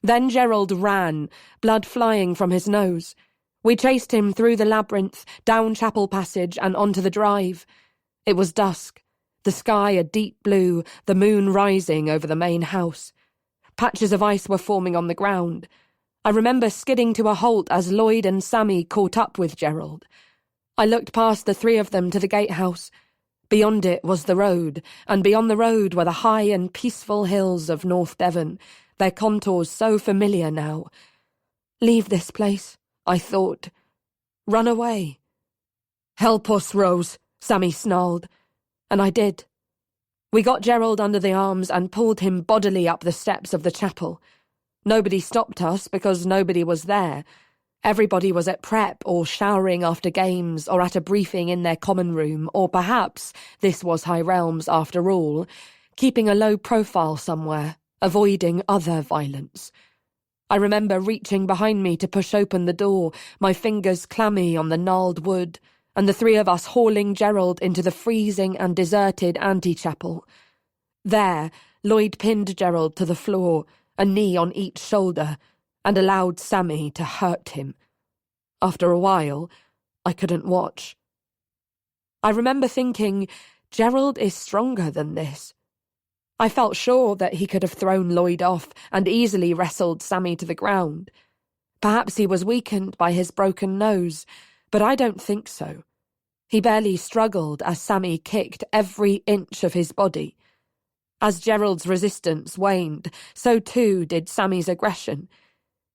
Then Gerald ran, blood flying from his nose. We chased him through the labyrinth, down Chapel Passage and onto the drive. It was dusk, the sky a deep blue, the moon rising over the main house. Patches of ice were forming on the ground. I remember skidding to a halt as Lloyd and Sammy caught up with Gerald. I looked past the three of them to the gatehouse. Beyond it was the road, and beyond the road were the high and peaceful hills of North Devon, their contours so familiar now. Leave this place, I thought. Run away. "Help us, Rose," Sammy snarled. And I did. We got Gerald under the arms and pulled him bodily up the steps of the chapel. Nobody stopped us because nobody was there. Everybody was at prep or showering after games or at a briefing in their common room, or perhaps this was High Realms after all, keeping a low profile somewhere, avoiding other violence. I remember reaching behind me to push open the door, my fingers clammy on the gnarled wood, and the three of us hauling Gerald into the freezing and deserted antechapel. There, Lloyd pinned Gerald to the floor, a knee on each shoulder, and allowed Sammy to hurt him. After a while, I couldn't watch. I remember thinking, Gerald is stronger than this. I felt sure that he could have thrown Lloyd off and easily wrestled Sammy to the ground. Perhaps he was weakened by his broken nose, but I don't think so. He barely struggled as Sammy kicked every inch of his body. As Gerald's resistance waned, so too did Sammy's aggression.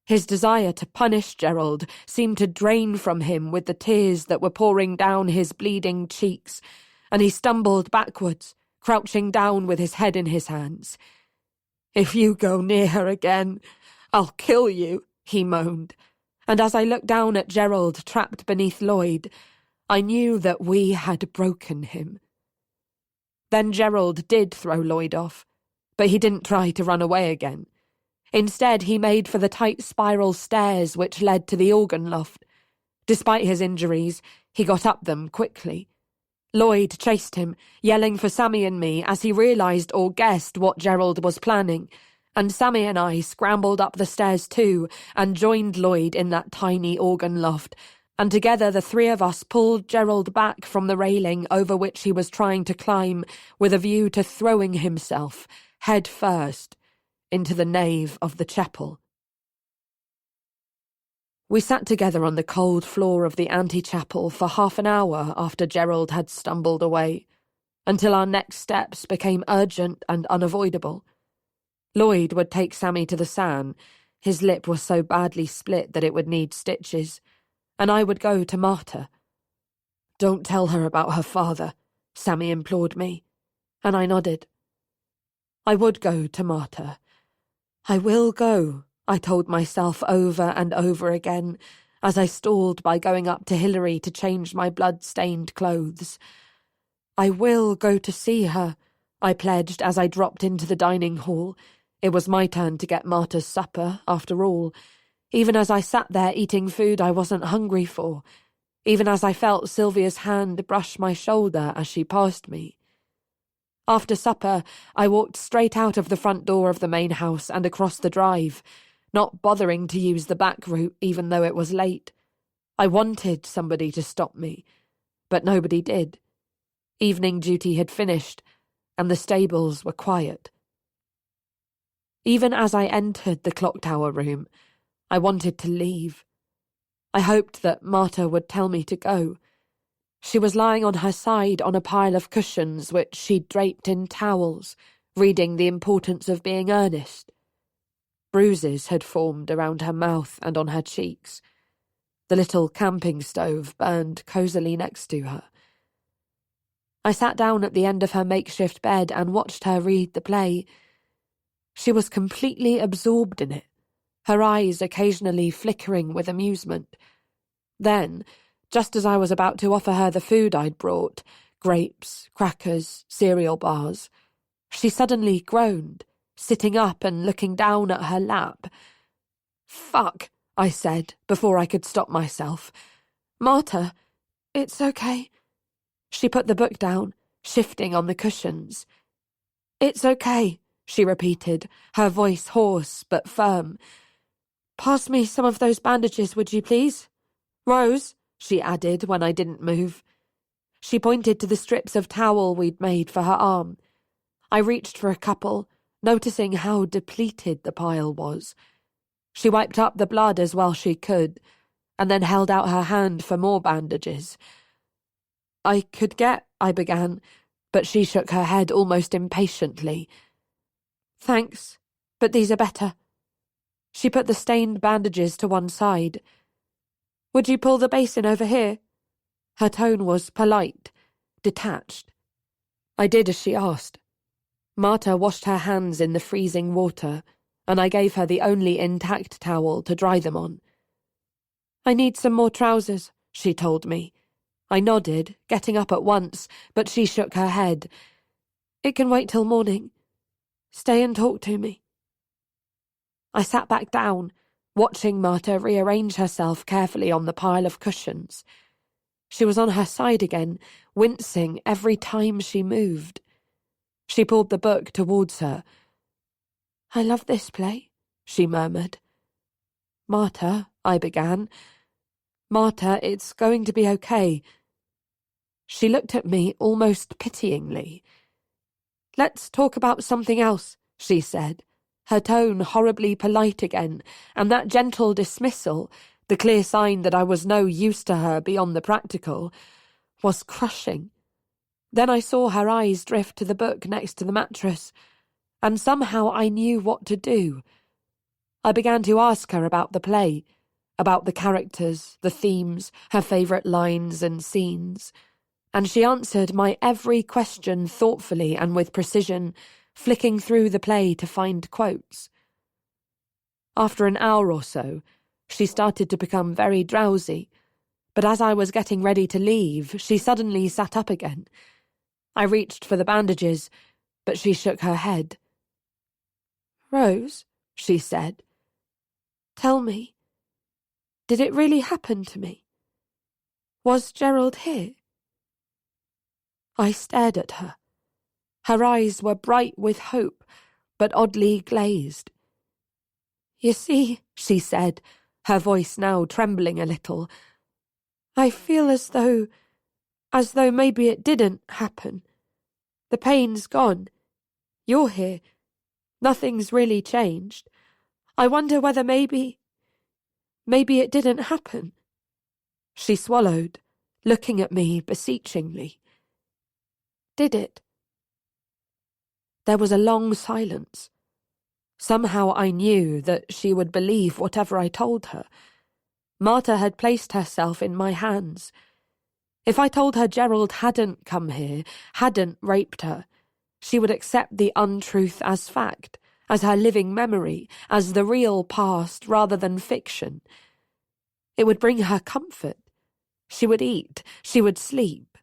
His desire to punish Gerald seemed to drain from him with the tears that were pouring down his bleeding cheeks, and he stumbled backwards, crouching down with his head in his hands. "If you go near her again, I'll kill you," he moaned, and as I looked down at Gerald trapped beneath Lloyd, I knew that we had broken him. Then Gerald did throw Lloyd off, but he didn't try to run away again. Instead, he made for the tight spiral stairs which led to the organ loft. Despite his injuries, he got up them quickly. Lloyd chased him, yelling for Sammy and me as he realised or guessed what Gerald was planning, and Sammy and I scrambled up the stairs too and joined Lloyd in that tiny organ loft, and together the three of us pulled Gerald back from the railing over which he was trying to climb with a view to throwing himself, head first, into the nave of the chapel. We sat together on the cold floor of the antechapel for half an hour after Gerald had stumbled away, until our next steps became urgent and unavoidable. Lloyd would take Sammy to the San. His lip was so badly split that it would need stitches, and I would go to Marta. "Don't tell her about her father," Sammy implored me, and I nodded. I would go to Marta. I will go, I told myself over and over again, as I stalled by going up to Hilary to change my blood-stained clothes. I will go to see her, I pledged as I dropped into the dining hall. It was my turn to get Marta's supper, after all, even as I sat there eating food I wasn't hungry for, even as I felt Sylvia's hand brush my shoulder as she passed me. After supper, I walked straight out of the front door of the main house and across the drive, not bothering to use the back route even though it was late. I wanted somebody to stop me, but nobody did. Evening duty had finished, and the stables were quiet. Even as I entered the clock tower room, I wanted to leave. I hoped that Marta would tell me to go. She was lying on her side on a pile of cushions which she'd draped in towels, reading the importance of being earnest. Bruises had formed around her mouth and on her cheeks. The little camping stove burned cosily next to her. I sat down at the end of her makeshift bed and watched her read the play. She was completely absorbed in it, her eyes occasionally flickering with amusement. Then, just as I was about to offer her the food I'd brought, grapes, crackers, cereal bars, she suddenly groaned, sitting up and looking down at her lap. "Fuck," I said, before I could stop myself. "Marta, it's okay." She put the book down, shifting on the cushions. "It's okay," she repeated, her voice hoarse but firm. "Pass me some of those bandages, would you please? Rose," she added when I didn't move. She pointed to the strips of towel we'd made for her arm. I reached for a couple, noticing how depleted the pile was. She wiped up the blood as well she could, and then held out her hand for more bandages. "I could get," I began, but she shook her head almost impatiently. "Thanks, but these are better." She put the stained bandages to one side. "Would you pull the basin over here?" Her tone was polite, detached. I did as she asked. Marta washed her hands in the freezing water, and I gave her the only intact towel to dry them on. "I need some more trousers," she told me. I nodded, getting up at once, but she shook her head. "It can wait till morning. Stay and talk to me." I sat back down, watching Marta rearrange herself carefully on the pile of cushions. She was on her side again, wincing every time she moved. She pulled the book towards her. "I love this play," she murmured. "Marta," I began. "Marta, it's going to be okay." She looked at me almost pityingly. "Let's talk about something else," she said, her tone horribly polite again, and that gentle dismissal, the clear sign that I was no use to her beyond the practical, was crushing. Then I saw her eyes drift to the book next to the mattress, and somehow I knew what to do. I began to ask her about the play, about the characters, the themes, her favourite lines and scenes, and she answered my every question thoughtfully and with precision, flicking through the play to find quotes. After an hour or so, she started to become very drowsy, but as I was getting ready to leave, she suddenly sat up again. I reached for the bandages, but she shook her head. "Rose," she said, "tell me, did it really happen to me? Was Gerald here?" I stared at her. Her eyes were bright with hope, but oddly glazed. "You see," she said, her voice now trembling a little, "I feel as though maybe it didn't happen. The pain's gone. You're here. Nothing's really changed. I wonder whether maybe it didn't happen." She swallowed, looking at me beseechingly. "Did it?" There was a long silence. Somehow I knew that she would believe whatever I told her. Marta had placed herself in my hands. If I told her Gerald hadn't come here, hadn't raped her, she would accept the untruth as fact, as her living memory, as the real past rather than fiction. It would bring her comfort. She would eat, she would sleep.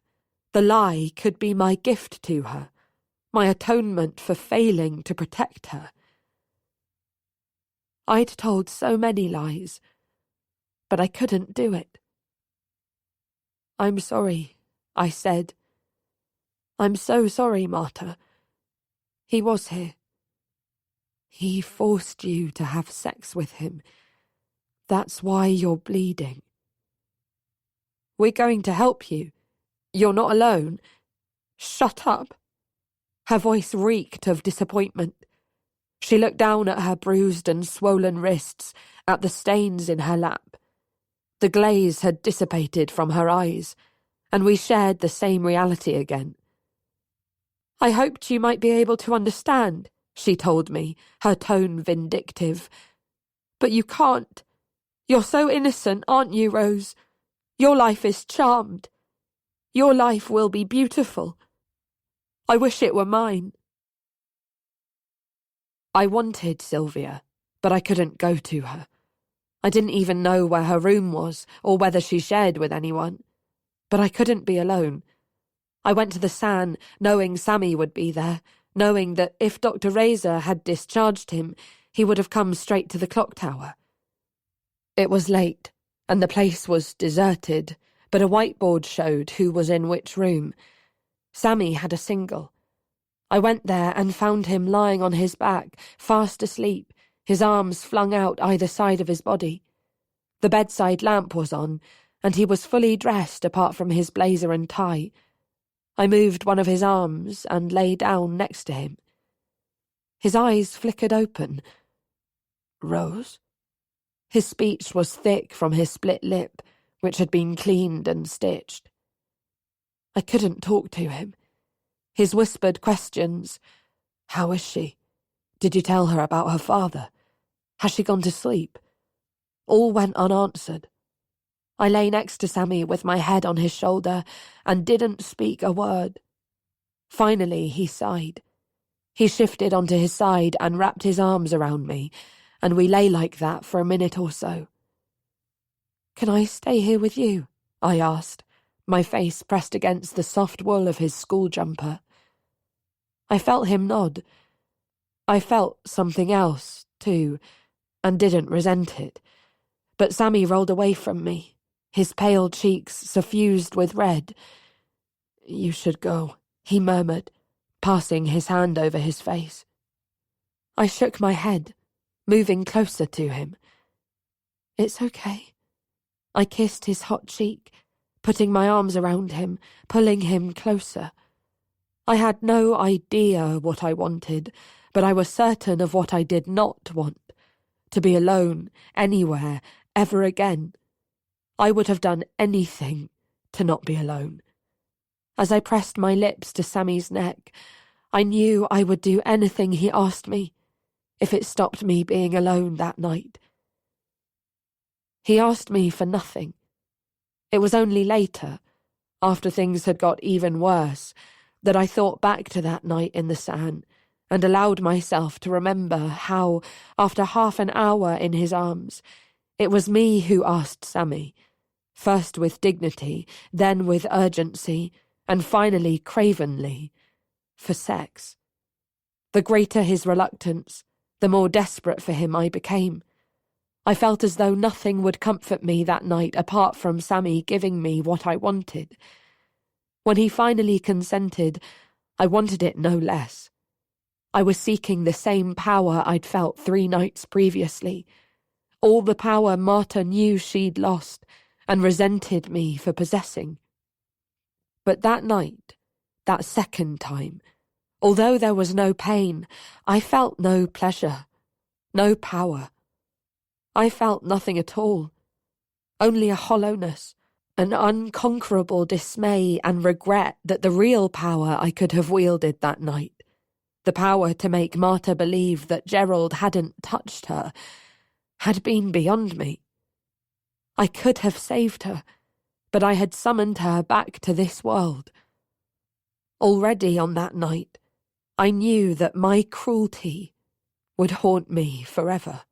The lie could be my gift to her, my atonement for failing to protect her. I'd told so many lies, but I couldn't do it. "I'm sorry," I said. "I'm so sorry, Marta. He was here. He forced you to have sex with him. That's why you're bleeding. We're going to help you. You're not alone." "Shut up." Her voice reeked of disappointment. She looked down at her bruised and swollen wrists, at the stains in her lap. The glaze had dissipated from her eyes, and we shared the same reality again. "I hoped you might be able to understand," she told me, her tone vindictive. "But you can't. You're so innocent, aren't you, Rose? Your life is charmed. Your life will be beautiful. I wish it were mine." I wanted Sylvia, but I couldn't go to her. I didn't even know where her room was, or whether she shared with anyone. But I couldn't be alone. I went to the San, knowing Sammy would be there, knowing that if Dr. Razor had discharged him, he would have come straight to the clock tower. It was late, and the place was deserted, but a whiteboard showed who was in which room. Sammy had a single. I went there and found him lying on his back, fast asleep, his arms flung out either side of his body. The bedside lamp was on, and he was fully dressed apart from his blazer and tie. I moved one of his arms and lay down next to him. His eyes flickered open. "Rose?" His speech was thick from his split lip, which had been cleaned and stitched. I couldn't talk to him. His whispered questions. "How is she? Did you tell her about her father? Has she gone to sleep?" All went unanswered. I lay next to Sammy with my head on his shoulder and didn't speak a word. Finally, he sighed. He shifted onto his side and wrapped his arms around me, and we lay like that for a minute or so. "Can I stay here with you?" I asked, my face pressed against the soft wool of his school jumper. I felt him nod. I felt something else, too, and didn't resent it. But Sammy rolled away from me, his pale cheeks suffused with red. "You should go," he murmured, passing his hand over his face. I shook my head, moving closer to him. "It's okay." I kissed his hot cheek, putting my arms around him, pulling him closer. I had no idea what I wanted, but I was certain of what I did not want: to be alone, anywhere, ever again. I would have done anything to not be alone. As I pressed my lips to Sammy's neck, I knew I would do anything he asked me, if it stopped me being alone that night. He asked me for nothing. It was only later, after things had got even worse, that I thought back to that night in the sand and allowed myself to remember how, after half an hour in his arms, it was me who asked Sammy, first with dignity, then with urgency, and finally cravenly, for sex. The greater his reluctance, the more desperate for him I became. I felt as though nothing would comfort me that night apart from Sammy giving me what I wanted. When he finally consented, I wanted it no less. I was seeking the same power I'd felt 3 nights previously, all the power Marta knew she'd lost and resented me for possessing. But that night, that second time, although there was no pain, I felt no pleasure, no power. I felt nothing at all, only a hollowness, an unconquerable dismay and regret that the real power I could have wielded that night, the power to make Marta believe that Gerald hadn't touched her, had been beyond me. I could have saved her, but I had summoned her back to this world. Already on that night, I knew that my cruelty would haunt me forever.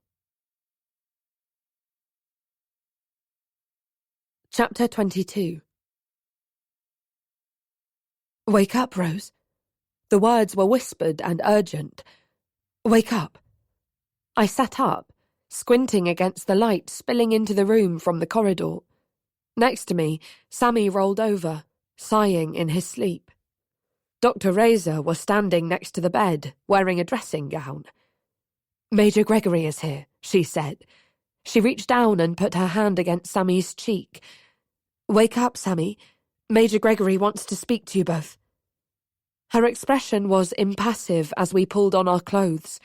Chapter 22. "Wake up, Rose." The words were whispered and urgent. "Wake up." I sat up, squinting against the light spilling into the room from the corridor. Next to me, Sammy rolled over, sighing in his sleep. Dr. Razor was standing next to the bed, wearing a dressing gown. "Major Gregory is here," she said. She reached down and put her hand against Sammy's cheek. "Wake up, Sammy. Major Gregory wants to speak to you both." Her expression was impassive as we pulled on our clothes.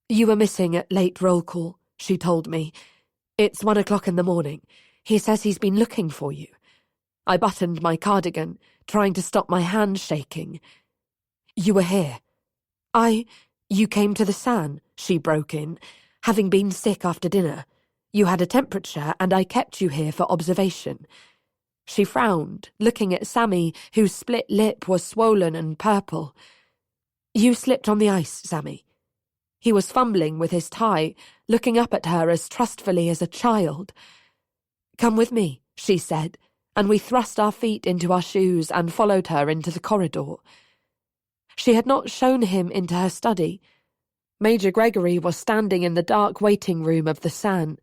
"You were missing at late roll call," she told me. "It's 1 o'clock in the morning. He says he's been looking for you." I buttoned my cardigan, trying to stop my hand shaking. "You were here." You came to the SAN," she broke in. "Having been sick after dinner. You had a temperature and I kept you here for observation." She frowned, looking at Sammy, whose split lip was swollen and purple. "You slipped on the ice, Sammy." He was fumbling with his tie, looking up at her as trustfully as a child. "Come with me," she said, and we thrust our feet into our shoes and followed her into the corridor. She had not shown him into her study. Major Gregory was standing in the dark waiting room of the SAN.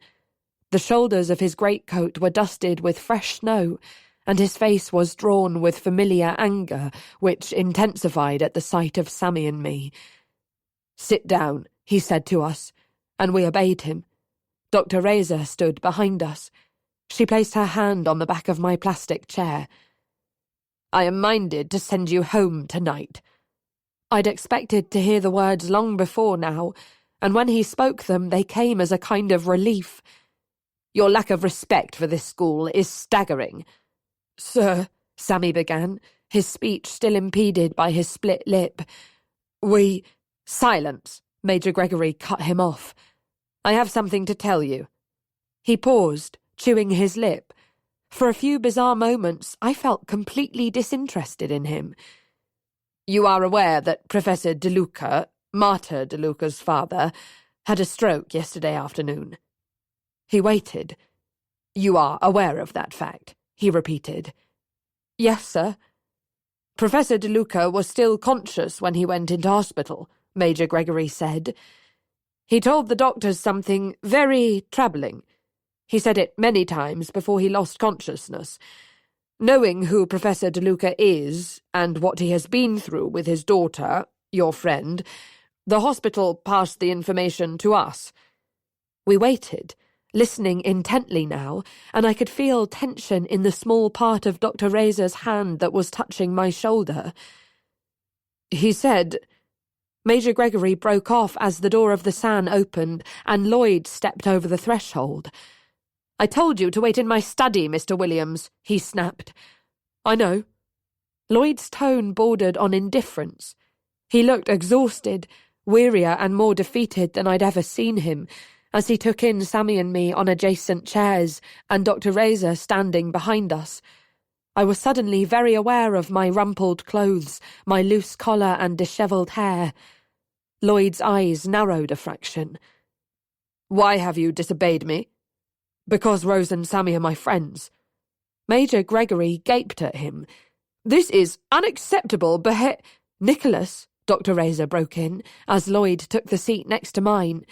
The shoulders of his greatcoat were dusted with fresh snow, and his face was drawn with familiar anger, which intensified at the sight of Sammy and me. "Sit down," he said to us, and we obeyed him. Dr. Razor stood behind us. She placed her hand on the back of my plastic chair. "I am minded to send you home tonight." I'd expected to hear the words long before now, and when he spoke them they came as a kind of relief. "Your lack of respect for this school is staggering." "Sir," Sammy began, his speech still impeded by his split lip. "Silence," Major Gregory cut him off. "I have something to tell you." He paused, chewing his lip. For a few bizarre moments, I felt completely disinterested in him. "You are aware that Professor DeLuca, Marta DeLuca's father, had a stroke yesterday afternoon." He waited. "You are aware of that fact," he repeated. "Yes, sir." "Professor DeLuca was still conscious when he went into hospital," Major Gregory said. "He told the doctors something very troubling. He said it many times before he lost consciousness. Knowing who Professor DeLuca is, and what he has been through with his daughter, your friend, the hospital passed the information to us. We waited, listening intently now, and I could feel tension in the small part of Dr. Razor's hand that was touching my shoulder. He said... Major Gregory broke off as the door of the SAN opened and Lloyd stepped over the threshold. "I told you to wait in my study, Mr. Williams," he snapped. "I know." Lloyd's tone bordered on indifference. He looked exhausted, wearier and more defeated than I'd ever seen him, as he took in Sammy and me on adjacent chairs and Dr. Razor standing behind us. I was suddenly very aware of my rumpled clothes, my loose collar and dishevelled hair. Lloyd's eyes narrowed a fraction. "Why have you disobeyed me?" "Because Rose and Sammy are my friends." Major Gregory gaped at him. "This is unacceptable "Nicholas," Dr. Razor broke in, as Lloyd took the seat next to mine.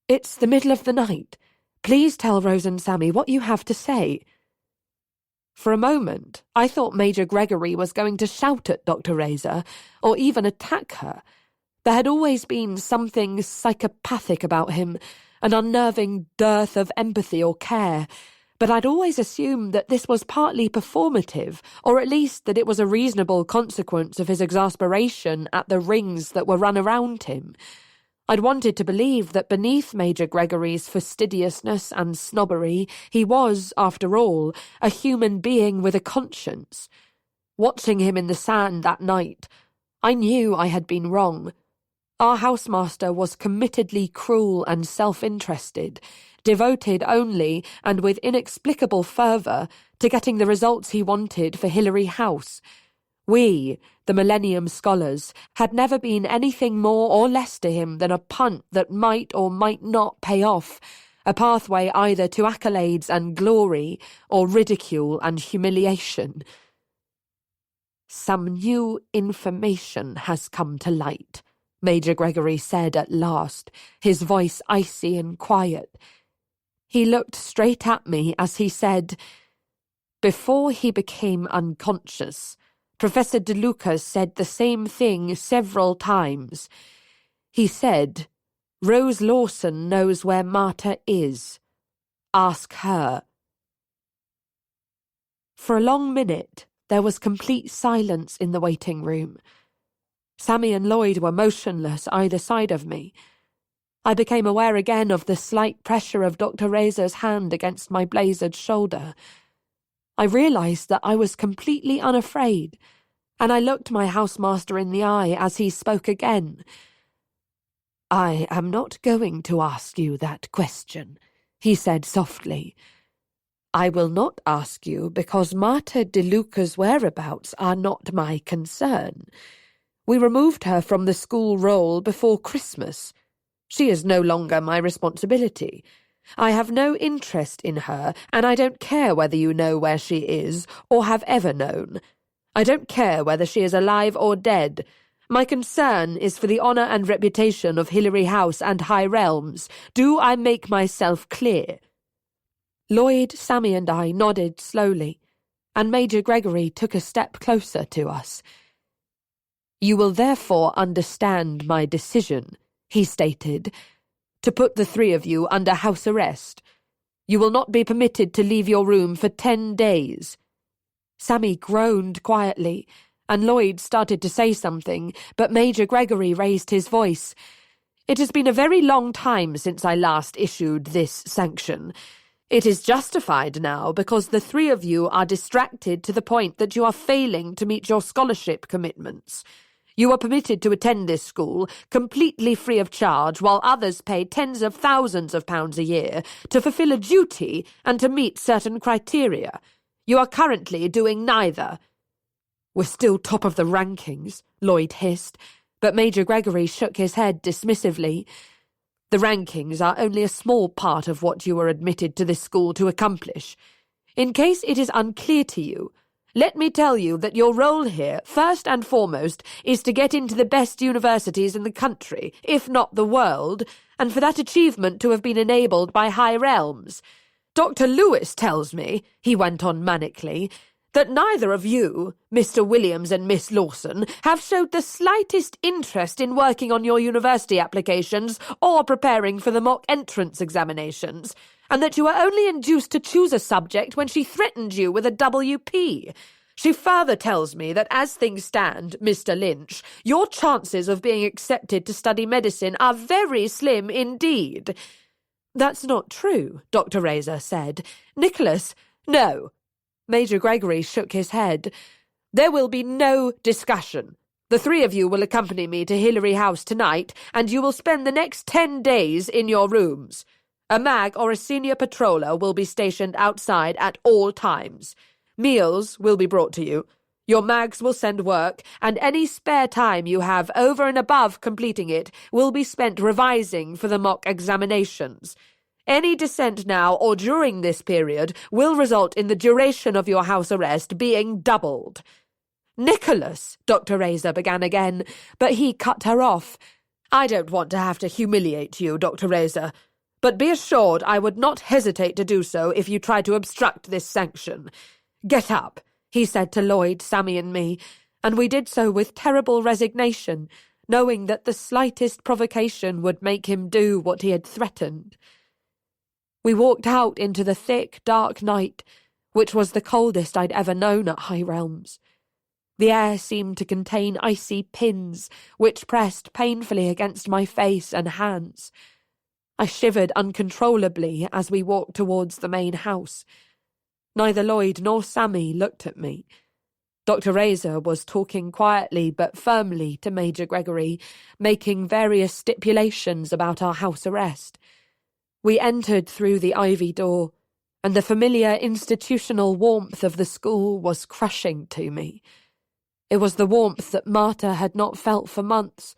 "It's the middle of the night. Please tell Rose and Sammy what you have to say." For a moment, I thought Major Gregory was going to shout at Dr. Razor, or even attack her. There had always been something psychopathic about him, an unnerving dearth of empathy or care, but I'd always assumed that this was partly performative, or at least that it was a reasonable consequence of his exasperation at the rings that were run around him. I'd wanted to believe that beneath Major Gregory's fastidiousness and snobbery, he was, after all, a human being with a conscience. Watching him in the sand that night, I knew I had been wrong. Our housemaster was committedly cruel and self-interested, devoted only, and with inexplicable fervour, to getting the results he wanted for Hilary House. We, the Millennium Scholars, had never been anything more or less to him than a punt that might or might not pay off, a pathway either to accolades and glory, or ridicule and humiliation. "Some new information has come to light," Major Gregory said at last, his voice icy and quiet. He looked straight at me as he said, "Before he became unconscious, Professor DeLuca said the same thing several times. He said, 'Rose Lawson knows where Marta is. Ask her.'" For a long minute, there was complete silence in the waiting room. Sammy and Lloyd were motionless either side of me. I became aware again of the slight pressure of Dr. Razor's hand against my blazered shoulder. I realised that I was completely unafraid, and I looked my housemaster in the eye as he spoke again. "I am not going to ask you that question," he said softly. "I will not ask you because Marta DeLuca's whereabouts are not my concern. We removed her from the school roll before Christmas. She is no longer my responsibility. I have no interest in her, and I don't care whether you know where she is, or have ever known. I don't care whether she is alive or dead. My concern is for the honour and reputation of Hilary House and High Realms. Do I make myself clear?" Lloyd, Sammy and I nodded slowly, and Major Gregory took a step closer to us. "You will therefore understand my decision," he stated, "to put the three of you under house arrest. You will not be permitted to leave your room for 10 days. Sammy groaned quietly, and Lloyd started to say something, but Major Gregory raised his voice. "It has been a very long time since I last issued this sanction. It is justified now because the three of you are distracted to the point that you are failing to meet your scholarship commitments. You are permitted to attend this school completely free of charge, while others pay tens of thousands of pounds a year to fulfill a duty and to meet certain criteria. You are currently doing neither." "We're still top of the rankings," Lloyd hissed, but Major Gregory shook his head dismissively. "The rankings are only a small part of what you are admitted to this school to accomplish. In case it is unclear to you, let me tell you that your role here, first and foremost, is to get into the best universities in the country, if not the world, and for that achievement to have been enabled by High Realms. Dr. Lewis tells me," he went on manically, "that neither of you, Mr. Williams and Miss Lawson, have showed the slightest interest in working on your university applications or preparing for the mock entrance examinations, and that you were only induced to choose a subject when she threatened you with a WP. She further tells me that as things stand, Mr. Lynch, your chances of being accepted to study medicine are very slim indeed." "That's not true," Dr. Razor said. "Nicholas—" "No." Major Gregory shook his head. "There will be no discussion. The three of you will accompany me to Hilary House tonight, and you will spend the next 10 days in your rooms. A mag or a senior patroller will be stationed outside at all times. Meals will be brought to you. Your mags will send work, and any spare time you have over and above completing it will be spent revising for the mock examinations. Any dissent now or during this period will result in the duration of your house arrest being doubled." "Nicholas," Dr. Razor began again, but he cut her off. "I don't want to have to humiliate you, Dr. Razor, but be assured I would not hesitate to do so if you try to obstruct this sanction. Get up," he said to Lloyd, Sammy and me, and we did so with terrible resignation, knowing that the slightest provocation would make him do what he had threatened. We walked out into the thick, dark night, which was the coldest I'd ever known at High Realms. The air seemed to contain icy pins, which pressed painfully against my face and hands. I shivered uncontrollably as we walked towards the main house. Neither Lloyd nor Sammy looked at me. Dr. Razor was talking quietly but firmly to Major Gregory, making various stipulations about our house arrest. We entered through the ivy door, and the familiar institutional warmth of the school was crushing to me. It was the warmth that Marta had not felt for months,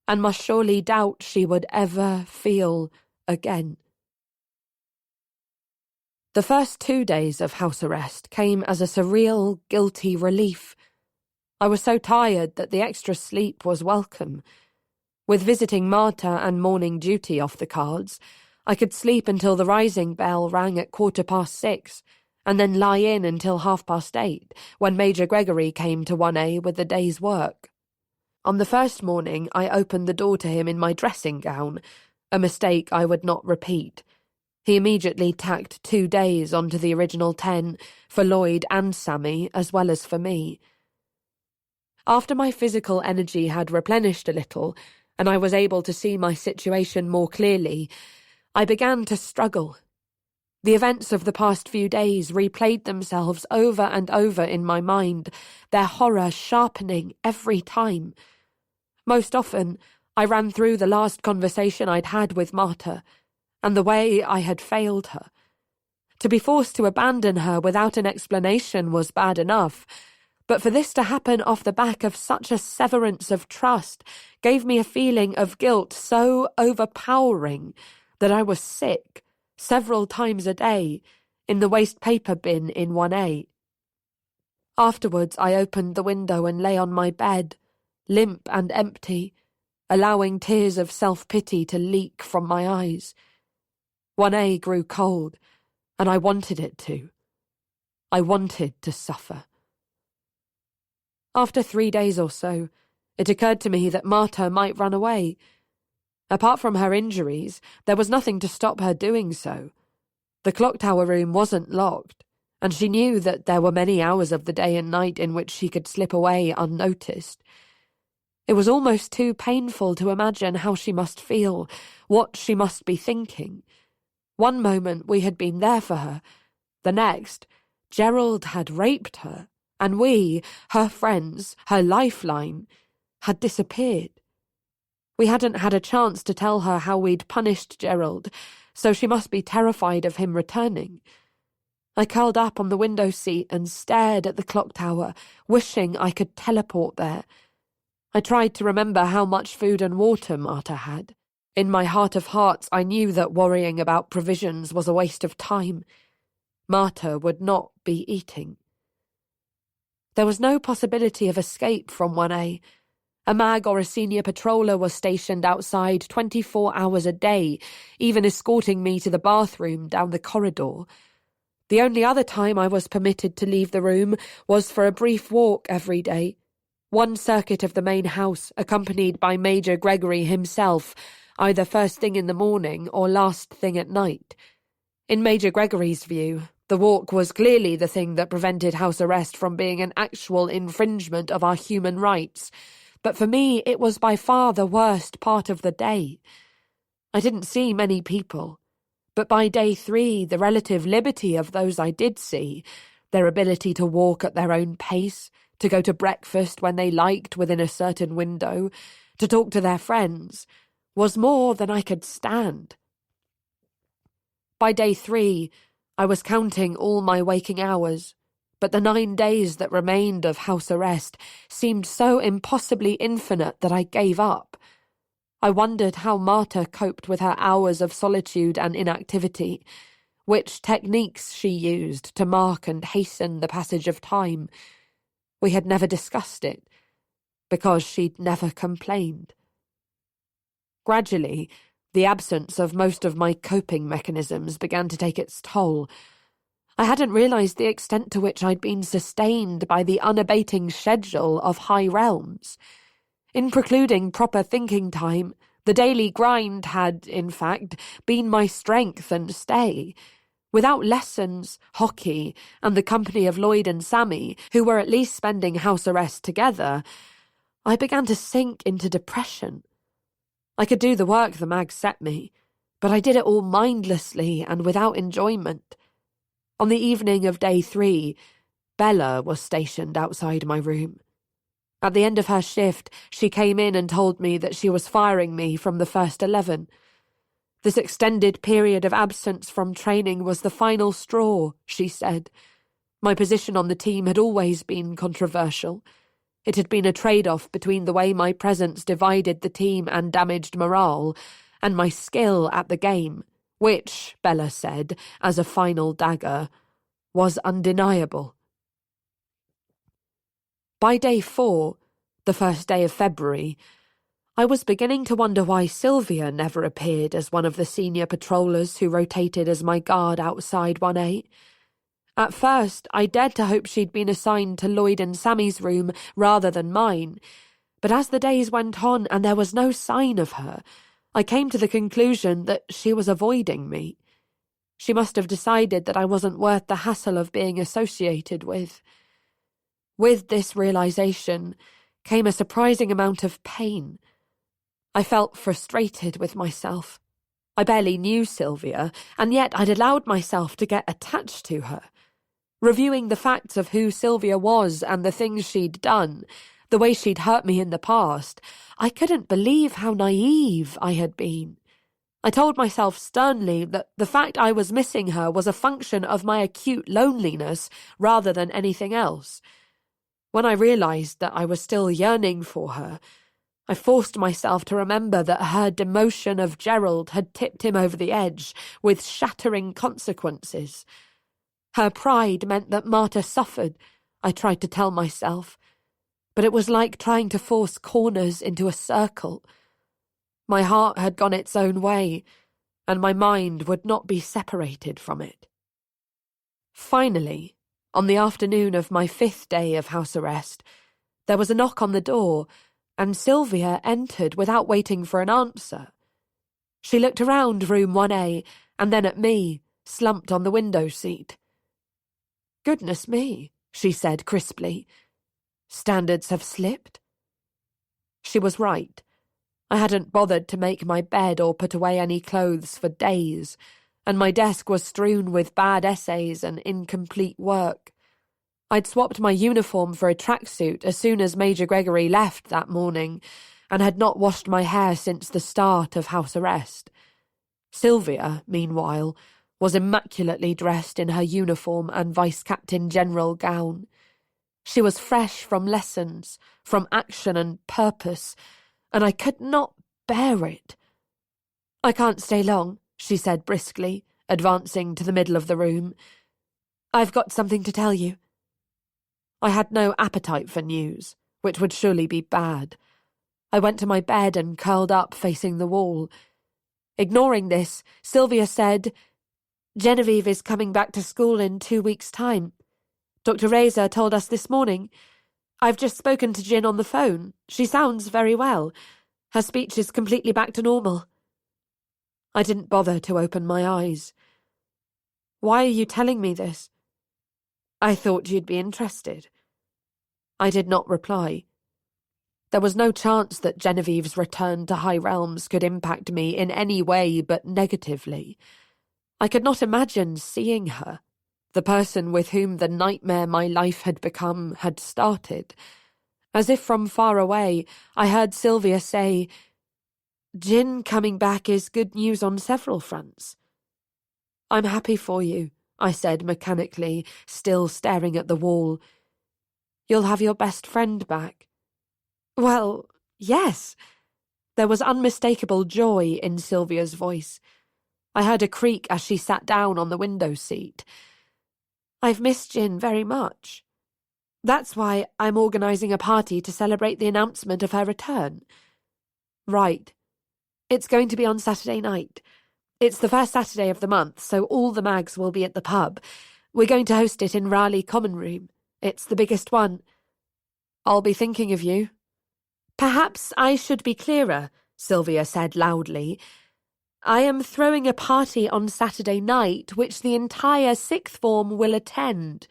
and must surely doubt she would ever feel again. The first 2 days of house arrest came as a surreal, guilty relief. I was so tired that the extra sleep was welcome. With visiting Marta and morning duty off the cards, I could sleep until the rising bell rang at 6:15, and then lie in until 8:30, when Major Gregory came to 1A with the day's work. On the first morning, I opened the door to him in my dressing gown, a mistake I would not repeat. He immediately tacked 2 days onto the original 10, for Lloyd and Sammy, as well as for me. After my physical energy had replenished a little, and I was able to see my situation more clearly, I began to struggle. The events of the past few days replayed themselves over and over in my mind, their horror sharpening every time. Most often, I ran through the last conversation I'd had with Marta, and the way I had failed her. To be forced to abandon her without an explanation was bad enough, but for this to happen off the back of such a severance of trust gave me a feeling of guilt so overpowering that I was sick, several times a day, in the waste paper bin in 1A. Afterwards I opened the window and lay on my bed, limp and empty, allowing tears of self-pity to leak from my eyes. 1A grew cold, and I wanted it to. I wanted to suffer. After 3 days or so, it occurred to me that Marta might run away. Apart from her injuries, there was nothing to stop her doing so. The clock tower room wasn't locked, and she knew that there were many hours of the day and night in which she could slip away unnoticed. It was almost too painful to imagine how she must feel, what she must be thinking. One moment we had been there for her, the next, Gerald had raped her, and we, her friends, her lifeline, had disappeared. We hadn't had a chance to tell her how we'd punished Gerald, so she must be terrified of him returning. I curled up on the window seat and stared at the clock tower, wishing I could teleport there. I tried to remember how much food and water Marta had. In my heart of hearts, I knew that worrying about provisions was a waste of time. Marta would not be eating. There was no possibility of escape from 1A, A mag or a senior patroller was stationed outside 24 hours a day, even escorting me to the bathroom down the corridor. The only other time I was permitted to leave the room was for a brief walk every day. One circuit of the main house, accompanied by Major Gregory himself, either first thing in the morning or last thing at night. In Major Gregory's view, the walk was clearly the thing that prevented house arrest from being an actual infringement of our human rights, but for me it was by far the worst part of the day. I didn't see many people, but by day 3 the relative liberty of those I did see, their ability to walk at their own pace, to go to breakfast when they liked within a certain window, to talk to their friends, was more than I could stand. By day 3, I was counting all my waking hours, but the 9 days that remained of house arrest seemed so impossibly infinite that I gave up. I wondered how Marta coped with her hours of solitude and inactivity, which techniques she used to mark and hasten the passage of time. We had never discussed it, because she'd never complained. Gradually, the absence of most of my coping mechanisms began to take its toll. I hadn't realised the extent to which I'd been sustained by the unabating schedule of high realms. In precluding proper thinking time, the daily grind had, in fact, been my strength and stay. Without lessons, hockey, and the company of Lloyd and Sammy, who were at least spending house arrest together, I began to sink into depression. I could do the work the mag set me, but I did it all mindlessly and without enjoyment. On the evening of day 3, Bella was stationed outside my room. At the end of her shift, she came in and told me that she was firing me from the first 11. This extended period of absence from training was the final straw, she said. My position on the team had always been controversial. It had been a trade-off between the way my presence divided the team and damaged morale, and my skill at the game, which, Bella said, as a final dagger, was undeniable. By day 4, the first day of February, I was beginning to wonder why Sylvia never appeared as one of the senior patrollers who rotated as my guard outside 1A. At first, I dared to hope she'd been assigned to Lloyd and Sammy's room rather than mine, but as the days went on and there was no sign of her, I came to the conclusion that she was avoiding me. She must have decided that I wasn't worth the hassle of being associated with. With this realization came a surprising amount of pain. I felt frustrated with myself. I barely knew Sylvia, and yet I'd allowed myself to get attached to her. Reviewing the facts of who Sylvia was and the things she'd done, the way she'd hurt me in the past, I couldn't believe how naive I had been. I told myself sternly that the fact I was missing her was a function of my acute loneliness rather than anything else. When I realised that I was still yearning for her, I forced myself to remember that her demotion of Gerald had tipped him over the edge, with shattering consequences. Her pride meant that Marta suffered, I tried to tell myself, but it was like trying to force corners into a circle. My heart had gone its own way, and my mind would not be separated from it. Finally, on the afternoon of my 5th day of house arrest, there was a knock on the door, and Sylvia entered without waiting for an answer. She looked around room 1A and then at me, slumped on the window seat. "Goodness me," she said crisply. "Standards have slipped?" She was right. I hadn't bothered to make my bed or put away any clothes for days, and my desk was strewn with bad essays and incomplete work. I'd swapped my uniform for a tracksuit as soon as Major Gregory left that morning, and had not washed my hair since the start of house arrest. Sylvia, meanwhile, was immaculately dressed in her uniform and Vice-Captain General gown. She was fresh from lessons, from action and purpose, and I could not bear it. "I can't stay long," she said briskly, advancing to the middle of the room. "I've got something to tell you." I had no appetite for news, which would surely be bad. I went to my bed and curled up facing the wall. Ignoring this, Sylvia said, "Genevieve is coming back to school in 2 weeks' time. Dr. Razor told us this morning. I've just spoken to Jin on the phone. She sounds very well. Her speech is completely back to normal." I didn't bother to open my eyes. "Why are you telling me this?" "I thought you'd be interested." I did not reply. There was no chance that Genevieve's return to High Realms could impact me in any way but negatively. I could not imagine seeing her. The person with whom the nightmare my life had become had started. As if from far away, I heard Sylvia say, "Jin coming back is good news on several fronts." "I'm happy for you," I said mechanically, still staring at the wall. "You'll have your best friend back." "Well, yes." There was unmistakable joy in Sylvia's voice. I heard a creak as she sat down on the window seat. "I've missed Jin very much. That's why I'm organising a party to celebrate the announcement of her return." "Right. It's going to be on Saturday night. It's the first Saturday of the month, so all the mags will be at the pub. We're going to host it in Raleigh Common Room. It's the biggest one." "I'll be thinking of you." "Perhaps I should be clearer," Sylvia said loudly. "I am throwing a party on Saturday night which the entire sixth form will attend.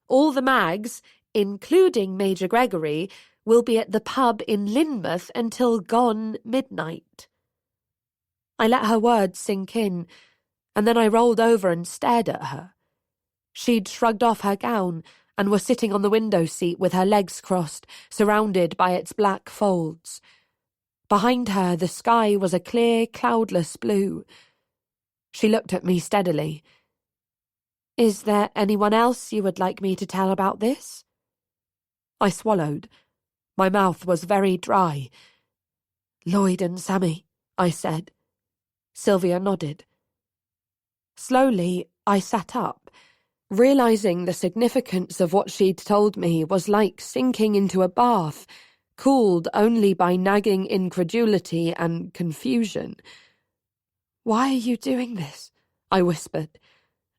All the mags, including Major Gregory, will be at the pub in Lynmouth until gone midnight." I let her words sink in, and then I rolled over and stared at her. She'd shrugged off her gown and was sitting on the window seat with her legs crossed, surrounded by its black folds. Behind her, the sky was a clear, cloudless blue. She looked at me steadily. "Is there anyone else you would like me to tell about this?" I swallowed. My mouth was very dry. "Lloyd and Sammy," I said. Sylvia nodded. Slowly, I sat up. Realising the significance of what she'd told me was like sinking into a bath, cooled only by nagging incredulity and confusion. "Why are you doing this?" I whispered,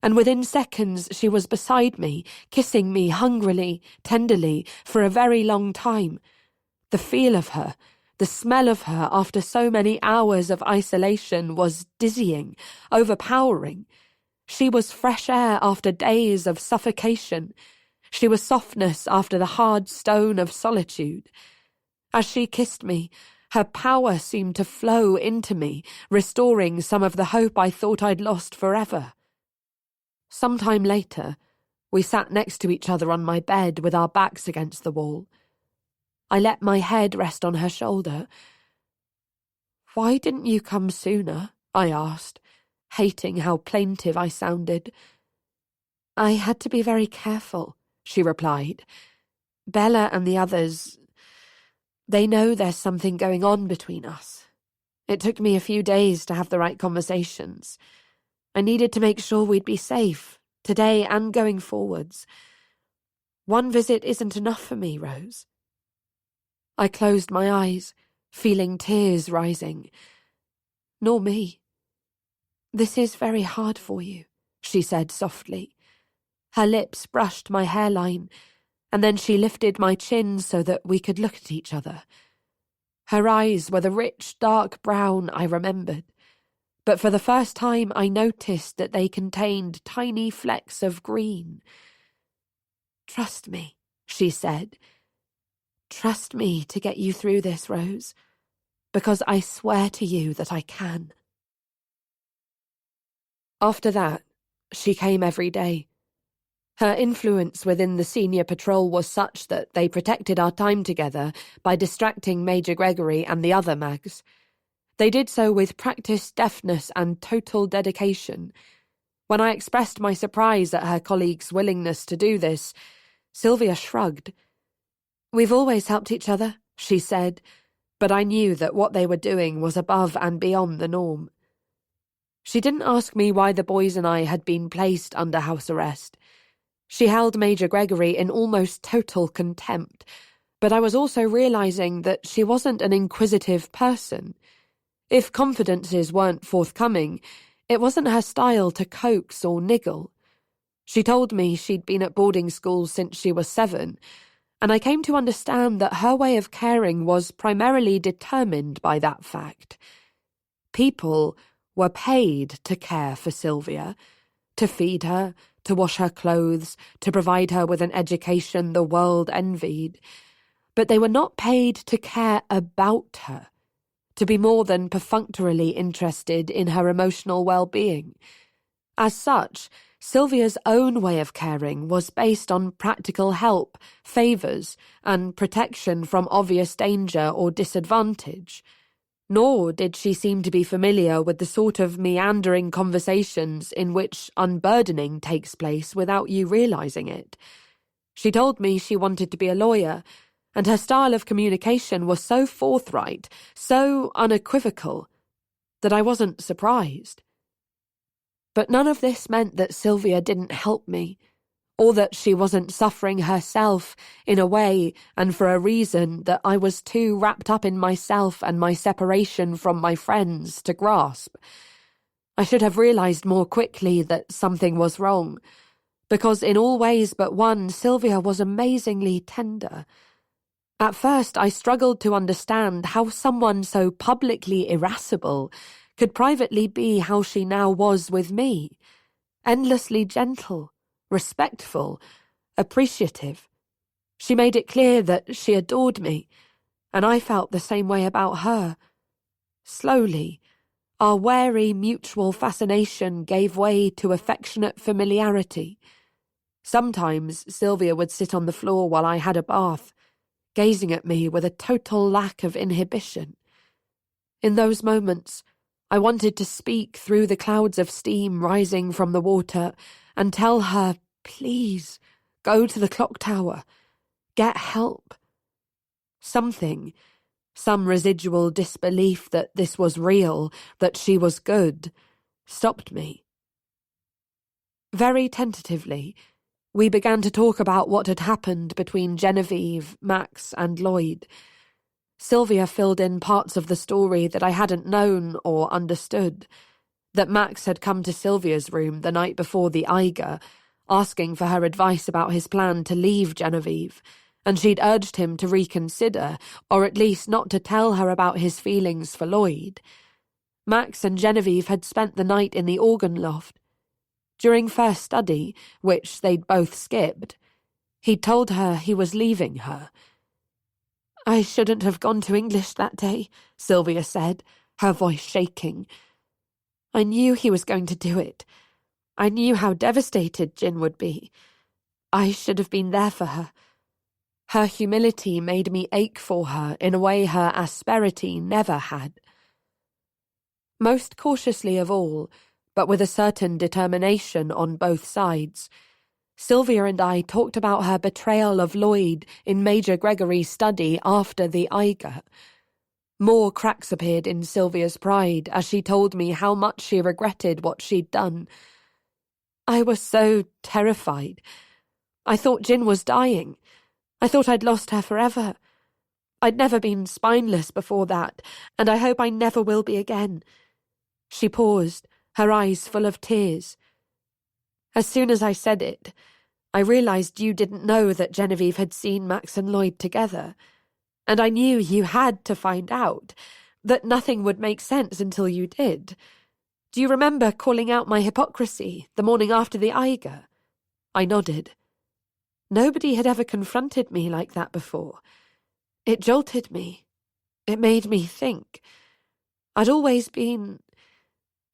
and within seconds she was beside me, kissing me hungrily, tenderly, for a very long time. The feel of her, the smell of her after so many hours of isolation was dizzying, overpowering. She was fresh air after days of suffocation. She was softness after the hard stone of solitude. As she kissed me, her power seemed to flow into me, restoring some of the hope I thought I'd lost forever. Sometime later, we sat next to each other on my bed with our backs against the wall. I let my head rest on her shoulder. "Why didn't you come sooner?" I asked, hating how plaintive I sounded. "I had to be very careful," she replied. "Bella and the others, they know there's something going on between us. It took me a few days to have the right conversations. I needed to make sure we'd be safe, today and going forwards. One visit isn't enough for me, Rose." I closed my eyes, feeling tears rising. "Nor me." "This is very hard for you," she said softly. Her lips brushed my hairline, and then she lifted my chin so that we could look at each other. Her eyes were the rich, dark brown I remembered, but for the first time I noticed that they contained tiny flecks of green. "Trust me," she said. "Trust me to get you through this, Rose, because I swear to you that I can." After that, she came every day. Her influence within the senior patrol was such that they protected our time together by distracting Major Gregory and the other mags. They did so with practiced deftness and total dedication. When I expressed my surprise at her colleagues' willingness to do this, Sylvia shrugged. "We've always helped each other," she said, but I knew that what they were doing was above and beyond the norm. She didn't ask me why the boys and I had been placed under house arrest. She held Major Gregory in almost total contempt, But I was also realising that she wasn't an inquisitive person. If confidences weren't forthcoming, it wasn't her style to coax or niggle. She told me she'd been at boarding school since she was 7, and I came to understand that her way of caring was primarily determined by that fact. People were paid to care for Sylvia, to feed her, to wash her clothes, to provide her with an education the world envied. But they were not paid to care about her, to be more than perfunctorily interested in her emotional well-being. As such, Sylvia's own way of caring was based on practical help, favours, and protection from obvious danger or disadvantage. Nor did she seem to be familiar with the sort of meandering conversations in which unburdening takes place without you realising it. She told me she wanted to be a lawyer, and her style of communication was so forthright, so unequivocal, that I wasn't surprised. But none of this meant that Sylvia didn't help me, or that she wasn't suffering herself in a way and for a reason that I was too wrapped up in myself and my separation from my friends to grasp. I should have realised more quickly that something was wrong, because in all ways but one, Sylvia was amazingly tender. At first, I struggled to understand how someone so publicly irascible could privately be how she now was with me, endlessly gentle, respectful, appreciative. She made it clear that she adored me, and I felt the same way about her. Slowly, our wary mutual fascination gave way to affectionate familiarity. Sometimes Sylvia would sit on the floor while I had a bath, gazing at me with a total lack of inhibition. In those moments, I wanted to speak through the clouds of steam rising from the water and tell her, please, go to the clock tower. Get help. Something, some residual disbelief that this was real, that she was good, stopped me. Very tentatively, we began to talk about what had happened between Genevieve, Max, and Lloyd. Sylvia filled in parts of the story that I hadn't known or understood. That Max had come to Sylvia's room the night before the Eiger, asking for her advice about his plan to leave Genevieve, and she'd urged him to reconsider, or at least not to tell her about his feelings for Lloyd. Max and Genevieve had spent the night in the organ loft. During first study, which they'd both skipped, he'd told her he was leaving her. I shouldn't have gone to English that day, Sylvia said, her voice shaking. I knew he was going to do it. I knew how devastated Jin would be. I should have been there for her. Her humility made me ache for her in a way her asperity never had. Most cautiously of all, but with a certain determination on both sides, Sylvia and I talked about her betrayal of Lloyd in Major Gregory's study after the Eiger. More cracks appeared in Sylvia's pride as she told me how much she regretted what she'd done. I was so terrified. I thought Jin was dying. I thought I'd lost her forever. I'd never been spineless before that, and I hope I never will be again. She paused, her eyes full of tears. As soon as I said it, I realised you didn't know that Genevieve had seen Max and Lloyd together, and I knew you had to find out, that nothing would make sense until you did. Do you remember calling out my hypocrisy the morning after the Eiger? I nodded. Nobody had ever confronted me like that before. It jolted me. It made me think. I'd always been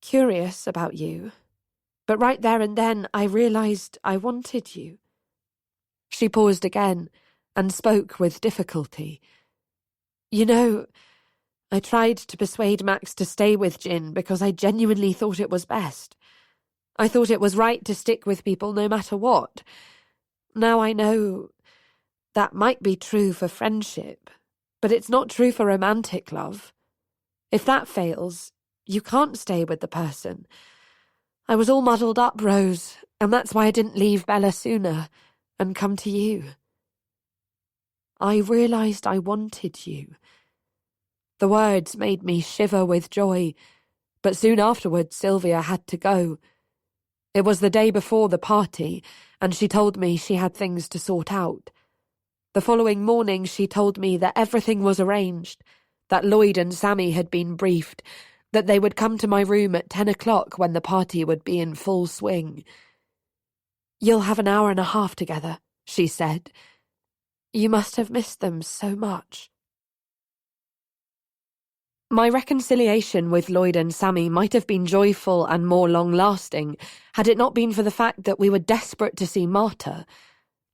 curious about you, but right there and then I realised I wanted you. She paused again and spoke with difficulty. You know, I tried to persuade Max to stay with Jin because I genuinely thought it was best. I thought it was right to stick with people no matter what. Now I know that might be true for friendship, but it's not true for romantic love. If that fails, you can't stay with the person. I was all muddled up, Rose, and that's why I didn't leave Bella sooner and come to you. I realised I wanted you." The words made me shiver with joy, but soon afterwards Sylvia had to go. It was the day before the party, and she told me she had things to sort out. The following morning she told me that everything was arranged, that Lloyd and Sammy had been briefed, that they would come to my room at 10 o'clock when the party would be in full swing. "You'll have an hour and a half together," she said. "You must have missed them so much." My reconciliation with Lloyd and Sammy might have been joyful and more long-lasting had it not been for the fact that we were desperate to see Marta.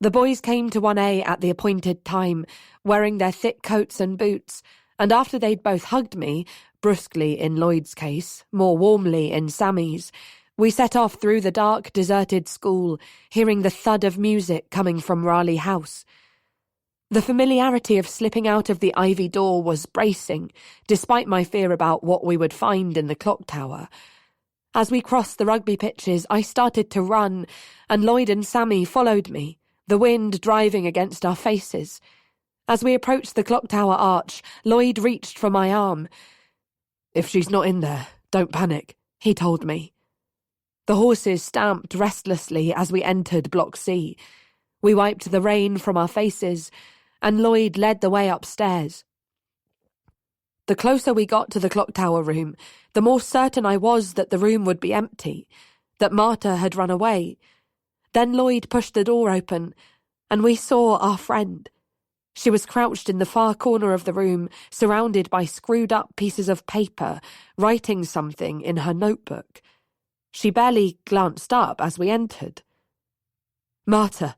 The boys came to 1A at the appointed time, wearing their thick coats and boots, and after they'd both hugged me, brusquely in Lloyd's case, more warmly in Sammy's, we set off through the dark, deserted school, hearing the thud of music coming from Raleigh House. The familiarity of slipping out of the ivy door was bracing, despite my fear about what we would find in the clock tower. As we crossed the rugby pitches, I started to run, and Lloyd and Sammy followed me, the wind driving against our faces. As we approached the clock tower arch, Lloyd reached for my arm. "If she's not in there, don't panic," he told me. The horses stamped restlessly as we entered Block C. We wiped the rain from our faces, and Lloyd led the way upstairs. The closer we got to the clock tower room, the more certain I was that the room would be empty, that Marta had run away. Then Lloyd pushed the door open, and we saw our friend. She was crouched in the far corner of the room, surrounded by screwed-up pieces of paper, writing something in her notebook. She barely glanced up as we entered. "Marta."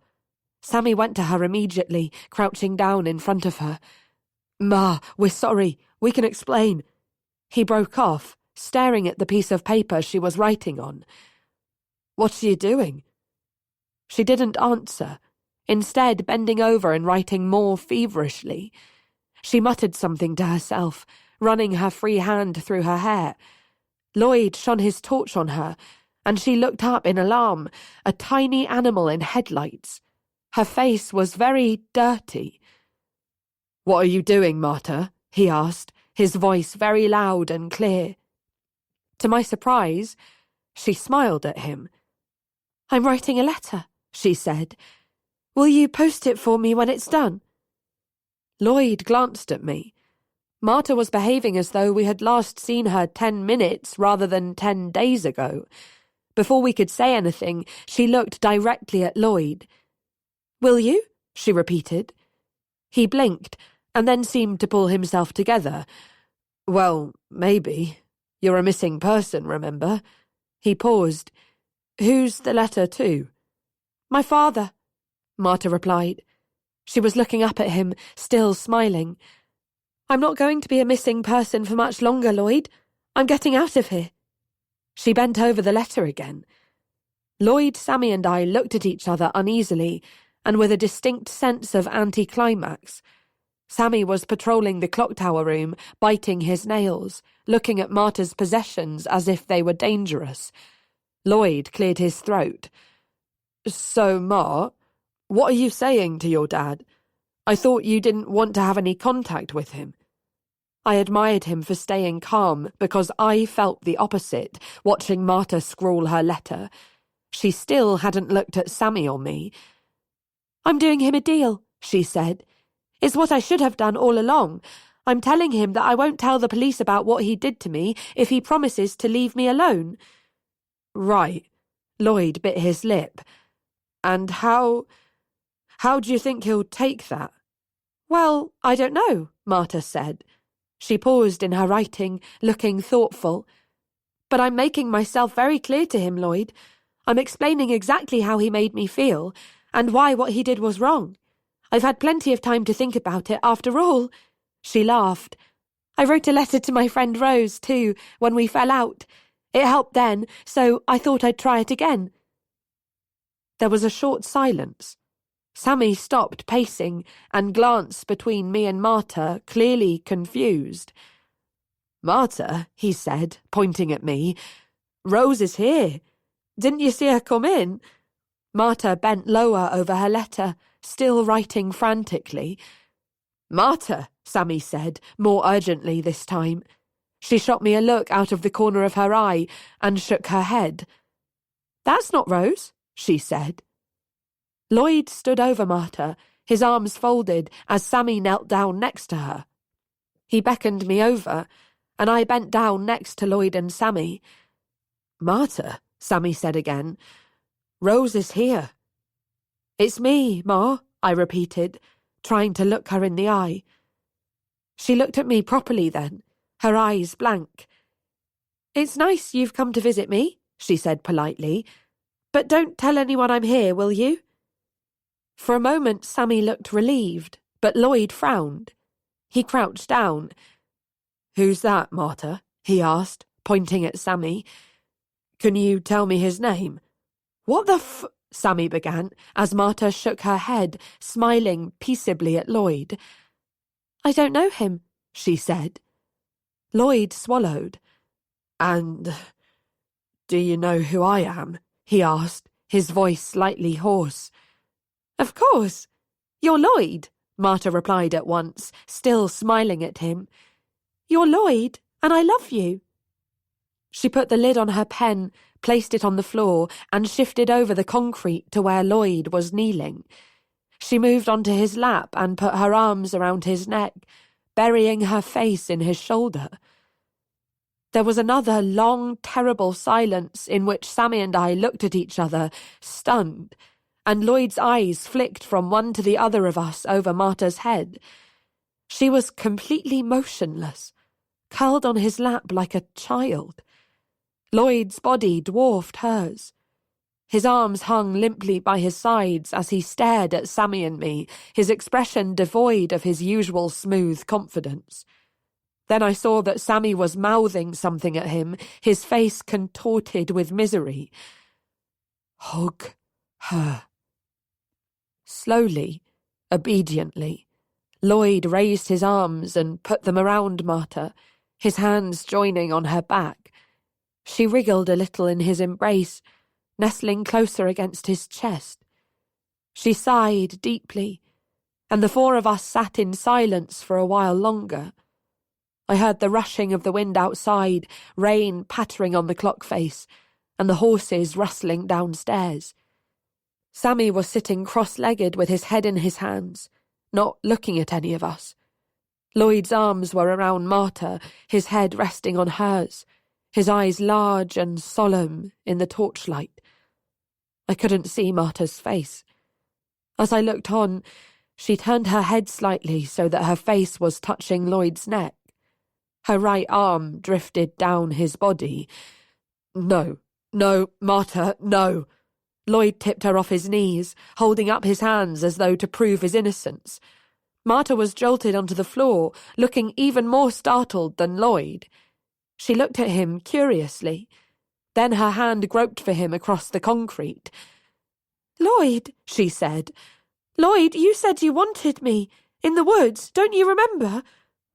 Sammy went to her immediately, crouching down in front of her. "Ma, we're sorry. We can explain." He broke off, staring at the piece of paper she was writing on. "What are you doing?" She didn't answer, instead bending over and writing more feverishly. She muttered something to herself, running her free hand through her hair. Lloyd shone his torch on her, and she looked up in alarm, a tiny animal in headlights. Her face was very dirty. "What are you doing, Marta?" he asked, his voice very loud and clear. To my surprise, she smiled at him. "I'm writing a letter," she said. "Will you post it for me when it's done?" Lloyd glanced at me. Marta was behaving as though we had last seen her 10 minutes rather than 10 days ago. Before we could say anything, she looked directly at Lloyd. "Will you?" she repeated. He blinked, and then seemed to pull himself together. "Well, maybe. You're a missing person, remember?" He paused. "Who's the letter to?" "My father," Marta replied. She was looking up at him, still smiling. "I'm not going to be a missing person for much longer, Lloyd. I'm getting out of here." She bent over the letter again. Lloyd, Sammy and I looked at each other uneasily, and with a distinct sense of anticlimax. Sammy was patrolling the clock tower room, biting his nails, looking at Marta's possessions as if they were dangerous. Lloyd cleared his throat. "So, Ma, what are you saying to your dad? I thought you didn't want to have any contact with him." I admired him for staying calm because I felt the opposite, watching Marta scrawl her letter. She still hadn't looked at Sammy or me. "I'm doing him a deal," she said. "It's what I should have done all along. I'm telling him that I won't tell the police about what he did to me if he promises to leave me alone." "Right." Lloyd bit his lip. "And how do you think he'll take that?" "Well, I don't know," Marta said. She paused in her writing, looking thoughtful. "But I'm making myself very clear to him, Lloyd. I'm explaining exactly how he made me feel, and why what he did was wrong. I've had plenty of time to think about it, after all." She laughed. "I wrote a letter to my friend Rose, too, when we fell out. It helped then, so I thought I'd try it again." There was a short silence. Sammy stopped pacing and glanced between me and Marta, clearly confused. "Marta," he said, pointing at me, "Rose is here. Didn't you see her come in?" Marta bent lower over her letter, still writing frantically. Marta, Sammy said, more urgently this time. She shot me a look out of the corner of her eye and shook her head. That's not Rose, she said. Lloyd stood over Marta, his arms folded as Sammy knelt down next to her. He beckoned me over, and I bent down next to Lloyd and Sammy. Marta, Sammy said again. Rose is here. It's me, Ma, I repeated, trying to look her in the eye. She looked at me properly then, her eyes blank. It's nice you've come to visit me, she said politely, but don't tell anyone I'm here, will you? For a moment Sammy looked relieved, but Lloyd frowned. He crouched down. Who's that, Marta? He asked, pointing at Sammy. Can you tell me his name? What the Sammy began, as Marta shook her head, smiling peaceably at Lloyd. I don't know him, she said. Lloyd swallowed. And do you know who I am? He asked, his voice slightly hoarse. Of course. You're Lloyd, Marta replied at once, still smiling at him. You're Lloyd, and I love you. She put the lid on her pen, placed it on the floor, and shifted over the concrete to where Lloyd was kneeling. She moved onto his lap and put her arms around his neck, burying her face in his shoulder. There was another long, terrible silence in which Sammy and I looked at each other, stunned, and Lloyd's eyes flicked from one to the other of us over Marta's head. She was completely motionless, curled on his lap like a child. Lloyd's body dwarfed hers. His arms hung limply by his sides as he stared at Sammy and me, his expression devoid of his usual smooth confidence. Then I saw that Sammy was mouthing something at him, his face contorted with misery. Hug her. Slowly, obediently, Lloyd raised his arms and put them around Marta, his hands joining on her back. She wriggled a little in his embrace, nestling closer against his chest. She sighed deeply, and the four of us sat in silence for a while longer. I heard the rushing of the wind outside, rain pattering on the clock face, and the horses rustling downstairs. Sammy was sitting cross-legged with his head in his hands, not looking at any of us. Lloyd's arms were around Marta, his head resting on hers, his eyes large and solemn in the torchlight. I couldn't see Marta's face. As I looked on, she turned her head slightly so that her face was touching Lloyd's neck. Her right arm drifted down his body. No, Marta, no. Lloyd tipped her off his knees, holding up his hands as though to prove his innocence. Marta was jolted onto the floor, looking even more startled than Lloyd. She looked at him curiously. Then her hand groped for him across the concrete. Lloyd, she said. Lloyd, you said you wanted me. In the woods, don't you remember?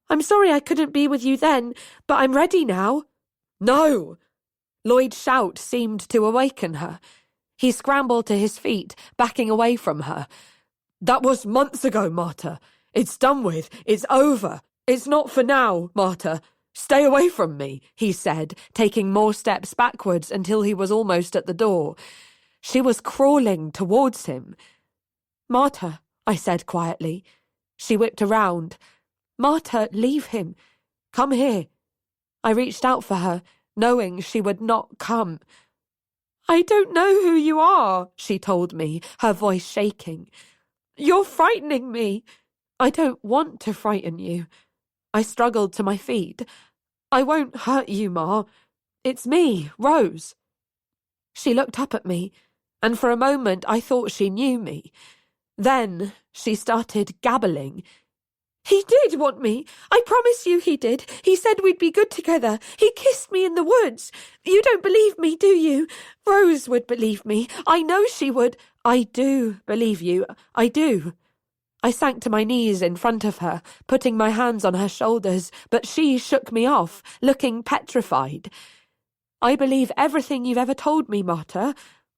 I'm sorry I couldn't be with you then, but I'm ready now. No! Lloyd's shout seemed to awaken her. He scrambled to his feet, backing away from her. That was months ago, Marta. It's done with. It's over. It's not for now, Marta. Stay away from me, he said, taking more steps backwards until he was almost at the door. She was crawling towards him. Marta, I said quietly. She whipped around. Marta, leave him. Come here. I reached out for her, knowing she would not come. I don't know who you are, she told me, her voice shaking. You're frightening me. I don't want to frighten you. I struggled to my feet. I won't hurt you, Ma. It's me, Rose. She looked up at me, and for a moment I thought she knew me. Then she started gabbling. He did want me. I promise you he did. He said we'd be good together. He kissed me in the woods. You don't believe me, do you? Rose would believe me. I know she would. I do believe you. I do. I sank to my knees in front of her, putting my hands on her shoulders, but she shook me off, looking petrified. I believe everything you've ever told me, Marta.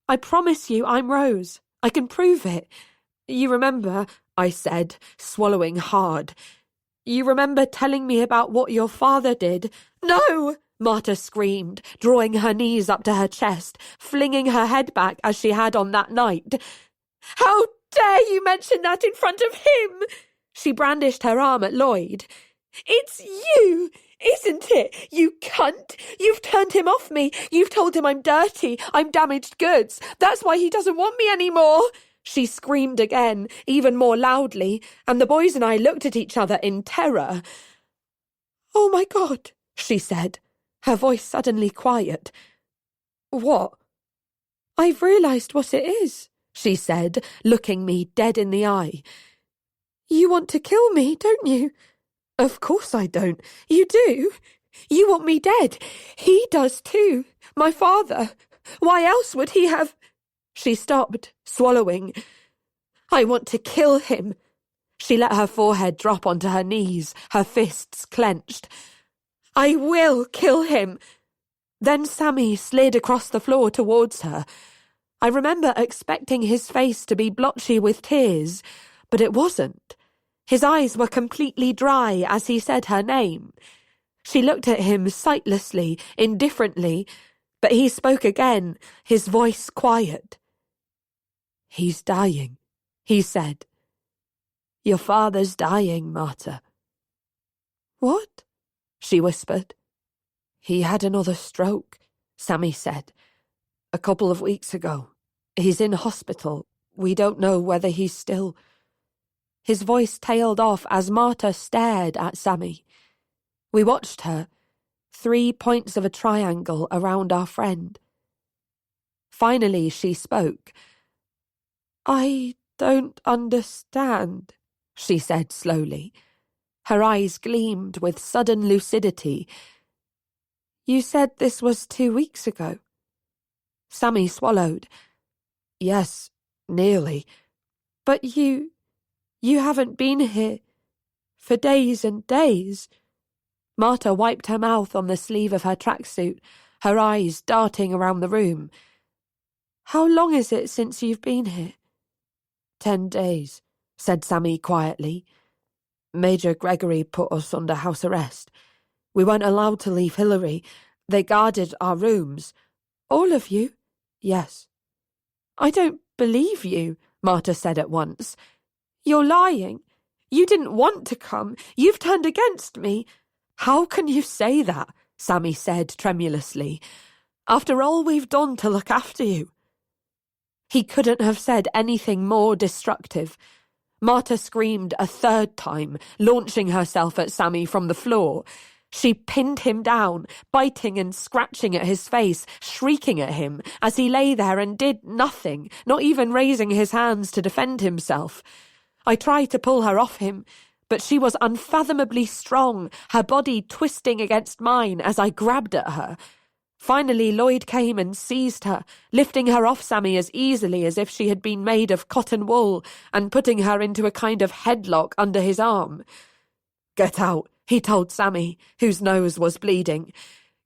I promise you I'm Rose. I can prove it. You remember, I said, swallowing hard. You remember telling me about what your father did? No! Marta screamed, drawing her knees up to her chest, flinging her head back as she had on that night. How dare you mention that in front of him? She brandished her arm at Lloyd. It's you, isn't it, you cunt? You've turned him off me. You've told him I'm dirty, I'm damaged goods. That's why he doesn't want me anymore. She screamed again, even more loudly, and the boys and I looked at each other in terror. Oh my God, she said, her voice suddenly quiet. What? I've realised what it is, she said, looking me dead in the eye. You want to kill me, don't you? Of course I don't. You do. You want me dead. He does too. My father. Why else would he have... She stopped, swallowing. I want to kill him. She let her forehead drop onto her knees, her fists clenched. I will kill him. Then Sammy slid across the floor towards her. I remember expecting his face to be blotchy with tears, but it wasn't. His eyes were completely dry as he said her name. She looked at him sightlessly, indifferently, but he spoke again, his voice quiet. He's dying, he said. Your father's dying, Marta. What? She whispered. He had another stroke, Sammy said. A couple of weeks ago. He's in hospital. We don't know whether he's still... His voice tailed off as Marta stared at Sammy. We watched her, 3 points of a triangle around our friend. Finally she spoke. I don't understand, she said slowly. Her eyes gleamed with sudden lucidity. You said this was 2 weeks ago. Sammy swallowed. Yes, nearly. But you haven't been here for days and days. Marta wiped her mouth on the sleeve of her tracksuit, her eyes darting around the room. How long is it since you've been here? 10 days, said Sammy quietly. Major Gregory put us under house arrest. We weren't allowed to leave Hillary. They guarded our rooms. All of you? Yes. I don't believe you, Marta said at once. You're lying. You didn't want to come. You've turned against me. How can you say that? Sammy said tremulously. After all we've done to look after you. He couldn't have said anything more destructive. Marta screamed a third time, launching herself at Sammy from the floor. She pinned him down, biting and scratching at his face, shrieking at him as he lay there and did nothing, not even raising his hands to defend himself. I tried to pull her off him, but she was unfathomably strong, her body twisting against mine as I grabbed at her. Finally Lloyd came and seized her, lifting her off Sammy as easily as if she had been made of cotton wool and putting her into a kind of headlock under his arm. Get out, he told Sammy, whose nose was bleeding.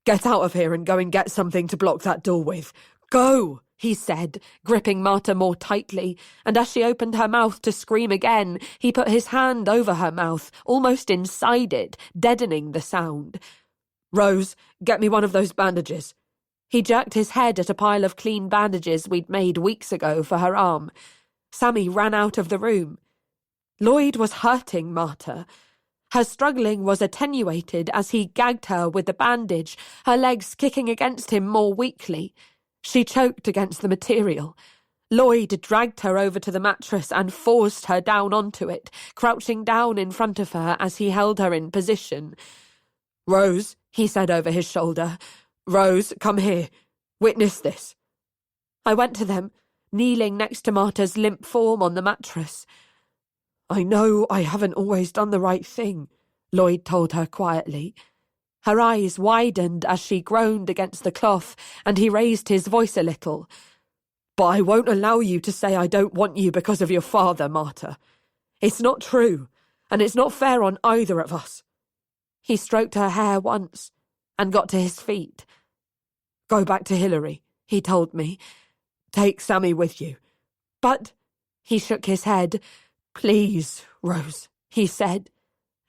Get out of here and go and get something to block that door with. Go, he said, gripping Marta more tightly, and as she opened her mouth to scream again, he put his hand over her mouth, almost inside it, deadening the sound. Rose, get me one of those bandages. He jerked his head at a pile of clean bandages we'd made weeks ago for her arm. Sammy ran out of the room. Lloyd was hurting Marta. Her struggling was attenuated as he gagged her with the bandage, her legs kicking against him more weakly. She choked against the material. Lloyd dragged her over to the mattress and forced her down onto it, crouching down in front of her as he held her in position. Rose, he said over his shoulder. Rose, come here. Witness this. I went to them, kneeling next to Marta's limp form on the mattress. I know I haven't always done the right thing, Lloyd told her quietly. Her eyes widened as she groaned against the cloth, and he raised his voice a little. But I won't allow you to say I don't want you because of your father, Marta. It's not true, and it's not fair on either of us. He stroked her hair once and got to his feet. Go back to Hillary, he told me. Take Sammy with you. But He shook his head. "Please, Rose," he said,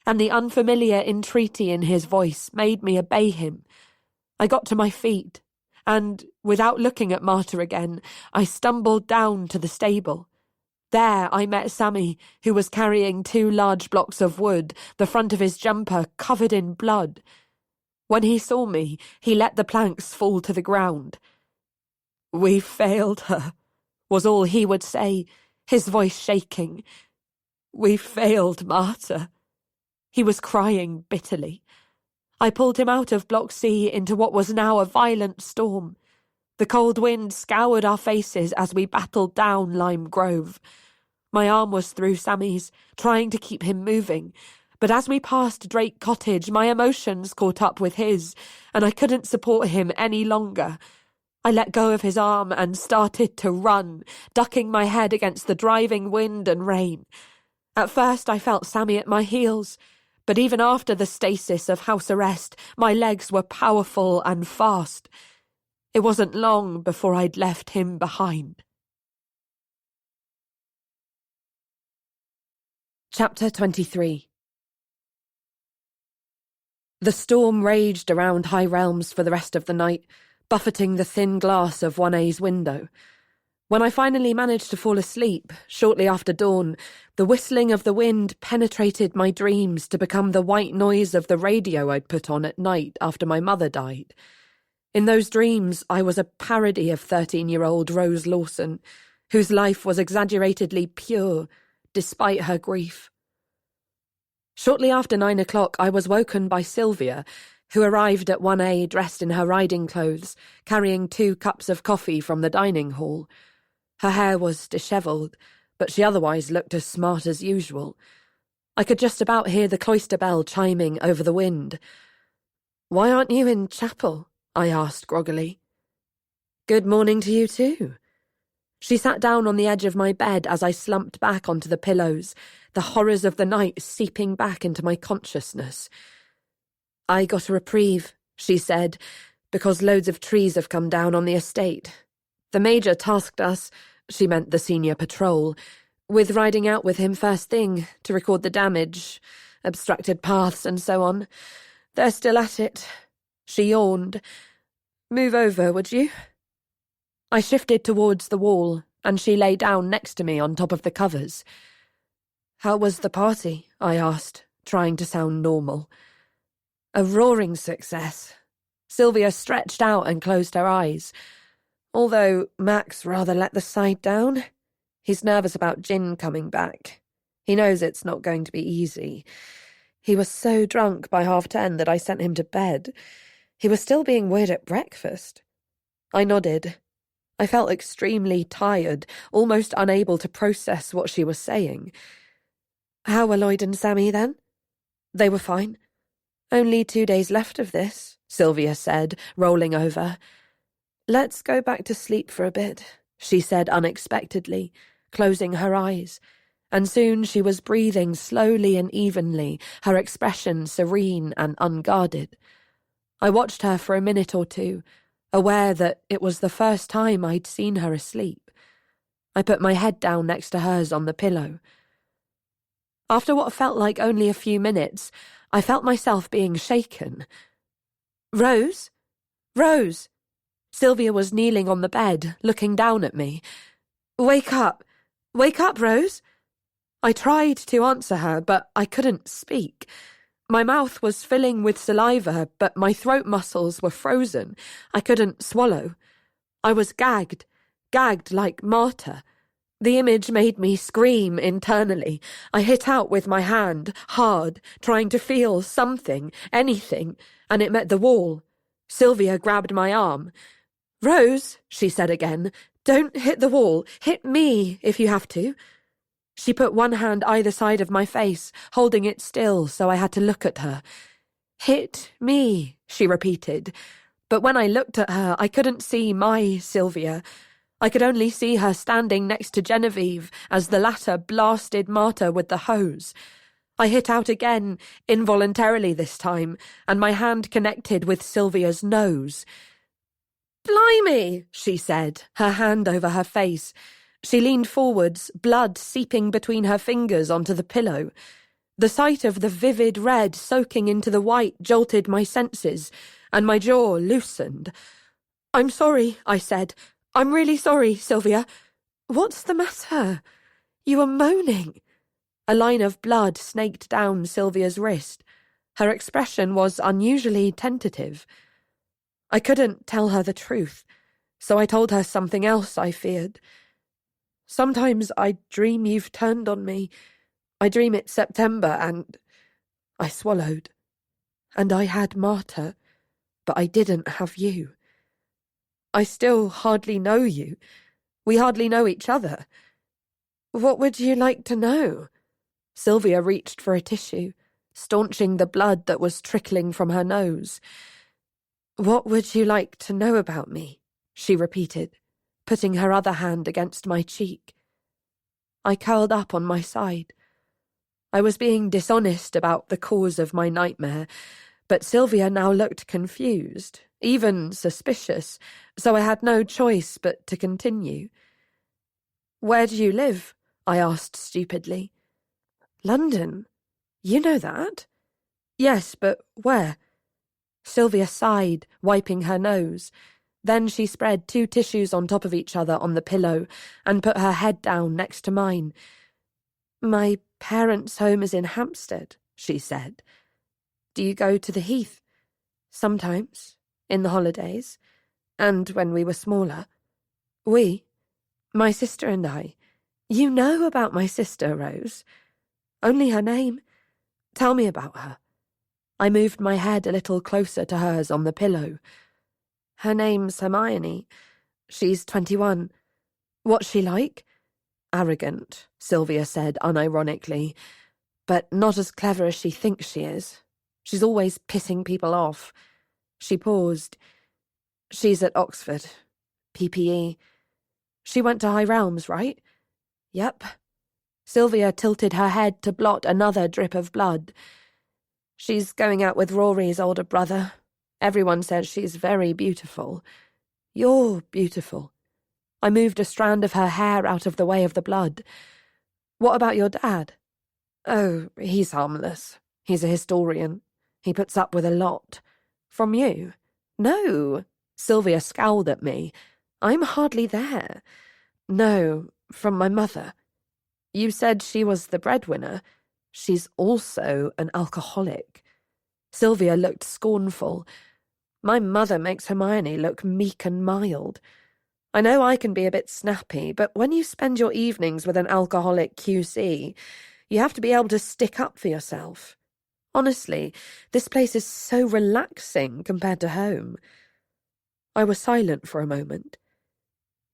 and the unfamiliar entreaty in his voice made me obey him. I got to my feet, and, without looking at Marta again, I stumbled down to the stable. There I met Sammy, who was carrying 2 large blocks of wood, the front of his jumper covered in blood. When he saw me, he let the planks fall to the ground. "We failed her," was all he would say, his voice shaking. "We failed Marta." He was crying bitterly. I pulled him out of Block C into what was now a violent storm. The cold wind scoured our faces as we battled down Lime Grove. My arm was through Sammy's, trying to keep him moving, but as we passed Drake Cottage, my emotions caught up with his, and I couldn't support him any longer. I let go of his arm and started to run, ducking my head against the driving wind and rain. At first I felt Sammy at my heels, but even after the stasis of house arrest, my legs were powerful and fast. It wasn't long before I'd left him behind. Chapter 23. The storm raged around High Realms for the rest of the night, buffeting the thin glass of 1A's window. When I finally managed to fall asleep, shortly after dawn, the whistling of the wind penetrated my dreams to become the white noise of the radio I'd put on at night after my mother died. In those dreams, I was a parody of 13-year-old Rose Lawson, whose life was exaggeratedly pure, despite her grief. Shortly after 9 o'clock, I was woken by Sylvia, who arrived at 1A dressed in her riding clothes, carrying 2 cups of coffee from the dining hall. Her hair was dishevelled, but she otherwise looked as smart as usual. I could just about hear the cloister bell chiming over the wind. "Why aren't you in chapel?" I asked groggily. "Good morning to you too." She sat down on the edge of my bed as I slumped back onto the pillows, the horrors of the night seeping back into my consciousness. "I got a reprieve," she said, "because loads of trees have come down on the estate. The Major tasked us," she meant the senior patrol, "with riding out with him first thing to record the damage, obstructed paths and so on. They're still at it." She yawned. "Move over, would you?" I shifted towards the wall, and she lay down next to me on top of the covers. "How was the party?" I asked, trying to sound normal. "A roaring success." Sylvia stretched out and closed her eyes. "Although Max rather let the side down. He's nervous about Jin coming back. He knows it's not going to be easy. He was so drunk by 10:30 that I sent him to bed. He was still being weird at breakfast." I nodded. I felt extremely tired, almost unable to process what she was saying. "How were Lloyd and Sammy then?" "They were fine. Only 2 days left of this," Sylvia said, rolling over. "Let's go back to sleep for a bit," she said unexpectedly, closing her eyes, and soon she was breathing slowly and evenly, her expression serene and unguarded. I watched her for a minute or two, aware that it was the first time I'd seen her asleep. I put my head down next to hers on the pillow. After what felt like only a few minutes, I felt myself being shaken. "Rose? Rose!" Sylvia was kneeling on the bed, looking down at me. "Wake up! Wake up, Rose!" I tried to answer her, but I couldn't speak. My mouth was filling with saliva, but my throat muscles were frozen. I couldn't swallow. I was gagged like Marta. The image made me scream internally. I hit out with my hand, hard, trying to feel something, anything, and it met the wall. Sylvia grabbed my arm. "Rose," she said again, "don't hit the wall. Hit me if you have to." She put one hand either side of my face, holding it still so I had to look at her. "Hit me," she repeated. But when I looked at her, I couldn't see my Sylvia. I could only see her standing next to Genevieve as the latter blasted Marta with the hose. I hit out again, involuntarily this time, and my hand connected with Sylvia's nose. "Blimey," she said, her hand over her face. She leaned forwards, blood seeping between her fingers onto the pillow. The sight of the vivid red soaking into the white jolted my senses, and my jaw loosened. "I'm sorry," I said. "I'm really sorry, Sylvia. What's the matter? You are moaning." A line of blood snaked down Sylvia's wrist. Her expression was unusually tentative. I couldn't tell her the truth, so I told her something else I feared. "Sometimes I dream you've turned on me. I dream it's September and—" I swallowed. "And I had Marta, but I didn't have you. I still hardly know you. We hardly know each other. What would you like to know?" Sylvia reached for a tissue, staunching the blood that was trickling from her nose. "What would you like to know about me?" she repeated, putting her other hand against my cheek. I curled up on my side. I was being dishonest about the cause of my nightmare, but Sylvia now looked confused, even suspicious, so I had no choice but to continue. "Where do you live?" I asked stupidly. "London. You know that?" "Yes, but where?" Sylvia sighed, wiping her nose. Then she spread 2 tissues on top of each other on the pillow and put her head down next to mine. "My parents' home is in Hampstead," she said. "Do you go to the Heath?" "Sometimes, in the holidays, and when we were smaller." "We? My sister and I. You know about my sister, Rose. Only her name. Tell me about her." I moved my head a little closer to hers on the pillow. "Her name's Hermione. She's 21. What's she like?" "Arrogant," Sylvia said unironically, "but not as clever as she thinks she is. She's always pissing people off." She paused. "She's at Oxford. PPE. She went to High Realms, right?" "Yep." Sylvia tilted her head to blot another drip of blood. "She's going out with Rory's older brother. Everyone says she's very beautiful. You're beautiful." I moved a strand of her hair out of the way of the blood. "What about your dad?" "Oh, he's harmless. He's a historian. He puts up with a lot." "From you?" "No." Sylvia scowled at me. "I'm hardly there." "No, from my mother." "You said she was the breadwinner. She's also an alcoholic." Sylvia looked scornful. "My mother makes Hermione look meek and mild. I know I can be a bit snappy, but when you spend your evenings with an alcoholic QC, you have to be able to stick up for yourself. Honestly, this place is so relaxing compared to home." I was silent for a moment.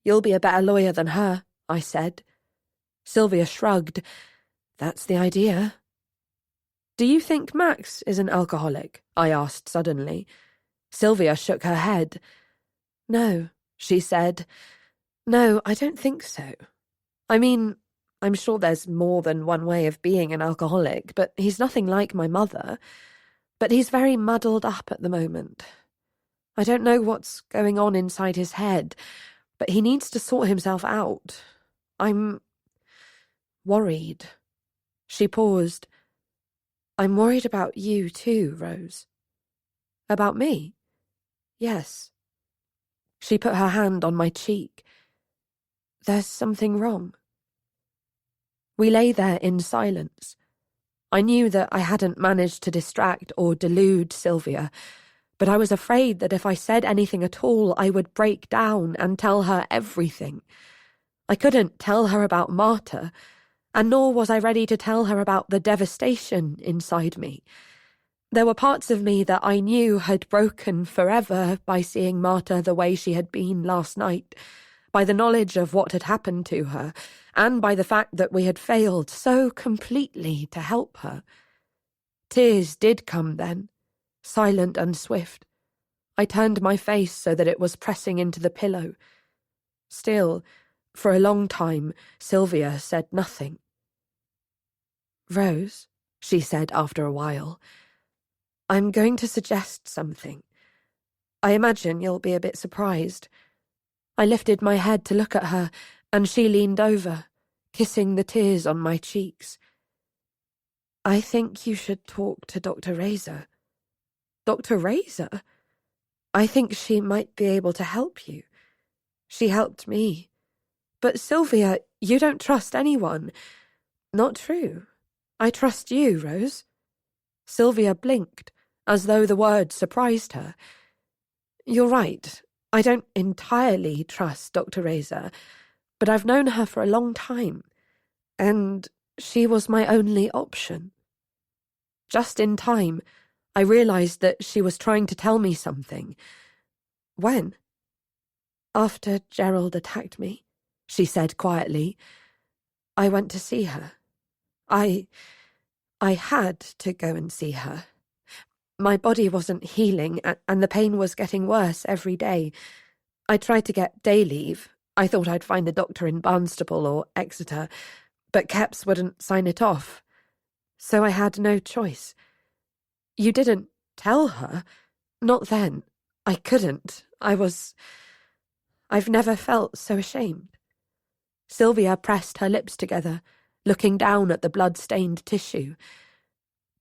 "You'll be a better lawyer than her," I said. Sylvia shrugged. "That's the idea." "Do you think Max is an alcoholic?" I asked suddenly. Sylvia shook her head. "No," she said. "No, I don't think so. I mean, I'm sure there's more than one way of being an alcoholic, but he's nothing like my mother. But he's very muddled up at the moment. I don't know what's going on inside his head, but he needs to sort himself out. I'm worried." She paused. "I'm worried about you too, Rose." "About me?" "Yes." She put her hand on my cheek. "There's something wrong." We lay there in silence. I knew that I hadn't managed to distract or delude Sylvia, but I was afraid that if I said anything at all, I would break down and tell her everything. I couldn't tell her about Marta, and nor was I ready to tell her about the devastation inside me. There were parts of me that I knew had broken forever by seeing Marta the way she had been last night, by the knowledge of what had happened to her, and by the fact that we had failed so completely to help her. Tears did come then, silent and swift. I turned my face so that it was pressing into the pillow. Still, for a long time, Sylvia said nothing. "Rose," she said after a while, "I'm going to suggest something. I imagine you'll be a bit surprised." I lifted my head to look at her, and she leaned over, kissing the tears on my cheeks. "I think you should talk to Dr. Razor." "Dr. Razor? I think she might be able to help you. She helped me. But Sylvia, you don't trust anyone." "Not true. I trust you, Rose." Sylvia blinked, as though the word surprised her. "You're right. I don't entirely trust Dr. Razor, but I've known her for a long time, and she was my only option." Just in time, I realised that she was trying to tell me something. "When?" "After Gerald attacked me," she said quietly. "I went to see her. I had to go and see her. My body wasn't healing, and the pain was getting worse every day. I tried to get day leave. I thought I'd find a doctor in Barnstaple or Exeter, but Kepps wouldn't sign it off. So I had no choice." "You didn't tell her?" "Not then. I couldn't. I've never felt so ashamed." Sylvia pressed her lips together, looking down at the blood-stained tissue.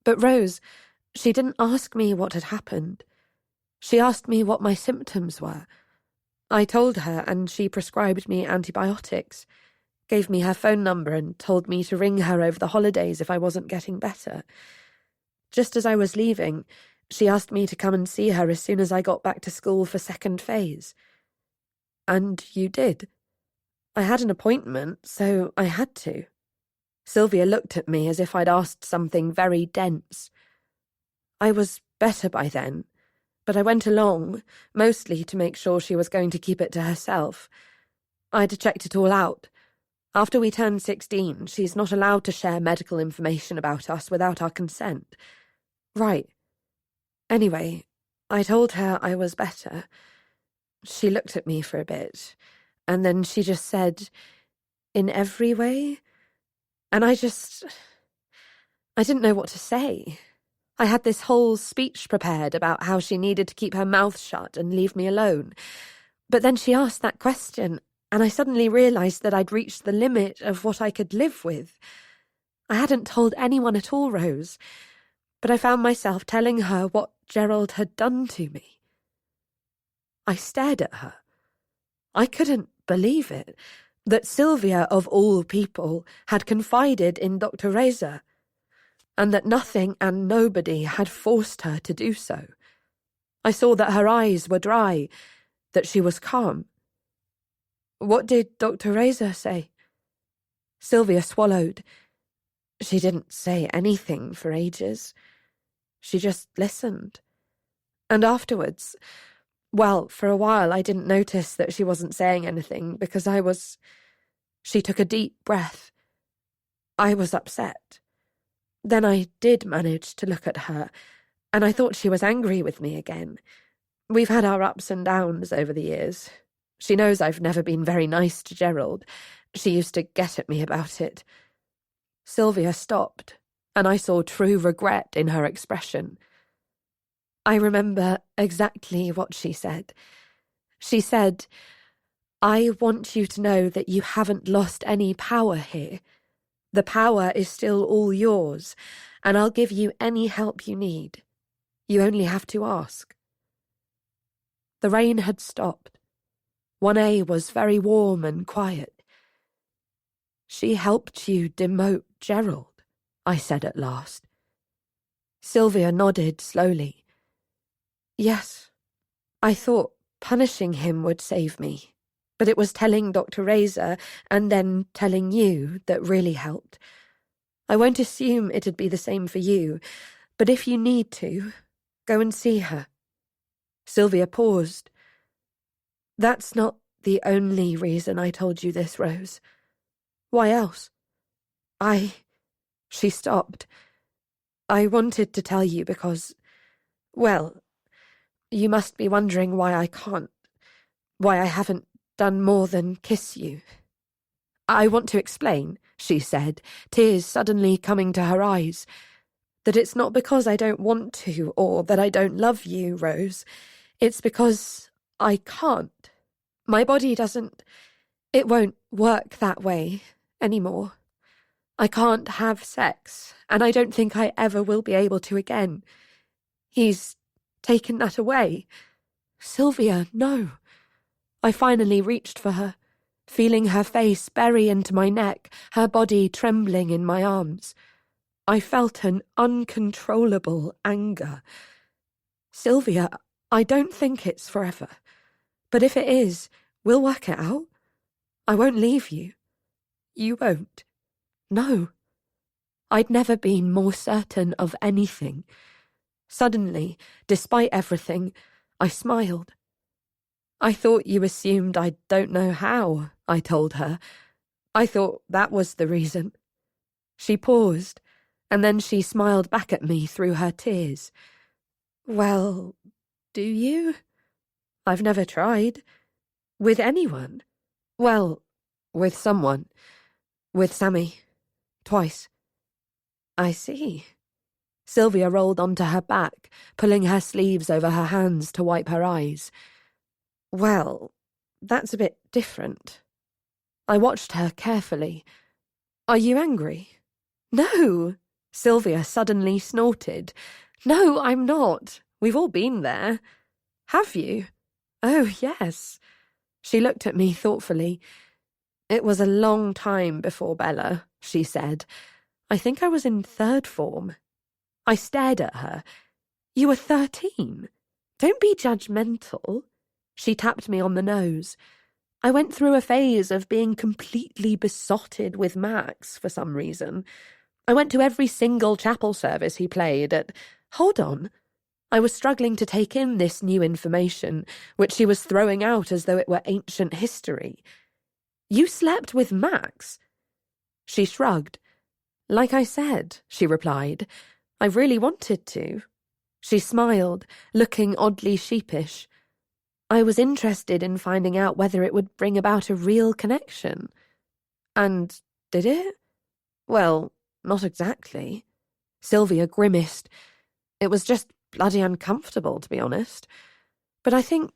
"But Rose, she didn't ask me what had happened. She asked me what my symptoms were. I told her, and she prescribed me antibiotics, gave me her phone number and told me to ring her over the holidays if I wasn't getting better. Just as I was leaving, she asked me to come and see her as soon as I got back to school for second phase. And you did. I had an appointment, so I had to." Sylvia looked at me as if I'd asked something very dense. "I was better by then, but I went along, mostly to make sure she was going to keep it to herself. I'd checked it all out. After we turned 16, she's not allowed to share medical information about us without our consent." "Right. Anyway, I told her I was better. She looked at me for a bit, and then she just said, 'In every way?' And I didn't know what to say. I had this whole speech prepared about how she needed to keep her mouth shut and leave me alone. But then she asked that question, and I suddenly realised that I'd reached the limit of what I could live with. I hadn't told anyone at all, Rose, but I found myself telling her what Gerald had done to me." I stared at her. I couldn't believe it, that Sylvia, of all people, had confided in Dr. Razor, and that nothing and nobody had forced her to do so. I saw that her eyes were dry, that she was calm. "What did Dr. Razor say?" Sylvia swallowed. "She didn't say anything for ages. She just listened. And afterwards, well, for a while I didn't notice that she wasn't saying anything because She took a deep breath. "I was upset. Then I did manage to look at her, and I thought she was angry with me again. We've had our ups and downs over the years. She knows I've never been very nice to Gerald. She used to get at me about it." Sylvia stopped, and I saw true regret in her expression. I remember exactly what she said. She said, "I want you to know that you haven't lost any power here. The power is still all yours, and I'll give you any help you need. You only have to ask." The rain had stopped. 1A was very warm and quiet. "She helped you demote Gerald," I said at last. Sylvia nodded slowly. "Yes, I thought punishing him would save me, but it was telling Dr. Razor and then telling you that really helped. I won't assume it'd be the same for you, but if you need to, go and see her." Sylvia paused. "That's not the only reason I told you this, Rose. Why else?" She stopped. "I wanted to tell you because, well, you must be wondering why I can't, why I haven't done more than kiss you." "I want to explain," she said, tears suddenly coming to her eyes, "that it's not because I don't want to or that I don't love you, Rose. It's because I can't. My body doesn't... It won't work that way anymore. I can't have sex, and I don't think I ever will be able to again. He's taken that away. Sylvia, no. I finally reached for her, feeling her face bury into my neck, her body trembling in my arms. I felt an uncontrollable anger. Sylvia, I don't think it's forever. But if it is, we'll work it out. I won't leave you. You won't. No. I'd never been more certain of anything. Suddenly, despite everything, I smiled. I thought you assumed I don't know how, I told her. I thought that was the reason. She paused, and then she smiled back at me through her tears. Well, do you? I've never tried. With anyone? Well, with someone. With Sammy. Twice. I see. Sylvia rolled onto her back, pulling her sleeves over her hands to wipe her eyes. Well, that's a bit different. I watched her carefully. Are you angry? No! Sylvia suddenly snorted. No, I'm not. We've all been there. Have you? Oh, yes. She looked at me thoughtfully. It was a long time before Bella, she said. I think I was in 3rd form. I stared at her. You were 13. Don't be judgmental. She tapped me on the nose. I went through a phase of being completely besotted with Max for some reason. I went to every single chapel service he played at... Hold on. I was struggling to take in this new information, which she was throwing out as though it were ancient history. You slept with Max? She shrugged. Like I said, she replied. I really wanted to. She smiled, looking oddly sheepish. I was interested in finding out whether it would bring about a real connection. And did it? Well, not exactly. Sylvia grimaced. It was just bloody uncomfortable, to be honest. But I think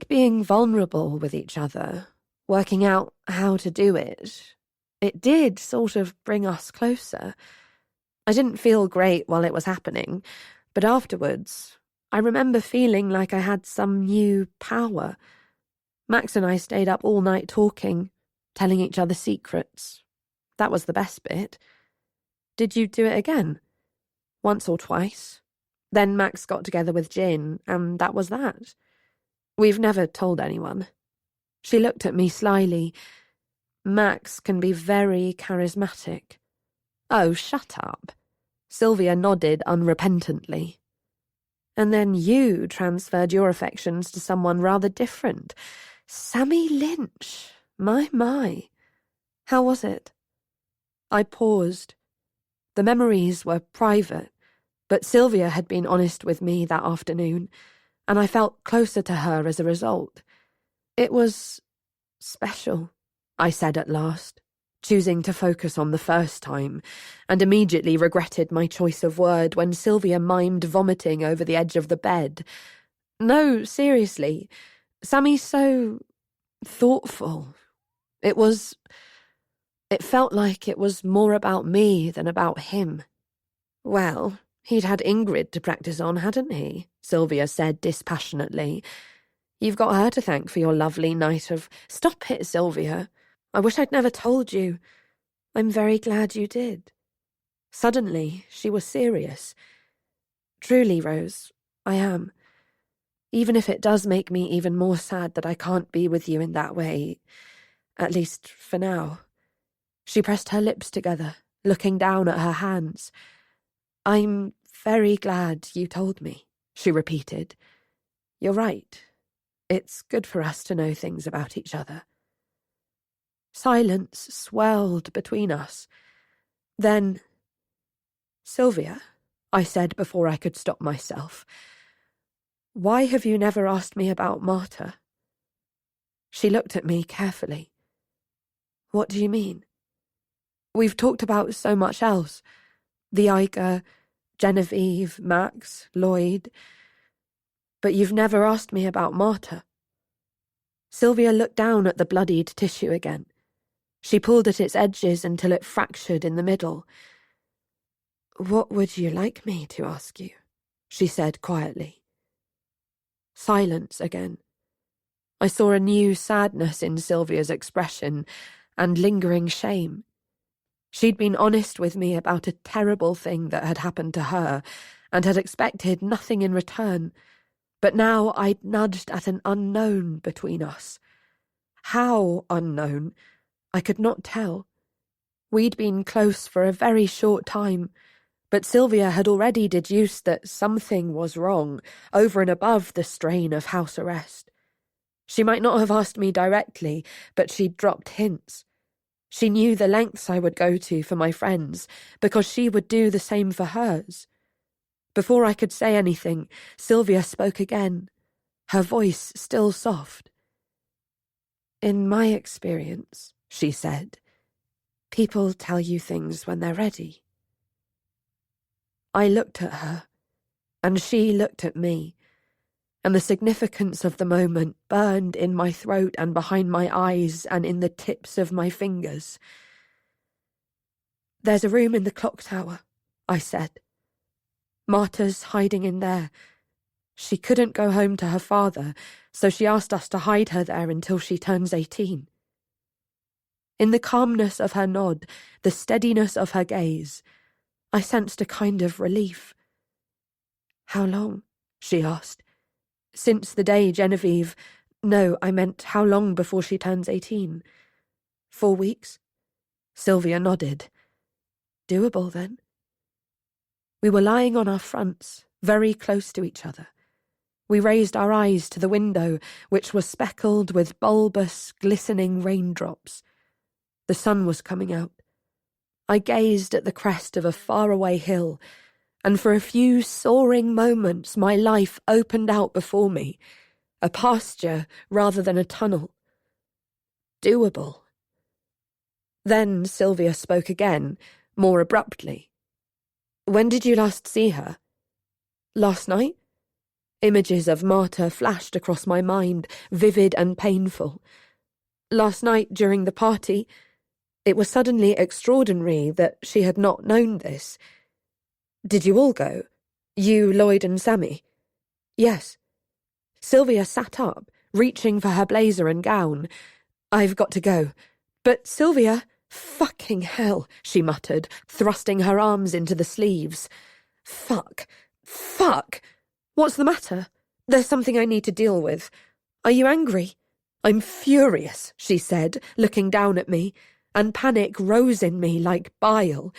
being vulnerable with each other, working out how to do it, it did sort of bring us closer. I didn't feel great while it was happening, but afterwards, I remember feeling like I had some new power. Max and I stayed up all night talking, telling each other secrets. That was the best bit. Did you do it again? Once or twice. Then Max got together with Jin, and that was that. We've never told anyone. She looked at me slyly. Max can be very charismatic. Oh, shut up. Sylvia nodded unrepentantly. And then you transferred your affections to someone rather different. Sammy Lynch. My. How was it? I paused. The memories were private, but Sylvia had been honest with me that afternoon, and I felt closer to her as a result. It was special, I said at last, choosing to focus on the first time, and immediately regretted my choice of word when Sylvia mimed vomiting over the edge of the bed. No, seriously, Sammy's so thoughtful. It felt like it was more about me than about him. Well, he'd had Ingrid to practice on, hadn't he? Sylvia said dispassionately. You've got her to thank for your lovely night of... Stop it, Sylvia. I wish I'd never told you. I'm very glad you did. Suddenly, she was serious. Truly, Rose, I am. Even if it does make me even more sad that I can't be with you in that way, at least for now. She pressed her lips together, looking down at her hands. I'm very glad you told me, she repeated. You're right. It's good for us to know things about each other. Silence swelled between us. Then, Sylvia, I said before I could stop myself, why have you never asked me about Marta? She looked at me carefully. What do you mean? We've talked about so much else. The Iker, Genevieve, Max, Lloyd. But you've never asked me about Marta. Sylvia looked down at the bloodied tissue again. She pulled at its edges until it fractured in the middle. "What would you like me to ask you?" she said quietly. Silence again. I saw a new sadness in Sylvia's expression and lingering shame. She'd been honest with me about a terrible thing that had happened to her and had expected nothing in return, but now I'd nudged at an unknown between us. How unknown? I could not tell. We'd been close for a very short time, but Sylvia had already deduced that something was wrong, over and above the strain of house arrest. She might not have asked me directly, but she'd dropped hints. She knew the lengths I would go to for my friends, because she would do the same for hers. Before I could say anything, Sylvia spoke again, her voice still soft. "In my experience," she said, "people tell you things when they're ready." I looked at her, and she looked at me, and the significance of the moment burned in my throat and behind my eyes and in the tips of my fingers. "There's a room in the clock tower," I said. "Marta's hiding in there. She couldn't go home to her father, so she asked us to hide her there until she turns 18. In the calmness of her nod, the steadiness of her gaze, I sensed a kind of relief. "How long?" she asked. "Since the day Genevieve— No, I meant how long before she turns 18? 4 weeks?" Sylvia nodded. "Doable, then." We were lying on our fronts, very close to each other. We raised our eyes to the window, which was speckled with bulbous, glistening raindrops. The sun was coming out. I gazed at the crest of a faraway hill, and for a few soaring moments my life opened out before me, a pasture rather than a tunnel. Doable. Then Sylvia spoke again, more abruptly. "When did you last see her?" "Last night?" Images of Marta flashed across my mind, vivid and painful. "Last night during the party." It was suddenly extraordinary that she had not known this. "Did you all go? You, Lloyd and Sammy?" "Yes." Sylvia sat up, reaching for her blazer and gown. "I've got to go." "But Sylvia—" "Fucking hell," she muttered, thrusting her arms into the sleeves. Fuck. What's the matter? There's something I need to deal with. Are you angry?" "I'm furious," she said, looking down at me, and panic rose in me like bile.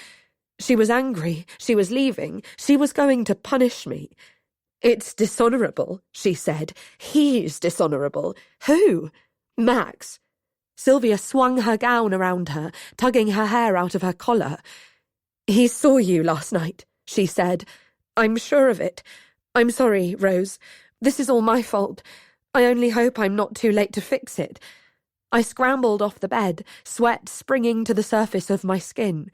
She was angry, she was leaving, she was going to punish me. "It's dishonourable," she said. "He's dishonourable." "Who?" "Max." Sylvia swung her gown around her, tugging her hair out of her collar. "He saw you last night," she said. "I'm sure of it. I'm sorry, Rose. This is all my fault. I only hope I'm not too late to fix it." I scrambled off the bed, sweat springing to the surface of my skin.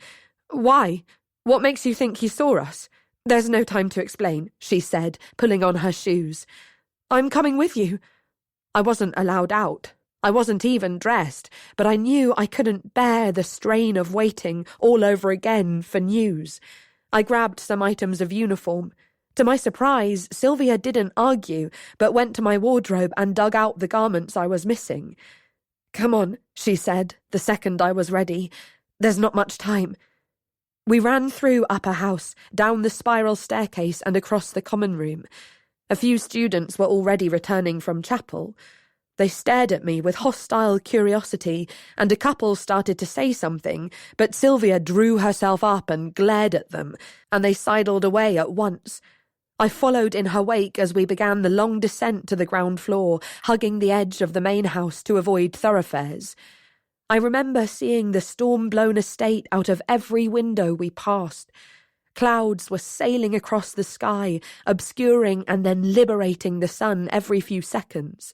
"Why? What makes you think he saw us?" "There's no time to explain," she said, pulling on her shoes. "I'm coming with you." I wasn't allowed out. I wasn't even dressed, but I knew I couldn't bear the strain of waiting all over again for news. I grabbed some items of uniform. To my surprise, Sylvia didn't argue, but went to my wardrobe and dug out the garments I was missing. "Come on," she said, the second I was ready. "There's not much time." We ran through upper house, down the spiral staircase and across the common room. A few students were already returning from chapel. They stared at me with hostile curiosity, and a couple started to say something, but Sylvia drew herself up and glared at them, and they sidled away at once. I followed in her wake as we began the long descent to the ground floor, hugging the edge of the main house to avoid thoroughfares. I remember seeing the storm-blown estate out of every window we passed. Clouds were sailing across the sky, obscuring and then liberating the sun every few seconds.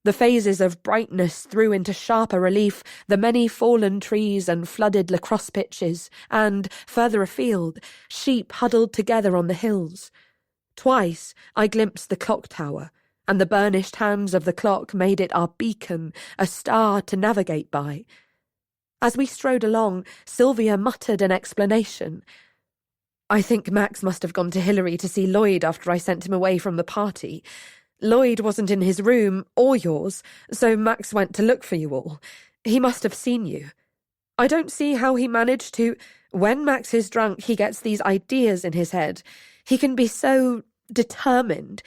The phases of brightness threw into sharper relief the many fallen trees and flooded lacrosse pitches, and, further afield, sheep huddled together on the hills. Twice I glimpsed the clock tower, and the burnished hands of the clock made it our beacon, a star to navigate by. As we strode along, Sylvia muttered an explanation. I think Max must have gone to Hilary to see Lloyd after I sent him away from the party. Lloyd wasn't in his room, or yours, so Max went to look for you all. He must have seen you. I don't see how he managed to... When Max is drunk, he gets these ideas in his head. He can be so determined.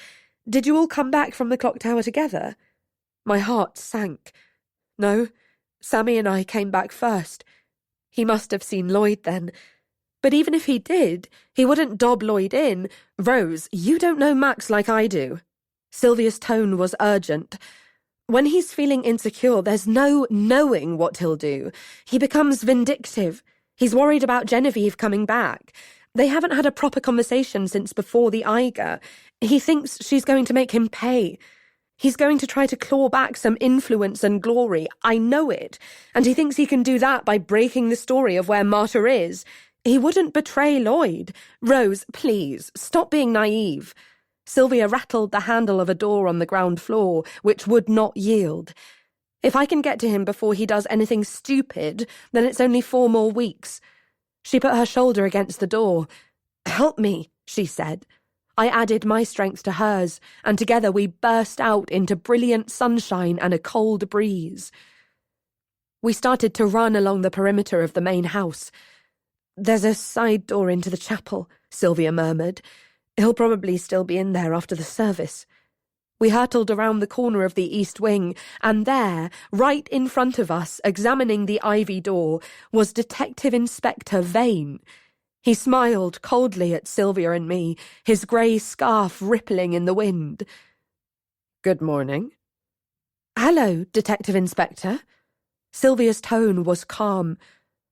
Did you all come back from the clock tower together? My heart sank. No, Sammy and I came back first. He must have seen Lloyd then. But even if he did, he wouldn't dob Lloyd in. Rose, you don't know Max like I do. Sylvia's tone was urgent. When he's feeling insecure, there's no knowing what he'll do. He becomes vindictive. He's worried about Genevieve coming back. They haven't had a proper conversation since before the Eiger. He thinks she's going to make him pay. He's going to try to claw back some influence and glory. I know it. And he thinks he can do that by breaking the story of where Marta is. He wouldn't betray Lloyd. Rose, please, stop being naive. Sylvia rattled the handle of a door on the ground floor, which would not yield. If I can get to him before he does anything stupid, then it's only 4 more weeks. She put her shoulder against the door. Help me, she said. I added my strength to hers, and together we burst out into brilliant sunshine and a cold breeze. We started to run along the perimeter of the main house. There's a side door into the chapel, Sylvia murmured. He'll probably still be in there after the service. We hurtled around the corner of the east wing, and there, right in front of us, examining the ivy door, was Detective Inspector Vane. He smiled coldly at Sylvia and me, his grey scarf rippling in the wind. Good morning. Hello, Detective Inspector. Sylvia's tone was calm.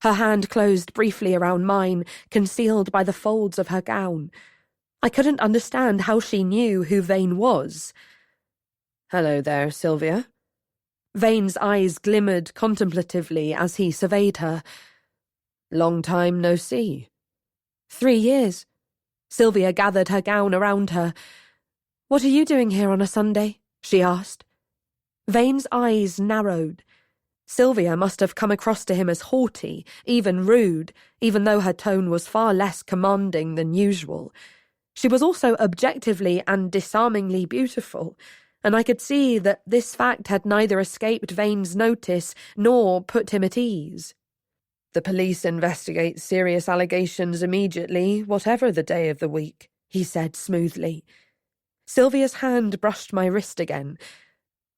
Her hand closed briefly around mine, concealed by the folds of her gown. I couldn't understand how she knew who Vane was. Hello there, Sylvia. Vane's eyes glimmered contemplatively as he surveyed her. Long time no see. 3 years. Sylvia gathered her gown around her. What are you doing here on a Sunday? She asked. Vane's eyes narrowed. Sylvia must have come across to him as haughty, even rude, even though her tone was far less commanding than usual. She was also objectively and disarmingly beautiful, and I could see that this fact had neither escaped Vane's notice nor put him at ease. The police investigate serious allegations immediately, whatever the day of the week, he said smoothly. Sylvia's hand brushed my wrist again.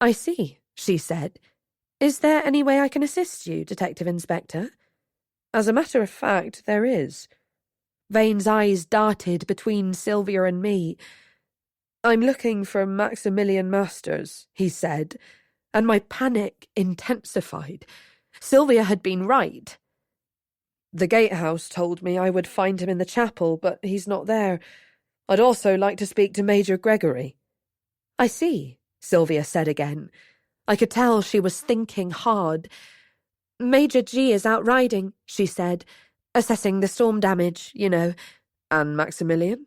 I see, she said. Is there any way I can assist you, Detective Inspector? As a matter of fact, there is. Vane's eyes darted between Sylvia and me. I'm looking for Maximilian Masters, he said, and my panic intensified. Sylvia had been right. The gatehouse told me I would find him in the chapel, but he's not there. I'd also like to speak to Major Gregory. I see, Sylvia said again. I could tell she was thinking hard. Major G is out riding, she said, assessing the storm damage, you know. And Maximilian?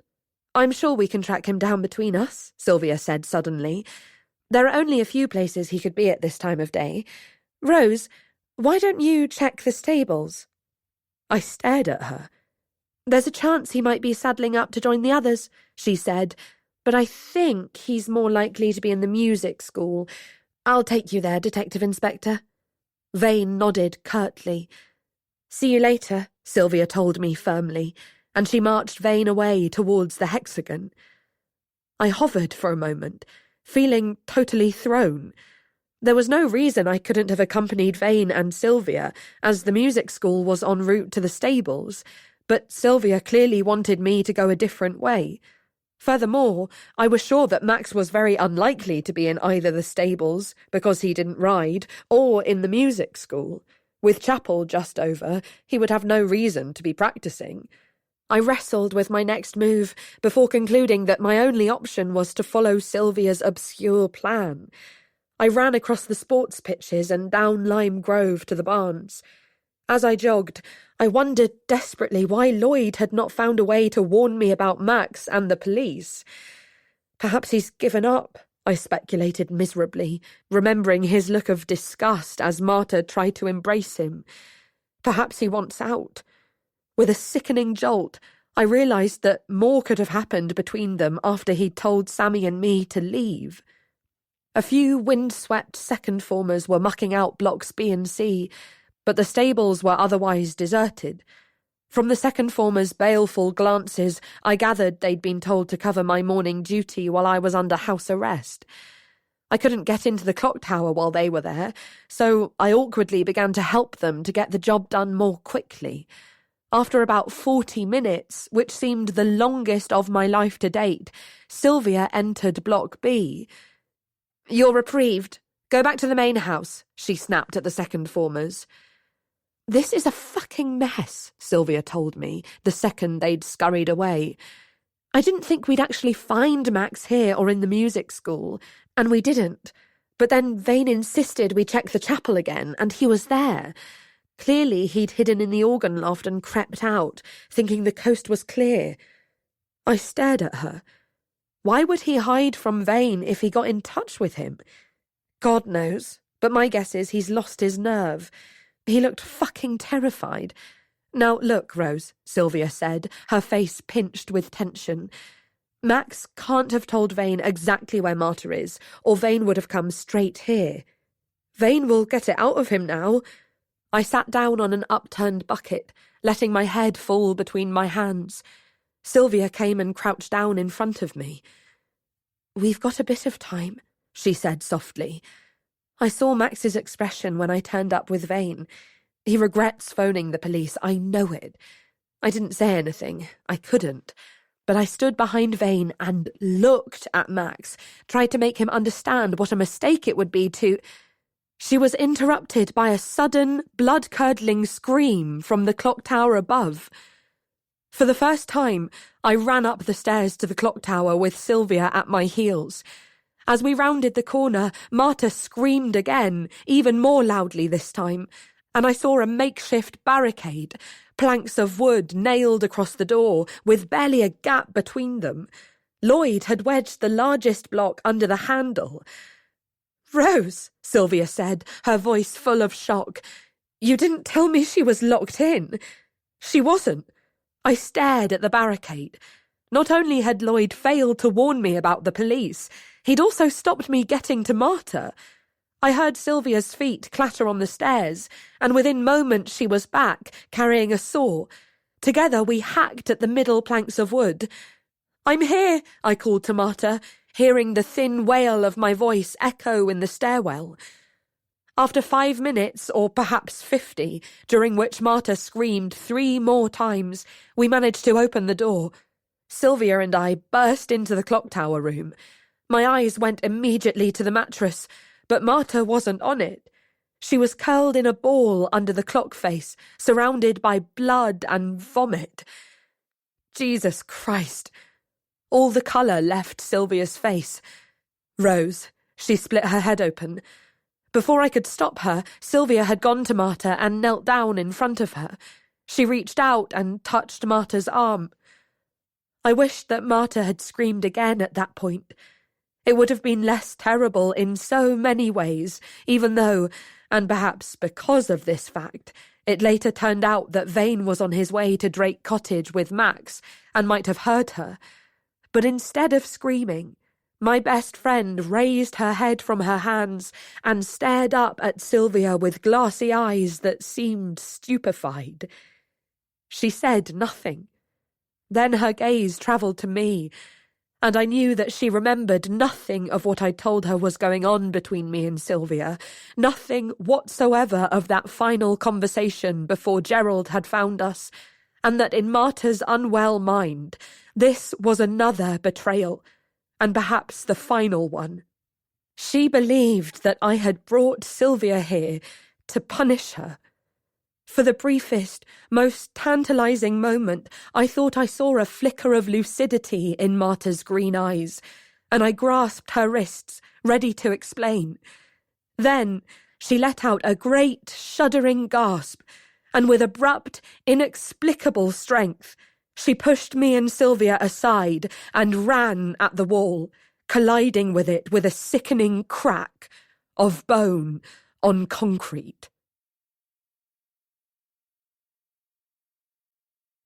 I'm sure we can track him down between us, Sylvia said suddenly. There are only a few places he could be at this time of day. Rose, why don't you check the stables? I stared at her. There's a chance he might be saddling up to join the others, she said, but I think he's more likely to be in the music school. I'll take you there, Detective Inspector. Vane nodded curtly. See you later, Sylvia told me firmly, and she marched Vane away towards the hexagon. I hovered for a moment, feeling totally thrown. There was no reason I couldn't have accompanied Vane and Sylvia, as the music school was en route to the stables, but Sylvia clearly wanted me to go a different way. Furthermore, I was sure that Max was very unlikely to be in either the stables, because he didn't ride, or in the music school. With chapel just over, he would have no reason to be practicing. I wrestled with my next move before concluding that my only option was to follow Sylvia's obscure plan. I ran across the sports pitches and down Lime Grove to the barns. As I jogged, I wondered desperately why Lloyd had not found a way to warn me about Max and the police. Perhaps he's given up, I speculated miserably, remembering his look of disgust as Marta tried to embrace him. Perhaps he wants out. With a sickening jolt, I realised that more could have happened between them after he'd told Sammy and me to leave. A few wind-swept second formers were mucking out blocks B and C, but the stables were otherwise deserted. From the second formers' baleful glances, I gathered they'd been told to cover my morning duty while I was under house arrest. I couldn't get into the clock tower while they were there, so I awkwardly began to help them to get the job done more quickly. After about 40 minutes, which seemed the longest of my life to date, Sylvia entered Block B. "You're reprieved. Go back to the main house," she snapped at the second formers. "This is a fucking mess," Sylvia told me, the second they'd scurried away. "I didn't think we'd actually find Max here or in the music school, and we didn't. But then Vane insisted we check the chapel again, and he was there. Clearly he'd hidden in the organ loft and crept out, thinking the coast was clear." I stared at her. Why would he hide from Vane if he got in touch with him? God knows, but my guess is he's lost his nerve. He looked fucking terrified. "Now look, Rose," Sylvia said, her face pinched with tension. "Max can't have told Vane exactly where Marta is, or Vane would have come straight here. Vane will get it out of him now." I sat down on an upturned bucket, letting my head fall between my hands. Sylvia came and crouched down in front of me. "We've got a bit of time," she said softly. I saw Max's expression when I turned up with Vane. He regrets phoning the police, I know it. I didn't say anything. I couldn't. But I stood behind Vane and looked at Max, tried to make him understand what a mistake it would be to... She was interrupted by a sudden, blood-curdling scream from the clock tower above. For the first time, I ran up the stairs to the clock tower with Sylvia at my heels. As we rounded the corner, Marta screamed again, even more loudly this time, and I saw a makeshift barricade, planks of wood nailed across the door, with barely a gap between them. Lloyd had wedged the largest block under the handle. "Rose," Sylvia said, her voice full of shock, "you didn't tell me she was locked in." She wasn't. I stared at the barricade. Not only had Lloyd failed to warn me about the police, he'd also stopped me getting to Marta. I heard Sylvia's feet clatter on the stairs, and within moments she was back, carrying a saw. Together we hacked at the middle planks of wood. "I'm here," I called to Marta, hearing the thin wail of my voice echo in the stairwell. After 5 minutes, or perhaps 50, during which Marta screamed 3 more times, we managed to open the door. Sylvia and I burst into the clock tower room. My eyes went immediately to the mattress, but Marta wasn't on it. She was curled in a ball under the clock face, surrounded by blood and vomit. Jesus Christ! All the colour left Sylvia's face. "Rose," she split her head open. Before I could stop her, Sylvia had gone to Marta and knelt down in front of her. She reached out and touched Marta's arm. I wished that Marta had screamed again at that point. It would have been less terrible in so many ways, even though, and perhaps because of this fact, it later turned out that Vane was on his way to Drake Cottage with Max and might have heard her. But instead of screaming, my best friend raised her head from her hands and stared up at Sylvia with glassy eyes that seemed stupefied. She said nothing. Then her gaze travelled to me, and I knew that she remembered nothing of what I told her was going on between me and Sylvia, nothing whatsoever of that final conversation before Gerald had found us, and that in Marta's unwell mind, this was another betrayal, and perhaps the final one. She believed that I had brought Sylvia here to punish her. For the briefest, most tantalising moment, I thought I saw a flicker of lucidity in Marta's green eyes, and I grasped her wrists, ready to explain. Then she let out a great, shuddering gasp, and with abrupt, inexplicable strength, she pushed me and Sylvia aside and ran at the wall, colliding with it with a sickening crack of bone on concrete.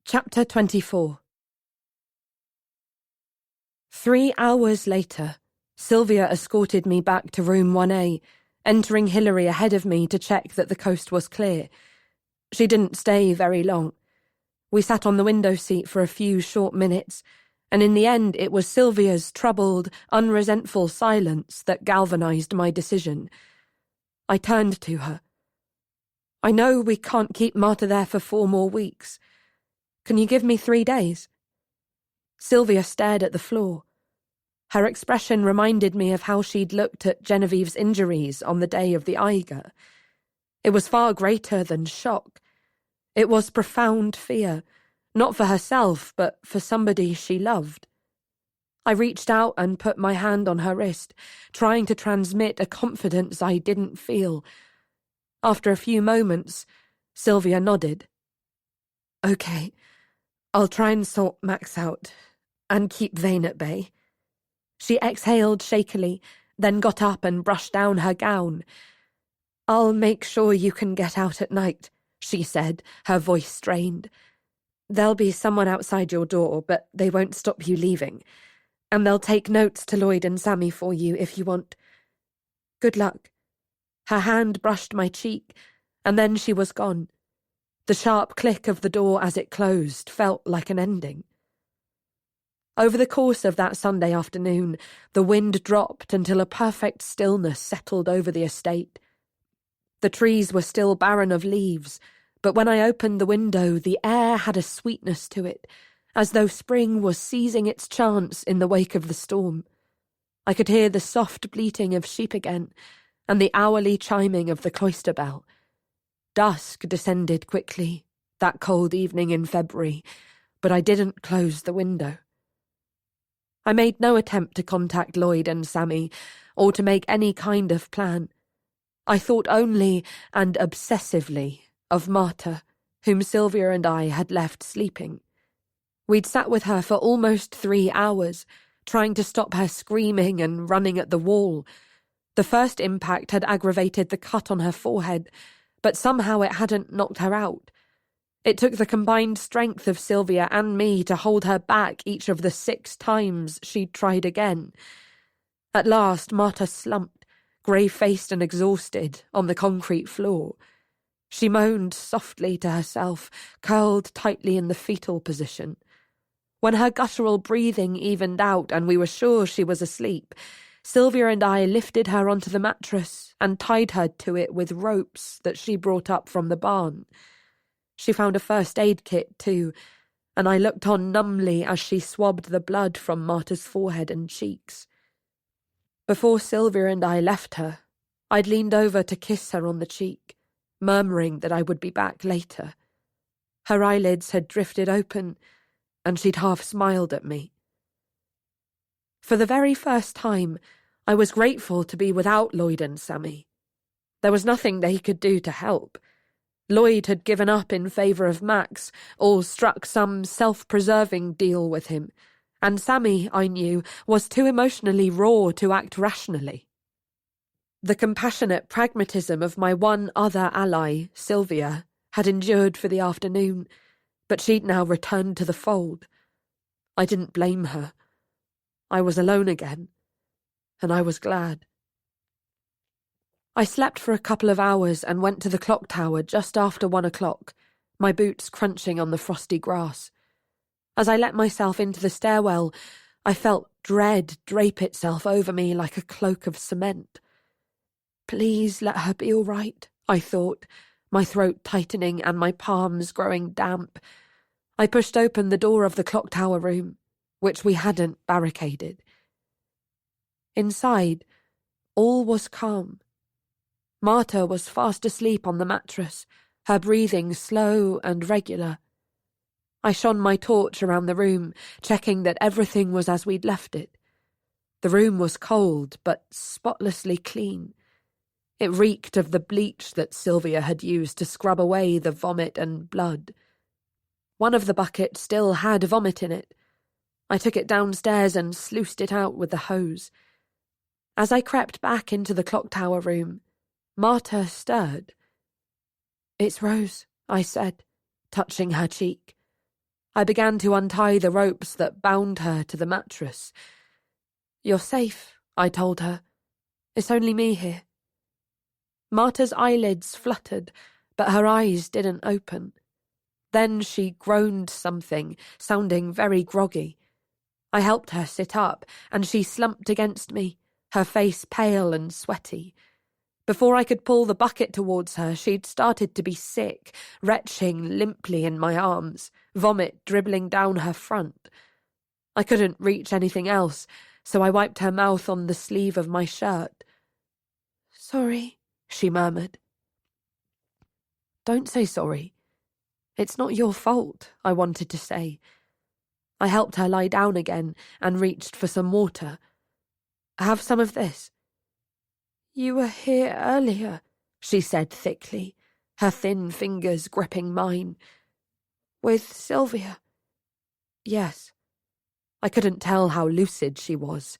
Chapter 24. 3 hours later, Sylvia escorted me back to room 1A, entering Hilary ahead of me to check that the coast was clear. She didn't stay very long. We sat on the window seat for a few short minutes, and in the end it was Sylvia's troubled, unresentful silence that galvanized my decision. I turned to her. "I know we can't keep Marta there for 4 more weeks. Can you give me 3 days?" Sylvia stared at the floor. Her expression reminded me of how she'd looked at Genevieve's injuries on the day of the Eiger. It was far greater than shock. It was profound fear, not for herself, but for somebody she loved. I reached out and put my hand on her wrist, trying to transmit a confidence I didn't feel. After a few moments, Sylvia nodded. "Okay, I'll try and sort Max out, and keep Vane at bay." She exhaled shakily, then got up and brushed down her gown. "I'll make sure you can get out at night," she said, her voice strained. "There'll be someone outside your door, but they won't stop you leaving. And they'll take notes to Lloyd and Sammy for you if you want. Good luck." Her hand brushed my cheek, and then she was gone. The sharp click of the door as it closed felt like an ending. Over the course of that Sunday afternoon, the wind dropped until a perfect stillness settled over the estate. The trees were still barren of leaves, but when I opened the window, the air had a sweetness to it, as though spring was seizing its chance in the wake of the storm. I could hear the soft bleating of sheep again, and the hourly chiming of the cloister bell. Dusk descended quickly, that cold evening in February, but I didn't close the window. I made no attempt to contact Lloyd and Sammy, or to make any kind of plan. I thought only, and obsessively, of Marta, whom Sylvia and I had left sleeping. We'd sat with her for almost 3 hours, trying to stop her screaming and running at the wall. The first impact had aggravated the cut on her forehead, but somehow it hadn't knocked her out. It took the combined strength of Sylvia and me to hold her back each of the 6 times she'd tried again. At last, Marta slumped, grey-faced and exhausted, on the concrete floor. She moaned softly to herself, curled tightly in the fetal position. When her guttural breathing evened out and we were sure she was asleep, Sylvia and I lifted her onto the mattress and tied her to it with ropes that she brought up from the barn. She found a first aid kit, too, and I looked on numbly as she swabbed the blood from Marta's forehead and cheeks. Before Sylvia and I left her, I'd leaned over to kiss her on the cheek, murmuring that I would be back later. Her eyelids had drifted open, and she'd half smiled at me. For the very first time, I was grateful to be without Lloyd and Sammy. There was nothing they could do to help. Lloyd had given up in favour of Max, or struck some self-preserving deal with him, and Sammy, I knew, was too emotionally raw to act rationally. The compassionate pragmatism of my one other ally, Sylvia, had endured for the afternoon, but she'd now returned to the fold. I didn't blame her. I was alone again, and I was glad. I slept for a couple of hours and went to the clock tower just after 1 o'clock, my boots crunching on the frosty grass. As I let myself into the stairwell, I felt dread drape itself over me like a cloak of cement. Please let her be all right, I thought, my throat tightening and my palms growing damp. I pushed open the door of the clock tower room, which we hadn't barricaded. Inside, all was calm. Marta was fast asleep on the mattress, her breathing slow and regular. I shone my torch around the room, checking that everything was as we'd left it. The room was cold, but spotlessly clean. It reeked of the bleach that Sylvia had used to scrub away the vomit and blood. One of the buckets still had vomit in it. I took it downstairs and sluiced it out with the hose. As I crept back into the clock tower room, Marta stirred. "It's Rose," I said, touching her cheek. I began to untie the ropes that bound her to the mattress. "You're safe," I told her. "It's only me here." Marta's eyelids fluttered, but her eyes didn't open. Then she groaned something, sounding very groggy. I helped her sit up, and she slumped against me, her face pale and sweaty. Before I could pull the bucket towards her, she'd started to be sick, retching limply in my arms, vomit dribbling down her front. I couldn't reach anything else, so I wiped her mouth on the sleeve of my shirt. "Sorry," she murmured. "Don't say sorry. It's not your fault," I wanted to say. I helped her lie down again and reached for some water. "Have some of this." "You were here earlier," she said thickly, her thin fingers gripping mine. "With Sylvia." "Yes." I couldn't tell how lucid she was.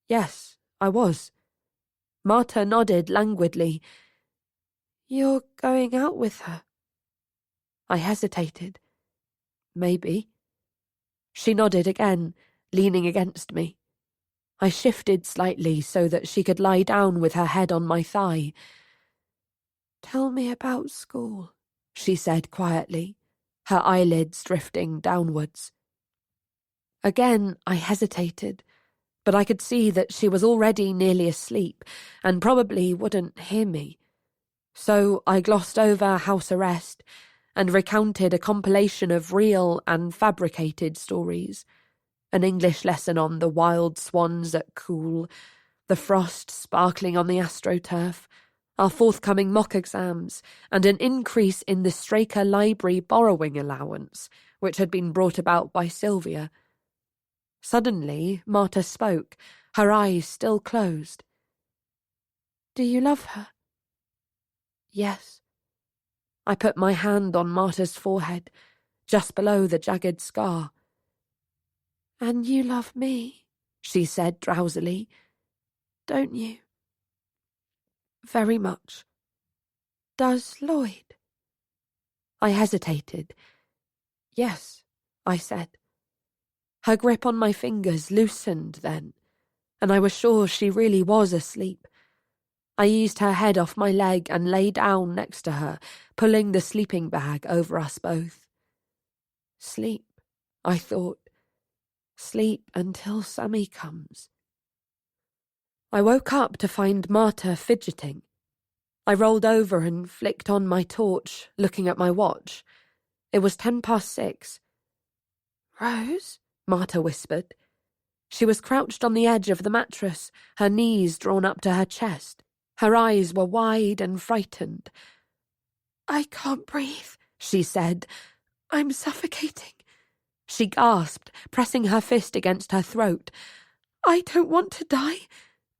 "Yes, I was." Marta nodded languidly. "You're going out with her?" I hesitated. "Maybe." She nodded again, leaning against me. I shifted slightly so that she could lie down with her head on my thigh. "Tell me about school," she said quietly, her eyelids drifting downwards. Again I hesitated, but I could see that she was already nearly asleep and probably wouldn't hear me. So I glossed over house arrest and recounted a compilation of real and fabricated stories. An English lesson on the wild swans at Cool, the frost sparkling on the astroturf, our forthcoming mock exams, and an increase in the Straker Library borrowing allowance, which had been brought about by Sylvia. Suddenly, Marta spoke, her eyes still closed. "Do you love her?" "Yes." I put my hand on Marta's forehead, just below the jagged scar. "And you love me," she said drowsily. "Don't you?" "Very much." "Does Lloyd?" I hesitated. "Yes," I said. Her grip on my fingers loosened then, and I was sure she really was asleep. I eased her head off my leg and lay down next to her, pulling the sleeping bag over us both. Sleep, I thought. Sleep until Sammy comes. I woke up to find Marta fidgeting. I rolled over and flicked on my torch, looking at my watch. It was 6:10. "Rose?" Marta whispered. She was crouched on the edge of the mattress, her knees drawn up to her chest. Her eyes were wide and frightened. "I can't breathe," she said. "I'm suffocating." She gasped, pressing her fist against her throat. "I don't want to die."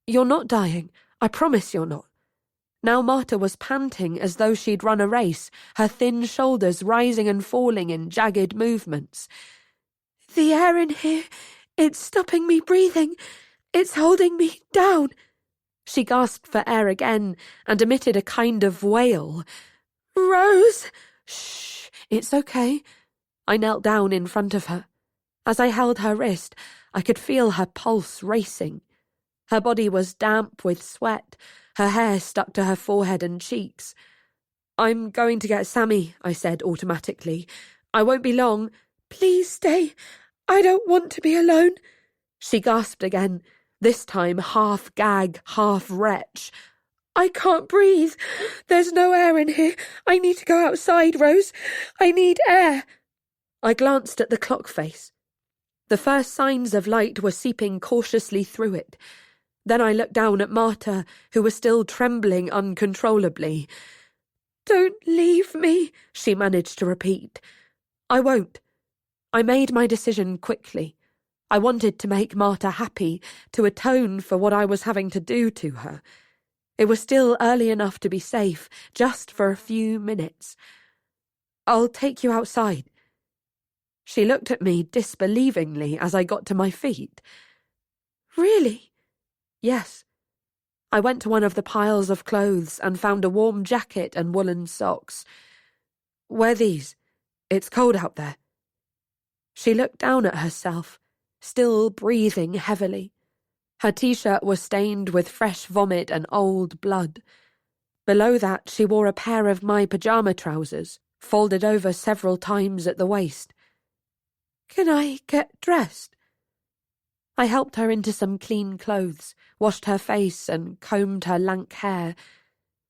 "You're not dying. I promise you're not." Now Marta was panting as though she'd run a race, her thin shoulders rising and falling in jagged movements. "The air in here, it's stopping me breathing. It's holding me down." She gasped for air again and emitted a kind of wail. "Rose!" "Shh, it's okay." I knelt down in front of her. As I held her wrist, I could feel her pulse racing. Her body was damp with sweat, her hair stuck to her forehead and cheeks. "I'm going to get Sammy," I said automatically. "I won't be long." "Please stay. I don't want to be alone." She gasped again, this time half gag, half retch. "I can't breathe. There's no air in here. I need to go outside, Rose. I need air." I glanced at the clock face. The first signs of light were seeping cautiously through it. Then I looked down at Marta, who was still trembling uncontrollably. "Don't leave me," she managed to repeat. "I won't." I made my decision quickly. I wanted to make Marta happy, to atone for what I was having to do to her. It was still early enough to be safe, just for a few minutes. "I'll take you outside." She looked at me disbelievingly as I got to my feet. Really? Yes. I went to one of the piles of clothes and found a warm jacket and woolen socks. Wear these. It's cold out there. She looked down at herself, still breathing heavily. Her t-shirt was stained with fresh vomit and old blood. Below that, she wore a pair of my pyjama trousers, folded over several times at the waist. Can I get dressed? I helped her into some clean clothes, washed her face and combed her lank hair.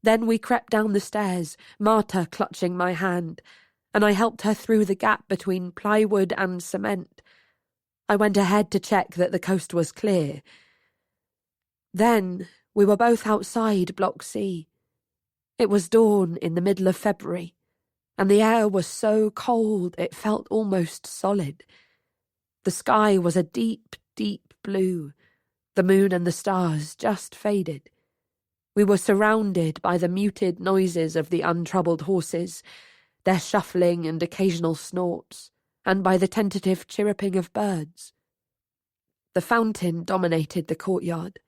Then we crept down the stairs, Marta clutching my hand, and I helped her through the gap between plywood and cement. I went ahead to check that the coast was clear. Then we were both outside Block C. It was dawn in the middle of February, and the air was so cold it felt almost solid. The sky was a deep, deep blue. The moon and the stars just faded. We were surrounded by the muted noises of the untroubled horses, their shuffling and occasional snorts, and by the tentative chirruping of birds. The fountain dominated the courtyard.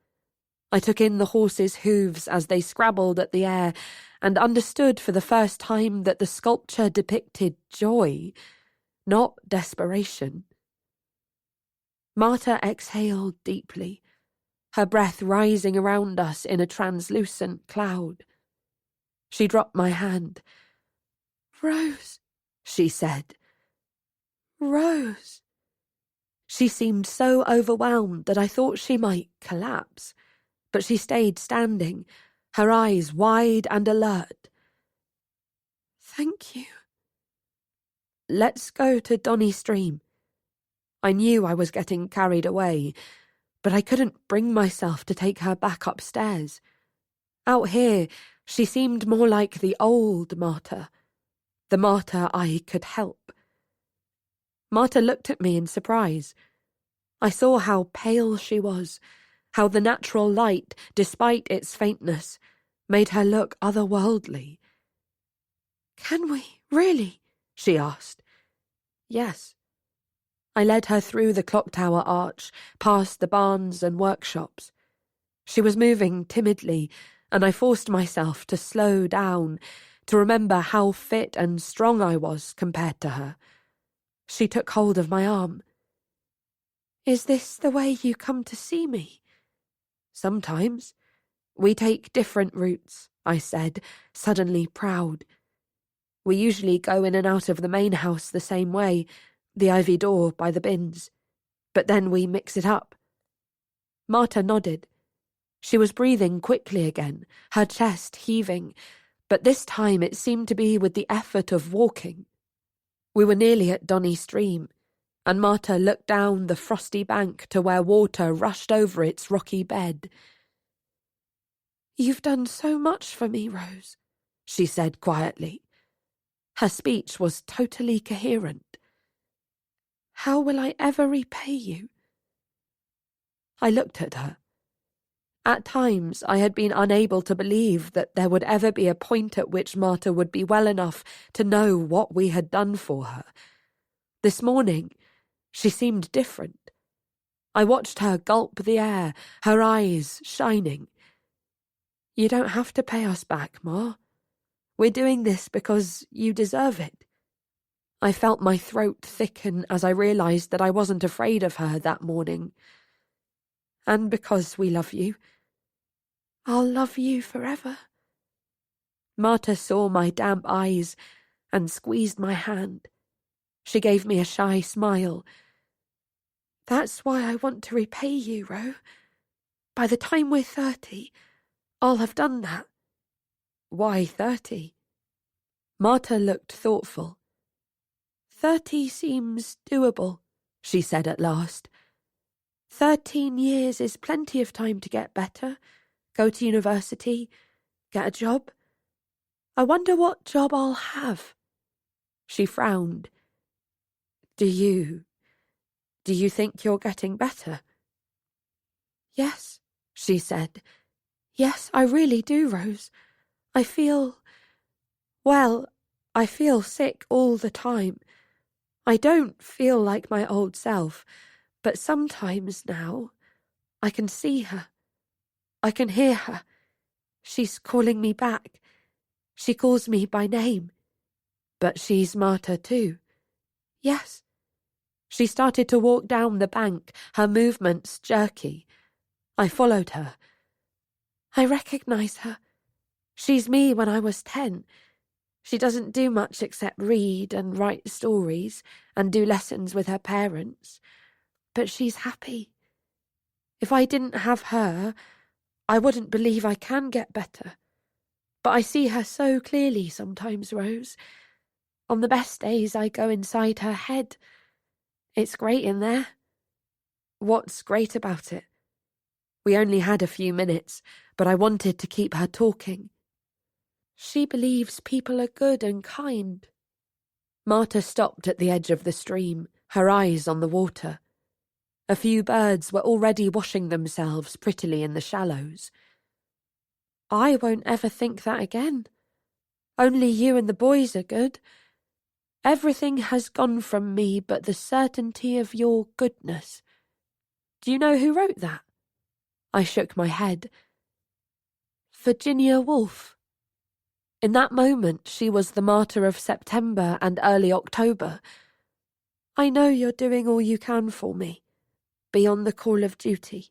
I took in the horses' hooves as they scrabbled at the air and understood for the first time that the sculpture depicted joy, not desperation. Marta exhaled deeply, her breath rising around us in a translucent cloud. She dropped my hand. "Rose," she said. "Rose." She seemed so overwhelmed that I thought she might collapse, but she stayed standing, her eyes wide and alert. "Thank you." "Let's go to Donny Stream." I knew I was getting carried away, but I couldn't bring myself to take her back upstairs. Out here, she seemed more like the old Marta, the Marta I could help. Marta looked at me in surprise. I saw how pale she was, how the natural light, despite its faintness, made her look otherworldly. "Can we, really?" she asked. "Yes." I led her through the clock tower arch, past the barns and workshops. She was moving timidly, and I forced myself to slow down, to remember how fit and strong I was compared to her. She took hold of my arm. "Is this the way you come to see me?" "Sometimes. We take different routes," I said, suddenly proud. "We usually go in and out of the main house the same way, the ivy door by the bins. But then we mix it up." Marta nodded. She was breathing quickly again, her chest heaving, but this time it seemed to be with the effort of walking. We were nearly at Donny Stream, and Marta looked down the frosty bank to where water rushed over its rocky bed. "You've done so much for me, Rose," she said quietly. Her speech was totally coherent. "How will I ever repay you?" I looked at her. At times I had been unable to believe that there would ever be a point at which Marta would be well enough to know what we had done for her. This morning, she seemed different. I watched her gulp the air, her eyes shining. "You don't have to pay us back, Ma. We're doing this because you deserve it." I felt my throat thicken as I realised that I wasn't afraid of her that morning. "And because we love you. I'll love you forever." Marta saw my damp eyes and squeezed my hand. She gave me a shy smile. "That's why I want to repay you, Ro. By the time we're 30, I'll have done that." "Why 30? Marta looked thoughtful. 30 seems doable," she said at last. 13 years is plenty of time to get better, go to university, get a job. I wonder what job I'll have." She frowned. Do you think you're getting better?" "Yes," she said. "Yes, I really do, Rose. I feel... well, I feel sick all the time. I don't feel like my old self, but sometimes now I can see her. I can hear her. She's calling me back. She calls me by name. But she's Marta too. Yes. She started to walk down the bank, her movements jerky. I followed her. I recognise her. She's me when I was 10. She doesn't do much except read and write stories and do lessons with her parents. But she's happy. If I didn't have her, I wouldn't believe I can get better. But I see her so clearly sometimes, Rose. On the best days, I go inside her head. It's great in there. What's great about it? We only had a few minutes, but I wanted to keep her talking. She believes people are good and kind. Marta stopped at the edge of the stream, her eyes on the water. A few birds were already washing themselves prettily in the shallows. I won't ever think that again. Only you and the boys are good. Everything has gone from me but the certainty of your goodness. Do you know who wrote that? I shook my head. Virginia Woolf. In that moment, she was the martyr of September and early October. I know you're doing all you can for me, beyond the call of duty.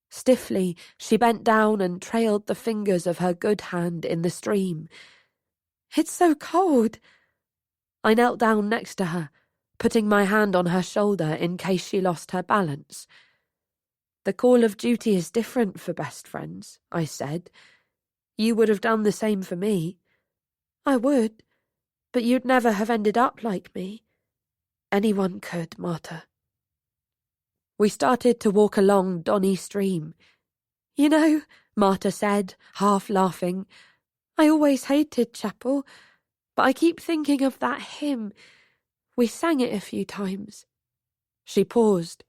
Stiffly, she bent down and trailed the fingers of her good hand in the stream. It's so cold. I knelt down next to her, putting my hand on her shoulder in case she lost her balance. The call of duty is different for best friends, I said. You would have done the same for me. I would, but you'd never have ended up like me. Anyone could, Marta. We started to walk along Donny Stream. You know, Marta said, half laughing, I always hated chapel, but I keep thinking of that hymn. We sang it a few times. She paused.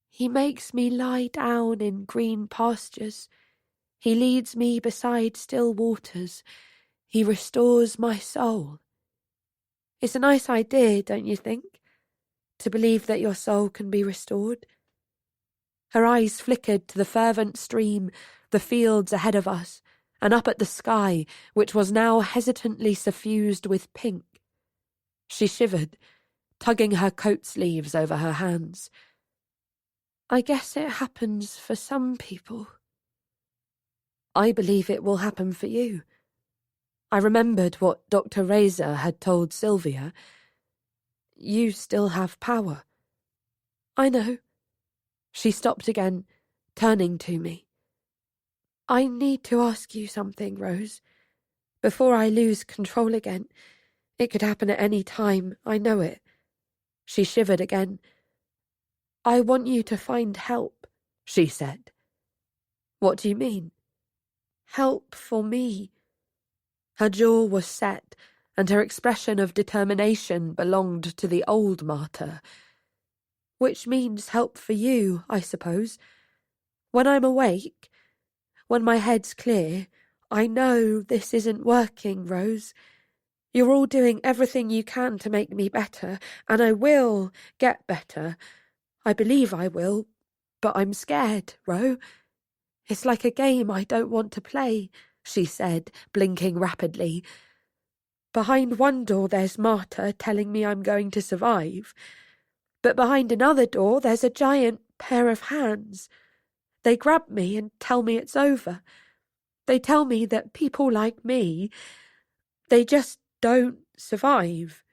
He makes me lie down in green pastures. He leads me beside still waters. He restores my soul. It's a nice idea, don't you think? To believe that your soul can be restored. Her eyes flickered to the fervent stream, the fields ahead of us, and up at the sky, which was now hesitantly suffused with pink. She shivered, tugging her coat sleeves over her hands. I guess it happens for some people. I believe it will happen for you. I remembered what Dr. Razor had told Sylvia. You still have power. I know. She stopped again, turning to me. I need to ask you something, Rose. Before I lose control again. It could happen at any time, I know it. She shivered again. I want you to find help, she said. What do you mean? Help for me. Her jaw was set, and her expression of determination belonged to the old martyr. Which means help for you, I suppose. When I'm awake, when my head's clear, I know this isn't working, Rose. You're all doing everything you can to make me better, and I will get better. I believe I will, but I'm scared, Ro. It's like a game I don't want to play, she said, blinking rapidly. Behind one door there's Marta telling me I'm going to survive. But behind another door there's a giant pair of hands. They grab me and tell me it's over. They tell me that people like me, they just don't survive.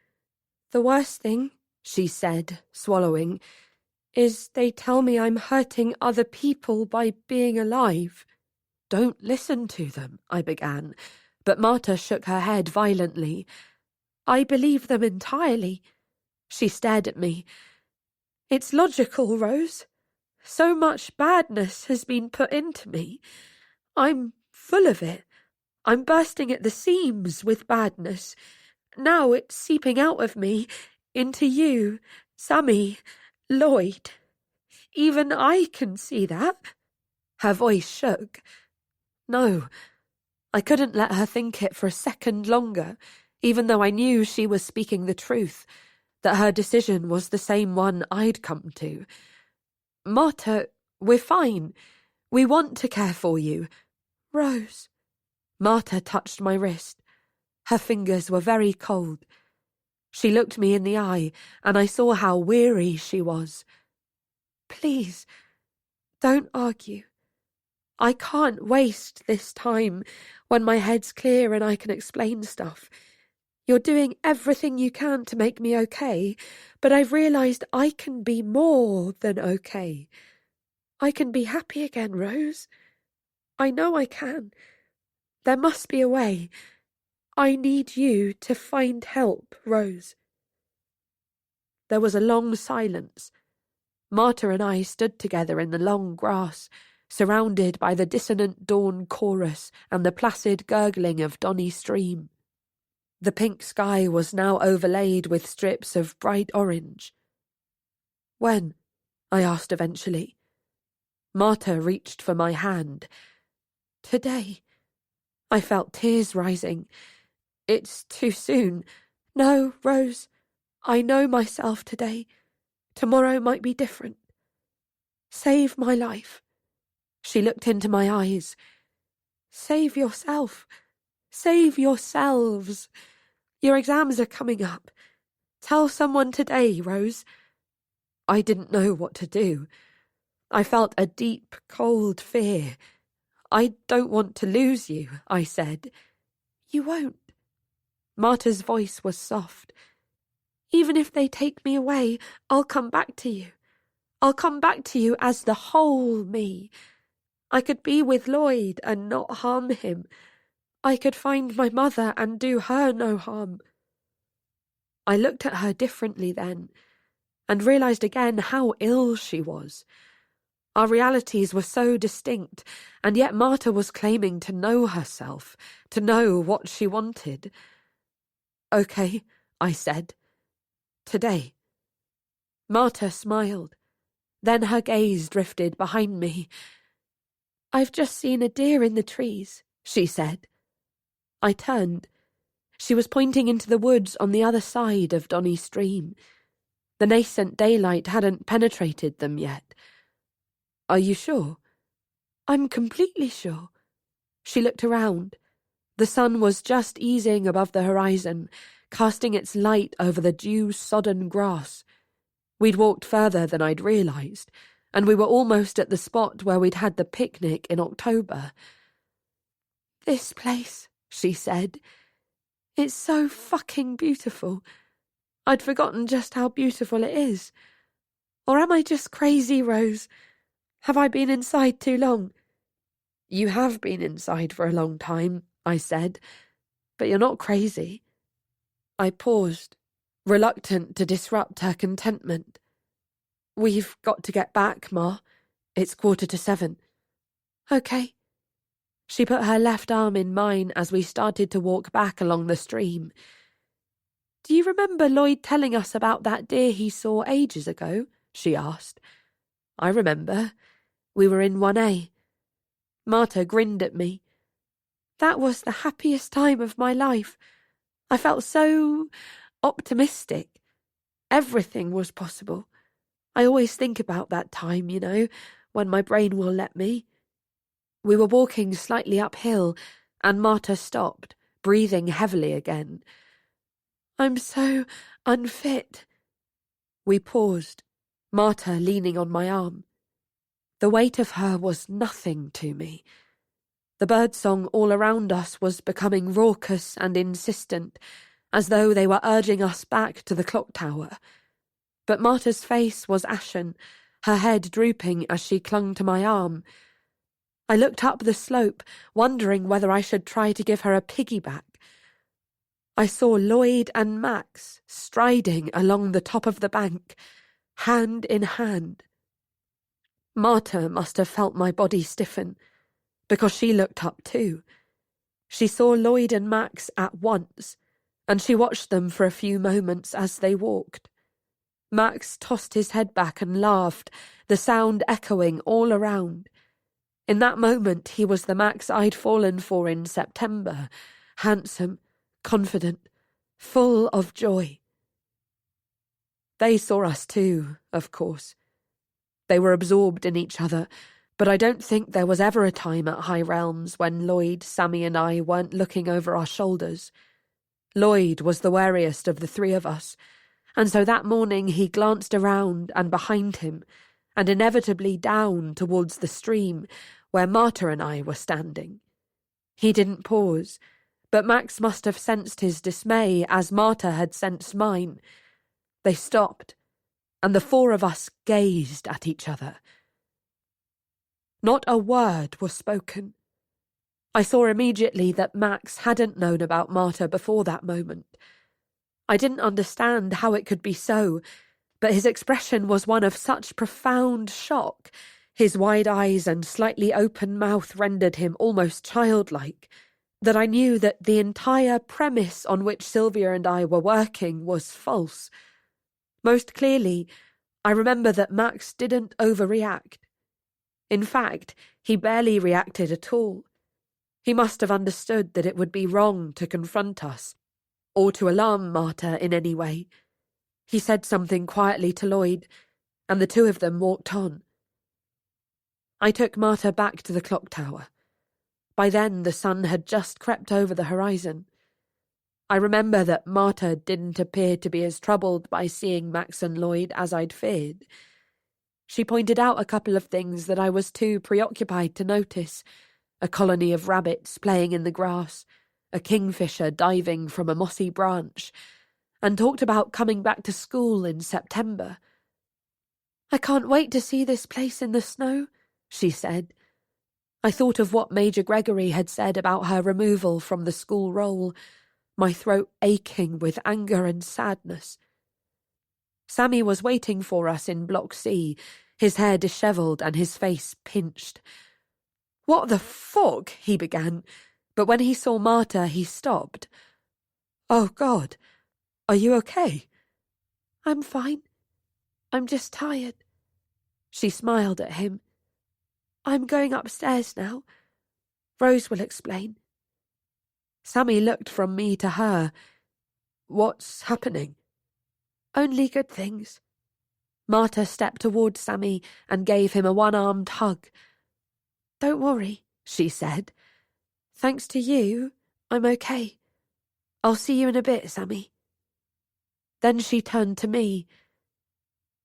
The worst thing, she said, swallowing, is they tell me I'm hurting other people by being alive. Don't listen to them, I began, but Marta shook her head violently. I believe them entirely. She stared at me. It's logical, Rose. So much badness has been put into me. I'm full of it. I'm bursting at the seams with badness. Now it's seeping out of me, into you, Sammy, Lloyd. Even I can see that. Her voice shook. No, I couldn't let her think it for a second longer, even though I knew she was speaking the truth. that her decision was the same one I'd come to. "Marta, we're fine. We want to care for you." "Rose." Marta touched my wrist. Her fingers were very cold. She looked me in the eye, and I saw how weary she was. "Please, don't argue. I can't waste this time when my head's clear and I can explain stuff. You're doing everything you can to make me okay, but I've realised I can be more than okay. I can be happy again, Rose. I know I can. There must be a way. I need you to find help, Rose." There was a long silence. Marta and I stood together in the long grass, surrounded by the dissonant dawn chorus and the placid gurgling of Donny Stream. The pink sky was now overlaid with strips of bright orange. "When?" I asked eventually. Marta reached for my hand. "Today." I felt tears rising. "It's too soon." "No, Rose. I know myself today. Tomorrow might be different. Save my life." She looked into my eyes. "Save yourself. Save yourselves. Your exams are coming up. Tell someone today, Rose." I didn't know what to do. I felt a deep, cold fear. "I don't want to lose you," I said. "You won't." Marta's voice was soft. "Even if they take me away, I'll come back to you. I'll come back to you as the whole me. I could be with Lloyd and not harm him. I could find my mother and do her no harm." I looked at her differently then, and realised again how ill she was. Our realities were so distinct, and yet Marta was claiming to know herself, to know what she wanted. "Okay," I said. "Today." Marta smiled. Then her gaze drifted behind me. "I've just seen a deer in the trees," she said. I turned. She was pointing into the woods on the other side of Donny Stream. The nascent daylight hadn't penetrated them yet. "Are you sure?" "I'm completely sure." She looked around. The sun was just easing above the horizon, casting its light over the dew-sodden grass. We'd walked further than I'd realised, and we were almost at the spot where we'd had the picnic in October. "This place," she said. "It's so fucking beautiful. I'd forgotten just how beautiful it is. Or am I just crazy, Rose? Have I been inside too long?" "You have been inside for a long time," I said, "but you're not crazy." I paused, reluctant to disrupt her contentment. "We've got to get back, Ma. It's 7:15. "Okay." She put her left arm in mine as we started to walk back along the stream. "Do you remember Lloyd telling us about that deer he saw ages ago?" she asked. "I remember. We were in 1A. Marta grinned at me. "That was the happiest time of my life. I felt so optimistic. Everything was possible. I always think about that time, you know, when my brain will let me." We were walking slightly uphill, and Marta stopped, breathing heavily again. "I'm so unfit." We paused, Marta leaning on my arm. The weight of her was nothing to me. The birdsong all around us was becoming raucous and insistent, as though they were urging us back to the clock tower. But Marta's face was ashen, her head drooping as she clung to my arm. I looked up the slope, wondering whether I should try to give her a piggyback. I saw Lloyd and Max striding along the top of the bank, hand in hand. Marta must have felt my body stiffen, because she looked up too. She saw Lloyd and Max at once, and she watched them for a few moments as they walked. Max tossed his head back and laughed, the sound echoing all around. In that moment he was the Max I'd fallen for in September, handsome, confident, full of joy. They saw us too, of course. They were absorbed in each other, but I don't think there was ever a time at High Realms when Lloyd, Sammy and I weren't looking over our shoulders. Lloyd was the wariest of the three of us, and so that morning he glanced around and behind him, and inevitably down towards the stream where Marta and I were standing. He didn't pause, but Max must have sensed his dismay as Marta had sensed mine. They stopped, and the four of us gazed at each other. Not a word was spoken. I saw immediately that Max hadn't known about Marta before that moment. I didn't understand how it could be so, but his expression was one of such profound shock. His wide eyes and slightly open mouth rendered him almost childlike, that I knew that the entire premise on which Sylvia and I were working was false. Most clearly, I remember that Max didn't overreact. In fact, he barely reacted at all. He must have understood that it would be wrong to confront us, or to alarm Marta in any way. He said something quietly to Lloyd, and the two of them walked on. I took Marta back to the clock tower. By then the sun had just crept over the horizon. I remember that Marta didn't appear to be as troubled by seeing Max and Lloyd as I'd feared. She pointed out a couple of things that I was too preoccupied to notice: a colony of rabbits playing in the grass, a kingfisher diving from a mossy branch, and talked about coming back to school in September. "I can't wait to see this place in the snow," she said. I thought of what Major Gregory had said about her removal from the school roll, my throat aching with anger and sadness. Sammy was waiting for us in Block C, his hair dishevelled and his face pinched. "What the fuck?" he began, but when he saw Marta he stopped. "Oh God, are you okay?" "I'm fine. I'm just tired." She smiled at him. "I'm going upstairs now. Rose will explain." Sammy looked from me to her. "What's happening?" "Only good things." Marta stepped towards Sammy and gave him a one-armed hug. "Don't worry," she said. "Thanks to you, I'm okay. I'll see you in a bit, Sammy." Then she turned to me.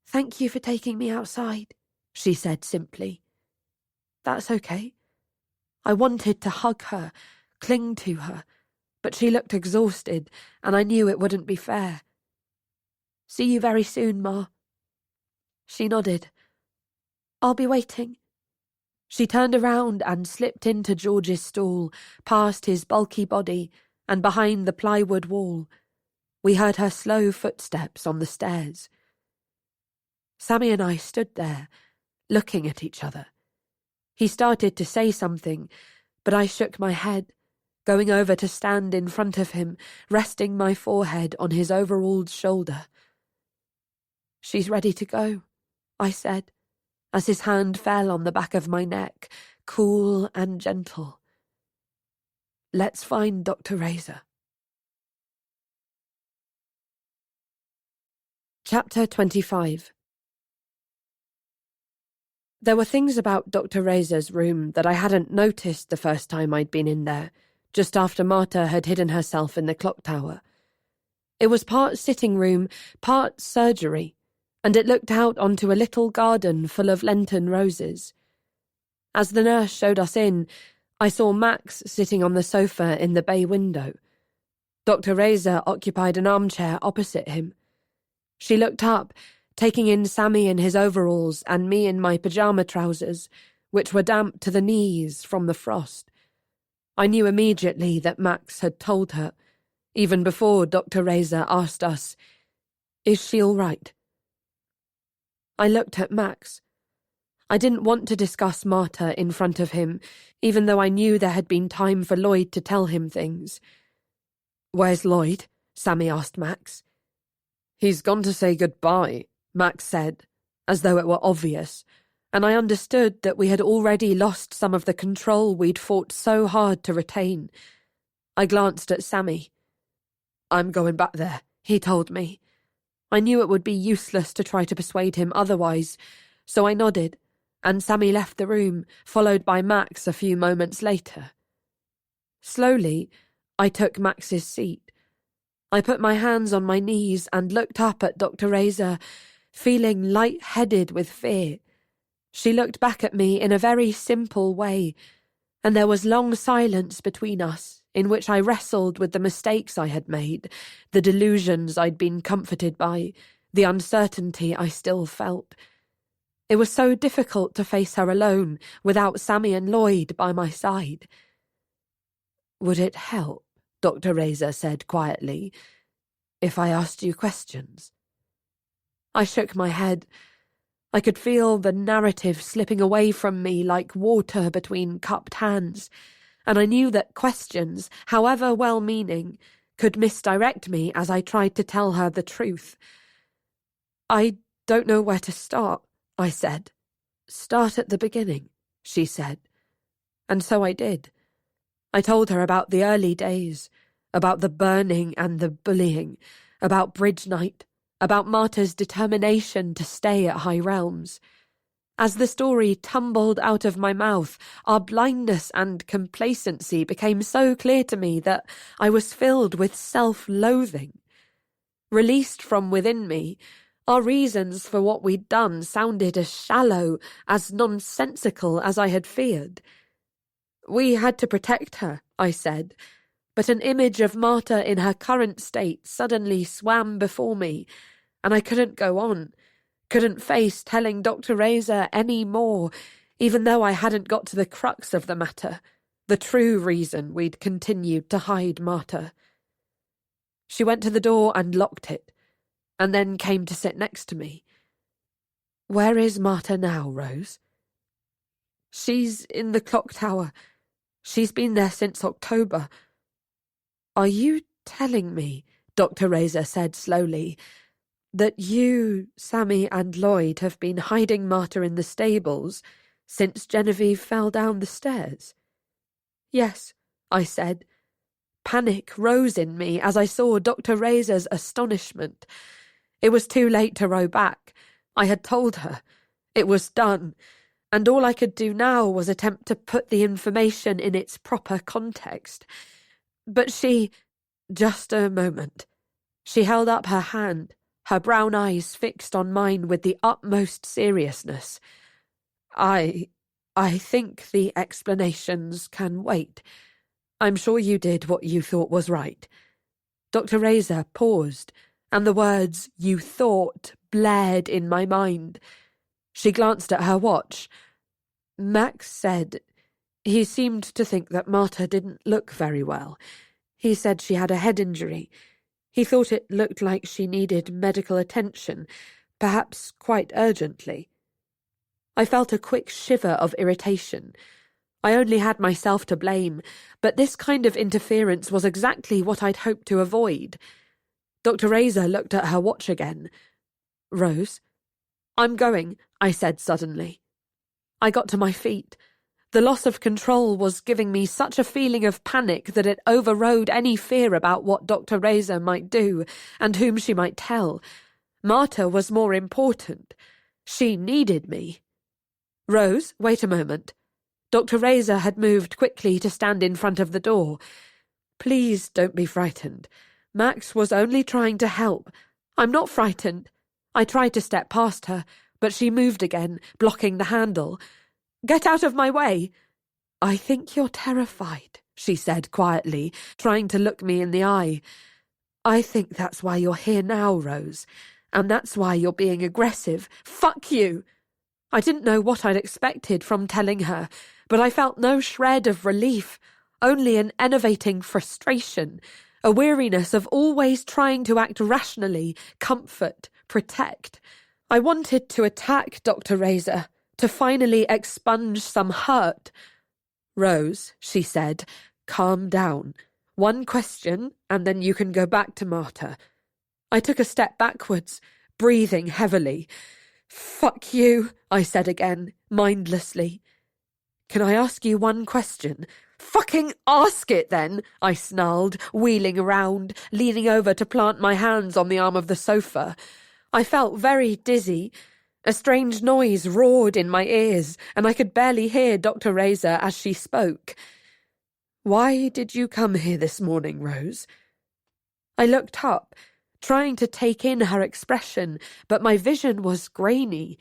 "Thank you for taking me outside," she said simply. "That's okay." I wanted to hug her, cling to her, but she looked exhausted, and I knew it wouldn't be fair. "See you very soon, Ma." She nodded. "I'll be waiting." She turned around and slipped into George's stall, past his bulky body, and behind the plywood wall. We heard her slow footsteps on the stairs. Sammy and I stood there, looking at each other. He started to say something, but I shook my head, going over to stand in front of him, resting my forehead on his overalled shoulder. "She's ready to go," I said, as his hand fell on the back of my neck, cool and gentle. "Let's find Dr. Razor." Chapter 25. There were things about Dr. Razor's room that I hadn't noticed the first time I'd been in there, just after Marta had hidden herself in the clock tower. It was part sitting room, part surgery, and it looked out onto a little garden full of Lenten roses. As the nurse showed us in, I saw Max sitting on the sofa in the bay window. Dr. Razor occupied an armchair opposite him. She looked up, taking in Sammy in his overalls and me in my pyjama trousers, which were damp to the knees from the frost. I knew immediately that Max had told her, even before Dr. Razor asked us, "Is she all right?" I looked at Max. I didn't want to discuss Marta in front of him, even though I knew there had been time for Lloyd to tell him things. "Where's Lloyd?" Sammy asked Max. "He's gone to say goodbye," Max said, as though it were obvious, and I understood that we had already lost some of the control we'd fought so hard to retain. I glanced at Sammy. "I'm going back there," he told me. I knew it would be useless to try to persuade him otherwise, so I nodded, and Sammy left the room, followed by Max a few moments later. Slowly, I took Max's seat. I put my hands on my knees and looked up at Dr. Razor, feeling light-headed with fear. She looked back at me in a very simple way, and there was long silence between us, in which I wrestled with the mistakes I had made, the delusions I'd been comforted by, the uncertainty I still felt. It was so difficult to face her alone, without Sammy and Lloyd by my side. "Would it help," Dr. Razor said quietly, "if I asked you questions?" I shook my head. I could feel the narrative slipping away from me like water between cupped hands, and I knew that questions, however well-meaning, could misdirect me as I tried to tell her the truth. "I don't know where to start," I said. "Start at the beginning," she said. And so I did. I told her about the early days, about the burning and the bullying, about bridge night, about Marta's determination to stay at High Realms. As the story tumbled out of my mouth, our blindness and complacency became so clear to me that I was filled with self-loathing. Released from within me, our reasons for what we'd done sounded as shallow, as nonsensical as I had feared. "We had to protect her," I said, but an image of Marta in her current state suddenly swam before me, and I couldn't go on, couldn't face telling Dr. Razor any more, even though I hadn't got to the crux of the matter, the true reason we'd continued to hide Marta. She went to the door and locked it, and then came to sit next to me. "Where is Marta now, Rose?" "She's in the clock tower. She's been there since October." "Are you telling me," Dr. Razor said slowly, "that you, Sammy and Lloyd have been hiding Marta in the stables since Genevieve fell down the stairs?" "Yes," I said. Panic rose in me as I saw Dr. Razor's astonishment. It was too late to row back. I had told her. It was done, and all I could do now was attempt to put the information in its proper context. But she... Just a moment. She held up her hand, her brown eyes fixed on mine with the utmost seriousness. I think the explanations can wait. I'm sure you did what you thought was right." Dr. Razor paused, and the words "you thought" blared in my mind. She glanced at her watch. "Max said he seemed to think that Marta didn't look very well. He said she had a head injury. He thought it looked like she needed medical attention, perhaps quite urgently." I felt a quick shiver of irritation. I only had myself to blame, but this kind of interference was exactly what I'd hoped to avoid. Dr. Razor looked at her watch again. "Rose?" "I'm going," I said suddenly. I got to my feet. The loss of control was giving me such a feeling of panic that it overrode any fear about what Dr. Razor might do and whom she might tell. Marta was more important. She needed me. "Rose, wait a moment." Dr. Razor had moved quickly to stand in front of the door. "Please don't be frightened. Max was only trying to help. I'm not frightened." I tried to step past her, but she moved again, blocking the handle. "Get out of my way." "I think you're terrified," she said quietly, trying to look me in the eye. "I think that's why you're here now, Rose, and that's why you're being aggressive. Fuck you!" I didn't know what I'd expected from telling her, but I felt no shred of relief, only an enervating frustration, a weariness of always trying to act rationally, comfort, protect. I wanted to attack Dr. Razor, to finally expunge some hurt. "Rose," she said, "calm down. One question, and then you can go back to Marta." I took a step backwards, breathing heavily. "Fuck you," I said again, mindlessly. "Can I ask you one question?" "Fucking ask it, then," I snarled, wheeling around, leaning over to plant my hands on the arm of the sofa. I felt very dizzy. A strange noise roared in my ears, and I could barely hear Dr. Razor as she spoke. "Why did you come here this morning, Rose?" I looked up, trying to take in her expression, but my vision was grainy.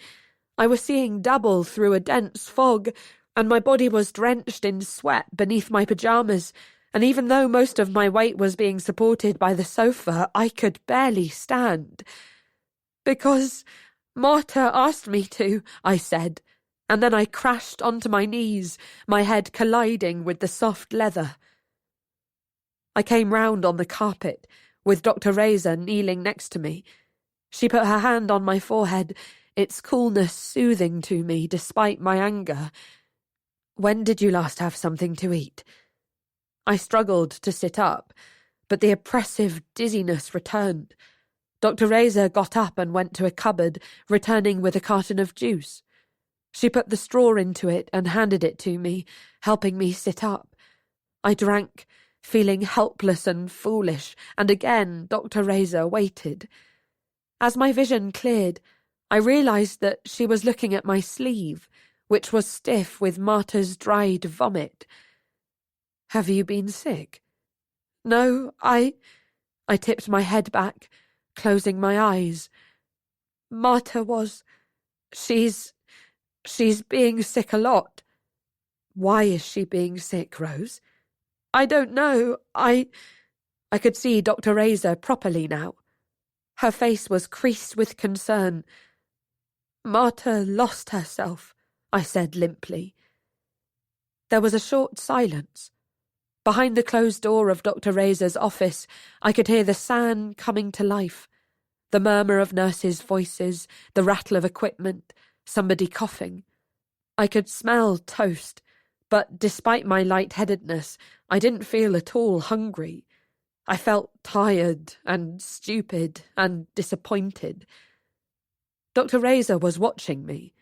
I was seeing double through a dense fog, and my body was drenched in sweat beneath my pyjamas, and even though most of my weight was being supported by the sofa, I could barely stand. "Because Marta asked me to," I said, and then I crashed onto my knees, my head colliding with the soft leather. I came round on the carpet, with Dr. Razor kneeling next to me. She put her hand on my forehead, its coolness soothing to me despite my anger. "When did you last have something to eat?" I struggled to sit up, but the oppressive dizziness returned. Dr. Razor got up and went to a cupboard, returning with a carton of juice. She put the straw into it and handed it to me, helping me sit up. I drank, feeling helpless and foolish, and again Dr. Razor waited. As my vision cleared, I realised that she was looking at my sleeve, which was stiff with Marta's dried vomit. "Have you been sick?" "No, I tipped my head back, closing my eyes. "Marta was... She's being sick a lot." "Why is she being sick, Rose?" "I don't know. I could see Dr. Razor properly now. Her face was creased with concern. "Marta lost herself," I said limply. There was a short silence. Behind the closed door of Dr. Razor's office, I could hear the sand coming to life, the murmur of nurses' voices, the rattle of equipment, somebody coughing. I could smell toast, but despite my lightheadedness, I didn't feel at all hungry. I felt tired and stupid and disappointed. Dr. Razor was watching me.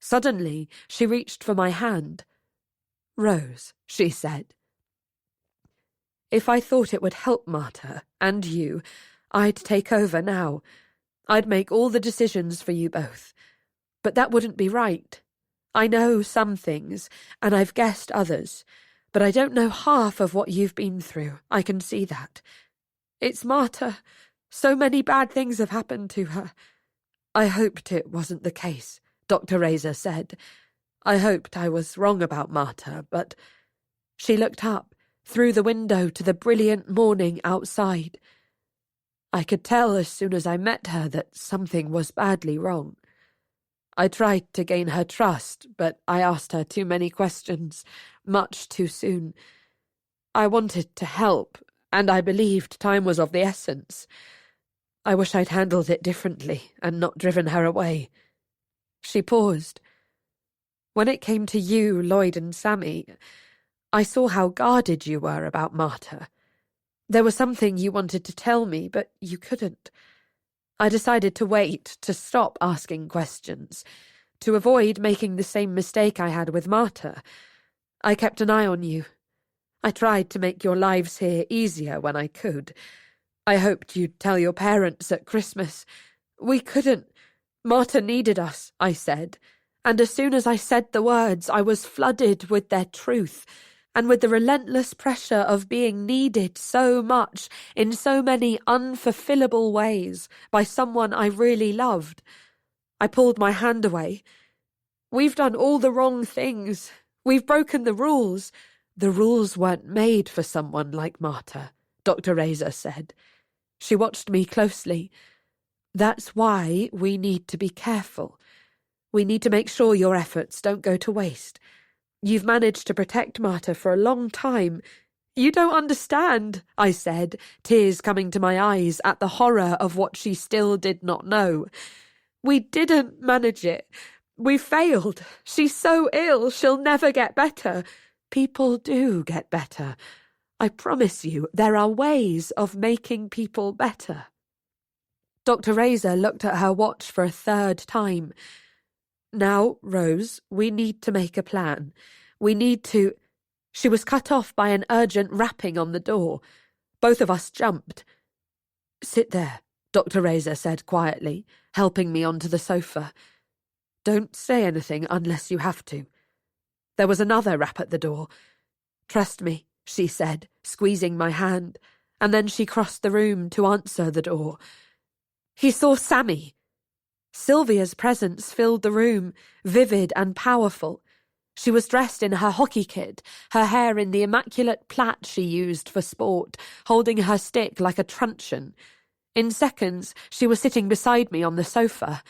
Suddenly, she reached for my hand. "Rose," she said. "If I thought it would help Marta, and you, I'd take over now. I'd make all the decisions for you both. But that wouldn't be right. I know some things, and I've guessed others, but I don't know half of what you've been through. I can see that. It's Marta. So many bad things have happened to her." "I hoped it wasn't the case," Dr. Razor said. "I hoped I was wrong about Marta, but..." She looked up, through the window to the brilliant morning outside. I could tell as soon as I met her that something was badly wrong. I tried to gain her trust, but I asked her too many questions, much too soon. I wanted to help, and I believed time was of the essence. I wish I'd handled it differently and not driven her away." She paused. "When it came to you, Lloyd and Sammy, I saw how guarded you were about Marta. There was something you wanted to tell me, but you couldn't. I decided to wait, to stop asking questions, to avoid making the same mistake I had with Marta. I kept an eye on you. I tried to make your lives here easier when I could. I hoped you'd tell your parents at Christmas. We couldn't. Marta needed us," I said, and as soon as I said the words, I was flooded with their truth, and with the relentless pressure of being needed so much, in so many unfulfillable ways, by someone I really loved. I pulled my hand away. "We've done all the wrong things. We've broken the rules." "The rules weren't made for someone like Marta," Dr. Razor said. She watched me closely. "That's why we need to be careful. We need to make sure your efforts don't go to waste. You've managed to protect Marta for a long time." "You don't understand," I said, tears coming to my eyes at the horror of what she still did not know. "We didn't manage it. We failed. She's so ill, she'll never get better." "People do get better. I promise you, there are ways of making people better." Dr. Razor looked at her watch for a third time. "Now, Rose, we need to make a plan. We need to..." She was cut off by an urgent rapping on the door. Both of us jumped. "Sit there," Dr. Razor said quietly, helping me onto the sofa. Don't say anything unless you have to. There was another rap at the door. Trust me, she said, squeezing my hand, and then she crossed the room to answer the door. He saw Sammy. Sylvia's presence filled the room, vivid and powerful. She was dressed in her hockey kit, her hair in the immaculate plait she used for sport, holding her stick like a truncheon. In seconds, she was sitting beside me on the sofa.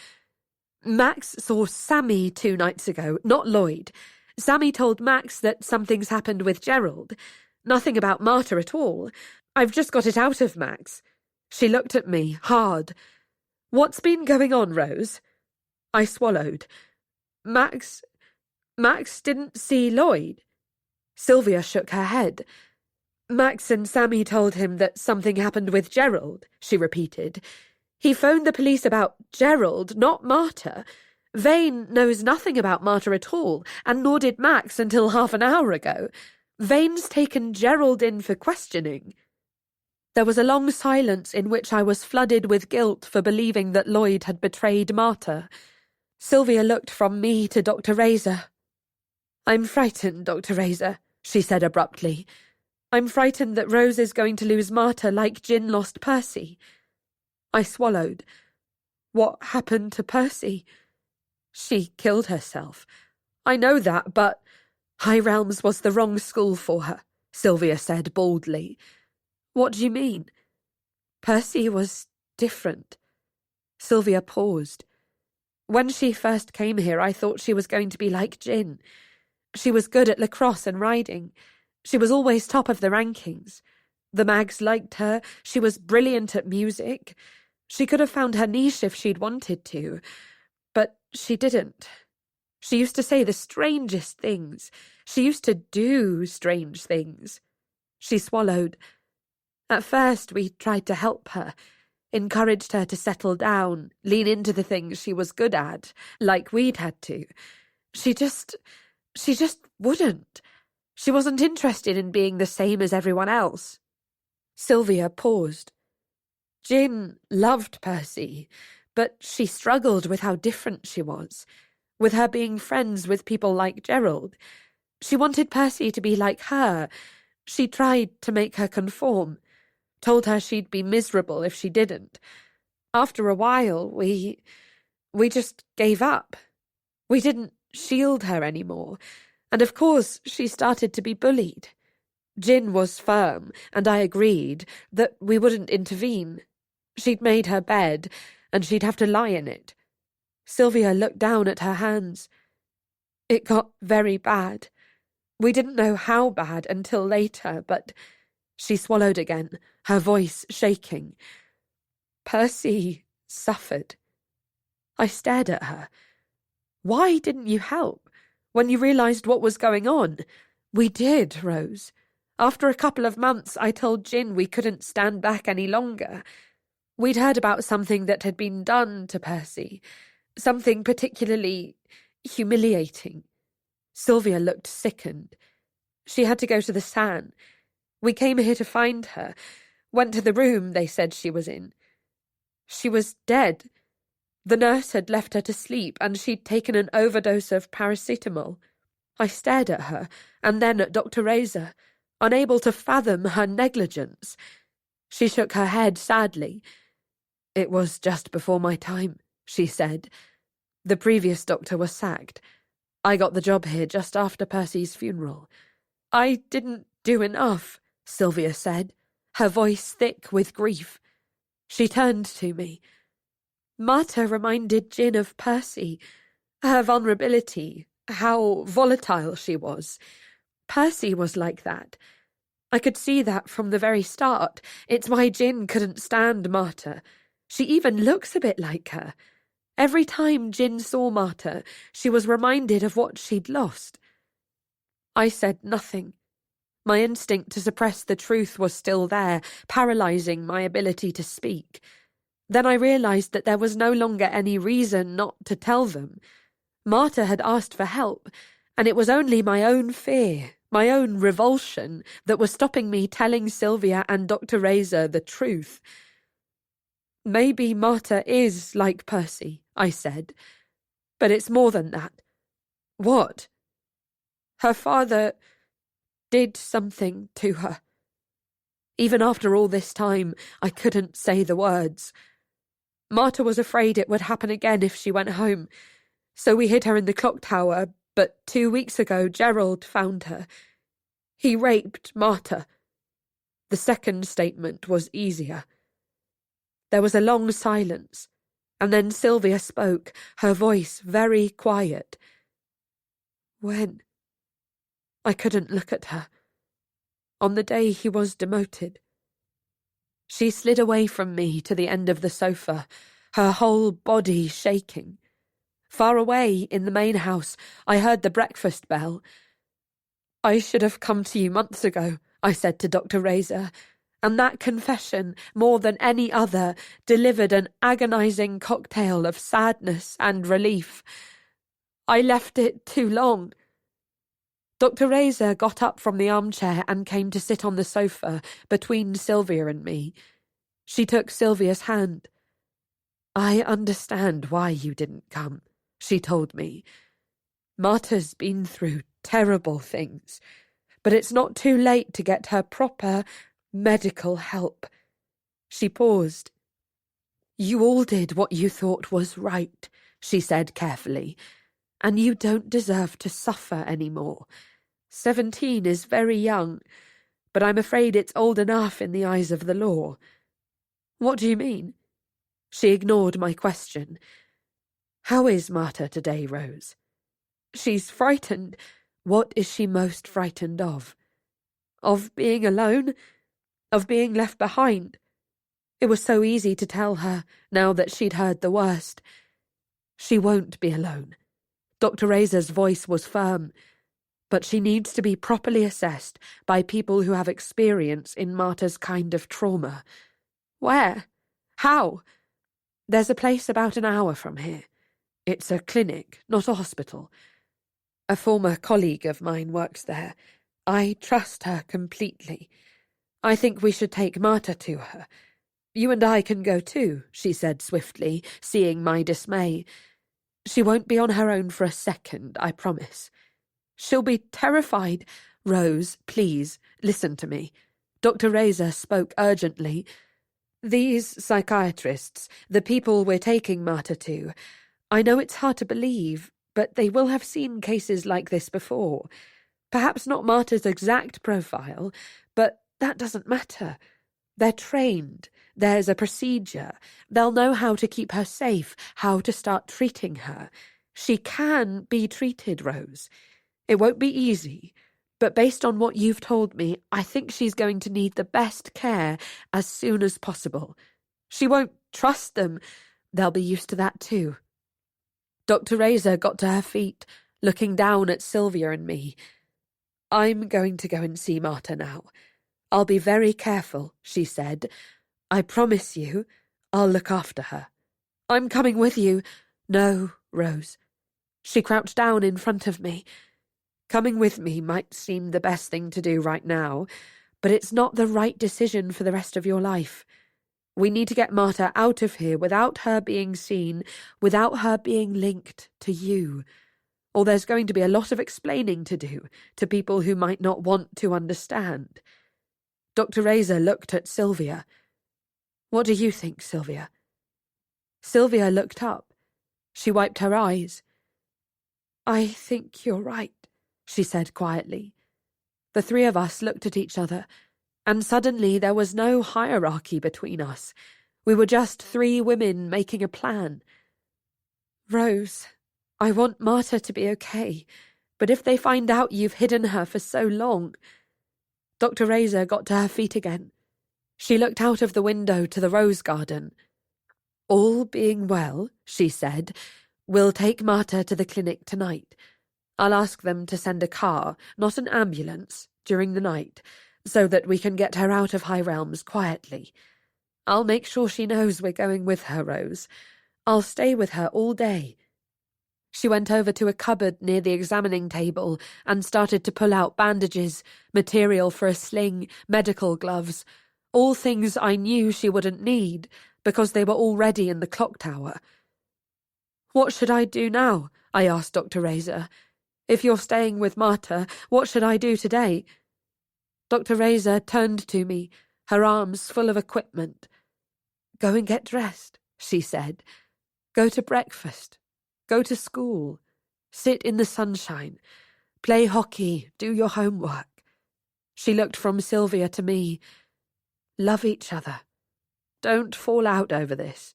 Max saw Sammy 2 nights ago, not Lloyd. Sammy told Max that something's happened with Gerald. Nothing about Marta at all. I've just got it out of Max. She looked at me, hard. What's been going on, Rose? I swallowed. Max didn't see Lloyd. Sylvia shook her head. Max and Sammy told him that something happened with Gerald, she repeated. He phoned the police about Gerald, not Marta. Vane knows nothing about Marta at all, and nor did Max until half an hour ago. Vane's taken Gerald in for questioning. There was a long silence in which I was flooded with guilt for believing that Lloyd had betrayed Marta. Sylvia looked from me to Dr. Razor. I'm frightened, Dr. Razor, she said abruptly. I'm frightened that Rose is going to lose Marta like Jin lost Percy. I swallowed. What happened to Percy? She killed herself. I know that, but High Realms was the wrong school for her, Sylvia said boldly. What do you mean? Percy was different. Sylvia paused. When she first came here, I thought she was going to be like Jin. She was good at lacrosse and riding. She was always top of the rankings. The mags liked her. She was brilliant at music. She could have found her niche if she'd wanted to. But she didn't. She used to say the strangest things. She used to do strange things. She swallowed. At first, we tried to help her, encouraged her to settle down, lean into the things she was good at, like we'd had to. She just wouldn't. She wasn't interested in being the same as everyone else. Sylvia paused. Jin loved Percy, but she struggled with how different she was, with her being friends with people like Gerald. She wanted Percy to be like her. She tried to make her conform, told her she'd be miserable if she didn't. After a while, we just gave up. We didn't shield her anymore, and of course she started to be bullied. Jin was firm, and I agreed that we wouldn't intervene. She'd made her bed, and she'd have to lie in it. Sylvia looked down at her hands. It got very bad. We didn't know how bad until later, but she swallowed again, her voice shaking. Percy suffered. I stared at her. Why didn't you help? When you realised what was going on? We did, Rose. After a couple of months, I told Jin we couldn't stand back any longer. We'd heard about something that had been done to Percy, something particularly humiliating. Sylvia looked sickened. She had to go to the San. We came here to find her, went to the room they said she was in. She was dead. The nurse had left her to sleep, and she'd taken an overdose of paracetamol. I stared at her, and then at Dr. Razor, unable to fathom her negligence. She shook her head sadly. It was just before my time, she said. The previous doctor was sacked. I got the job here just after Percy's funeral. I didn't do enough, Sylvia said, her voice thick with grief. She turned to me. Marta reminded Jin of Percy, her vulnerability, how volatile she was. Percy was like that. I could see that from the very start. It's why Jin couldn't stand Marta. She even looks a bit like her. Every time Jin saw Marta, she was reminded of what she'd lost. I said nothing. My instinct to suppress the truth was still there, paralysing my ability to speak. Then I realised that there was no longer any reason not to tell them. Marta had asked for help, and it was only my own fear, my own revulsion, that was stopping me telling Sylvia and Dr. Razor the truth. Maybe Marta is like Percy, I said. But it's more than that. What? Her father did something to her. Even after all this time, I couldn't say the words. Marta was afraid it would happen again if she went home, so we hid her in the clock tower, but 2 weeks ago Gerald found her. He raped Marta. The second statement was easier. There was a long silence, and then Sylvia spoke, her voice very quiet. When? I couldn't look at her. On the day he was demoted. She slid away from me to the end of the sofa, her whole body shaking. Far away, in the main house, I heard the breakfast bell. I should have come to you months ago, I said to Dr. Razor, and that confession, more than any other, delivered an agonizing cocktail of sadness and relief. I left it too long. Dr. Razor got up from the armchair and came to sit on the sofa between Sylvia and me. She took Sylvia's hand. I understand why you didn't come, she told me. Marta's been through terrible things, but it's not too late to get her proper medical help. She paused. You all did what you thought was right, she said carefully, and you don't deserve to suffer anymore. 17 is very young, but I'm afraid it's old enough in the eyes of the law. What do you mean? She ignored my question. How is Marta today, Rose? She's frightened. What is she most frightened of? Of being alone? Of being left behind? It was so easy to tell her, now that she'd heard the worst. She won't be alone. Dr. Razor's voice was firm. But she needs to be properly assessed by people who have experience in Marta's kind of trauma. Where? How? There's a place about an hour from here. It's a clinic, not a hospital. A former colleague of mine works there. I trust her completely. I think we should take Marta to her. You and I can go too, she said swiftly, seeing my dismay. She won't be on her own for a second, I promise. She'll be terrified. Rose, please, listen to me. Dr. Razor spoke urgently. These psychiatrists, the people we're taking Marta to, I know it's hard to believe, but they will have seen cases like this before. Perhaps not Marta's exact profile, but that doesn't matter. They're trained. There's a procedure. They'll know how to keep her safe, how to start treating her. She can be treated, Rose. It won't be easy, but based on what you've told me, I think she's going to need the best care as soon as possible. She won't trust them. They'll be used to that too. Dr. Razor got to her feet, looking down at Sylvia and me. I'm going to go and see Marta now. I'll be very careful, she said. I promise you, I'll look after her. I'm coming with you. No, Rose. She crouched down in front of me. Coming with me might seem the best thing to do right now, but it's not the right decision for the rest of your life. We need to get Marta out of here without her being seen, without her being linked to you. Or there's going to be a lot of explaining to do to people who might not want to understand. Dr. Razor looked at Sylvia. What do you think, Sylvia? Sylvia looked up. She wiped her eyes. I think you're right, she said quietly. The three of us looked at each other, and suddenly there was no hierarchy between us. We were just three women making a plan. Rose, I want Marta to be okay, but if they find out you've hidden her for so long... Dr. Razor got to her feet again. She looked out of the window to the rose garden. All being well, she said, we'll take Marta to the clinic tonight. I'll ask them to send a car, not an ambulance, during the night, so that we can get her out of High Realms quietly. I'll make sure she knows we're going with her, Rose. I'll stay with her all day. She went over to a cupboard near the examining table and started to pull out bandages, material for a sling, medical gloves. all things I knew she wouldn't need because they were already in the clock tower. "What should I do now?" I asked Dr. Razor. "If you're staying with Marta, what should I do today?" Dr. Razor turned to me, her arms full of equipment. "Go and get dressed," she said. "Go to breakfast. Go to school. Sit in the sunshine. Play hockey. Do your homework." She looked from Sylvia to me. "Love each other. Don't fall out over this."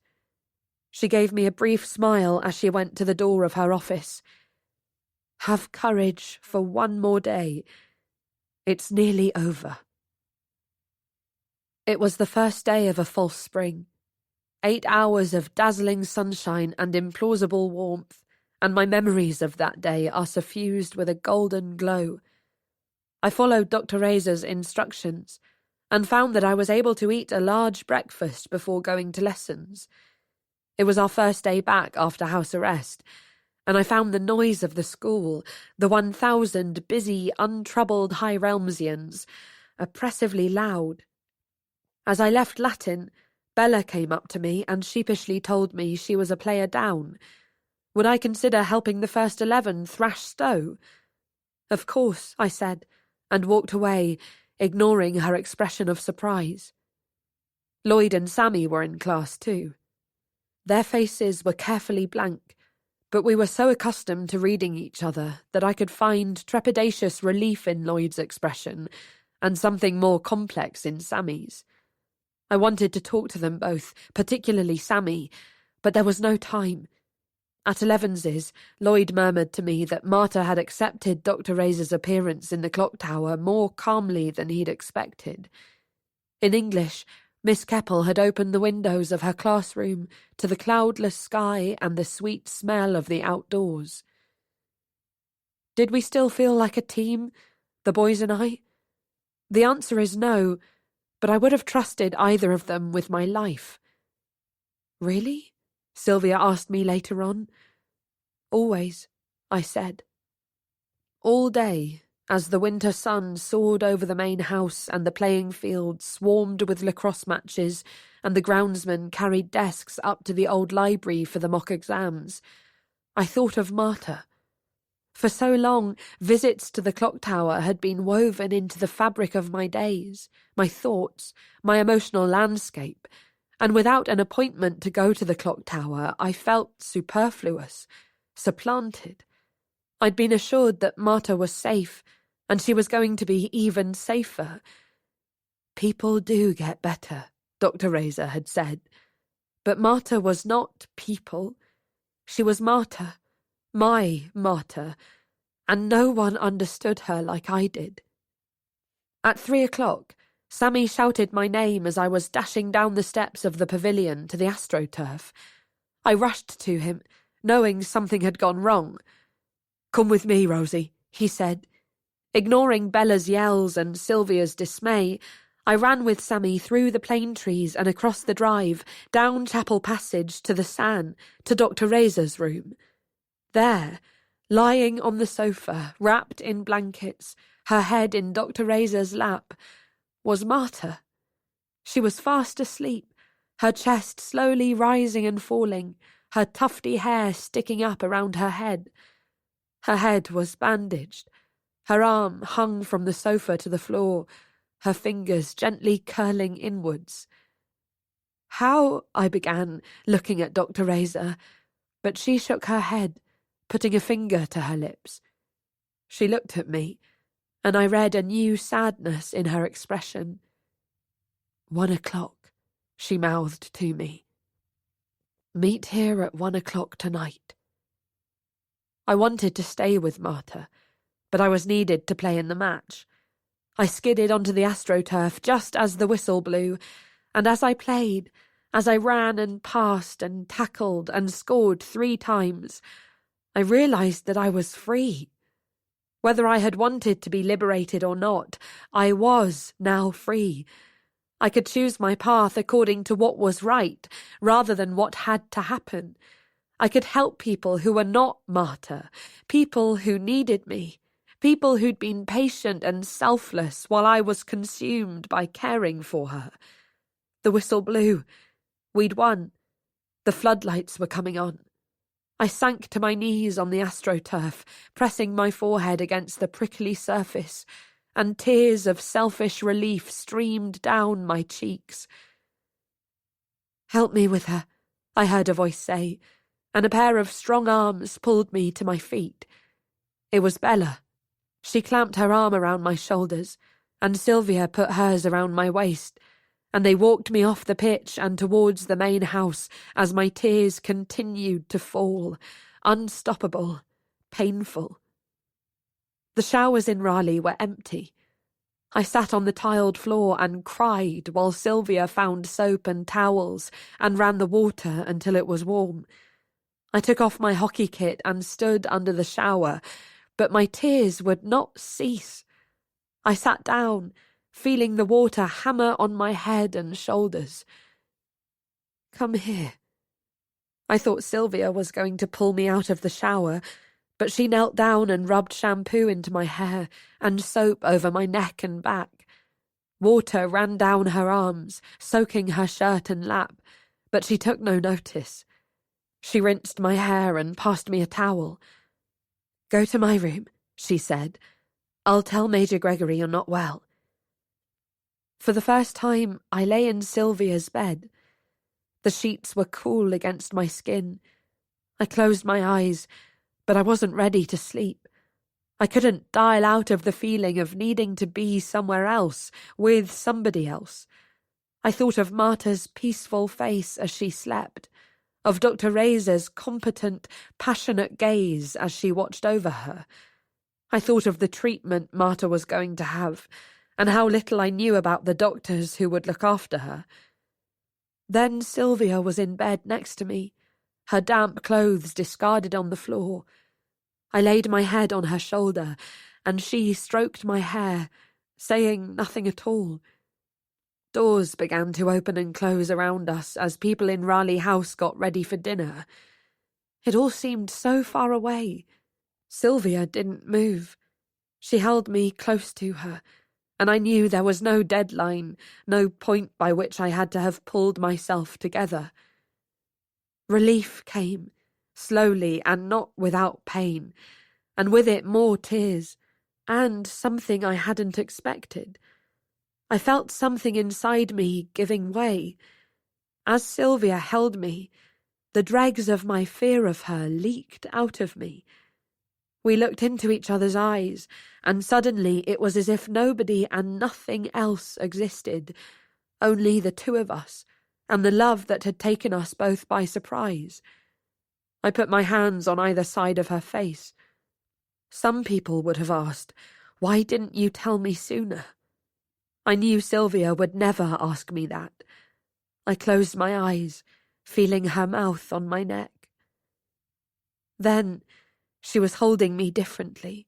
She gave me a brief smile as she went to the door of her office. "Have courage for one more day. It's nearly over." It was the first day of a false spring. 8 hours of dazzling sunshine and implausible warmth, and my memories of that day are suffused with a golden glow. I followed Dr. Razor's instructions and found that I was able to eat a large breakfast before going to lessons. It was our first day back after house arrest, and I found the noise of the school, the 1,000 busy, untroubled High Realmsians, oppressively loud. As I left Latin, Bella came up to me and sheepishly told me she was a player down. Would I consider helping the first 11 thrash Stowe? "Of course," I said, and walked away, ignoring her expression of surprise. Lloyd and Sammy were in class too. Their faces were carefully blank, but we were so accustomed to reading each other that I could find trepidatious relief in Lloyd's expression and something more complex in Sammy's. I wanted to talk to them both, particularly Sammy, but there was no time. At 11's, Lloyd murmured to me that Marta had accepted Dr. Razor's appearance in the clock tower more calmly than he'd expected. In English, Miss Keppel had opened the windows of her classroom to the cloudless sky and the sweet smell of the outdoors. Did we still feel like a team, the boys and I? The answer is no, but I would have trusted either of them with my life. "Really?" Sylvia asked me later on. "Always," I said. All day, as the winter sun soared over the main house and the playing field swarmed with lacrosse matches and the groundsman carried desks up to the old library for the mock exams, I thought of Marta. For so long, visits to the clock tower had been woven into the fabric of my days, my thoughts, my emotional landscape, and without an appointment to go to the clock tower, I felt superfluous, supplanted. I'd been assured that Marta was safe, and she was going to be even safer. "People do get better," Dr. Razor had said. But Marta was not people. She was Marta, my Marta, and no one understood her like I did. At 3:00, Sammy shouted my name as I was dashing down the steps of the pavilion to the AstroTurf. I rushed to him, knowing something had gone wrong. "Come with me, Rosie," he said. Ignoring Bella's yells and Sylvia's dismay, I ran with Sammy through the plane trees and across the drive, down Chapel Passage to the San, to Dr. Razor's room. There, lying on the sofa, wrapped in blankets, her head in Dr. Razor's lap, was Marta. She was fast asleep, her chest slowly rising and falling, her tufty hair sticking up around her head. Her head was bandaged, her arm hung from the sofa to the floor, her fingers gently curling inwards. "How?" I began, looking at Dr. Razor, but she shook her head, putting a finger to her lips. She looked at me, and I read a new sadness in her expression. 1:00, she mouthed to me. "Meet here at 1:00 tonight." I wanted to stay with Marta, but I was needed to play in the match. I skidded onto the AstroTurf just as the whistle blew, and as I played, as I ran and passed and tackled and scored 3 times, I realised that I was free. Whether I had wanted to be liberated or not, I was now free. I could choose my path according to what was right, rather than what had to happen. I could help people who were not Marta, people who needed me, people who'd been patient and selfless while I was consumed by caring for her. The whistle blew. We'd won. The floodlights were coming on. I sank to my knees on the astroturf, pressing my forehead against the prickly surface, and tears of selfish relief streamed down my cheeks. "Help me with her," I heard a voice say, and a pair of strong arms pulled me to my feet. It was Bella. She clamped her arm around my shoulders, and Sylvia put hers around my waist, and they walked me off the pitch and towards the main house as my tears continued to fall, unstoppable, painful. The showers in Raleigh were empty. I sat on the tiled floor and cried while Sylvia found soap and towels and ran the water until it was warm. I took off my hockey kit and stood under the shower, but my tears would not cease. I sat down, feeling the water hammer on my head and shoulders. "Come here." I thought Sylvia was going to pull me out of the shower, but she knelt down and rubbed shampoo into my hair and soap over my neck and back. Water ran down her arms, soaking her shirt and lap, but she took no notice. She rinsed my hair and passed me a towel. "Go to my room," she said. "I'll tell Major Gregory you're not well." For the first time, I lay in Sylvia's bed. The sheets were cool against my skin. I closed my eyes, but I wasn't ready to sleep. I couldn't dial out of the feeling of needing to be somewhere else, with somebody else. I thought of Marta's peaceful face as she slept, of Dr. Razor's competent, passionate gaze as she watched over her. I thought of the treatment Marta was going to have, and how little I knew about the doctors who would look after her. Then Sylvia was in bed next to me, her damp clothes discarded on the floor. I laid my head on her shoulder, and she stroked my hair, saying nothing at all. Doors began to open and close around us as people in Raleigh House got ready for dinner. It all seemed so far away. Sylvia didn't move. She held me close to her, and I knew there was no deadline, no point by which I had to have pulled myself together. Relief came, slowly and not without pain, and with it more tears, and something I hadn't expected. I felt something inside me giving way. As Sylvia held me, the dregs of my fear of her leaked out of me. We looked into each other's eyes, and suddenly it was as if nobody and nothing else existed, only the two of us, and the love that had taken us both by surprise. I put my hands on either side of her face. Some people would have asked, "Why didn't you tell me sooner?" I knew Sylvia would never ask me that. I closed my eyes, feeling her mouth on my neck. Then she was holding me differently,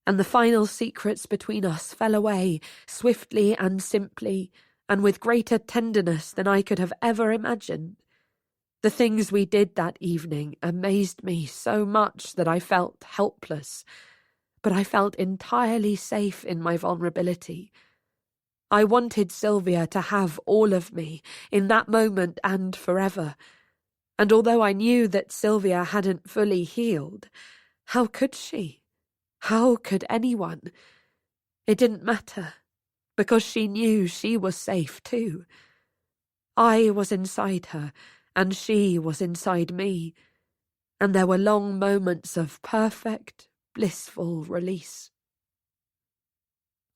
and the final secrets between us fell away, swiftly and simply, and with greater tenderness than I could have ever imagined. The things we did that evening amazed me so much that I felt helpless, but I felt entirely safe in my vulnerability. I wanted Sylvia to have all of me, in that moment and forever, and although I knew that Sylvia hadn't fully healed, how could she? How could anyone? It didn't matter, because she knew she was safe too. I was inside her, and she was inside me, and there were long moments of perfect, blissful release.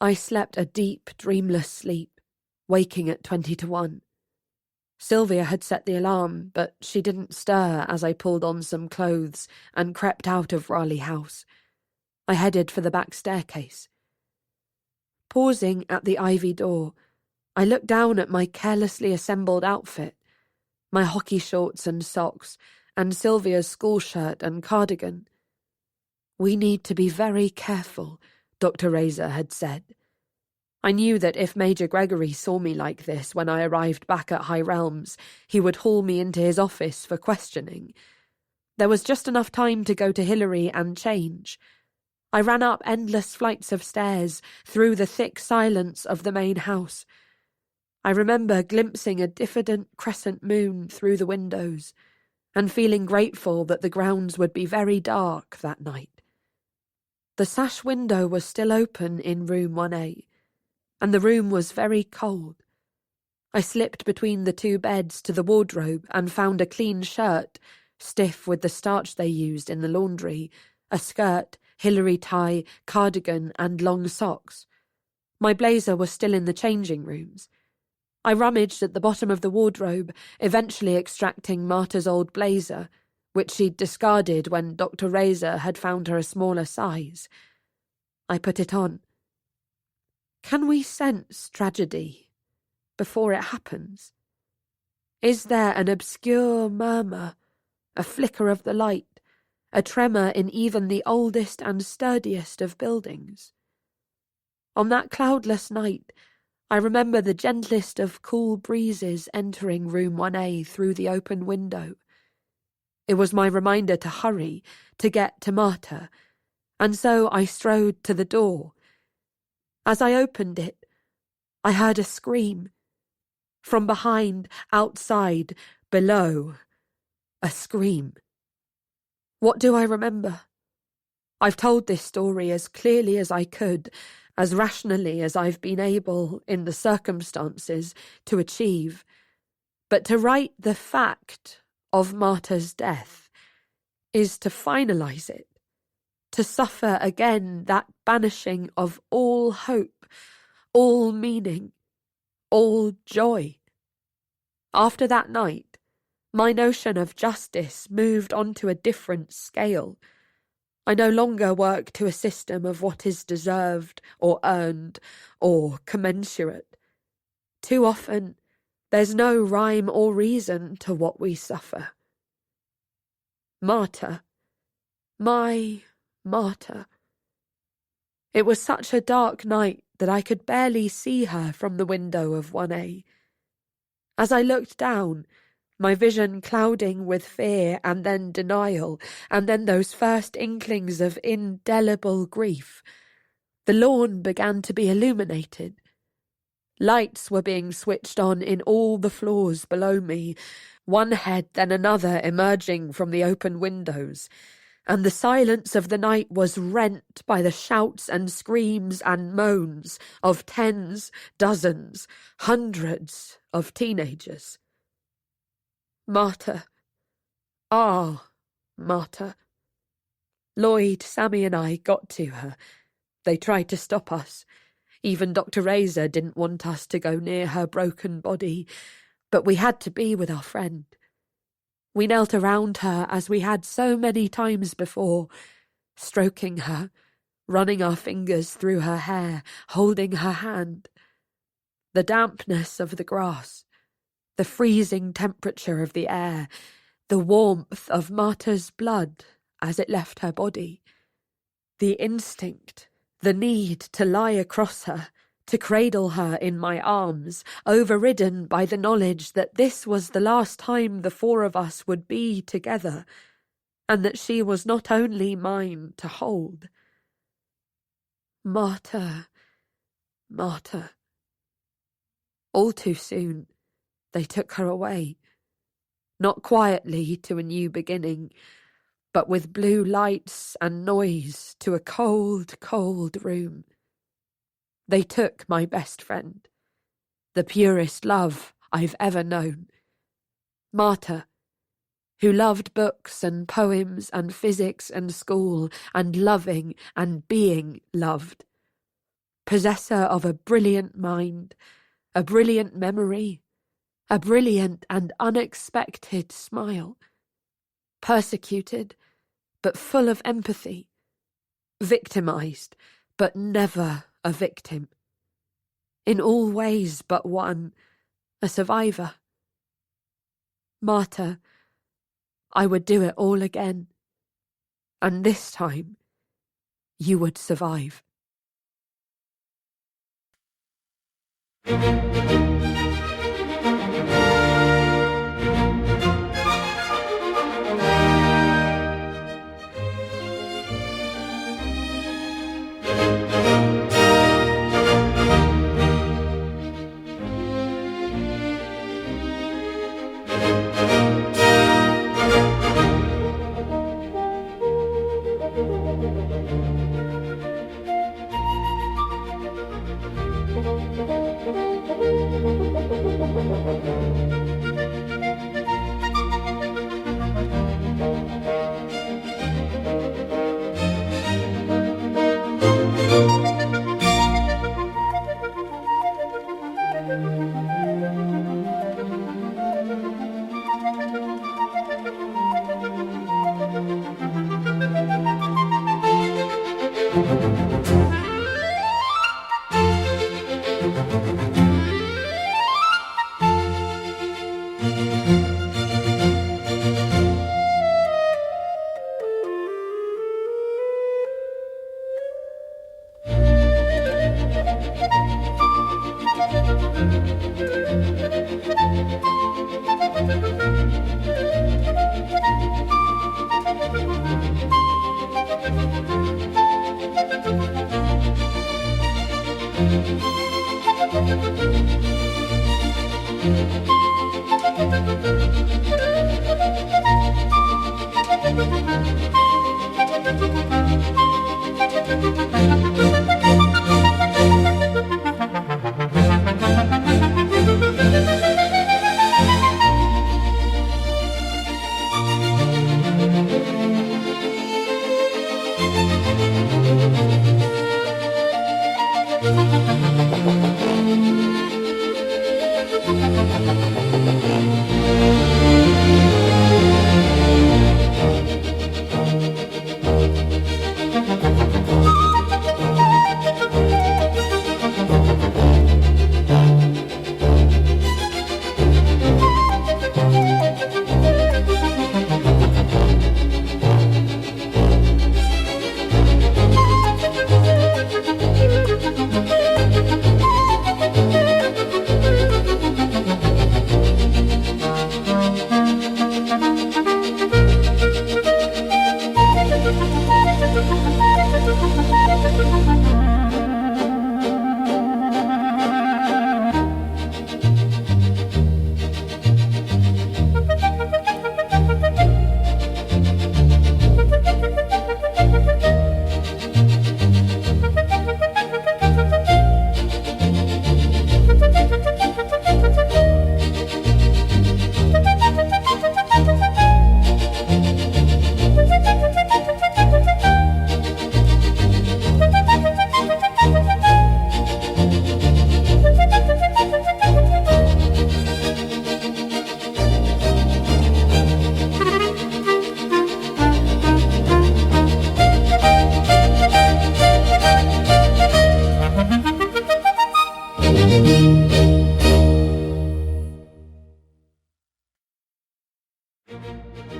I slept a deep, dreamless sleep, waking at 1:50. Sylvia had set the alarm, but she didn't stir as I pulled on some clothes and crept out of Raleigh House. I headed for the back staircase. Pausing at the ivy door, I looked down at my carelessly assembled outfit, my hockey shorts and socks, and Sylvia's school shirt and cardigan. "We need to be very careful," Dr. Razor had said. I knew that if Major Gregory saw me like this when I arrived back at High Realms, he would haul me into his office for questioning. There was just enough time to go to Hillary and change. I ran up endless flights of stairs, through the thick silence of the main house. I remember glimpsing a diffident crescent moon through the windows, and feeling grateful that the grounds would be very dark that night. The sash window was still open in room 1A, and the room was very cold. I slipped between the two beds to the wardrobe and found a clean shirt, stiff with the starch they used in the laundry, a skirt, Hillary tie, cardigan, and long socks. My blazer was still in the changing rooms. I rummaged at the bottom of the wardrobe, eventually extracting Marta's old blazer, which she'd discarded when Dr. Razor had found her a smaller size. I put it on. Can we sense tragedy before it happens? Is there an obscure murmur, a flicker of the light, a tremor in even the oldest and sturdiest of buildings? On that cloudless night, I remember the gentlest of cool breezes entering room 1A through the open window. It was my reminder to hurry, to get to Marta, and so I strode to the door. As I opened it, I heard a scream. From behind, outside, below, a scream. What do I remember? I've told this story as clearly as I could, as rationally as I've been able, in the circumstances, to achieve. But to write the fact of Marta's death is to finalise it, to suffer again that banishing of all hope, all meaning, all joy. After that night, my notion of justice moved onto a different scale. I no longer work to a system of what is deserved or earned or commensurate. Too often, there's no rhyme or reason to what we suffer. Marta. My Marta. It was such a dark night that I could barely see her from the window of 1A. As I looked down, my vision clouding with fear and then denial, and then those first inklings of indelible grief, the lawn began to be illuminated. Lights were being switched on in all the floors below me, one head then another emerging from the open windows, and the silence of the night was rent by the shouts and screams and moans of tens, dozens, hundreds of teenagers. Marta. Marta. Lloyd, Sammy and I got to her. They tried to stop us. Even Dr. Razor didn't want us to go near her broken body, but we had to be with our friend. We knelt around her as we had so many times before, stroking her, running our fingers through her hair, holding her hand. The dampness of the grass, the freezing temperature of the air, the warmth of Marta's blood as it left her body, the instinct, the need to lie across her, to cradle her in my arms, overridden by the knowledge that this was the last time the four of us would be together, and that she was not only mine to hold. Marta, Marta. All too soon, they took her away, not quietly to a new beginning, but with blue lights and noise to a cold, cold room. They took my best friend, the purest love I've ever known. Marta, who loved books and poems and physics and school and loving and being loved. Possessor of a brilliant mind, a brilliant memory, a brilliant and unexpected smile. Persecuted, but full of empathy. Victimised, but never a victim. In all ways but one, a survivor. Marta, I would do it all again. And this time, you would survive.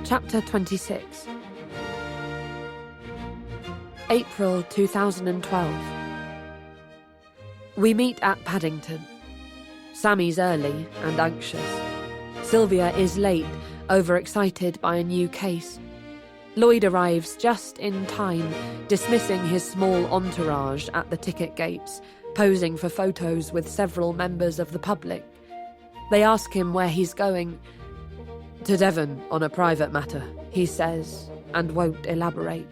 Chapter 26. April 2012. We meet at Paddington. Sammy's early and anxious. Sylvia is late, overexcited by a new case. Lloyd arrives just in time, dismissing his small entourage at the ticket gates, posing for photos with several members of the public. They ask him where he's going. "To Devon on a private matter," he says, and won't elaborate.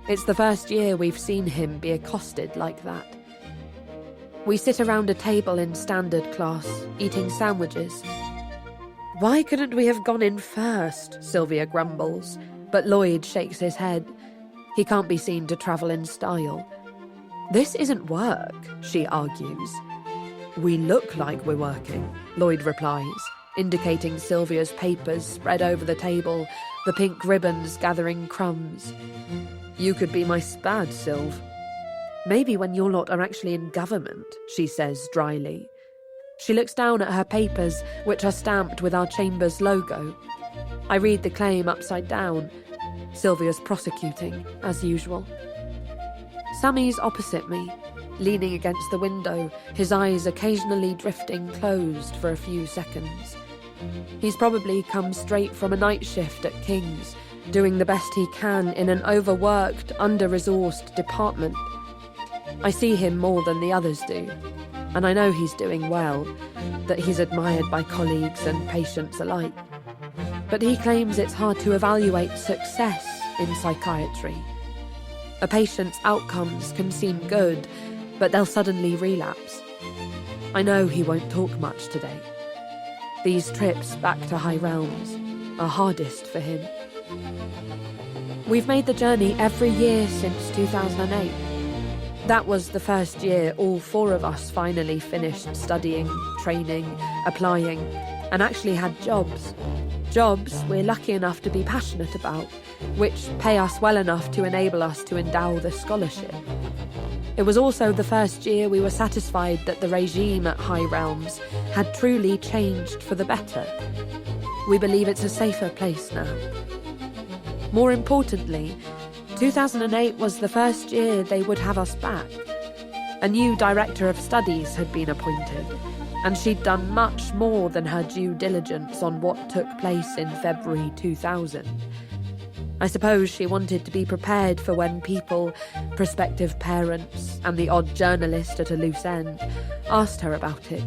It's the first year we've seen him be accosted like that. We sit around a table in standard class, eating sandwiches. "Why couldn't we have gone in first?" Sylvia grumbles, but Lloyd shakes his head. He can't be seen to travel in style. "This isn't work," she argues. "We look like we're working," Lloyd replies, indicating Sylvia's papers spread over the table, the pink ribbons gathering crumbs. "You could be my spad, Sylv." "Maybe when your lot are actually in government," she says dryly. She looks down at her papers, which are stamped with our chamber's logo. I read the claim upside down. Sylvia's prosecuting, as usual. Sammy's opposite me, leaning against the window, his eyes occasionally drifting closed for a few seconds. He's probably come straight from a night shift at King's, doing the best he can in an overworked, under-resourced department. I see him more than the others do, and I know he's doing well, that he's admired by colleagues and patients alike. But he claims it's hard to evaluate success in psychiatry. A patient's outcomes can seem good, but they'll suddenly relapse. I know he won't talk much today. These trips back to High Realms are hardest for him. We've made the journey every year since 2008. That was the first year all four of us finally finished studying, training, applying, and actually had jobs. Jobs we're lucky enough to be passionate about, which pay us well enough to enable us to endow the scholarship. It was also the first year we were satisfied that the regime at High Realms had truly changed for the better. We believe it's a safer place now. More importantly, 2008 was the first year they would have us back. A new director of studies had been appointed, and she'd done much more than her due diligence on what took place in February 2000. I suppose she wanted to be prepared for when people, prospective parents, and the odd journalist at a loose end asked her about it.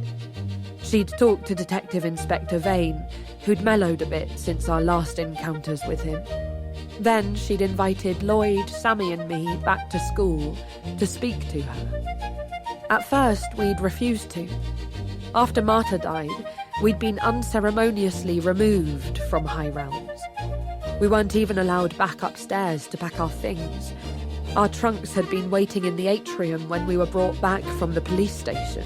She'd talked to Detective Inspector Vane, who'd mellowed a bit since our last encounters with him. Then she'd invited Lloyd, Sammy and me back to school to speak to her. At first, we'd refused to. After Marta died, we'd been unceremoniously removed from High Realms. We weren't even allowed back upstairs to pack our things. Our trunks had been waiting in the atrium when we were brought back from the police station.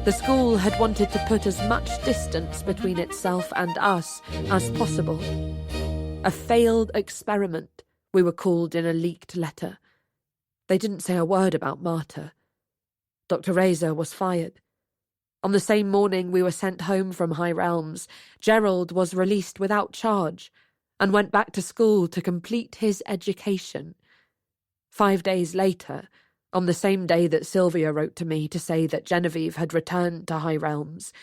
The school had wanted to put as much distance between itself and us as possible. A failed experiment, we were called in a leaked letter. They didn't say a word about Marta. Dr. Razor was fired. On the same morning we were sent home from High Realms, Gerald was released without charge and went back to school to complete his education. 5 days later, on the same day that Sylvia wrote to me to say that Genevieve had returned to High Realms,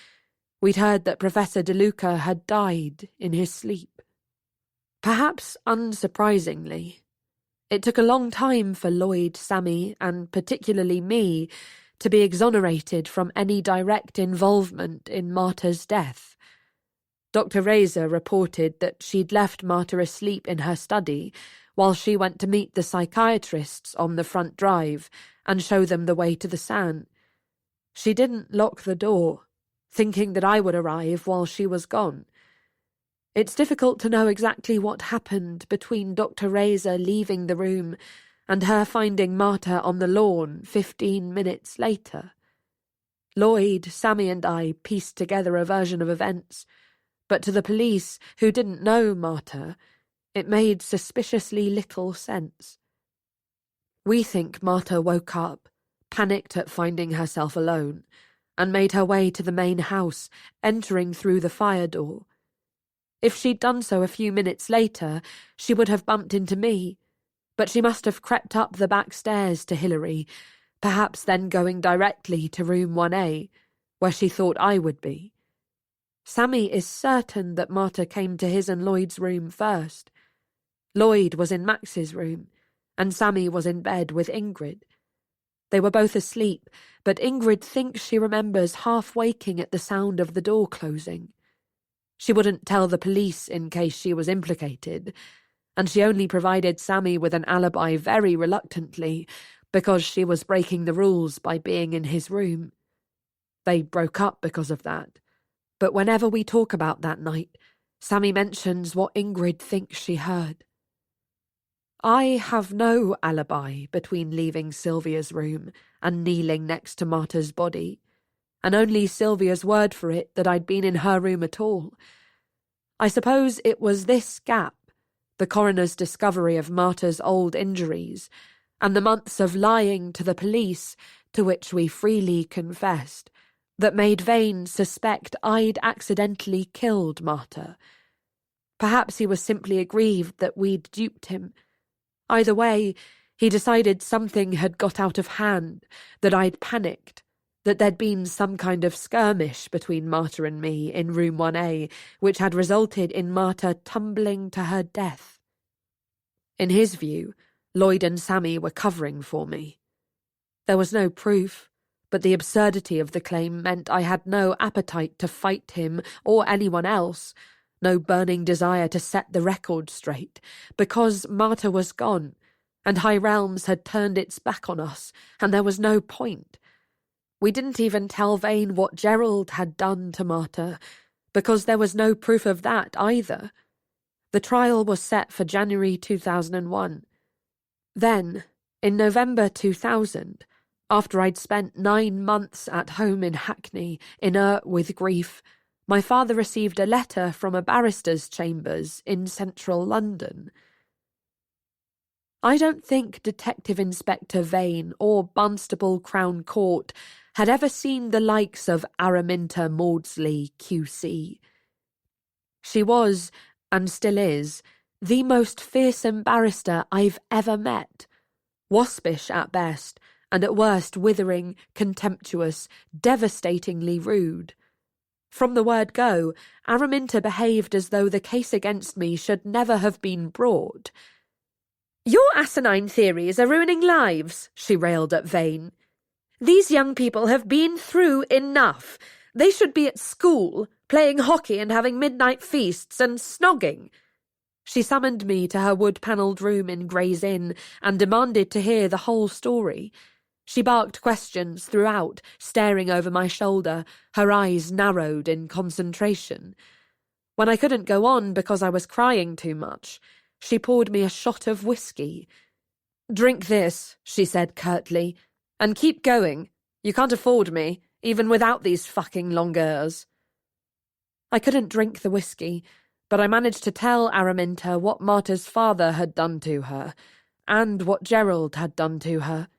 we'd heard that Professor DeLuca had died in his sleep. Perhaps unsurprisingly, it took a long time for Lloyd, Sammy, and particularly me to be exonerated from any direct involvement in Marta's death. Dr. Razor reported that she'd left Marta asleep in her study while she went to meet the psychiatrists on the front drive and show them the way to the San. She didn't lock the door, thinking that I would arrive while she was gone. It's difficult to know exactly what happened between Dr. Razor leaving the room and her finding Marta on the lawn 15 minutes later. Lloyd, Sammy and I pieced together a version of events, but to the police, who didn't know Marta, it made suspiciously little sense. We think Marta woke up, panicked at finding herself alone, and made her way to the main house, entering through the fire door. If she'd done so a few minutes later, she would have bumped into me, but she must have crept up the back stairs to Hilary, perhaps then going directly to room 1A, where she thought I would be. Sammy is certain that Marta came to his and Lloyd's room first. Lloyd was in Max's room, and Sammy was in bed with Ingrid. They were both asleep, but Ingrid thinks she remembers half waking at the sound of the door closing. She wouldn't tell the police in case she was implicated, and she only provided Sammy with an alibi very reluctantly because she was breaking the rules by being in his room. They broke up because of that, but whenever we talk about that night, Sammy mentions what Ingrid thinks she heard. I have no alibi between leaving Sylvia's room and kneeling next to Marta's body, and only Sylvia's word for it that I'd been in her room at all. I suppose it was this gap, the coroner's discovery of Marta's old injuries, and the months of lying to the police, to which we freely confessed, that made Vane suspect I'd accidentally killed Marta. Perhaps he was simply aggrieved that we'd duped him. Either way, he decided something had got out of hand, that I'd panicked, that there'd been some kind of skirmish between Marta and me in room 1A, which had resulted in Marta tumbling to her death. In his view, Lloyd and Sammy were covering for me. There was no proof, but the absurdity of the claim meant I had no appetite to fight him or anyone else, no burning desire to set the record straight, because Marta was gone, and High Realms had turned its back on us, and there was no point. We didn't even tell Vane what Gerald had done to Marta, because there was no proof of that either. The trial was set for January 2001. Then, in November 2000, after I'd spent 9 months at home in Hackney, inert with grief, my father received a letter from a barrister's chambers in central London. I don't think Detective Inspector Vane or Barnstaple Crown Court had ever seen the likes of Araminta Maudsley, QC. She was, and still is, the most fearsome barrister I've ever met. Waspish at best, and at worst withering, contemptuous, devastatingly rude. From the word go, Araminta behaved as though the case against me should never have been brought. "Your asinine theories are ruining lives," she railed at Vane. "These young people have been through enough. They should be at school, playing hockey and having midnight feasts and snogging." She summoned me to her wood-panelled room in Gray's Inn and demanded to hear the whole story. She barked questions throughout, staring over my shoulder, her eyes narrowed in concentration. When I couldn't go on because I was crying too much, she poured me a shot of whiskey. "Drink this," she said curtly, "and keep going. You can't afford me, even without these fucking longueurs." I couldn't drink the whiskey, but I managed to tell Araminta what Marta's father had done to her, and what Gerald had done to her.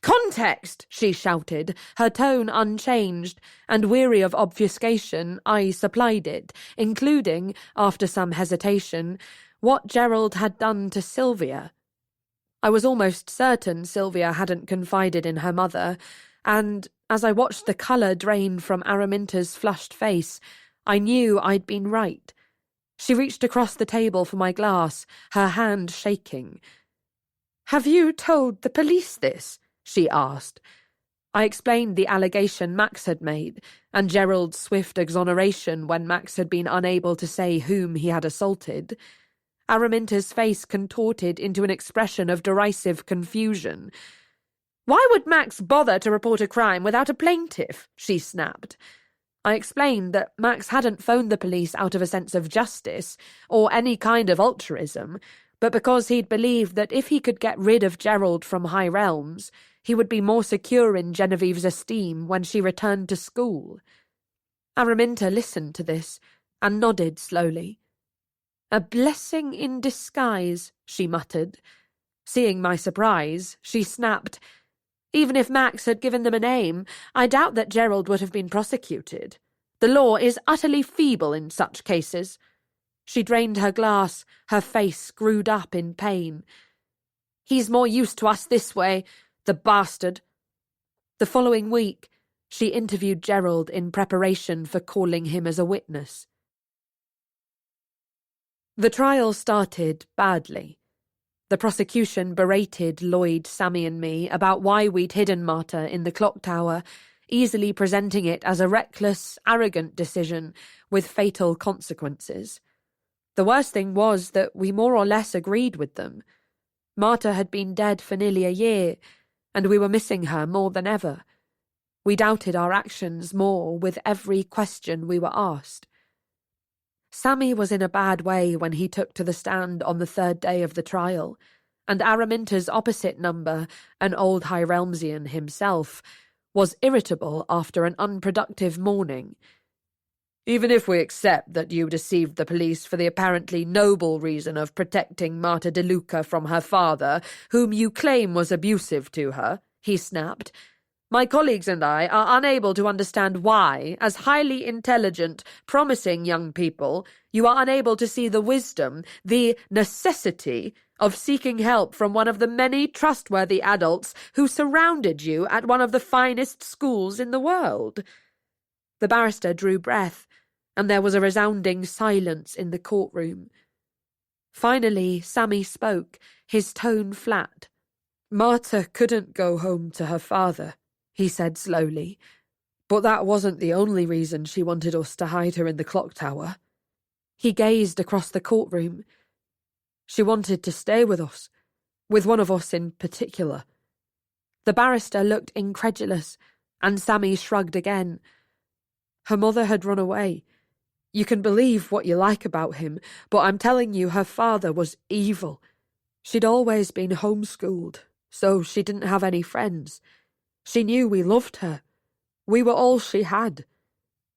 "Context!" she shouted, her tone unchanged, and weary of obfuscation, I supplied it, including, after some hesitation, what Gerald had done to Sylvia. I was almost certain Sylvia hadn't confided in her mother, and, as I watched the colour drain from Araminta's flushed face, I knew I'd been right. She reached across the table for my glass, her hand shaking. "Have you told the police this?" she asked. I explained the allegation Max had made, and Gerald's swift exoneration when Max had been unable to say whom he had assaulted. Araminta's face contorted into an expression of derisive confusion. "Why would Max bother to report a crime without a plaintiff?" she snapped. I explained that Max hadn't phoned the police out of a sense of justice, or any kind of altruism, but because he'd believed that if he could get rid of Gerald from High Realms, he would be more secure in Genevieve's esteem when she returned to school. Araminta listened to this, and nodded slowly. "A blessing in disguise," she muttered. Seeing my surprise, she snapped, "Even if Max had given them a name, I doubt that Gerald would have been prosecuted. The law is utterly feeble in such cases." She drained her glass, her face screwed up in pain. "He's more used to us this way, the bastard." The following week, she interviewed Gerald in preparation for calling him as a witness. The trial started badly. The prosecution berated Lloyd, Sammy and me about why we'd hidden Marta in the clock tower, easily presenting it as a reckless, arrogant decision with fatal consequences. The worst thing was that we more or less agreed with them. Marta had been dead for nearly a year, and we were missing her more than ever. We doubted our actions more with every question we were asked. Sammy was in a bad way when he took to the stand on the third day of the trial, and Araminta's opposite number, an old High Realmsian himself, was irritable after an unproductive morning. "Even if we accept that you deceived the police for the apparently noble reason of protecting Marta De Luca from her father, whom you claim was abusive to her," he snapped, "my colleagues and I are unable to understand why, as highly intelligent, promising young people, you are unable to see the wisdom, the necessity of seeking help from one of the many trustworthy adults who surrounded you at one of the finest schools in the world." The barrister drew breath, and there was a resounding silence in the courtroom. Finally, Sammy spoke, his tone flat. "Marta couldn't go home to her father," he said slowly, "but that wasn't the only reason she wanted us to hide her in the clock tower." He gazed across the courtroom. "She wanted to stay with us, with one of us in particular." The barrister looked incredulous, and Sammy shrugged again. "Her mother had run away. You can believe what you like about him, but I'm telling you her father was evil. She'd always been homeschooled, so she didn't have any friends. She knew we loved her. We were all she had."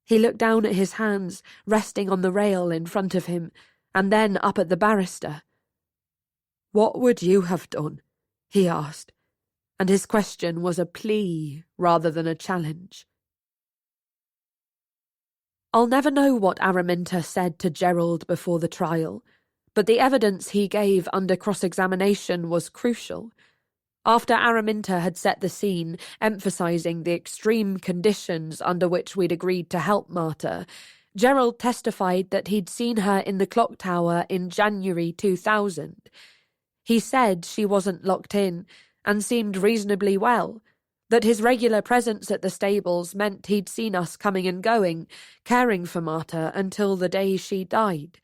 He looked down at his hands, resting on the rail in front of him, and then up at the barrister. "What would you have done?" he asked, and his question was a plea rather than a challenge. I'll never know what Araminta said to Gerald before the trial, but the evidence he gave under cross-examination was crucial. After Araminta had set the scene, emphasising the extreme conditions under which we'd agreed to help Marta, Gerald testified that he'd seen her in the clock tower in January 2000. He said she wasn't locked in and seemed reasonably well, that his regular presence at the stables meant he'd seen us coming and going, caring for Marta until the day she died.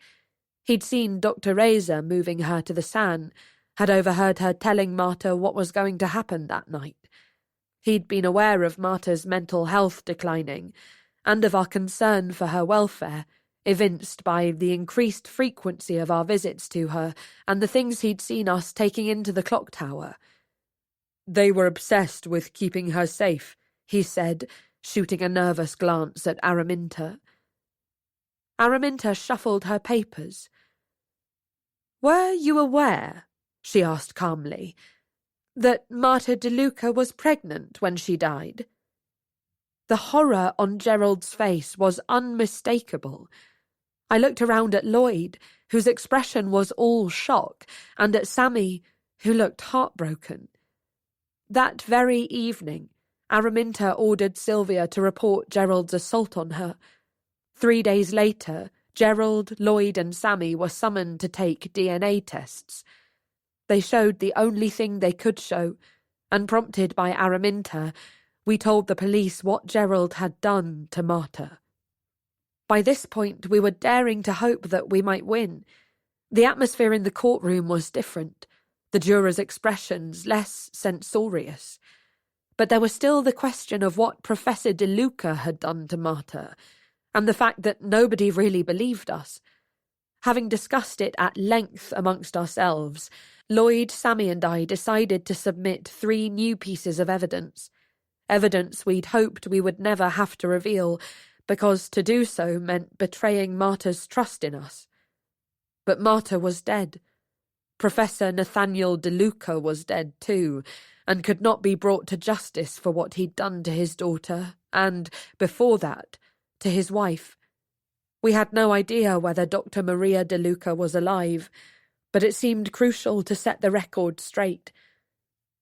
He'd seen Dr. Reza moving her to the San, had overheard her telling Marta what was going to happen that night. He'd been aware of Marta's mental health declining, and of our concern for her welfare, evinced by the increased frequency of our visits to her and the things he'd seen us taking into the clock tower. They were obsessed with keeping her safe, he said, shooting a nervous glance at Araminta. Araminta shuffled her papers. "Were you aware," she asked calmly, "that Marta DeLuca was pregnant when she died?" The horror on Gerald's face was unmistakable. I looked around at Lloyd, whose expression was all shock, and at Sammy, who looked heartbroken. That very evening, Araminta ordered Sylvia to report Gerald's assault on her. 3 days later, Gerald, Lloyd and Sammy were summoned to take DNA tests. They showed the only thing they could show, and prompted by Araminta, we told the police what Gerald had done to Marta. By this point, we were daring to hope that we might win. The atmosphere in the courtroom was different, the jurors' expressions less censorious. But there was still the question of what Professor DeLuca had done to Marta, and the fact that nobody really believed us. Having discussed it at length amongst ourselves, Lloyd, Sammy and I decided to submit 3 new pieces of evidence we'd hoped we would never have to reveal, because to do so meant betraying Marta's trust in us. But Marta was dead. Professor Nathaniel DeLuca was dead too, and could not be brought to justice for what he'd done to his daughter, and, before that, to his wife. We had no idea whether Dr. Maria DeLuca was alive, but it seemed crucial to set the record straight.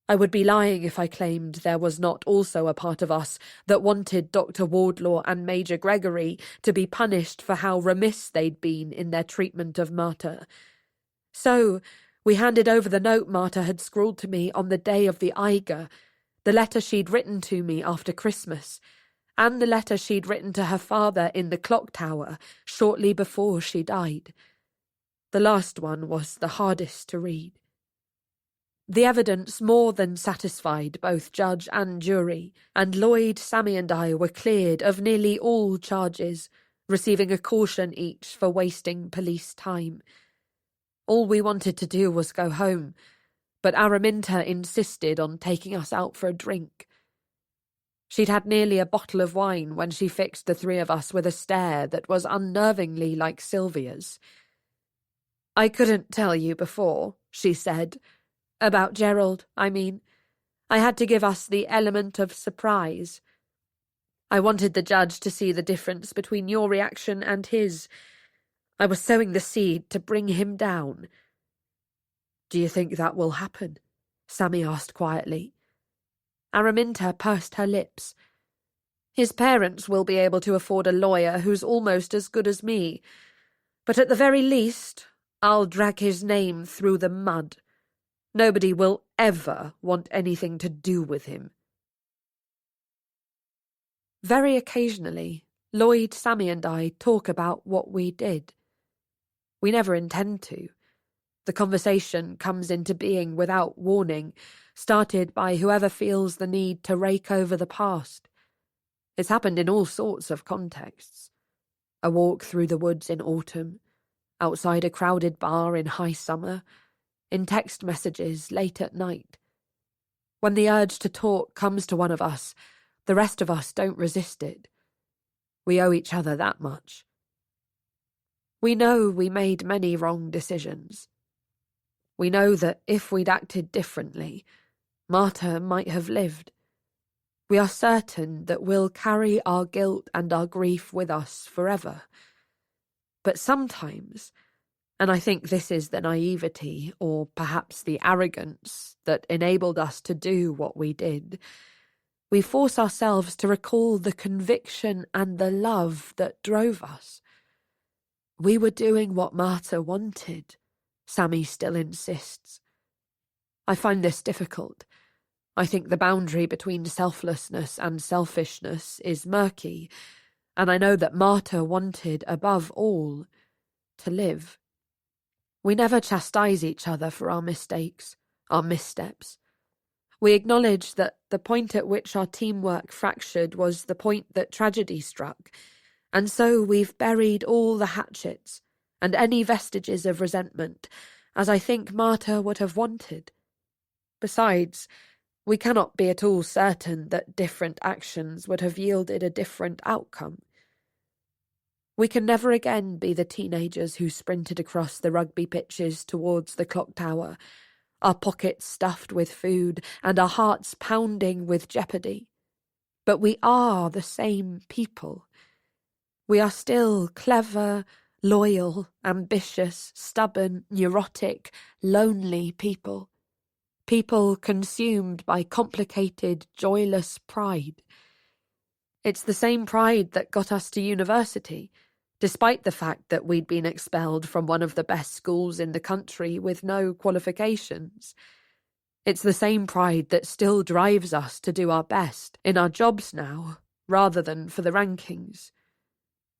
I would be lying if I claimed there was not also a part of us that wanted Dr. Wardlaw and Major Gregory to be punished for how remiss they'd been in their treatment of Marta. So, we handed over the note Marta had scrawled to me on the day of the Eiger, the letter she'd written to me after Christmas, and the letter she'd written to her father in the clock tower shortly before she died. The last one was the hardest to read. The evidence more than satisfied both judge and jury, and Lloyd, Sammy and I were cleared of nearly all charges, receiving a caution each for wasting police time. All we wanted to do was go home, but Araminta insisted on taking us out for a drink. She'd had nearly a bottle of wine when she fixed the 3 of us with a stare that was unnervingly like Sylvia's. "I couldn't tell you before," she said. "About Gerald, I mean. I had to give us the element of surprise. I wanted the judge to see the difference between your reaction and his. I was sowing the seed to bring him down." "Do you think that will happen?" Sammy asked quietly. Araminta pursed her lips. "His parents will be able to afford a lawyer who's almost as good as me. But at the very least, I'll drag his name through the mud. Nobody will ever want anything to do with him." Very occasionally, Lloyd, Sammy and I talk about what we did. We never intend to. The conversation comes into being without warning, started by whoever feels the need to rake over the past. It's happened in all sorts of contexts. A walk through the woods in autumn, outside a crowded bar in high summer, in text messages late at night. When the urge to talk comes to one of us, the rest of us don't resist it. We owe each other that much. We know we made many wrong decisions. We know that if we'd acted differently, Marta might have lived. We are certain that we'll carry our guilt and our grief with us forever. But sometimes, and I think this is the naivety, or perhaps the arrogance, that enabled us to do what we did, we force ourselves to recall the conviction and the love that drove us. We were doing what Marta wanted, Sammy still insists. I find this difficult. I think the boundary between selflessness and selfishness is murky, and I know that Marta wanted, above all, to live. We never chastise each other for our mistakes, our missteps. We acknowledge that the point at which our teamwork fractured was the point that tragedy struck, and so we've buried all the hatchets and any vestiges of resentment, as I think Marta would have wanted. Besides, we cannot be at all certain that different actions would have yielded a different outcome. We can never again be the teenagers who sprinted across the rugby pitches towards the clock tower, our pockets stuffed with food and our hearts pounding with jeopardy. But we are the same people. We are still clever, loyal, ambitious, stubborn, neurotic, lonely people. People consumed by complicated, joyless pride. It's the same pride that got us to university, despite the fact that we'd been expelled from one of the best schools in the country with no qualifications. It's the same pride that still drives us to do our best in our jobs now, rather than for the rankings.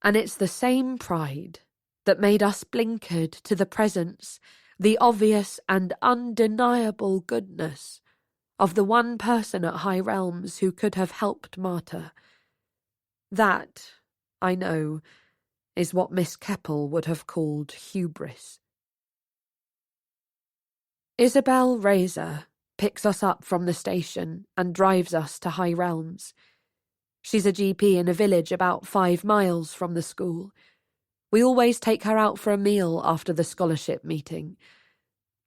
And it's the same pride that made us blinkered to the presence, the obvious and undeniable goodness of the one person at High Realms who could have helped Marta. That, I know, is what Miss Keppel would have called hubris. Isabel Razor picks us up from the station and drives us to High Realms. She's a GP in a village about 5 miles from the school. We always take her out for a meal after the scholarship meeting.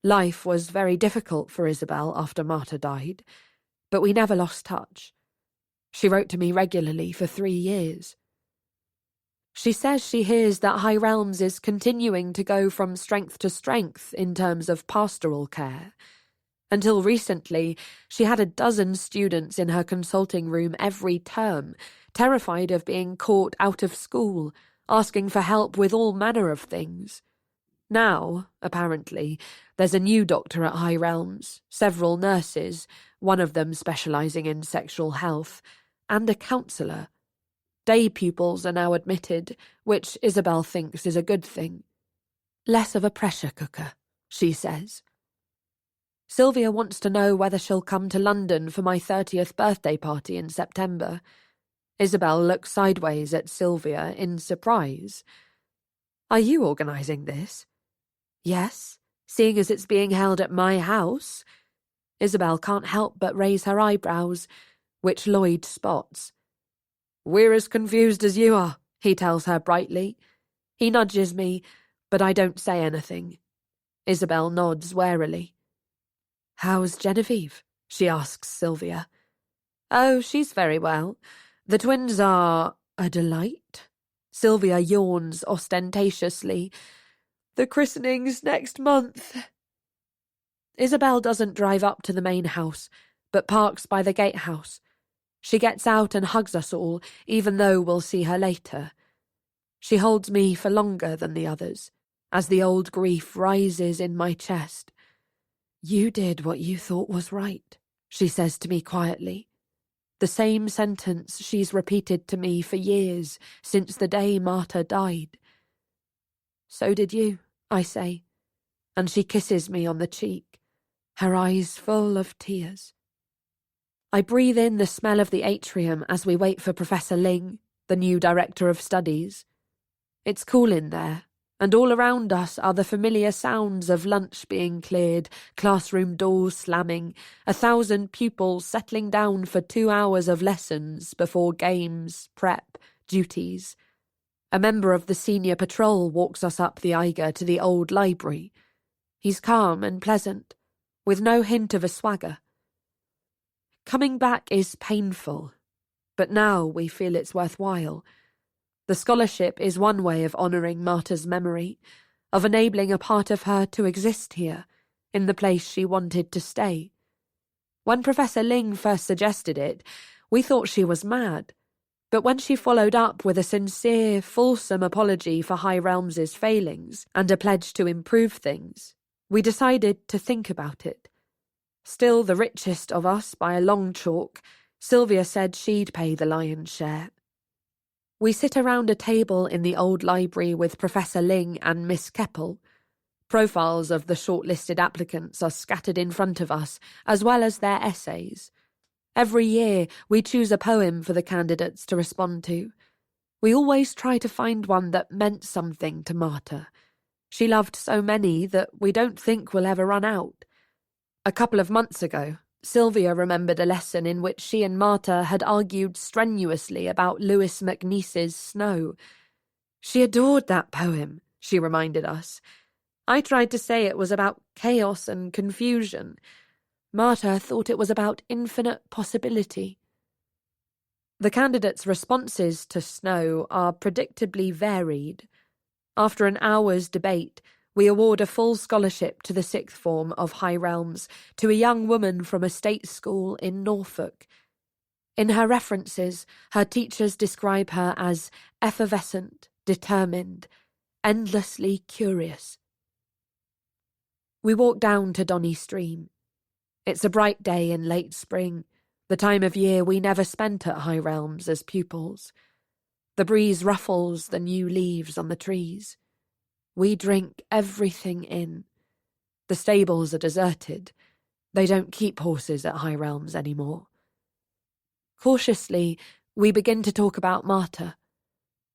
Life was very difficult for Isabel after Marta died, but we never lost touch. She wrote to me regularly for 3 years. She says she hears that High Realms is continuing to go from strength to strength in terms of pastoral care. Until recently, she had a dozen students in her consulting room every term, terrified of being caught out of school, asking for help with all manner of things. Now, apparently, there's a new doctor at High Realms, several nurses, one of them specialising in sexual health, and a counsellor. Day pupils are now admitted, which Isabel thinks is a good thing. Less of a pressure cooker, she says. Sylvia wants to know whether she'll come to London for my 30th birthday party in September. Isabel looks sideways at Sylvia in surprise. Are you organising this? Yes, seeing as it's being held at my house. Isabel can't help but raise her eyebrows, which Lloyd spots. We're as confused as you are, he tells her brightly. He nudges me, but I don't say anything. Isabel nods warily. How's Genevieve? She asks Sylvia. Oh, she's very well. The twins are a delight. Sylvia yawns ostentatiously. The christening's next month. Isabel doesn't drive up to the main house, but parks by the gatehouse. She gets out and hugs us all, even though we'll see her later. She holds me for longer than the others, as the old grief rises in my chest. You did what you thought was right, she says to me quietly. The same sentence she's repeated to me for years, since the day Marta died. So did you, I say, and she kisses me on the cheek, her eyes full of tears. I breathe in the smell of the atrium as we wait for Professor Ling, the new director of studies. It's cool in there, and all around us are the familiar sounds of lunch being cleared, classroom doors slamming, 1,000 pupils settling down for 2 hours of lessons before games, prep, duties. A member of the senior patrol walks us up the Eiger to the old library. He's calm and pleasant, with no hint of a swagger. Coming back is painful, but now we feel it's worthwhile. The scholarship is one way of honouring Marta's memory, of enabling a part of her to exist here, in the place she wanted to stay. When Professor Ling first suggested it, we thought she was mad, but when she followed up with a sincere, fulsome apology for High Realms' failings and a pledge to improve things, we decided to think about it. Still the richest of us by a long chalk, Sylvia said she'd pay the lion's share. We sit around a table in the old library with Professor Ling and Miss Keppel. Profiles of the shortlisted applicants are scattered in front of us, as well as their essays. Every year we choose a poem for the candidates to respond to. We always try to find one that meant something to Marta. She loved so many that we don't think we'll ever run out. A couple of months ago, Sylvia remembered a lesson in which she and Marta had argued strenuously about Lewis MacNeice's Snow. She adored that poem, she reminded us. I tried to say it was about chaos and confusion. Marta thought it was about infinite possibility. The candidates' responses to Snow are predictably varied. After an hour's debate, we award a full scholarship to the sixth form of High Realms to a young woman from a state school in Norfolk. In her references, her teachers describe her as effervescent, determined, endlessly curious. We walk down to Donny Stream. It's a bright day in late spring, the time of year we never spent at High Realms as pupils. The breeze ruffles the new leaves on the trees. We drink everything in. The stables are deserted. They don't keep horses at High Realms anymore. Cautiously, we begin to talk about Marta.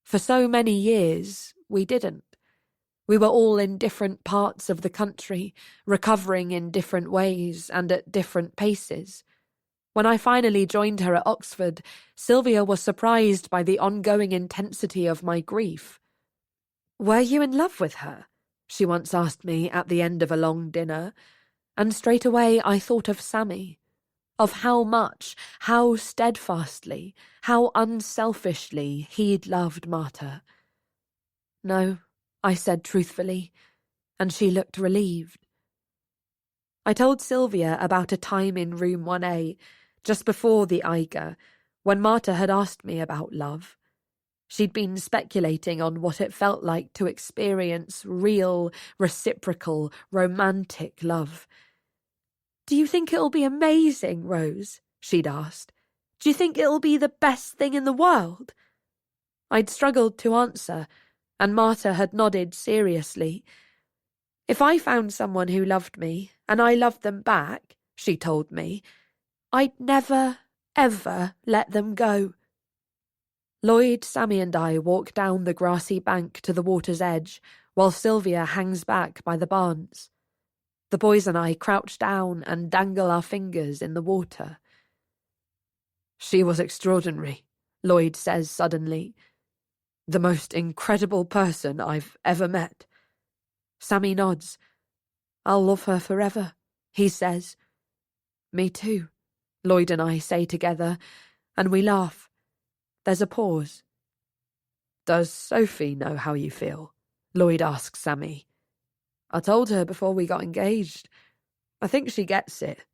For so many years, we didn't. We were all in different parts of the country, recovering in different ways and at different paces. When I finally joined her at Oxford, Sylvia was surprised by the ongoing intensity of my grief. "Were you in love with her?" she once asked me at the end of a long dinner, and straight away I thought of Sammy, of how much, how steadfastly, how unselfishly he'd loved Marta. "No," I said truthfully, and she looked relieved. I told Sylvia about a time in room 1A, just before the Eiger, when Marta had asked me about love. She'd been speculating on what it felt like to experience real, reciprocal, romantic love. "Do you think it'll be amazing, Rose?" she'd asked. "Do you think it'll be the best thing in the world?" I'd struggled to answer, and Marta had nodded seriously. "If I found someone who loved me, and I loved them back," she told me, "I'd never, ever let them go." Lloyd, Sammy and I walk down the grassy bank to the water's edge, while Sylvia hangs back by the barns. The boys and I crouch down and dangle our fingers in the water. "She was extraordinary," Lloyd says suddenly. "The most incredible person I've ever met." Sammy nods. "I'll love her forever," he says. "Me too," Lloyd and I say together, and we laugh. There's a pause. "Does Sophie know how you feel?" Lloyd asks Sammy. "I told her before we got engaged. I think she gets it."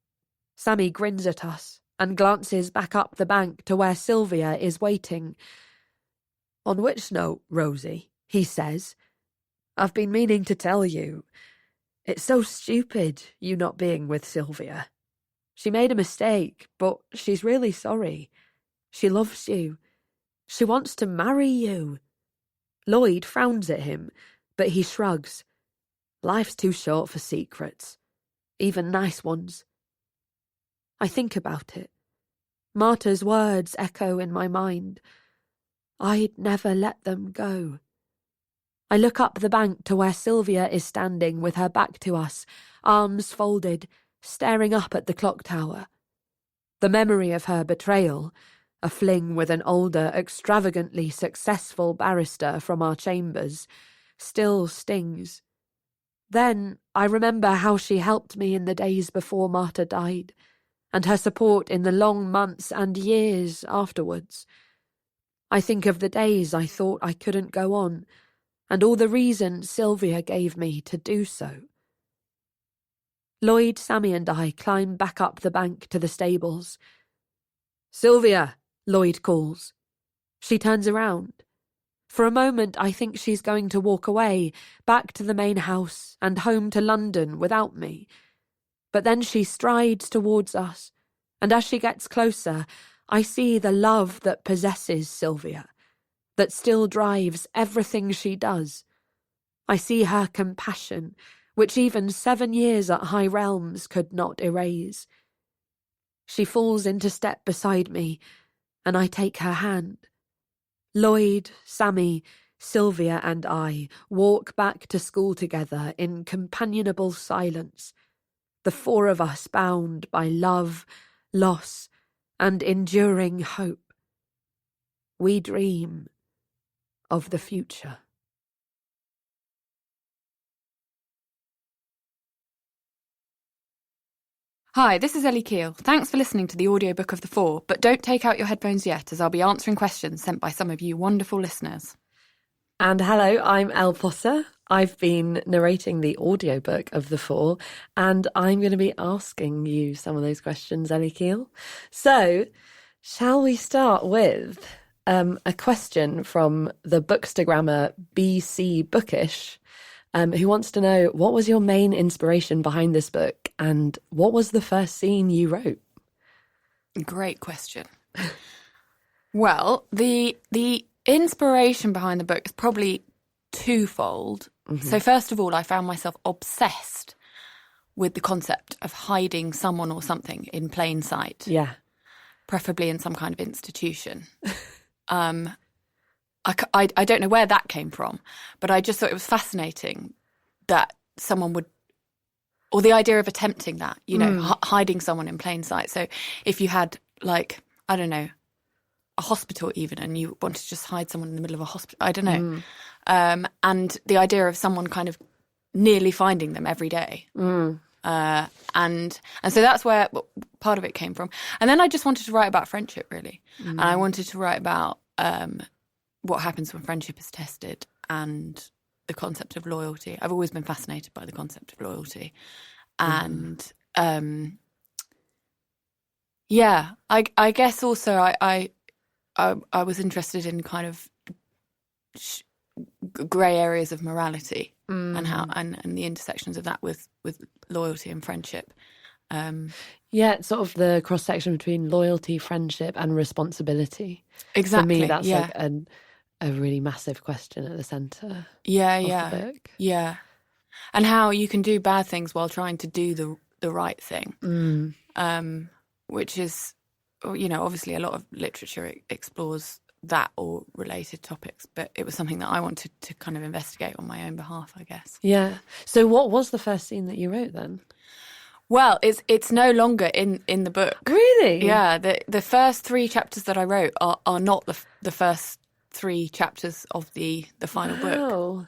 Sammy grins at us and glances back up the bank to where Sylvia is waiting. "On which note, Rosie," he says, "I've been meaning to tell you. It's so stupid, you not being with Sylvia. She made a mistake, but she's really sorry. She loves you. She wants to marry you." Lloyd frowns at him, but he shrugs. Life's too short for secrets, even nice ones. I think about it. Marta's words echo in my mind. I'd never let them go. I look up the bank to where Sylvia is standing with her back to us, arms folded, staring up at the clock tower. The memory of her betrayal, a fling with an older, extravagantly successful barrister from our chambers, still stings. Then I remember how she helped me in the days before Marta died, and her support in the long months and years afterwards. I think of the days I thought I couldn't go on, and all the reason Sylvia gave me to do so. Lloyd, Sammy and I climb back up the bank to the stables. "Sylvia," Lloyd calls. She turns around. For a moment I think she's going to walk away, back to the main house and home to London without me. But then she strides towards us, and as she gets closer, I see the love that possesses Sylvia, that still drives everything she does. I see her compassion, which even 7 years at High Realms could not erase. She falls into step beside me, and I take her hand. Lloyd, Sammy, Sylvia and I walk back to school together in companionable silence, the four of us bound by love, loss, and enduring hope. We dream of the future. Hi, this is Ellie Keel. Thanks for listening to the audiobook of The Four, but don't take out your headphones yet, as I'll be answering questions sent by some of you wonderful listeners. And hello, I'm Elle Potter. I've been narrating the audiobook of The Four, and I'm going to be asking you some of those questions, Ellie Keel. So, shall we start with a question from the bookstagrammer BC Bookish, who wants to know, what was your main inspiration behind this book, and what was the first scene you wrote? Great question. Well, the inspiration behind the book is probably twofold. Mm-hmm. So first of all, I found myself obsessed with the concept of hiding someone or something in plain sight. Yeah. Preferably in some kind of institution. I don't know where that came from, but I just thought it was fascinating that someone would, or the idea of attempting that, you know, hiding someone in plain sight. So if you had, like, I don't know, a hospital even, and you wanted to just hide someone in the middle of a hospital, I don't know. And the idea of someone kind of nearly finding them every day. And so that's where part of it came from. And then I just wanted to write about friendship, really. And I wanted to write about what happens when friendship is tested and the concept of loyalty. I've always been fascinated by the concept of loyalty. And yeah, I guess also I was interested in kind of grey areas of morality and how and the intersections of that with loyalty and friendship. Yeah, sort of the cross section between loyalty, friendship, and responsibility. Exactly. For me, that's like a really massive question at the centre. Of the book. Yeah, and how you can do bad things while trying to do the right thing. Which is, you know, obviously a lot of literature explores that or related topics, but it was something that I wanted to kind of investigate on my own behalf, I guess. Yeah. So what was the first scene that you wrote then? Well, it's no longer in the book. Really? Yeah. The first 3 chapters that I wrote are not the first 3 chapters of the final book.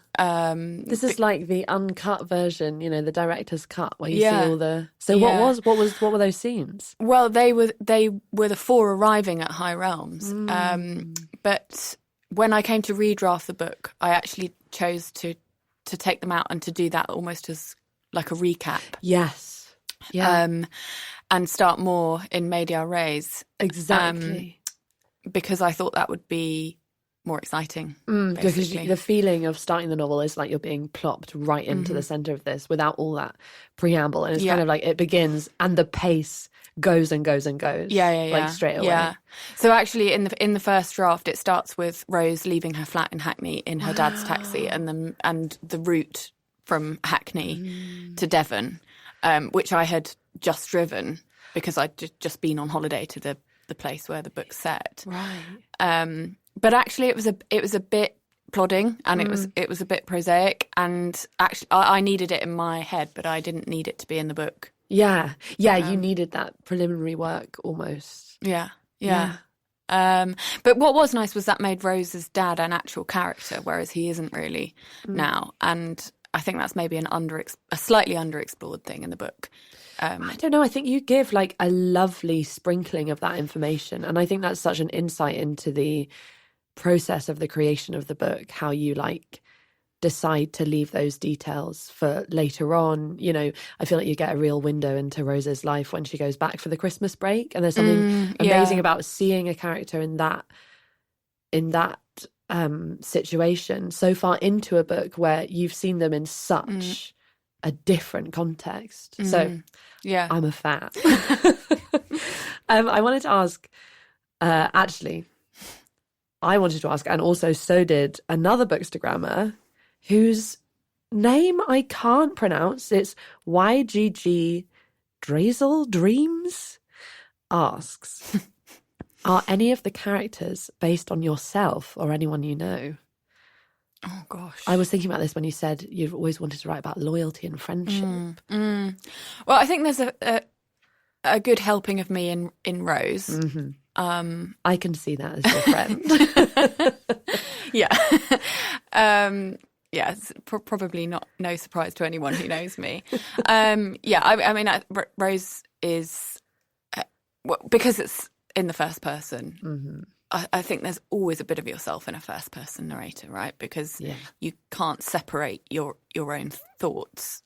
This is like the uncut version, you know, the director's cut, where you see all the. So what were those scenes? Well, they were the 4 arriving at High Realms. But when I came to redraft the book, I actually chose to take them out and to do that almost as like a recap. Yes. Yeah. And start more in media res. Exactly. Because I thought that would be more exciting. Because the feeling of starting the novel is like you're being plopped right into the centre of this without all that preamble. And it's kind of like it begins and the pace goes and goes and goes. Like straight away. Yeah. So actually in the first draft it starts with Rose leaving her flat in Hackney in her dad's taxi and the route from Hackney to Devon, which I had just driven because I'd just been on holiday to the place where the book's set. Right. But actually, it was a bit plodding, and it was a bit prosaic. And actually, I needed it in my head, but I didn't need it to be in the book. Yeah. You needed that preliminary work almost. Yeah. But what was nice was that made Rose's dad an actual character, whereas he isn't really now. And I think that's maybe a slightly underexplored thing in the book. I don't know. I think you give like a lovely sprinkling of that information. And I think that's such an insight into the process of the creation of the book, how you like decide to leave those details for later on. You know, I feel like you get a real window into Rose's life when she goes back for the Christmas break. And there's something amazing about seeing a character in that situation so far into a book where you've seen them in such a different context. So yeah, I'm a fan. I wanted to ask, actually, I wanted to ask, and also so did another Bookstagrammer, whose name I can't pronounce. It's YGG Drazel Dreams, asks, are any of the characters based on yourself or anyone you know? Oh, gosh. I was thinking about this when you said you've always wanted to write about loyalty and friendship. Well, I think there's a good helping of me in Rose. Mm-hmm. I can see that as your friend. Yeah. Yeah, it's probably no surprise to anyone who knows me. I mean, Rose is, because it's in the first person, I think there's always a bit of yourself in a first person narrator, right? Because you can't separate your own thoughts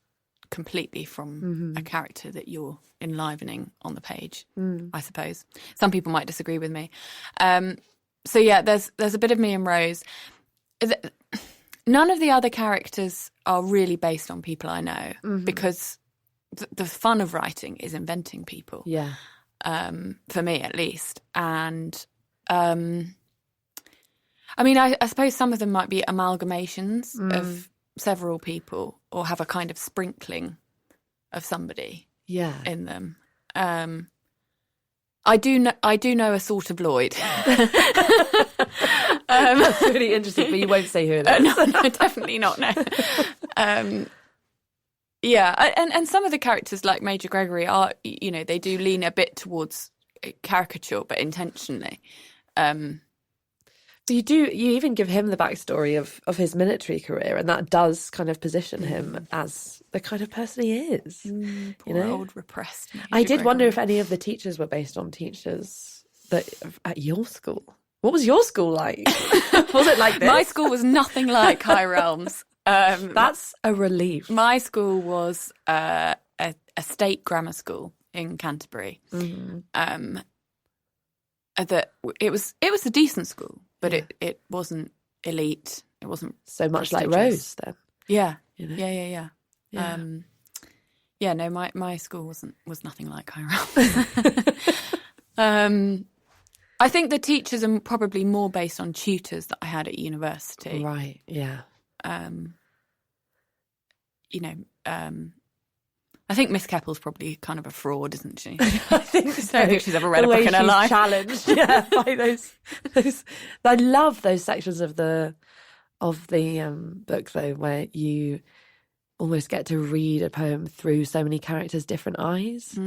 completely from a character that you're enlivening on the page, I suppose. Some people might disagree with me. So yeah, there's a bit of me and Rose. None of the other characters are really based on people I know, because the fun of writing is inventing people. Yeah. For me, at least. And I mean, I suppose some of them might be amalgamations of several people, or have a kind of sprinkling of somebody in them. I do know a sort of Lloyd. That's really interesting, but you won't say who it is. No, definitely not. No. Yeah, and some of the characters like Major Gregory are, you know, they do lean a bit towards caricature, but intentionally. So you even give him the backstory of his military career, and that does kind of position him as the kind of person he is. Poor old repressed Major I did Gregory. wonder if any of the teachers were based on teachers that at your school. What was your school like? Was it like this? My school was nothing like High Realms. That's a relief. My school was a state grammar school in Canterbury. That it was a decent school, but it wasn't elite. It wasn't so much like Rose then. Yeah, you know? Yeah. No, my school was nothing like High Realms. I think the teachers are probably more based on tutors that I had at university. Right. Yeah. You know, I think Miss Keppel's probably kind of a fraud, isn't she? I think so. I don't think she's ever read a book in her life. Challenged, by those. I love those sections of the book though, where you almost get to read a poem through so many characters' different eyes.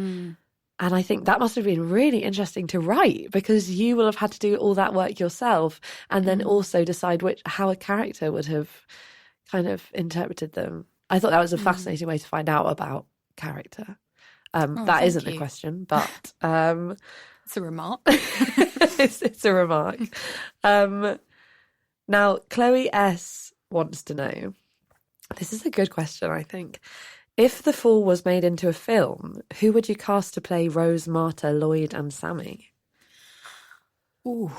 And I think that must have been really interesting to write, because you will have had to do all that work yourself, and then also decide how a character would have kind of interpreted them. I thought that was a fascinating way to find out about character. That isn't a question, but it's a remark. it's a remark. Now, Chloe S. wants to know, this is a good question, I think. If The Fall was made into a film, who would you cast to play Rose, Marta, Lloyd and Sammy? Ooh.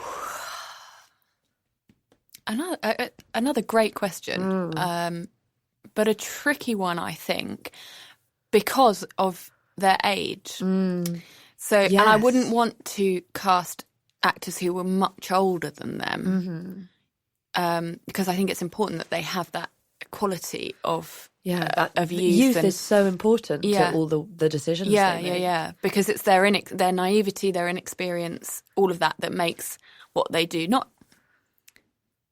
Another great question, but a tricky one, I think, because of their age. So, and I wouldn't want to cast actors who were much older than them, because I think it's important that they have that quality of of youth. Youth is so important to all the decisions. They make. Because it's their naivety, their inexperience, all of that makes what they do not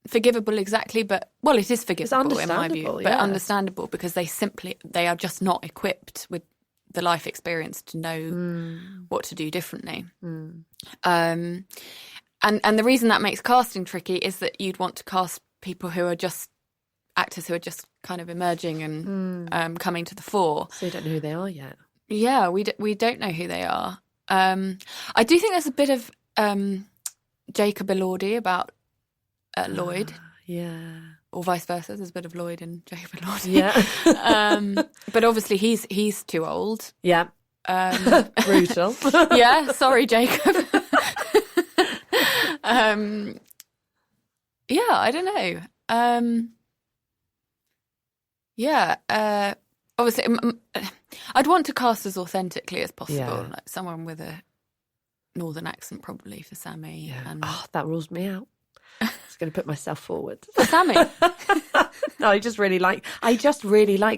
forgivable exactly, but it is forgivable in my view, but understandable, because they are just not equipped with the life experience to know what to do differently. And the reason that makes casting tricky is that you'd want to cast people who are just actors who are just kind of emerging and coming to the fore. So you don't know who they are yet. Yeah, we don't know who they are. I do think there's a bit of Jacob Elordi about Lloyd. Yeah. Or vice versa. There's a bit of Lloyd and Jacob Elordi. Yeah. But obviously he's too old. Yeah. Brutal. Yeah, sorry, Jacob. Yeah, I don't know. Obviously, I'd want to cast as authentically as possible. Yeah. Like someone with a northern accent, probably, for Sammy. Yeah. And... that rules me out. I was going to put myself forward. For Sammy? No, I just really like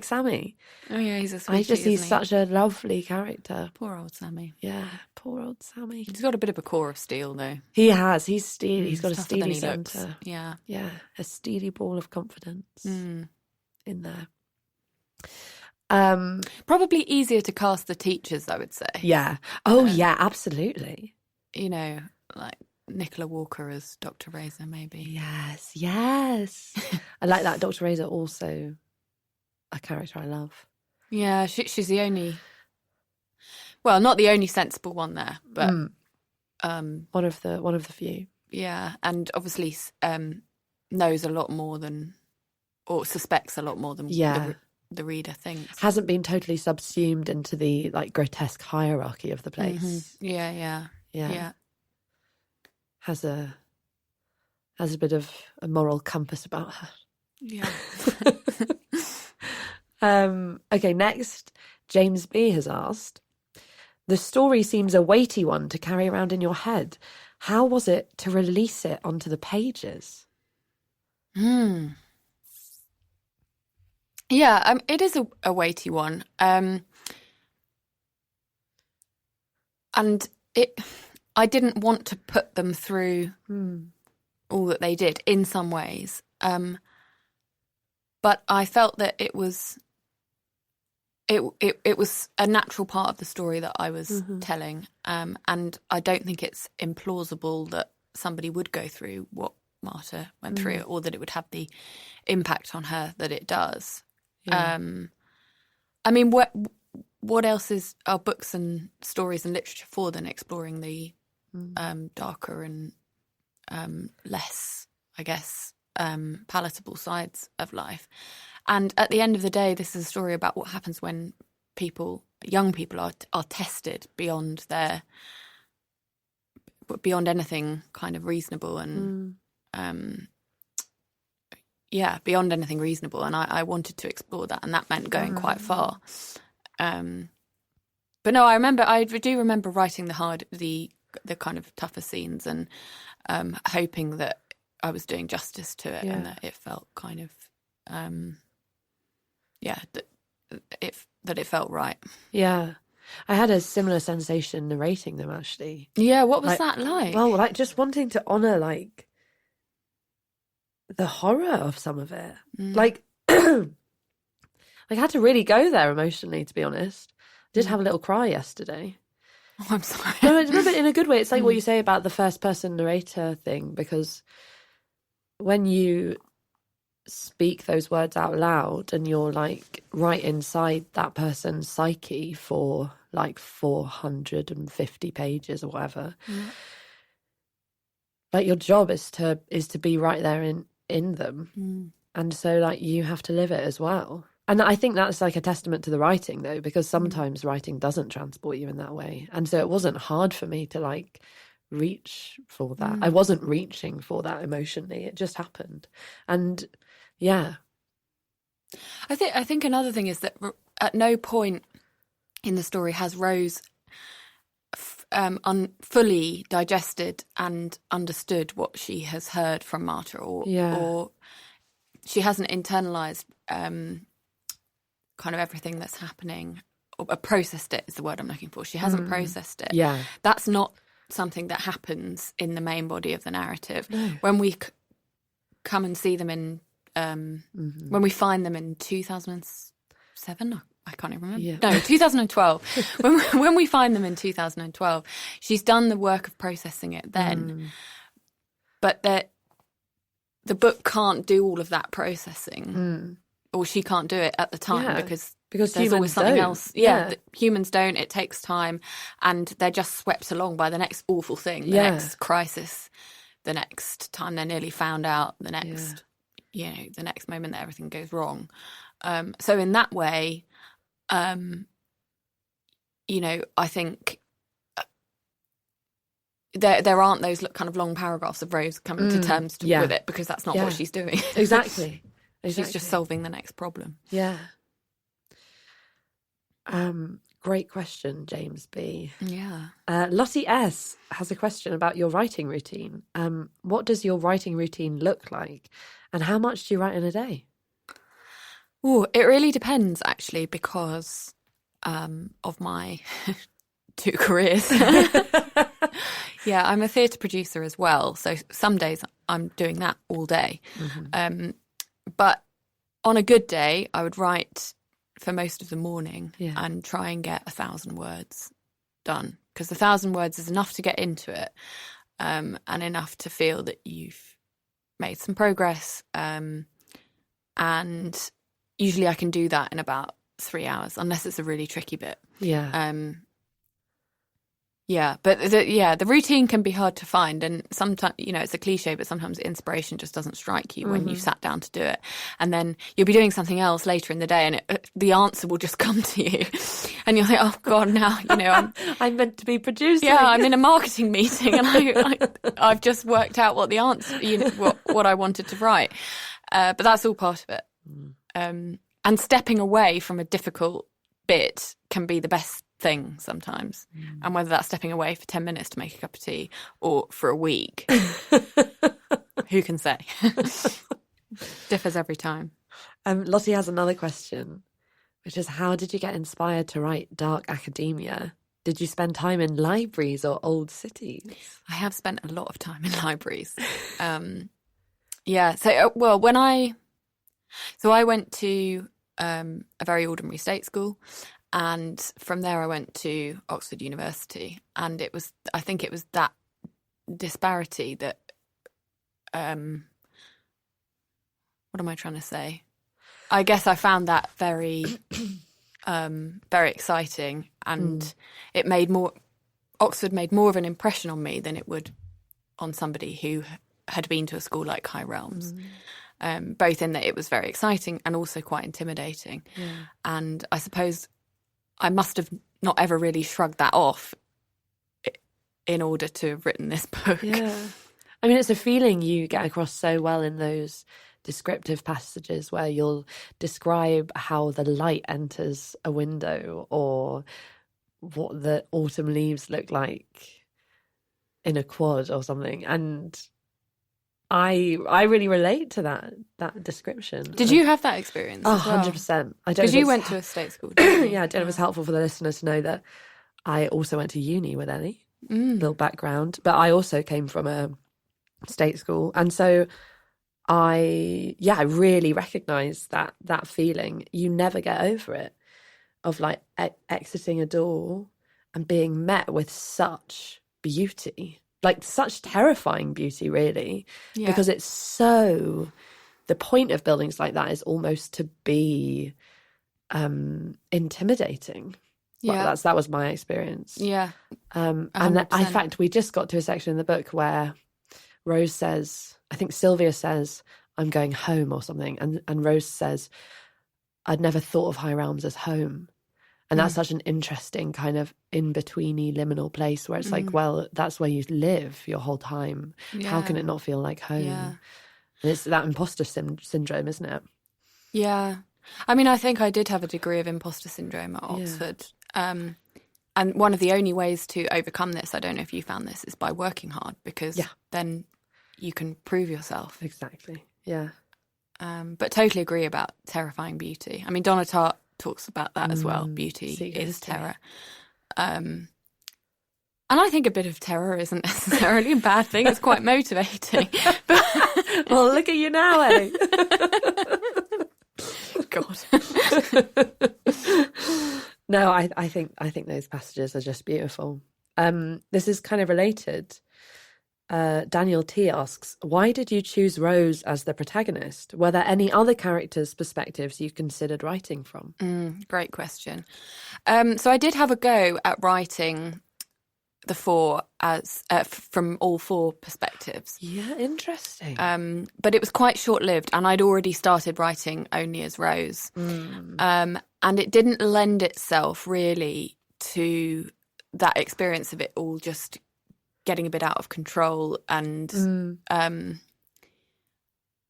Sammy. Oh yeah, he's a sweetie, he's such a lovely character. Poor old Sammy. Yeah, poor old Sammy. He's got a bit of a core of steel, though. He has. He's steely. He's got a Tougher than steely he looks. centre. Yeah. Yeah, a steely ball of confidence in there. Probably easier to cast the teachers, I would say. Yeah. Oh, yeah, absolutely. You know, like Nicola Walker as Dr. Razor, maybe. Yes. I like that. Dr. Razor, also a character I love. Yeah, she's the only... Well, not the only sensible one there, but... One of the few. Yeah, and obviously knows a lot more than... Or suspects a lot more than the reader thinks. Hasn't been totally subsumed into the like grotesque hierarchy of the place. Mm-hmm. Yeah. Has a bit of a moral compass about her. Yeah. Okay, next, James B has asked, the story seems a weighty one to carry around in your head. How was it to release it onto the pages? Yeah, it is a weighty one. And I didn't want to put them through all that they did in some ways. But I felt that it was a natural part of the story that I was telling. And I don't think it's implausible that somebody would go through what Marta went through, or that it would have the impact on her that it does. Yeah. I mean, what else are books and stories and literature for than exploring the darker and less, I guess, palatable sides of life? And at the end of the day, this is a story about what happens when young people are tested beyond anything kind of reasonable and beyond anything reasonable. And I wanted to explore that, and that meant going quite far. But no, I do remember writing the kind of tougher scenes and hoping that I was doing justice to it and that it felt kind of that it felt right. Yeah. I had a similar sensation narrating them, actually. Yeah, what was that like? Well, like just wanting to honour like the horror of some of it. Like I had to really go there emotionally, to be honest. I did have a little cry yesterday. Oh, I'm sorry. No, remember, in a good way. It's like what you say about the first person narrator thing, because when you speak those words out loud and you're like right inside that person's psyche for like 450 pages or whatever, like your job is to be right there in them. And so like you have to live it as well. And I think that's like a testament to the writing, though, because sometimes writing doesn't transport you in that way. And so it wasn't hard for me to like reach for that. I wasn't reaching for that emotionally. It just happened. And yeah. I think another thing is that at no point in the story has Rose fully digested and understood what she has heard from Marta, or she hasn't internalized kind of everything that's happening, or processed it is the word I'm looking for. She hasn't processed it. Yeah. That's not something that happens in the main body of the narrative. No. When we come and see them in, when we find them in 2007, I can't even remember. Yeah. No, 2012. when we find them in 2012, she's done the work of processing it then. But the book can't do all of that processing, or she can't do it at the time because there's humans always something don't. else. Yeah, humans don't. It takes time, and they're just swept along by the next awful thing, the next crisis, the next time they're nearly found out, the next, the next moment that everything goes wrong. So in that way, I think there aren't those kind of long paragraphs of Rose coming to terms with it, because that's not what she's doing. Exactly. She's just solving the next problem. Yeah. Great question, James B. Yeah. Lottie S. has a question about your writing routine. What does your writing routine look like, and how much do you write in a day? Oh, it really depends, actually, because of my 2 careers. Yeah, I'm a theatre producer as well, so some days I'm doing that all day. But on a good day, I would write for most of the morning and try and get 1,000 words done, because 1,000 words is enough to get into it, and enough to feel that you've made some progress. And usually I can do that in about 3 hours, unless it's a really tricky bit. But the routine can be hard to find, and sometimes, it's a cliche, but sometimes inspiration just doesn't strike you when you've sat down to do it, and then you'll be doing something else later in the day, and the answer will just come to you, and you'll think, oh God, now I'm meant to be producing. Yeah, I'm in a marketing meeting, and I've just worked out what the answer, what I wanted to write, but that's all part of it. And stepping away from a difficult bit can be the best thing sometimes, and whether that's stepping away for 10 minutes to make a cup of tea or for a week, who can say? Differs every time. Lottie has another question, which is, how did you get inspired to write dark academia? Did you spend time in libraries or old cities? I have spent a lot of time in libraries. I went to a very ordinary state school, and from there I went to Oxford University, and I think it was that disparity that, what am I trying to say? I guess I found that very, very exciting, and Oxford made more of an impression on me than it would on somebody who had been to a school like High Realms. Both in that it was very exciting and also quite intimidating. And I suppose I must have not ever really shrugged that off in order to have written this book. Yeah. I mean, it's a feeling you get across so well in those descriptive passages where you'll describe how the light enters a window, or what the autumn leaves look like in a quad or something. And I really relate to that description. Did you have that experience? Oh, as well? 100%. Because you went to a state school, didn't you? Yeah, I don't know if it's helpful for the listener to know that I also went to uni with Ellie. Little background. But I also came from a state school. And so I really recognise that feeling. You never get over it, of like exiting a door and being met with such beauty. Like such terrifying beauty, really, because it's so. The point of buildings like that is almost to be intimidating. Yeah, well, that was my experience. Yeah, and in fact, we just got to a section in the book where Rose says, I think Sylvia says, "I'm going home" or something, and Rose says, "I'd never thought of High Realms as home." And that's such an interesting kind of in-betweeny liminal place where it's like, well, that's where you live your whole time. Yeah. How can it not feel like home? Yeah. And it's that imposter syndrome, isn't it? Yeah. I mean, I think I did have a degree of imposter syndrome at Oxford. And one of the only ways to overcome this, I don't know if you found this, is by working hard, because then you can prove yourself. Exactly, yeah. But totally agree about terrifying beauty. I mean, Donna Tartt talks about that as well. Beauty is terror. And I think a bit of terror isn't necessarily a bad thing. It's quite motivating. But well, look at you now, Ellie. God. No, I think those passages are just beautiful. This is kind of related. Daniel T asks, why did you choose Rose as the protagonist? Were there any other characters' perspectives you considered writing from? Great question. So I did have a go at writing the four as from all four perspectives. Yeah, interesting. But it was quite short-lived, and I'd already started writing only as Rose. And it didn't lend itself really to that experience of it all just getting a bit out of control and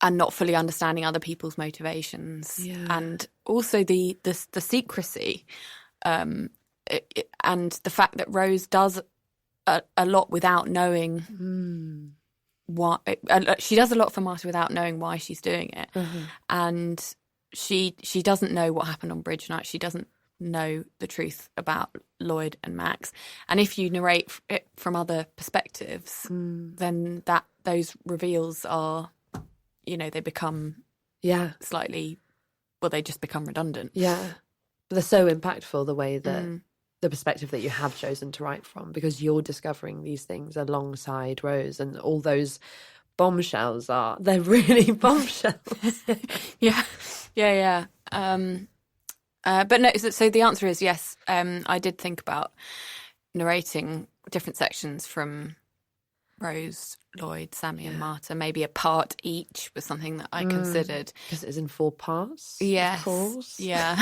not fully understanding other people's motivations, and also the secrecy, and the fact that Rose does a lot without knowing why. She does a lot for Marta without knowing why she's doing it, and she doesn't know what happened on Bridge Night. She doesn't know the truth about Lloyd and Max, and if you narrate it from other perspectives, then those reveals are, they become slightly, well, they just become redundant. But they're so impactful, the way that the perspective that you have chosen to write from, because you're discovering these things alongside Rose, and all those bombshells they're really bombshells. Yeah. But no, so the answer is yes. I did think about narrating different sections from Rose, Lloyd, Sammy and Marta. Maybe a part each was something that I considered. Because it's in 4 parts? Yes. Of course. Yeah.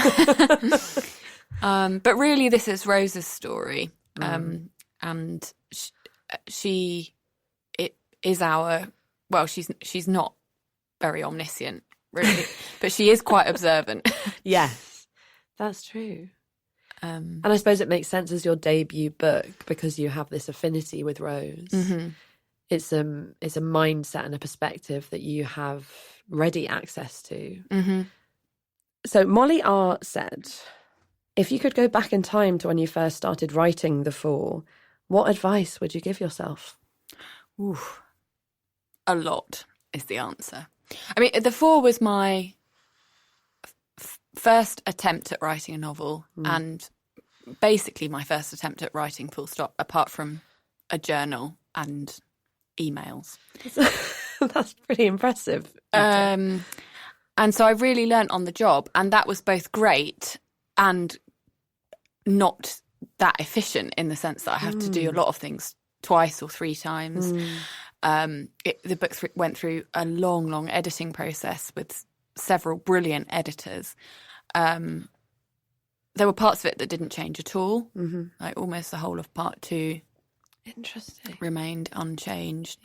But really this is Rose's story. And she is she's not very omniscient, really, but she is quite observant. Yes, that's true. And I suppose it makes sense as your debut book, because you have this affinity with Rose. It's a mindset and a perspective that you have ready access to. So Molly R said, if you could go back in time to when you first started writing The Four, what advice would you give yourself? A lot is the answer. I mean, The Four was my first attempt at writing a novel, and basically my first attempt at writing full stop, apart from a journal and emails. That's pretty impressive. And so I really learnt on the job, and that was both great and not that efficient, in the sense that I have to do a lot of things twice or 3 times. The book went through a long editing process with several brilliant editors. There were parts of it that didn't change at all. Like almost the whole of part 2 remained unchanged.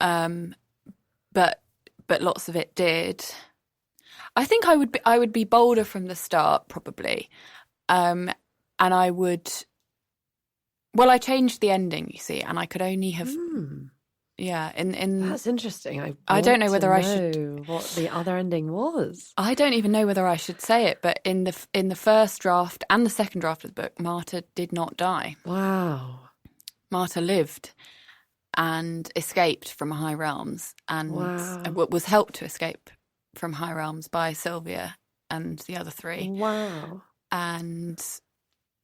But lots of it did. I think I would be bolder from the start, probably. And I would, I changed the ending, you see, and I could only have That's interesting. I don't know whether I should what the other ending was. I don't even know whether I should say it, but in the first draft and the second draft of the book, Marta did not die. Wow. Marta lived and escaped from High Realms, and was helped to escape from High Realms by Sylvia and the other 3. Wow. And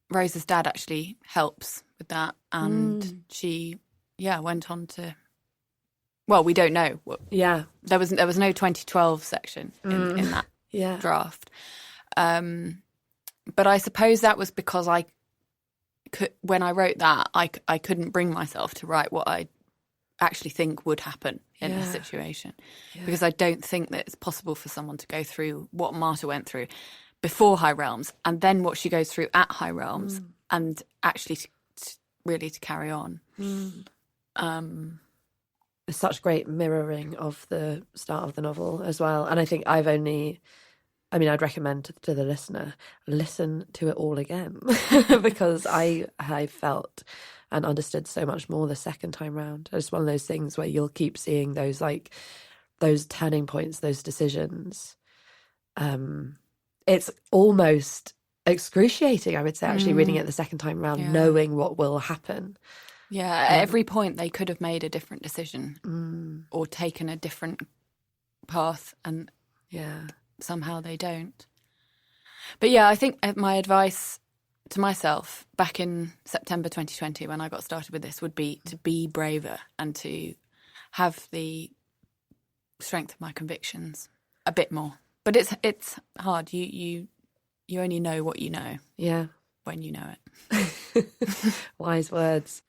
Rose's dad actually helps with that, and she went on to, well, we don't know. There was no 2012 section in that draft. But I suppose that was because when I wrote that, I couldn't bring myself to write what I actually think would happen in this situation, because I don't think that it's possible for someone to go through what Marta went through before High Realms, and then what she goes through at High Realms, and actually to carry on. There's such great mirroring of the start of the novel as well. And I think I'd recommend to the listener, listen to it all again, because I felt and understood so much more the second time round. It's one of those things where you'll keep seeing those turning points, those decisions. It's almost excruciating, I would say, actually reading it the second time round, knowing what will happen. At every point they could have made a different decision or taken a different path, and somehow they don't. But I think my advice to myself back in September 2020 when I got started with this would be to be braver and to have the strength of my convictions a bit more. But it's hard. You only know what you know. Yeah. When you know it. Wise words.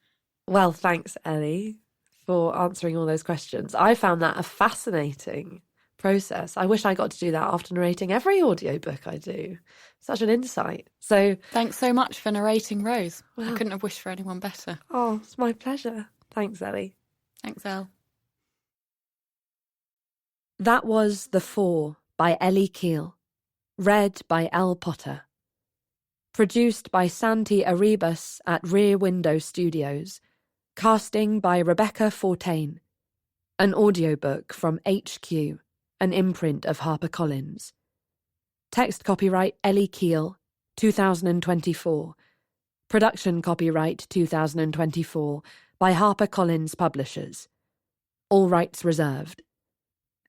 Well, thanks, Ellie, for answering all those questions. I found that a fascinating process. I wish I got to do that after narrating every audiobook I do. Such an insight. So thanks so much for narrating Rose. Wow. I couldn't have wished for anyone better. Oh, it's my pleasure. Thanks, Ellie. Thanks, Elle. That was The Four by Ellie Keel. Read by Elle Potter. Produced by Santi Arribas at Rear Window Studios. Casting by Rebecca Fortain. An audiobook from HQ, an imprint of HarperCollins. Text copyright Ellie Keel, 2024. Production copyright 2024 by HarperCollins Publishers. All rights reserved.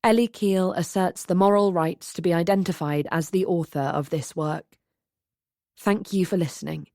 Ellie Keel asserts the moral rights to be identified as the author of this work. Thank you for listening.